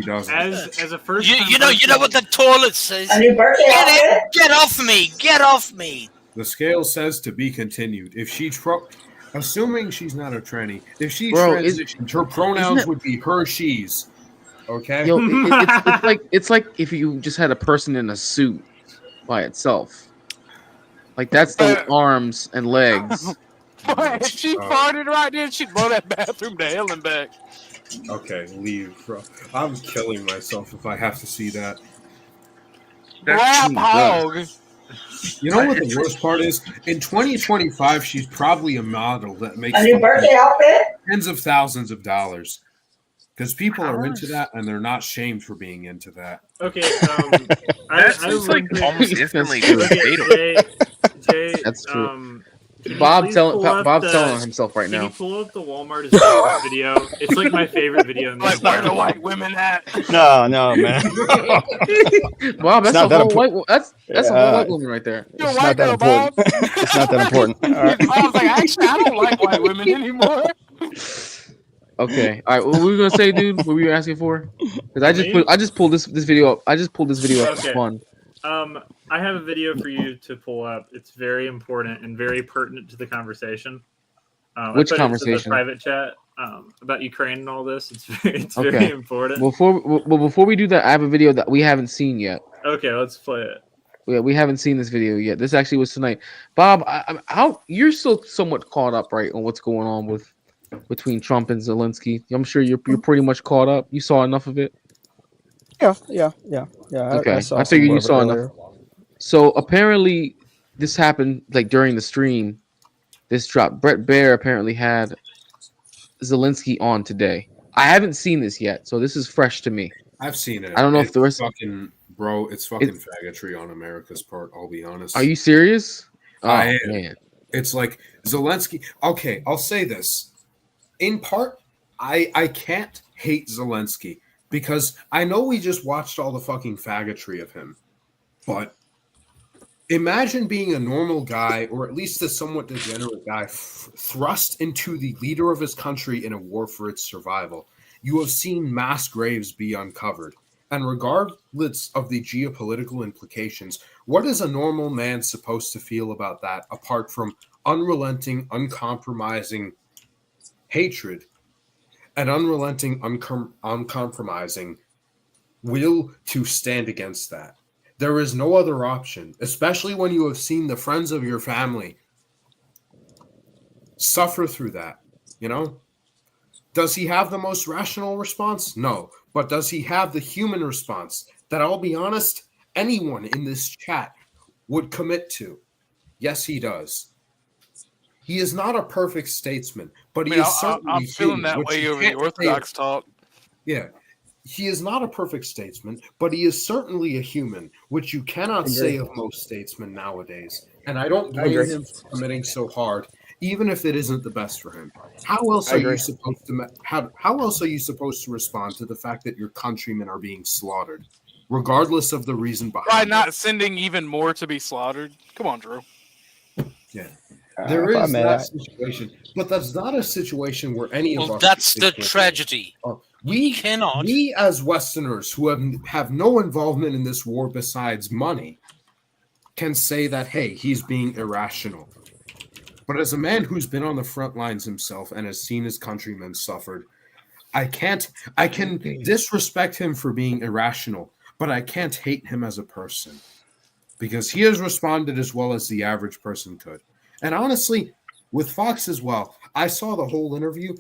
doesn't. As a first, You know what the toilet says. A new birthday outfit? Get off me! Get off me! The scale says to be continued. If she assuming she's not a tranny, if she Bro, transitioned, her pronouns would be her, she's. Okay. Yo, it's like if you just had a person in a suit by itself. Like that's the arms and legs. Boy, if she farted right there, she'd blow that bathroom to hell and back. Okay, leave, bro. I'm killing myself if I have to see that. Rap hog. You know what the worst part is? In 2025, she's probably a model that makes A new birthday outfit? tens of thousands of dollars. Because people are into that, and they're not shamed for being into that. Okay, That's I like would- almost instantly Okay, Jay, That's true. can you Bob's please telling pull up Bob's telling on himself right Can now. you pull up the Walmart is Backwards video? It's like my favorite video. In the Like where the white women at? No, man. Bob, that's It's not a that whole important. white. That's a whole white woman right there. It's not that important. It's not that important. All right. I was like, actually, I don't like white women anymore. Okay, all right. What were we gonna say, dude? What were you asking for? Because I just pulled this video up. I just pulled this video up for Okay. fun. I have a video for you to pull up. It's very important and very pertinent to the conversation. Which I put it into conversation? the private chat about Ukraine and all this. It's Okay. very important. Before we do that, I have a video that we haven't seen yet. Okay, let's play it. Yeah, we haven't seen this video yet. This actually was tonight. Bob, how you're still somewhat caught up, right, on what's going on between Trump and Zelensky? I'm sure you're pretty much caught up. You saw enough of it. Yeah. Okay, saw I some figured more you of it saw earlier. enough. So apparently, this happened like during the stream. This drop. Brett Baer apparently had Zelensky on today. I haven't seen this yet, so this is fresh to me. I've seen it. I don't know It's if the rest. fucking, bro, it's fucking faggotry on America's part, I'll be honest. Are you serious? Oh I am. man. It's like Zelensky. Okay, I'll say this. In part, I can't hate Zelensky because I know we just watched all the fucking faggotry of him. But imagine being a normal guy, or at least a somewhat degenerate guy, thrust into the leader of his country in a war for its survival. You have seen mass graves be uncovered. And regardless of the geopolitical implications, what is a normal man supposed to feel about that apart from unrelenting, uncompromising hatred and unrelenting, uncompromising will to stand against that? There is no other option, especially when you have seen the friends of your family suffer through that, you know? Does he have the most rational response? No. But does he have the human response that, I'll be honest, anyone in this chat would commit to? Yes, he does. He is not a perfect statesman, but he is certainly I'm feeling human, that which way you over the can't say- Orthodox talk. Yeah. He is not a perfect statesman, but he is certainly a human, which you cannot say of most statesmen nowadays. And I don't blame agree. him for committing so hard, even if it isn't the best for him. How else I are you agree. supposed to how else are you supposed to respond to the fact that your countrymen are being slaughtered, regardless of the reason behind By it? not sending even more to be slaughtered. Come on, Drew. Yeah. There if I is may, that I- situation, but that's not a situation where any of Well, us. that's the can take it. tragedy. We cannot. We as Westerners who have no involvement in this war besides money can say that, hey, he's being irrational. But as a man who's been on the front lines himself and has seen his countrymen suffered, I can disrespect him for being irrational, but I can't hate him as a person because he has responded as well as the average person could. And honestly, with Fox as well, I saw the whole interview.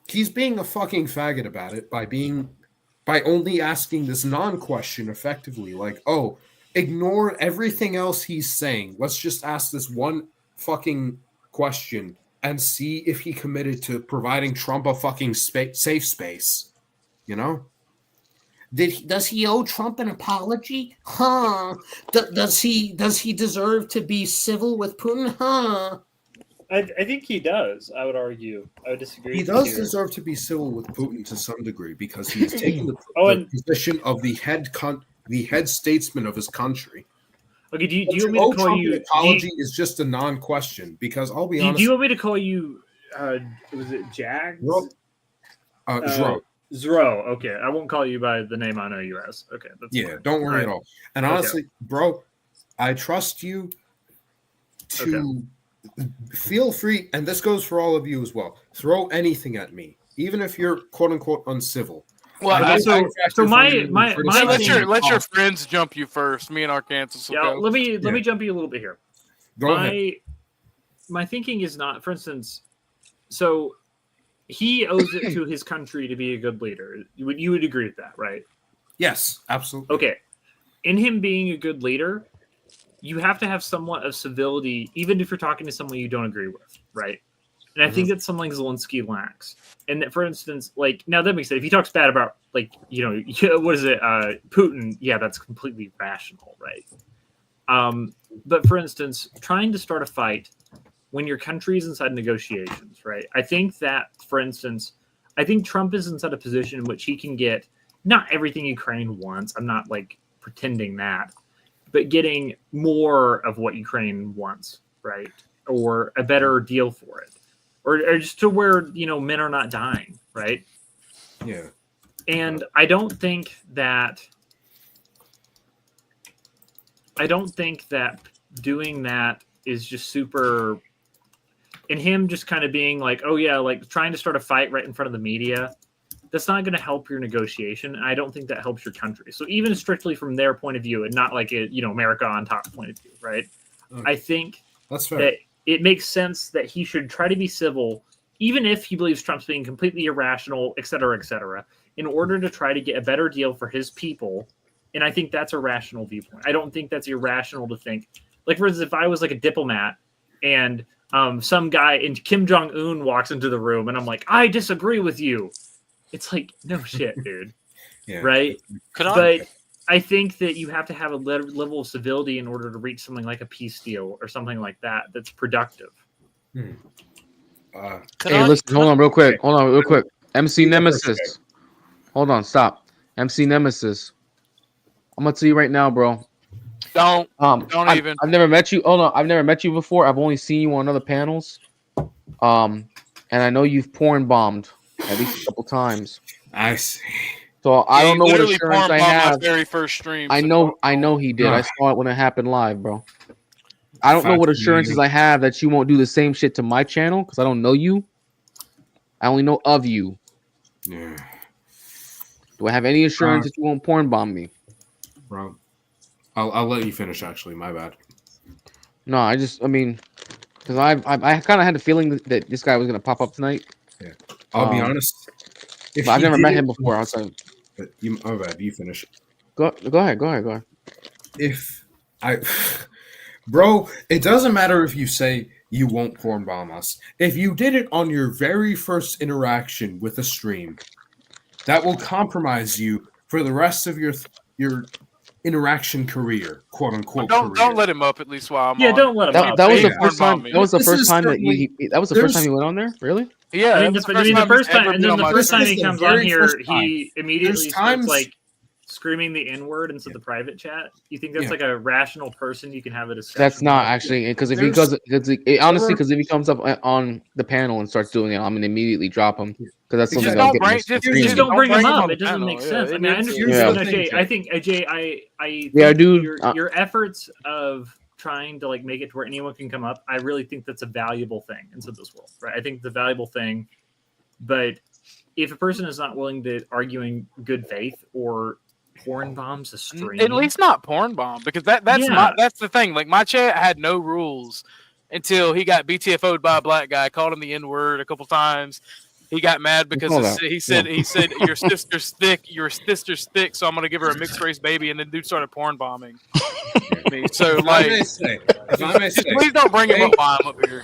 He's being a fucking faggot about it by only asking this non-question effectively, like, oh, ignore everything else he's saying. Let's just ask this one fucking question and see if he committed to providing Trump a fucking safe space. You know? Does he owe Trump an apology? Huh? Does he deserve to be civil with Putin? Huh? I think he does. I would argue. I would disagree. He with does you here. deserve to be civil with Putin to some degree because he is taking the position of the head statesman of his country. Okay, do you But want me owe to call Trump you? an apology is just a non-question because I'll be Do honest. you want me to call you? Was it Jags? Zro. Zro. Okay, I won't call you by the name I know you as. Okay, that's Yeah, fine. don't worry at Alright. all. And Okay. honestly, bro, I trust you. to feel free, and this goes for all of you as well. Throw anything at me, even if you're quote unquote uncivil. Well, I so let your friends jump you first. Me and Arkansas will go. Let me jump you a little bit here. Go ahead. My thinking is not, for instance, so he owes it to his country to be a good leader. You would agree with that, right? Yes, absolutely. Okay. In him being a good leader, you have to have somewhat of civility, even if you're talking to someone you don't agree with, right? And I think that's something Zelensky lacks. And that, for instance, like, now that makes sense. If he talks bad about, like, what is it, Putin, yeah, that's completely rational, right? But for instance, trying to start a fight when your country is inside negotiations, right? I think that, for instance, I think Trump is inside a position in which he can get not everything Ukraine wants. I'm not, like, pretending that, but getting more of what Ukraine wants, right? Or a better deal for it. Or just to where, men are not dying, right? Yeah. And I don't think that doing that is just super, and him just kind of being like, oh yeah, like trying to start a fight right in front of the media, that's not going to help your negotiation. And I don't think that helps your country. So even strictly from their point of view and not like a, America on top point of view, right? I think that's fair. That it makes sense that he should try to be civil, even if he believes Trump's being completely irrational, et cetera, in order to try to get a better deal for his people. And I think that's a rational viewpoint. I don't think that's irrational to think. Like, for instance, if I was like a diplomat and some guy and Kim Jong-un walks into the room and I'm like, I disagree with you. It's like, no shit, dude. Yeah. Right? But I think that you have to have a level of civility in order to reach something like a peace deal or something like that that's productive. Listen, hold on real quick. MC Nemesis. Hold on, stop. MC Nemesis. I'm gonna tell you right now, bro. Don't even. I've never met you. Oh no, I've never met you before. I've only seen you on other panels. And I know you've porn bombed at least a couple times. I see. So I don't know what literally assurance I porn bombed have. my very first stream. I know he did. I saw it when it happened live, bro. I don't know what assurances I have that you won't do the same shit to my channel because I don't know you. I only know of you. Yeah. Do I have any assurance that you won't porn bomb me? Bro, I'll let you finish. Actually, my bad. No, because I kind of had the feeling that this guy was gonna pop up tonight. Yeah, I'll be honest. But I've never met him before. I was like, my bad. You finish. Go ahead. Bro, it doesn't matter if you say you won't porn bomb us. If you did it on your very first interaction with a stream, that will compromise you for the rest of your interaction career, quote unquote. Don't let him up at least while I'm on. Don't let him up. That was the first time. That was the first time that that was the first time he went on there. Really? Yeah. The first time, and then the first time he comes on here, he immediately starts like screaming the N-word into the private chat. You think that's like a rational person you can have a discussion? That's not actually, because if he comes up on the panel and starts doing it, I'm gonna immediately drop him because that's something I'll get. Just don't bring him up. It doesn't make sense. I mean, I understand. Jay, I think Jay, I think your efforts of trying to like make it to where anyone can come up, I really think that's a valuable thing into this world, right? I think it's a valuable thing, but if a person is not willing to argue in good faith or porn bombs a stream, at least not porn bomb, because that's the thing. Like, my chat had no rules until he got BTFO'd by a black guy, called him the N-word a couple times. He got mad because he said your sister's thick, so I'm gonna give her a mixed race baby, and then dude started porn bombing me. So if I may say, please don't bring him up while I'm up here.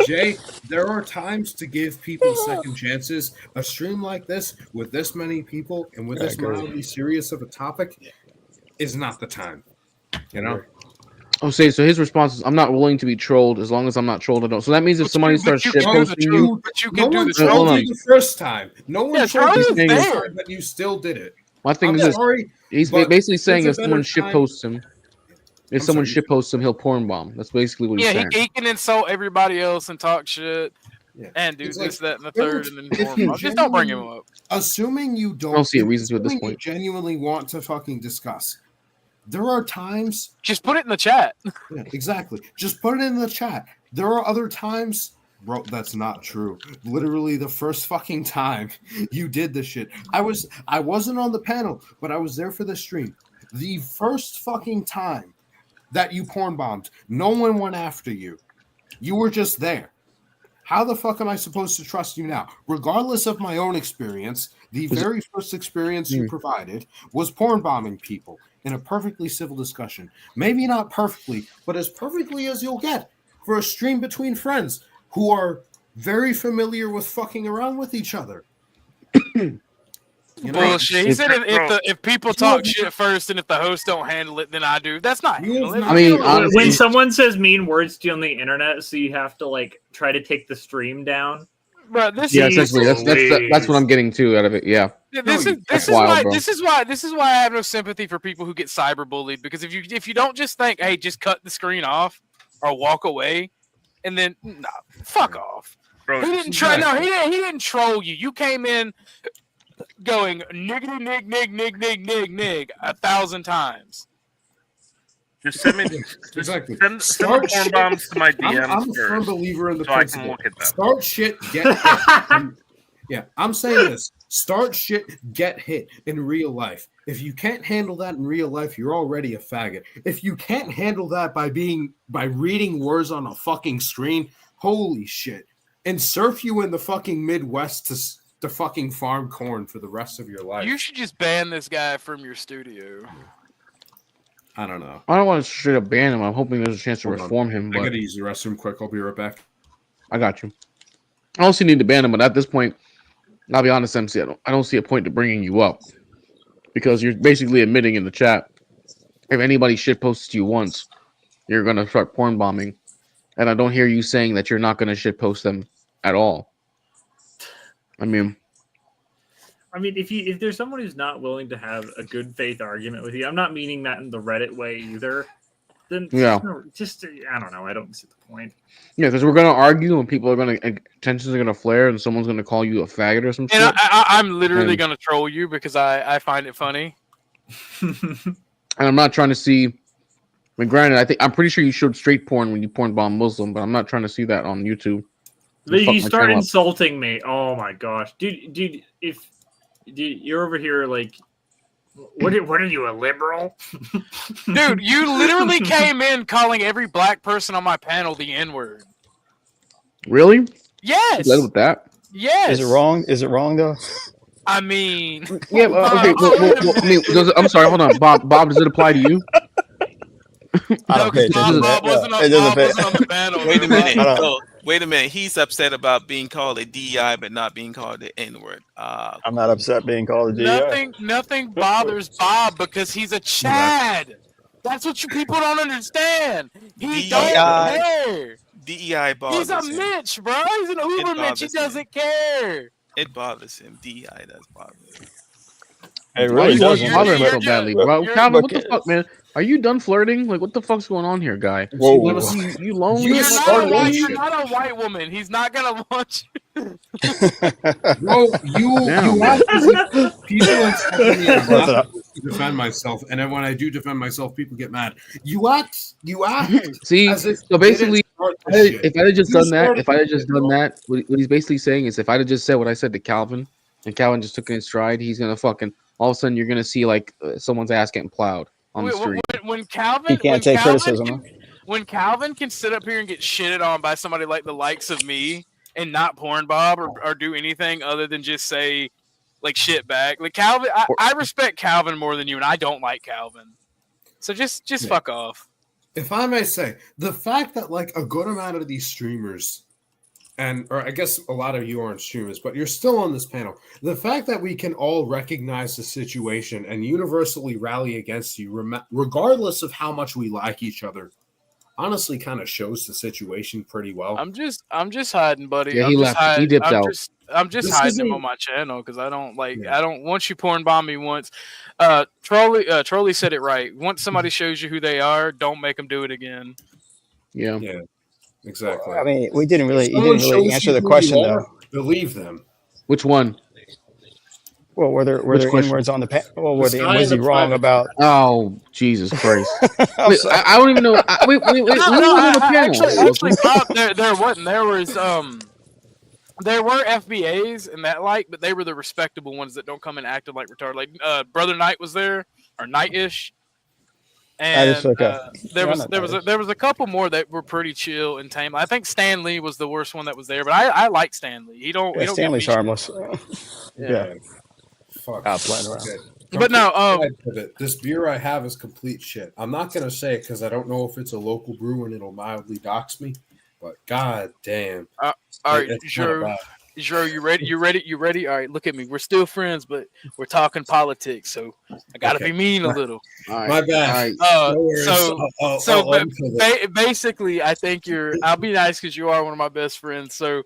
Jay, there are times to give people second chances. A stream like this with this many people and with this mildly serious of a topic is not the time. You know. Oh, so his response is, "I'm not willing to be trolled as long as I'm not trolled. I don't." So that means if somebody starts shitposting you, but you can do the troll the first time. No one trolled you the first time, but you still did it. My thing is, he's basically saying if someone shitposts him. If someone shitposts him, he'll porn bomb. That's basically what he's saying. Yeah, he can insult everybody else and talk shit and do this, that, and the third, and then porn bomb. Just don't bring him up. Assuming you I don't see a reason to at this point. You genuinely want to fucking discuss, there are times. Just put it in the chat. Yeah, exactly. Just put it in the chat. There are other times, bro. That's not true. Literally, the first fucking time you did this shit, I wasn't on the panel, but I was there for the stream. The first fucking time that you porn bombed, no one went after you. You were just there. How the fuck am I supposed to trust you now? Regardless of my own experience, the very first experience you provided was porn bombing people in a perfectly civil discussion. Maybe not perfectly, but as perfectly as you'll get for a stream between friends who are very familiar with fucking around with each other. Bullshit. He said if people talk shit first and if the host don't handle it, then I do. That's not handling it. I mean, honestly, when someone says mean words to you on the internet, so you have to like try to take the stream down. Bro, this essentially that's what I'm getting to out of it. Yeah. This is why I have no sympathy for people who get cyberbullied, because if you don't just think, hey, just cut the screen off or walk away, and then fuck off. Bro, he didn't try. No, he didn't troll you. You came in going niggity nig 1,000 times. Just send me exactly. Send porn bombs to my DMs. I'm a firm believer in the so principle. I can look at them. Start shit, get hit. Yeah, I'm saying this. Start shit, get hit in real life. If you can't handle that in real life, you're already a faggot. If you can't handle that by reading words on a fucking screen, holy shit. And surf you in the fucking Midwest to fucking farm corn for the rest of your life. You should just ban this guy from your studio. I don't know. I don't want to straight up ban him. I'm hoping there's a chance to reform him. I But gotta use the restroom quick. I'll be right back. I got you. I don't see need to ban him, but at this point, I'll be honest, MC, I don't see a point to bringing you up, because you're basically admitting in the chat, if anybody shit posts you once, you're gonna start porn bombing, and I don't hear you saying that you're not gonna shit post them at all. I mean, if there's someone who's not willing to have a good faith argument with you, I'm not meaning that in the Reddit way either. Then just I don't know. I don't see the point. Yeah, because we're gonna argue and people are gonna tensions are gonna flare and someone's gonna call you a faggot or something. And I'm literally gonna troll you because I find it funny. And I'm not trying to see. I mean, granted, I'm pretty sure you showed straight porn when you porn bomb Muslim, but I'm not trying to see that on YouTube. You start insulting me. Oh my gosh, dude! If you're over here like, what are you, a liberal? Dude, you literally came in calling every black person on my panel the N-word. Really? Yes. You led with that? Yes. Is it wrong? Is it wrong though? I mean, yeah. Okay. I'm sorry. Hold on, Bob. Bob, does it apply to you? Bob wasn't on the panel. Wait a minute. Wait a minute. He's upset about being called a DEI, but not being called the N-word. I'm not upset being called a DEI. Nothing bothers Bob because he's a Chad. That's what you people don't understand. He don't care. DEI bothers him. He's a Mitch, bro. He's an Uber Mitch. He doesn't care. It bothers him. DEI does bother him. It really doesn't bother him so badly, bro. Calvin, what the fuck, man? Are you done flirting? Like, what the fuck's going on here, guy? Whoa. You lonely? You're not a white woman. He's not gonna want you. Bro, you act as if people insult me and I'm not supposed to defend myself, and then when I do defend myself, people get mad. You act. See, as if so basically, if I had just done that, that, what he's basically saying is, if I had just said what I said to Calvin, and Calvin just took it in stride, he's gonna fucking all of a sudden you're gonna see like someone's ass getting plowed on the street. When Calvin, he can't take criticism. When Calvin can sit up here and get shitted on by somebody like the likes of me and not porn Bob or do anything other than just say like shit back, like Calvin, I respect Calvin more than you, and I don't like Calvin. So just fuck off. If I may say, the fact that like a good amount of these streamers, or I guess a lot of you aren't streamers, but you're still on this panel. The fact that we can all recognize the situation and universally rally against you, regardless of how much we like each other, honestly kind of shows the situation pretty well. I'm just hiding, buddy. Yeah, he left. He dipped out. I'm just hiding him on my channel because I don't like. Yeah. I don't. Once you porn bomb me once, Trolley said it right. Once somebody shows you who they are, don't make them do it again. Yeah. Exactly. I mean, you didn't really answer the question though. Believe them. Which one? Well, were there Which question? N-words on the was he wrong about? Oh, Jesus Christ! I'm Wait, sorry. I don't even know. Wait, we was on the panel. Actually, Bob, there wasn't. There were FBAs and that but they were the respectable ones that don't come in acting like retarded. Like Brother Knight was there, or Knight-ish. And there was a couple more that were pretty chill and tame. I think Stan Lee was the worst one that was there, but I like Stan Lee. He don't Stanley's harmless. Yeah. Fuck. Playing around. Okay. But no, this beer I have is complete shit. I'm not gonna say it because I don't know if it's a local brew and it'll mildly dox me. But god damn. All right, sure. You ready? All right, look at me. We're still friends, but we're talking politics, so I gotta be mean a little. All right. My bad. All right. Basically, I think I'll be nice because you are one of my best friends. So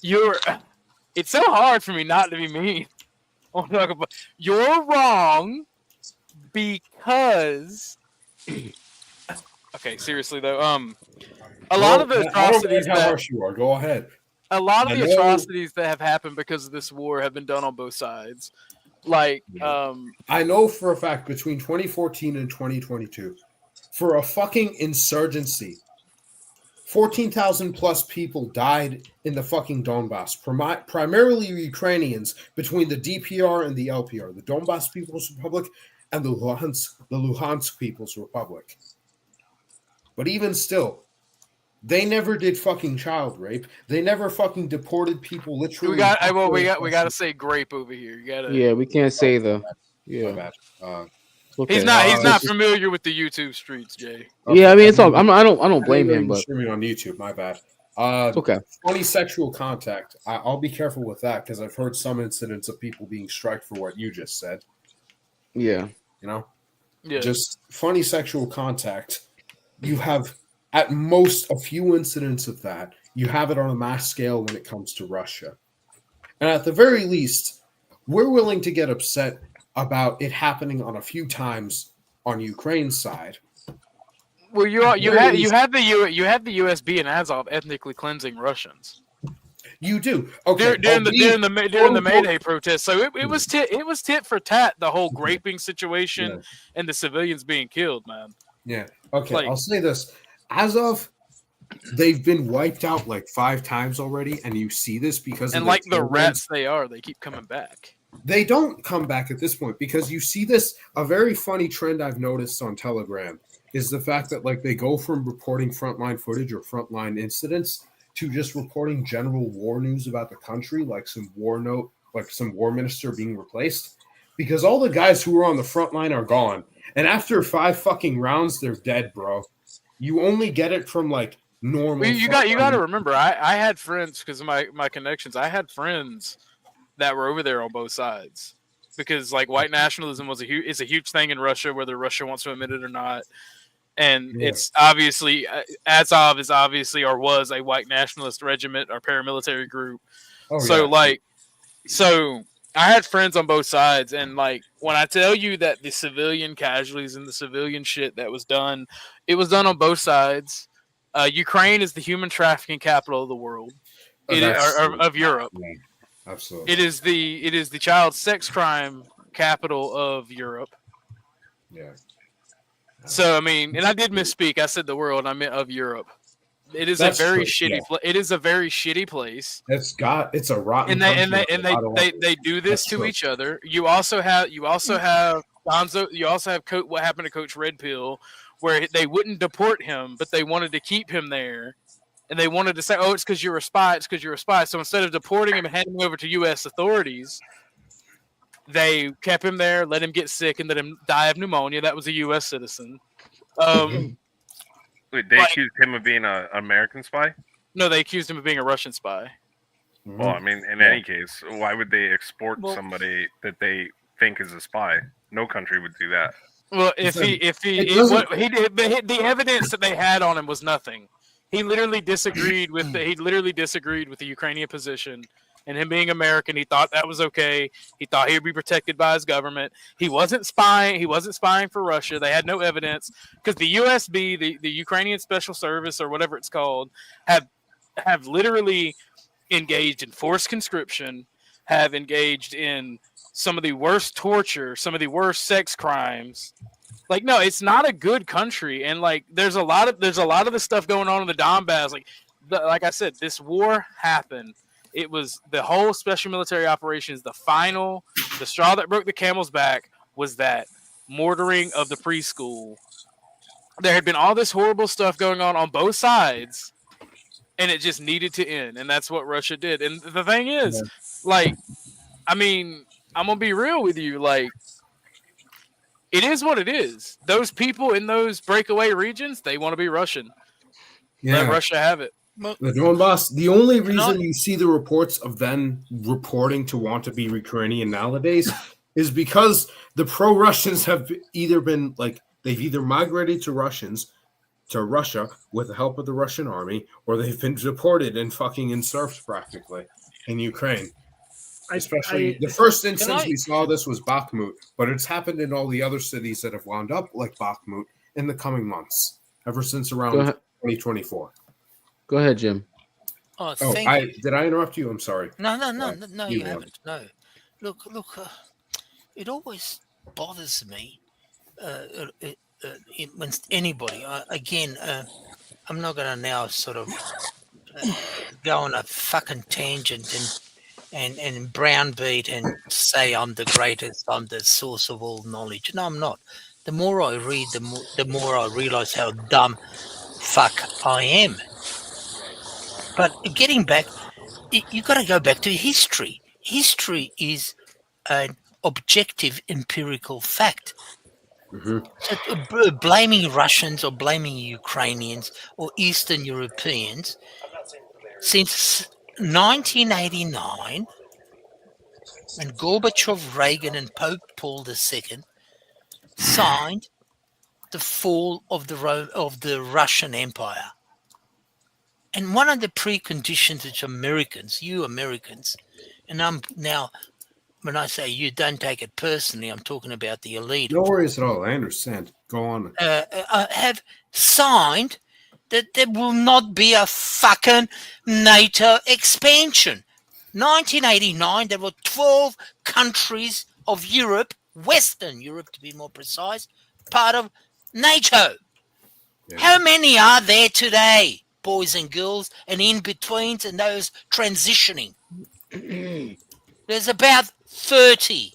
it's so hard for me not to be mean. You're wrong because. Okay, seriously though, a lot of the atrocities how harsh you are. Go ahead. A lot of the atrocities that have happened because of this war have been done on both sides. Like, I know for a fact between 2014 and 2022, for a fucking insurgency, 14,000 plus people died in the fucking Donbass, primarily Ukrainians, between the DPR and the LPR, the Donbass People's Republic and the Luhansk People's Republic. But even still, they never did fucking child rape. They never fucking deported people. Literally, we got to say grape over here. You gotta. Yeah, we can't say the. Yeah. My bad. Okay. He's not familiar with the YouTube streets, Jay. Okay. Yeah, I mean it's all. I don't blame him, but streaming on YouTube. My bad. Okay. Funny sexual contact. I'll be careful with that because I've heard some incidents of people being striked for what you just said. Yeah. You know. Yeah. Just funny sexual contact. You have at most a few incidents of that. You have it on a mass scale when it comes to Russia. And at the very least, we're willing to get upset about it happening on a few times on Ukraine's side. Well, you had the USB and Azov ethnically cleansing Russians. You do. Okay. During the Mayday protest. So it was tit for tat, the whole graping situation and the civilians being killed, man. Yeah. Okay. I'll say this. Azov, they've been wiped out like 5 times already, and you see this because and like the rats they keep coming back. They don't come back at this point because you see this. A very funny trend I've noticed on Telegram is the fact that like they go from reporting frontline footage or frontline incidents to just reporting general war news about the country, like some war minister being replaced, because all the guys who were on the front line are gone. And after 5 fucking rounds, they're dead, bro. You only get it from like normal. Well, you got to remember, I had friends because of my connections. I had friends that were over there on both sides because like white nationalism is a huge thing in Russia, whether Russia wants to admit it or not. And it's obviously Azov is obviously or was a white nationalist regiment or paramilitary group. So I had friends on both sides, and like when I tell you that the civilian casualties and the civilian shit that was done, it was done on both sides. Ukraine is the human trafficking capital of the world, of Europe. Yeah, absolutely. It is the child sex crime capital of Europe. Yeah. So I mean, and I did misspeak. I said the world. I meant of Europe. It is a very shitty. It is a very shitty place. It's a rotten. And they do this to each other. You also have Gonzo. You also have what happened to Coach Red Pill, where they wouldn't deport him, but they wanted to keep him there, and they wanted to say, "Oh, it's because you're a spy. It's because you're a spy." So instead of deporting him and handing him over to U.S. authorities, they kept him there, let him get sick, and let him die of pneumonia. That was a U.S. citizen. Wait, they accused him of being an American spy? No, they accused him of being a Russian spy. Well, I mean, in any case, why would they export somebody that they think is a spy? No country would do that. Well, the evidence that they had on him was nothing. He literally disagreed with the Ukrainian position. And him being American, he thought that was okay. He thought he would be protected by his government. He wasn't spying. He wasn't spying for Russia. They had no evidence because the USB, the Ukrainian Special Service or whatever it's called, have literally engaged in forced conscription, have engaged in some of the worst torture, some of the worst sex crimes. Like, no, it's not a good country, and like, there's a lot of the stuff going on in the Donbass. Like I said, this war happened. It was the whole special military operations. The straw that broke the camel's back was that mortaring of the preschool. There had been all this horrible stuff going on both sides, and it just needed to end, and that's what Russia did. And the thing is, like, I mean, I'm gonna be real with you, like, it is what it is. Those people in those breakaway regions, they want to be Russian. Yeah. Let Russia have it. The Donbass, the only reason you see the reports of them reporting to want to be Ukrainian nowadays is because the pro-Russians have either been like, they've either migrated to Russia with the help of the Russian army, or they've been deported and fucking in serfs practically in Ukraine. Especially the first instance we saw this was Bakhmut, but it's happened in all the other cities that have wound up like Bakhmut in the coming months, ever since around 2024. Go ahead, Jim. Did I interrupt you? I'm sorry. No, you haven't. No. Look. It always bothers me when anybody. I'm not going to now sort of go on a fucking tangent and browbeat and say I'm the greatest, I'm the source of all knowledge. No, I'm not. The more I read, the more I realize how dumb fuck I am. But getting back, you got to go back to history. History is an objective empirical fact. Mm-hmm. So blaming Russians or blaming Ukrainians or Eastern Europeans, since 1989, when Gorbachev, Reagan, and Pope Paul II signed the fall of the Russian Empire. And one of the preconditions which you Americans, and I'm now, when I say you, don't take it personally, I'm talking about the elite. No worries at all. I understand. Go on. Have signed that there will not be a fucking NATO expansion. 1989, there were 12 countries of Europe, Western Europe to be more precise, part of NATO. Yeah. How many are there today? Boys and girls, and in-betweens, and those transitioning. There's about 30.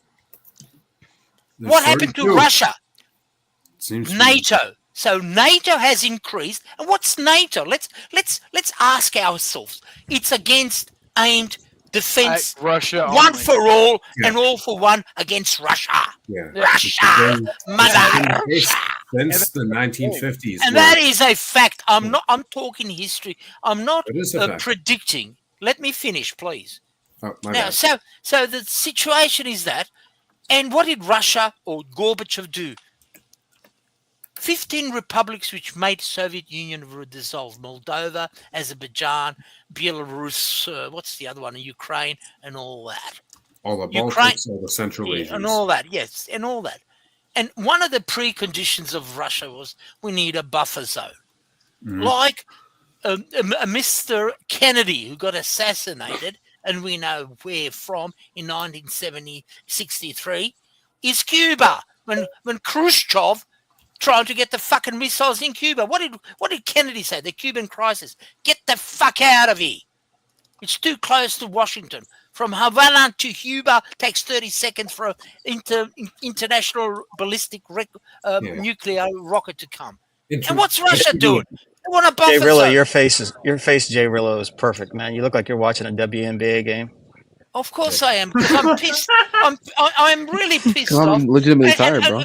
What happened to Russia? NATO. So NATO has increased. And what's NATO? Let's ask ourselves. It's aimed defense, Russia one only. For all and all for one against Russia. Yeah. Russia, mother Russia. Since the 1950s, and that is a fact. I'm talking history. I'm not predicting. Let me finish, please. Now, so the situation is that, and what did Russia or Gorbachev do? 15 republics which made Soviet Union were dissolved: Moldova, Azerbaijan, Belarus, what's the other one? Ukraine, and all that. All the Baltics, all the Central Asians. And all that, yes, and all that. And one of the preconditions of Russia was we need a buffer zone. Mm-hmm. Like Mr. Kennedy, who got assassinated, and we know where from, in 1963, is Cuba. When Khrushchev trying to get the fucking missiles in Cuba. What did Kennedy say? The Cuban crisis. Get the fuck out of here. It's too close to Washington. From Havana to Cuba takes 30 seconds for an international ballistic nuclear rocket to come. And what's Russia doing? They want a buffer Jay Rillo, zone. your face, Jay Rillo, is perfect, man. You look like you're watching a WNBA game. Of course I am, because I'm pissed. I'm really pissed off. I'm legitimately tired, bro.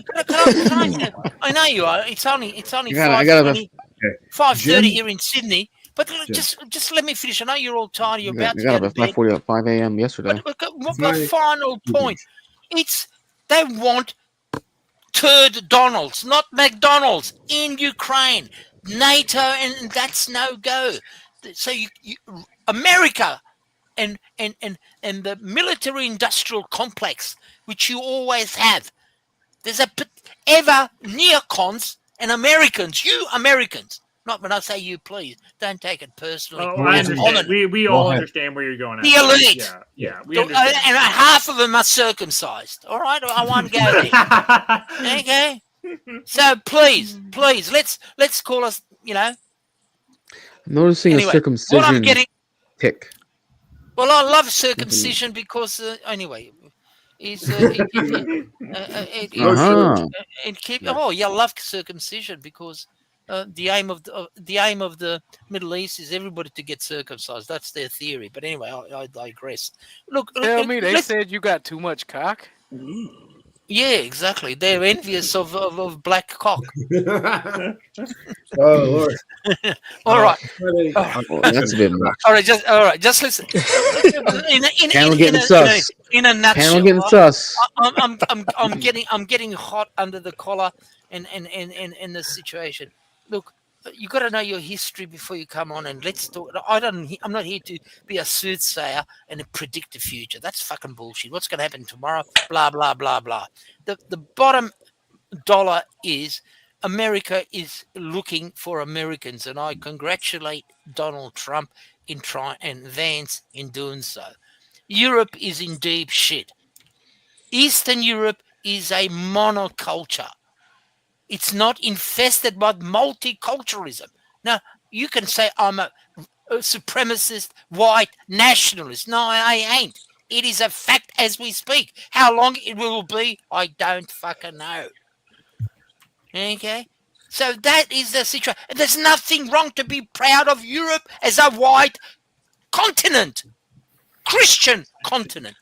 I know you are. It's only 5:30 here in Sydney. But just let me finish. I know you're all tired. You're about to go to bed. 5:40 at 5 a.m. yesterday. But my final point, they want turd Donalds, not McDonald's, in Ukraine. NATO, and that's no go. So America and the military-industrial complex, which you always have. There's ever neocons and Americans, you Americans, Not when I say you, please. Don't take it personally. Oh, I It's understand. common. We all understand where you're going. The elite. Yeah, we So, understand. and half of them are circumcised. All right, I want to go there. Okay. So please, let's call us. I'm noticing Anyway, a circumcision what I'm getting. tick. Well, I love circumcision because anyway, is it keep. Oh, yeah, I love circumcision because the aim of the Middle East is everybody to get circumcised. That's their theory. But anyway, I digress. Look, tell me they said you got too much cock. Yeah, exactly. They're envious of black cock. Oh Lord! All right. That's a bit much. All right. Just listen. Panel getting sus. In a nutshell, Panel getting sus. I'm getting hot under the collar in this situation. Look, you got to know your history before you come on, and let's talk. I'm not here to be a soothsayer and predict the future. That's fucking bullshit. What's going to happen tomorrow? Blah blah blah blah. The bottom dollar is America is looking for Americans, and I congratulate Donald Trump and Vance in doing so. Europe is in deep shit. Eastern Europe is a monoculture. It's not infested by multiculturalism. Now, you can say I'm a supremacist white nationalist. No, I ain't. It is a fact as we speak. How long it will be, I don't fucking know. Okay? So that is the situation. There's nothing wrong to be proud of Europe as a white continent. Christian continent.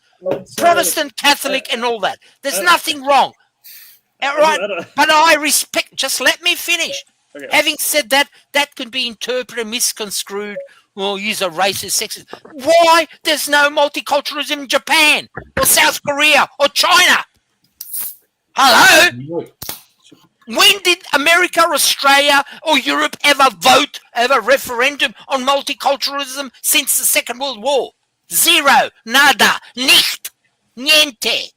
Protestant, Catholic, and all that. There's nothing wrong. All right, but I respect. Just let me finish. Okay. Having said that, that could be interpreted, misconstrued, or use a racist, sexist. Why there's no multiculturalism in Japan or South Korea or China? Hello? When did America, Australia, or Europe ever vote, have a referendum on multiculturalism since the Second World War? Zero, nada, nicht, niente.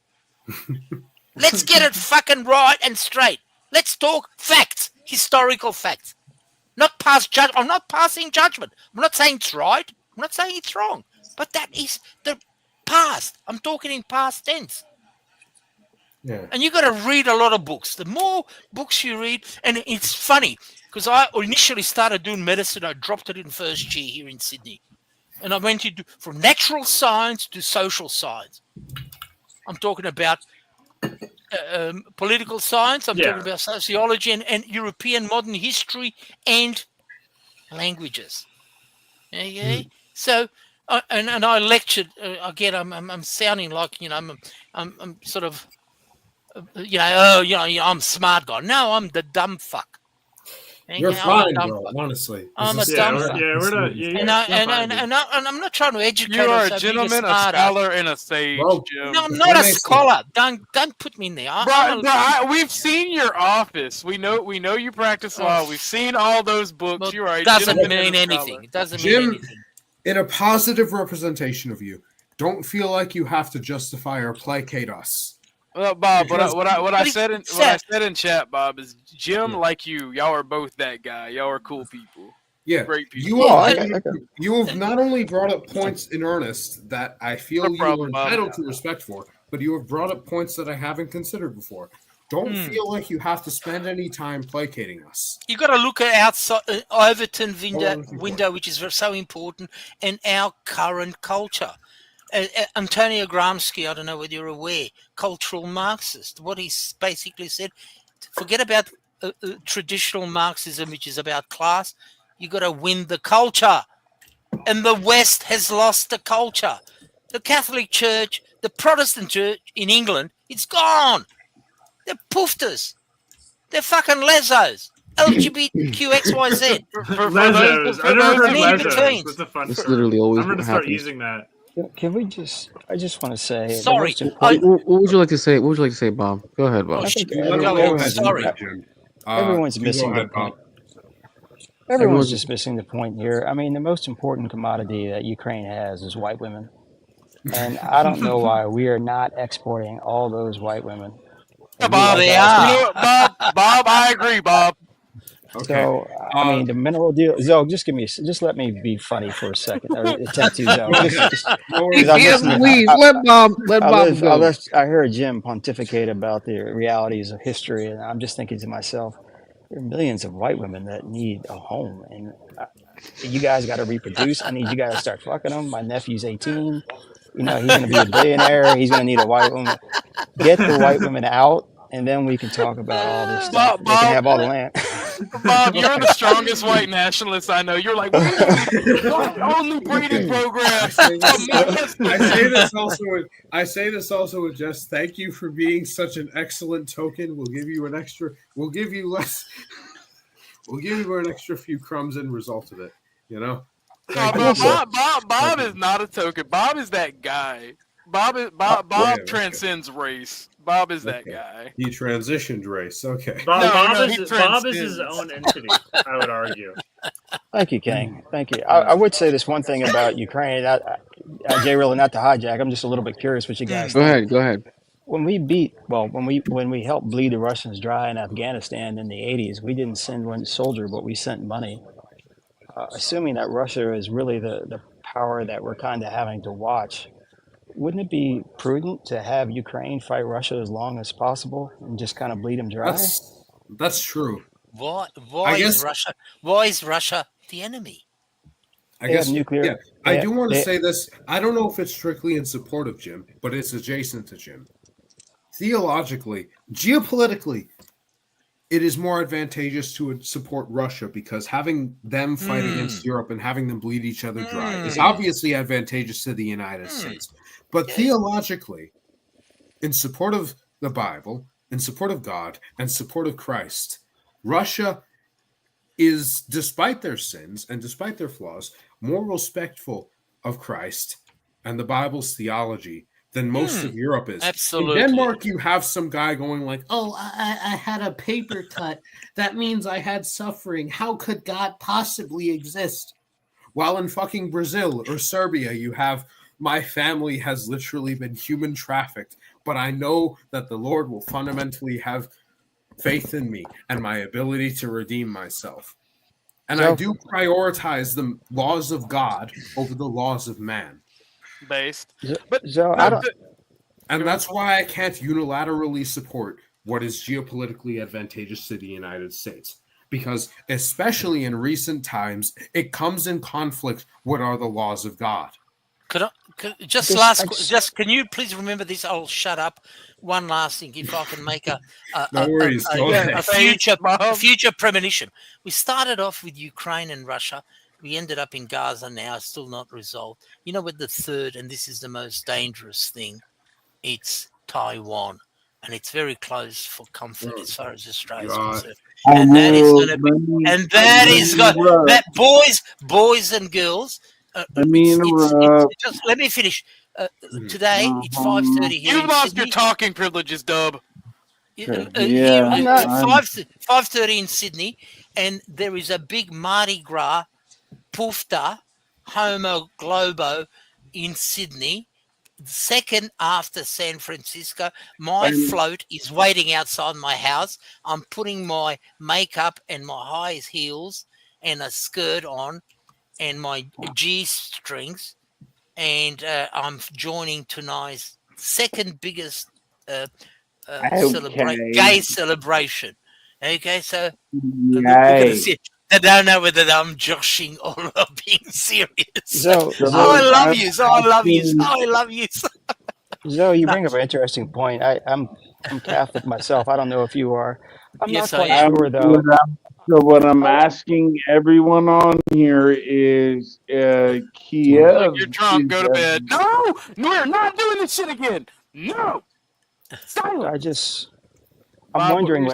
Let's get it fucking right and straight. Let's talk facts, historical facts. Not past judgment. I'm not passing judgment. I'm not saying it's right. I'm not saying it's wrong. But that is the past. I'm talking in past tense. Yeah. And you got to read a lot of books. The more books you read, and it's funny because I initially started doing medicine. I dropped it in first year here in Sydney, and I went into from natural science to social science. I'm talking about political science. I'm talking about sociology and European modern history and languages. Okay, so and I lectured again. I'm sounding like I'm sort of. I'm a smart guy. No, I'm the dumb fuck. You're fine, bro. Honestly, I'm a dumb fuck. We're not. And I'm not trying to educate. You are a gentleman, a scholar, and a sage. Bro, Jim. No, I'm not a scholar. Don't put me in there. We've seen your office. We know you practice law. We've seen all those books. Well, You're right. Doesn't mean anything. It doesn't mean anything. In a positive representation of you, don't feel like you have to justify or placate us. Well, Bob, what I said in chat, Bob, is Jim, like y'all are both that guy. Y'all are cool people. Yeah, great people. You have not only brought up points in earnest that I feel you are entitled to respect for, but you have brought up points that I haven't considered before. Don't feel like you have to spend any time placating us. You got to look at outside Overton window, which is so important, and our current culture. Antonio Gramsci, I don't know whether you're aware, cultural Marxist. What he basically said, forget about traditional Marxism, which is about class. You got to win the culture. And the West has lost the culture. The Catholic Church, the Protestant Church in England, it's gone. They're poofters. They're fucking lesos. LGBTQXYZ. Lesos. I never heard lesos. That's a fun It's literally always I'm going to what start happens. using that. Can we just? I just want to say. Sorry. What would you like to say? What would you like to say, Bob? Go ahead, Bob. I think Sorry. Everyone's missing the point. Everyone's just missing the point here. I mean, the most important commodity that Ukraine has is white women, and I don't know why we are not exporting all those white women. Bob, they are. Bob, I agree, Bob. Okay. So, I mean, the mineral deal. Zoe, just let me be funny for a second, or attempt to, Zoe. Because I'm listening. Please let Bob go. I heard Jim pontificate about the realities of history, and I'm just thinking to myself, there are millions of white women that need a home, and you guys got to reproduce. I need you guys to start fucking them. My nephew's 18. You know, he's going to be a billionaire. He's going to need a white woman. Get the white women out, and then we can talk about all this stuff. They can have all the land. Bob, you're the strongest white nationalist I know. You're like, only breeding program. I say this also with just thank you for being such an excellent token. We'll give you an extra. We'll give you less. We'll give you an extra few crumbs in result of it. You know. Bob is not a token. Bob is that guy. Bob transcends race. Bob is that guy. He transitioned race. Okay. Bob is his own entity, I would argue. Thank you, King. Thank you. I would say this one thing about Ukraine. Jay, really not to hijack. I'm just a little bit curious what you guys think. Go ahead. When we helped bleed the Russians dry in Afghanistan in the 80s, we didn't send one soldier, but we sent money. Assuming that Russia is really the power that we're kind of having to watch, wouldn't it be prudent to have Ukraine fight Russia as long as possible and just kind of bleed them dry? That's true. Why is Russia the enemy? I guess nuclear. Yeah, I do want to say this. I don't know if it's strictly in support of Jim, but it's adjacent to Jim. Theologically, geopolitically, it is more advantageous to support Russia because having them fight against Europe and having them bleed each other dry is obviously advantageous to the United States. But theologically, in support of the Bible, in support of God, and support of Christ, Russia is, despite their sins and despite their flaws, more respectful of Christ and the Bible's theology than most of Europe is. Absolutely. In Denmark, you have some guy going like, oh, I had a paper cut. That means I had suffering. How could God possibly exist? While in fucking Brazil or Serbia, you have, my family has literally been human trafficked, but I know that the Lord will fundamentally have faith in me and my ability to redeem myself. And I do prioritize the laws of God over the laws of man. Based. And that's why I can't unilaterally support what is geopolitically advantageous to the United States. Because especially in recent times, it comes in conflict with are the laws of God. Can you please remember this? I'll shut up. One last thing, if I can make a future premonition. We started off with Ukraine and Russia. We ended up in Gaza now, still not resolved. You know what the third, and this is the most dangerous thing, it's Taiwan. And it's very close for comfort as far as Australia is concerned. And that is going to be, and that is going, that boys and girls, just let me finish. Today, it's 5:30 here. You lost your talking privileges, Dub. 5:30 in Sydney, and there is a big Mardi Gras Pufta Homo Globo in Sydney. Second after San Francisco. My float is waiting outside my house. I'm putting my makeup and my high heels and a skirt on and my G-strings, and I'm joining tonight's second biggest gay celebration. Okay, so we're gonna see. I don't know whether I'm joshing or being serious. I love you. Zoe, you bring up an interesting point. I'm Catholic myself. I don't know if you are. I'm not quite sure though. So what I'm asking everyone on here is, Kiev. You're drunk. Go to bed. No, we're not doing this shit again. No. Silence. I'm wondering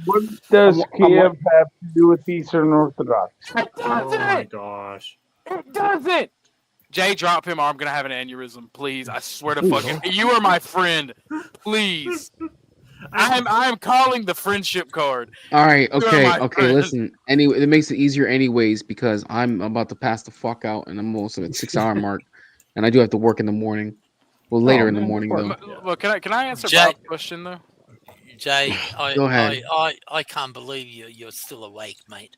what does Kiev have to do with Eastern Orthodox? It doesn't. Oh my gosh. It doesn't. Jay, drop him or I'm going to have an aneurysm. Please. I swear to fucking. You are my friend. Please. I am calling the friendship card. All right. Okay. Listen. Anyway, it makes it easier anyways because I'm about to pass the fuck out and I'm almost at the 6-hour mark and I do have to work in the morning. Well, later in the morning though. Well, can I answer Bob's question though? Jay, Go ahead. I can't believe you're still awake, mate.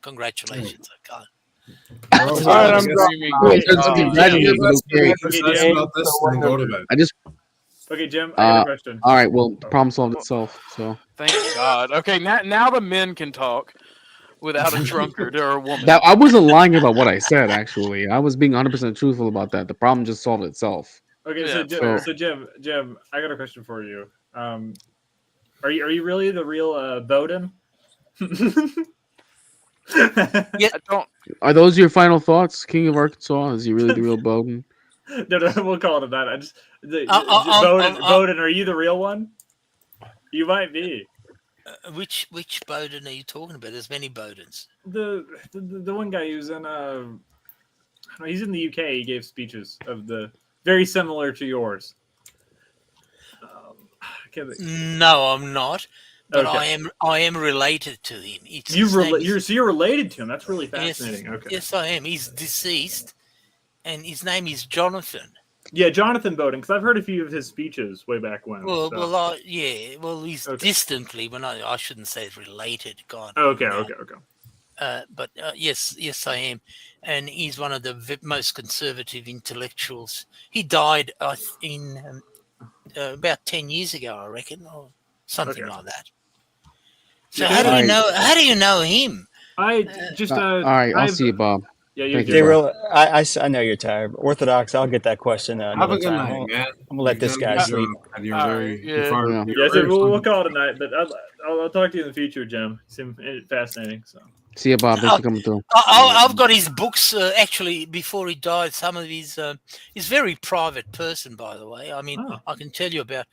Congratulations. Okay. All right, I'm I just. Okay, Jim, I got a question. All right. Well, the problem solved itself. So. Thank God. Okay, now the men can talk without a drunkard or a woman. That I wasn't lying about what I said. Actually, I was being 100% truthful about that. The problem just solved itself. Okay, Yeah, so Jim, I got a question for you. Are you really the real Bowden? Yeah. Are those your final thoughts, King of Arkansas? Is he really the real Bowden? No, we'll call it that. Bowden, are you the real one? You might be. Which Bowden are you talking about? There's many Bowdens. The one guy who's in he's in the UK. He gave speeches of the very similar to yours. No, I'm not. But Okay. I am related to him. You're related to him. That's really fascinating. Yes, Okay. yes, I am. He's deceased, and his name is Jonathan. Yeah, Jonathan Bowden, because I've heard a few of his speeches way back when. Well, so. he's distantly, but I shouldn't say related. God. Okay. But yes, I am, and he's one of the most conservative intellectuals. He died in about 10 years ago, I reckon, or something like that. So how do you know him? I just all right. I'll see you, Bob. Yeah, I know you're tired. Orthodox, I'll get that question Have a good night, man. I'm gonna let this guy sleep. So we'll call it a night, but I'll talk to you in the future, Jim. Seem fascinating. So see you, Bob. Thanks for coming through. I've got his books actually before he died. Some of his he's a very private person, by the way. I mean, I can tell you about.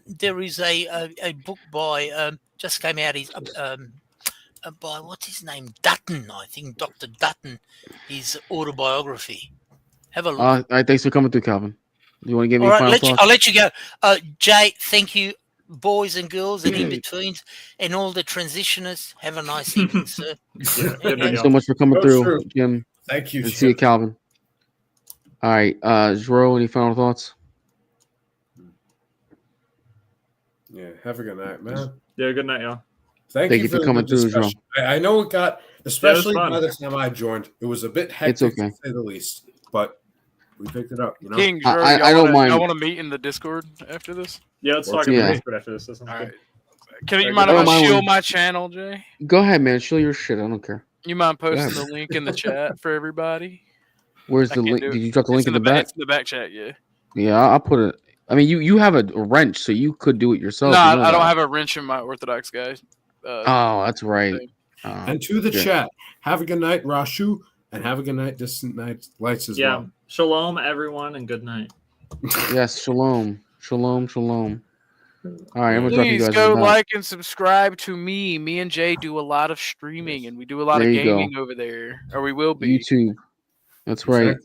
There is a book by just came out. He's by what's his name, Dutton, I think, Dr. Dutton, his autobiography. Have a look. All right, thanks for coming through, Calvin. You want to give me final thoughts? I'll let you go. Jay, thank you, boys and girls and in-betweens, and all the transitioners. Have a nice evening, sir. Thank you so much for coming through, Jim. Thank you, and Jim. see you, Calvin. All right, Zero, any final thoughts? Yeah, have a good night, man. Yeah, good night, y'all. Thank you for coming through, Joe. I know it got, especially by the time I joined, it was a bit hectic to say the least, but we picked it up. You know? King, I don't mind. Y'all want to meet in the Discord after this? Yeah, let's talk in the Discord after this. All right. Can you mind if I shield my channel, Jay? Go ahead, man. Show your shit. I don't care. You mind posting the link in the chat for everybody? Where's the link? Did you drop the link in the back? It's in the back chat, yeah. Yeah, I'll put it. I mean, you have a wrench, so you could do it yourself. No, I don't have a wrench in my Orthodox guy. That's right. And to the chat, have a good night, Rashu, and have a good night, Distant Night Lights as well. Shalom, everyone, and good night. Yes, shalom. Shalom, shalom. All right, I'm gonna drop you Please guys. go like and subscribe to me. Me and Jay do a lot of streaming, and we do a lot of gaming over there, or we will be. YouTube. That's right.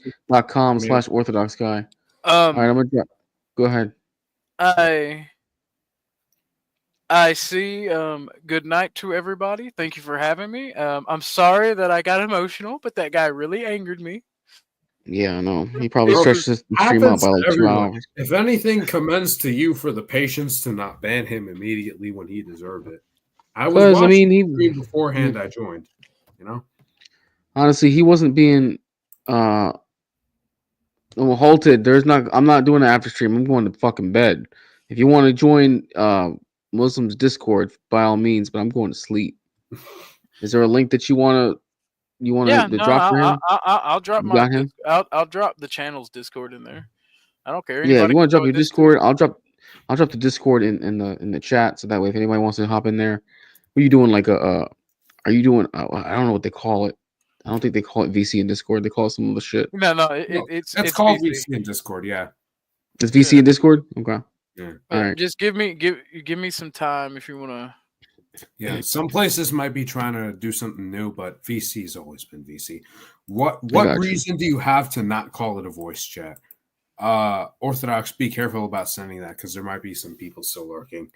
.com/Orthodox guy. All right, I'm gonna drop. Go ahead. I see. Good night to everybody. Thank you for having me. I'm sorry that I got emotional, but that guy really angered me. Yeah, I know. He probably stretched the stream out by like 2 hours. If anything, commends to you for the patience to not ban him immediately when he deserved it. I was watching the stream beforehand I joined. You know, honestly, he wasn't being halted. I'm not doing an after stream. I'm going to fucking bed. If you want to join Muslims Discord, by all means, but I'm going to sleep. Is there a link that you want to drop for him? I'll drop I'll drop the channel's Discord in there. I don't care. Yeah, if you want to drop your Discord, I'll drop the Discord in the chat, so that way if anybody wants to hop in there. What are you doing? Like are you doing? I don't know what they call it. I don't think they call it VC in Discord. They call it some other shit. It's called VC in Discord. Yeah, it's VC in Discord. Okay. Yeah. All right. Just give me some time if you want to. Yeah, some places might be trying to do something new, but VC's always been VC. What reason do you have to not call it a voice chat? Orthodox, be careful about sending that because there might be some people still lurking.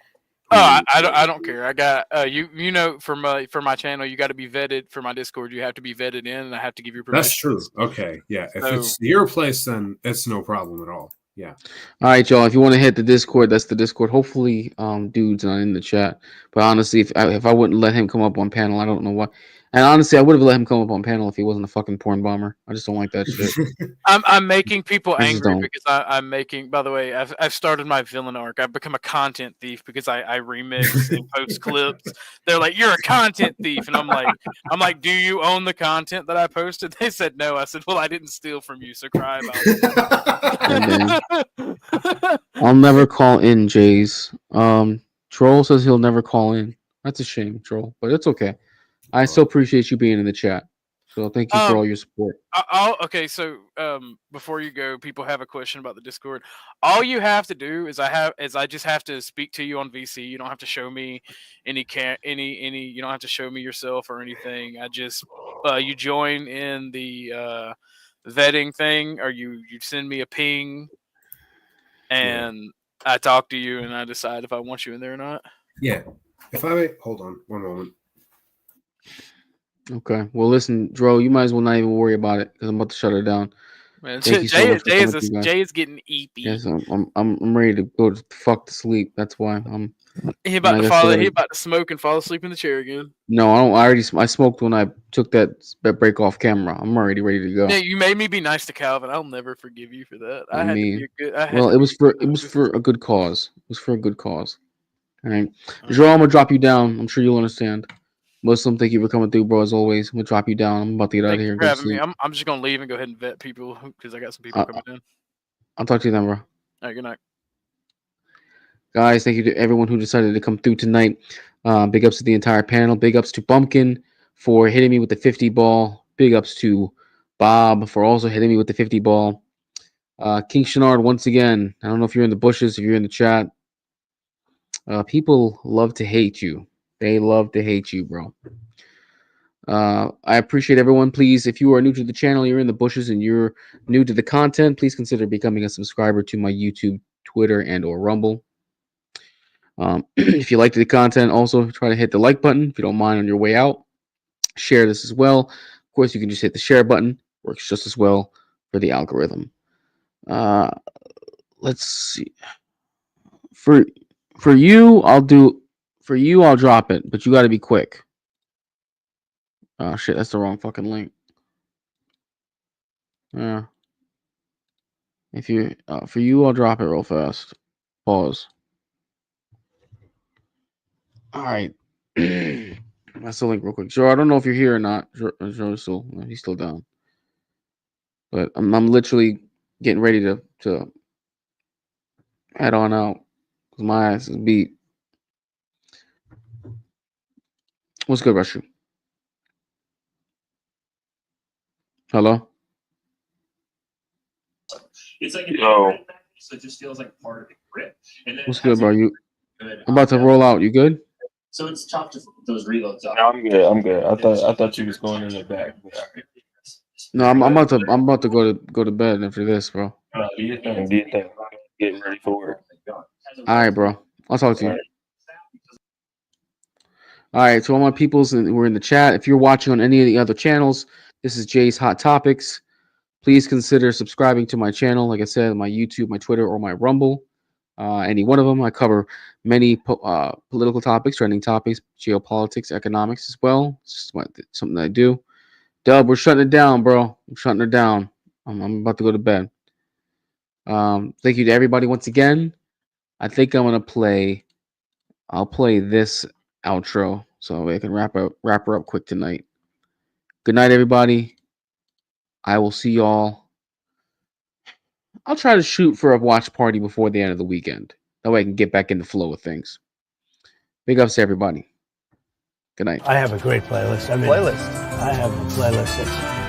I don't care. I got you know for my channel you got to be vetted. For my Discord you have to be vetted in, and I have to give you permission. That's true. Okay, yeah. If it's your place, then it's no problem at all. Yeah. All right, y'all. If you want to hit the Discord, that's the Discord. Hopefully, dude's not in the chat. But honestly, if I wouldn't let him come up on panel, I don't know why. And honestly, I would have let him come up on panel if he wasn't a fucking porn bomber. I just don't like that shit. I'm making people I just angry don't. because I'm making. By the way, I've started my villain arc. I've become a content thief because I remix and post clips. They're like, "You're a content thief," and I'm like, "Do you own the content that I posted?" They said no. I said, "Well, I didn't steal from you, so cry about it." I'll never call in, Jays. Troll says he'll never call in. That's a shame, Troll, but it's okay. I still appreciate you being in the chat. So thank you for all your support. Okay, so before you go, people have a question about the Discord. All you have to do is I just have to speak to you on VC. You don't have to show me any. You don't have to show me yourself or anything. I just you join in the vetting thing, or you send me a ping, and I talk to you, and I decide if I want you in there or not. Yeah. If I may, hold on one moment. Okay. Well, listen, Dro, you might as well not even worry about it because I'm about to shut it down. Man, Thank you so much for coming through, guys. Jay is getting eepy. Yes, I'm ready to go to fuck to sleep. That's why I'm. He about to fall. He about to smoke and fall asleep in the chair again. No, I don't. I smoked when I took that break off camera. I'm already ready to go. Yeah, you made me be nice to Calvin. I'll never forgive you for that. I had to be a good. It was for a good cause. It was for a good cause. All right, Dro, I'm gonna drop you down. I'm sure you'll understand. Muslim, thank you for coming through, bro. As always, I'm gonna drop you down. I'm about to get out of here and for go to having me. sleep. I'm just gonna leave and go ahead and vet people because I got some people coming in. I'll talk to you then, bro. All right, good night. Guys, thank you to everyone who decided to come through tonight. Big ups to the entire panel. Big ups to Bumpkin for hitting me with the 50 ball. Big ups to Bob for also hitting me with the 50 ball. King Shenard, once again, I don't know if you're in the bushes, if you're in the chat. People love to hate you. They love to hate you, bro. I appreciate everyone. Please, if you are new to the channel, you're in the bushes, and you're new to the content, please consider becoming a subscriber to my YouTube, Twitter, and or Rumble. If you liked the content, also try to hit the like button if you don't mind on your way out. Share this as well. Of course, you can just hit the share button. Works just as well for the algorithm. Let's see. For you, I'll drop it, but you got to be quick. Oh shit, that's the wrong fucking link. Yeah. If you for you, I'll drop it real fast. Pause. All right. That's the link real quick. Joe, I don't know if you're here or not. Joe's still he's still down. But I'm literally getting ready to head on out because my ass is beat. What's good, Rushu? Hello? It's like so it just feels like part of the grip. And then What's good, bro? I'm about to roll out. You good? So it's chopped those reloads off. No, I'm good. I'm good. I thought you was going in the back. No, I'm about to go to bed after this, bro. Do your thing. Do your thing. Getting ready for work. All right, bro. I'll talk to you. All right, to all my peoples who are in the chat, if you're watching on any of the other channels, this is Jay's Hot Topics. Please consider subscribing to my channel. Like I said, my YouTube, my Twitter, or my Rumble. Any one of them. I cover many political topics, trending topics, geopolitics, economics as well. It's just something I do. Dub, we're shutting it down, bro. I'm shutting it down. I'm about to go to bed. Thank you to everybody once again. I think I'm gonna play. I'll play this outro so I can wrap her up quick tonight. Good night, everybody. I will see y'all. I'll try to shoot for a watch party before the end of the weekend. That way I can get back in the flow of things. Big ups to everybody. Good night. I have a great playlist. I have a playlist that's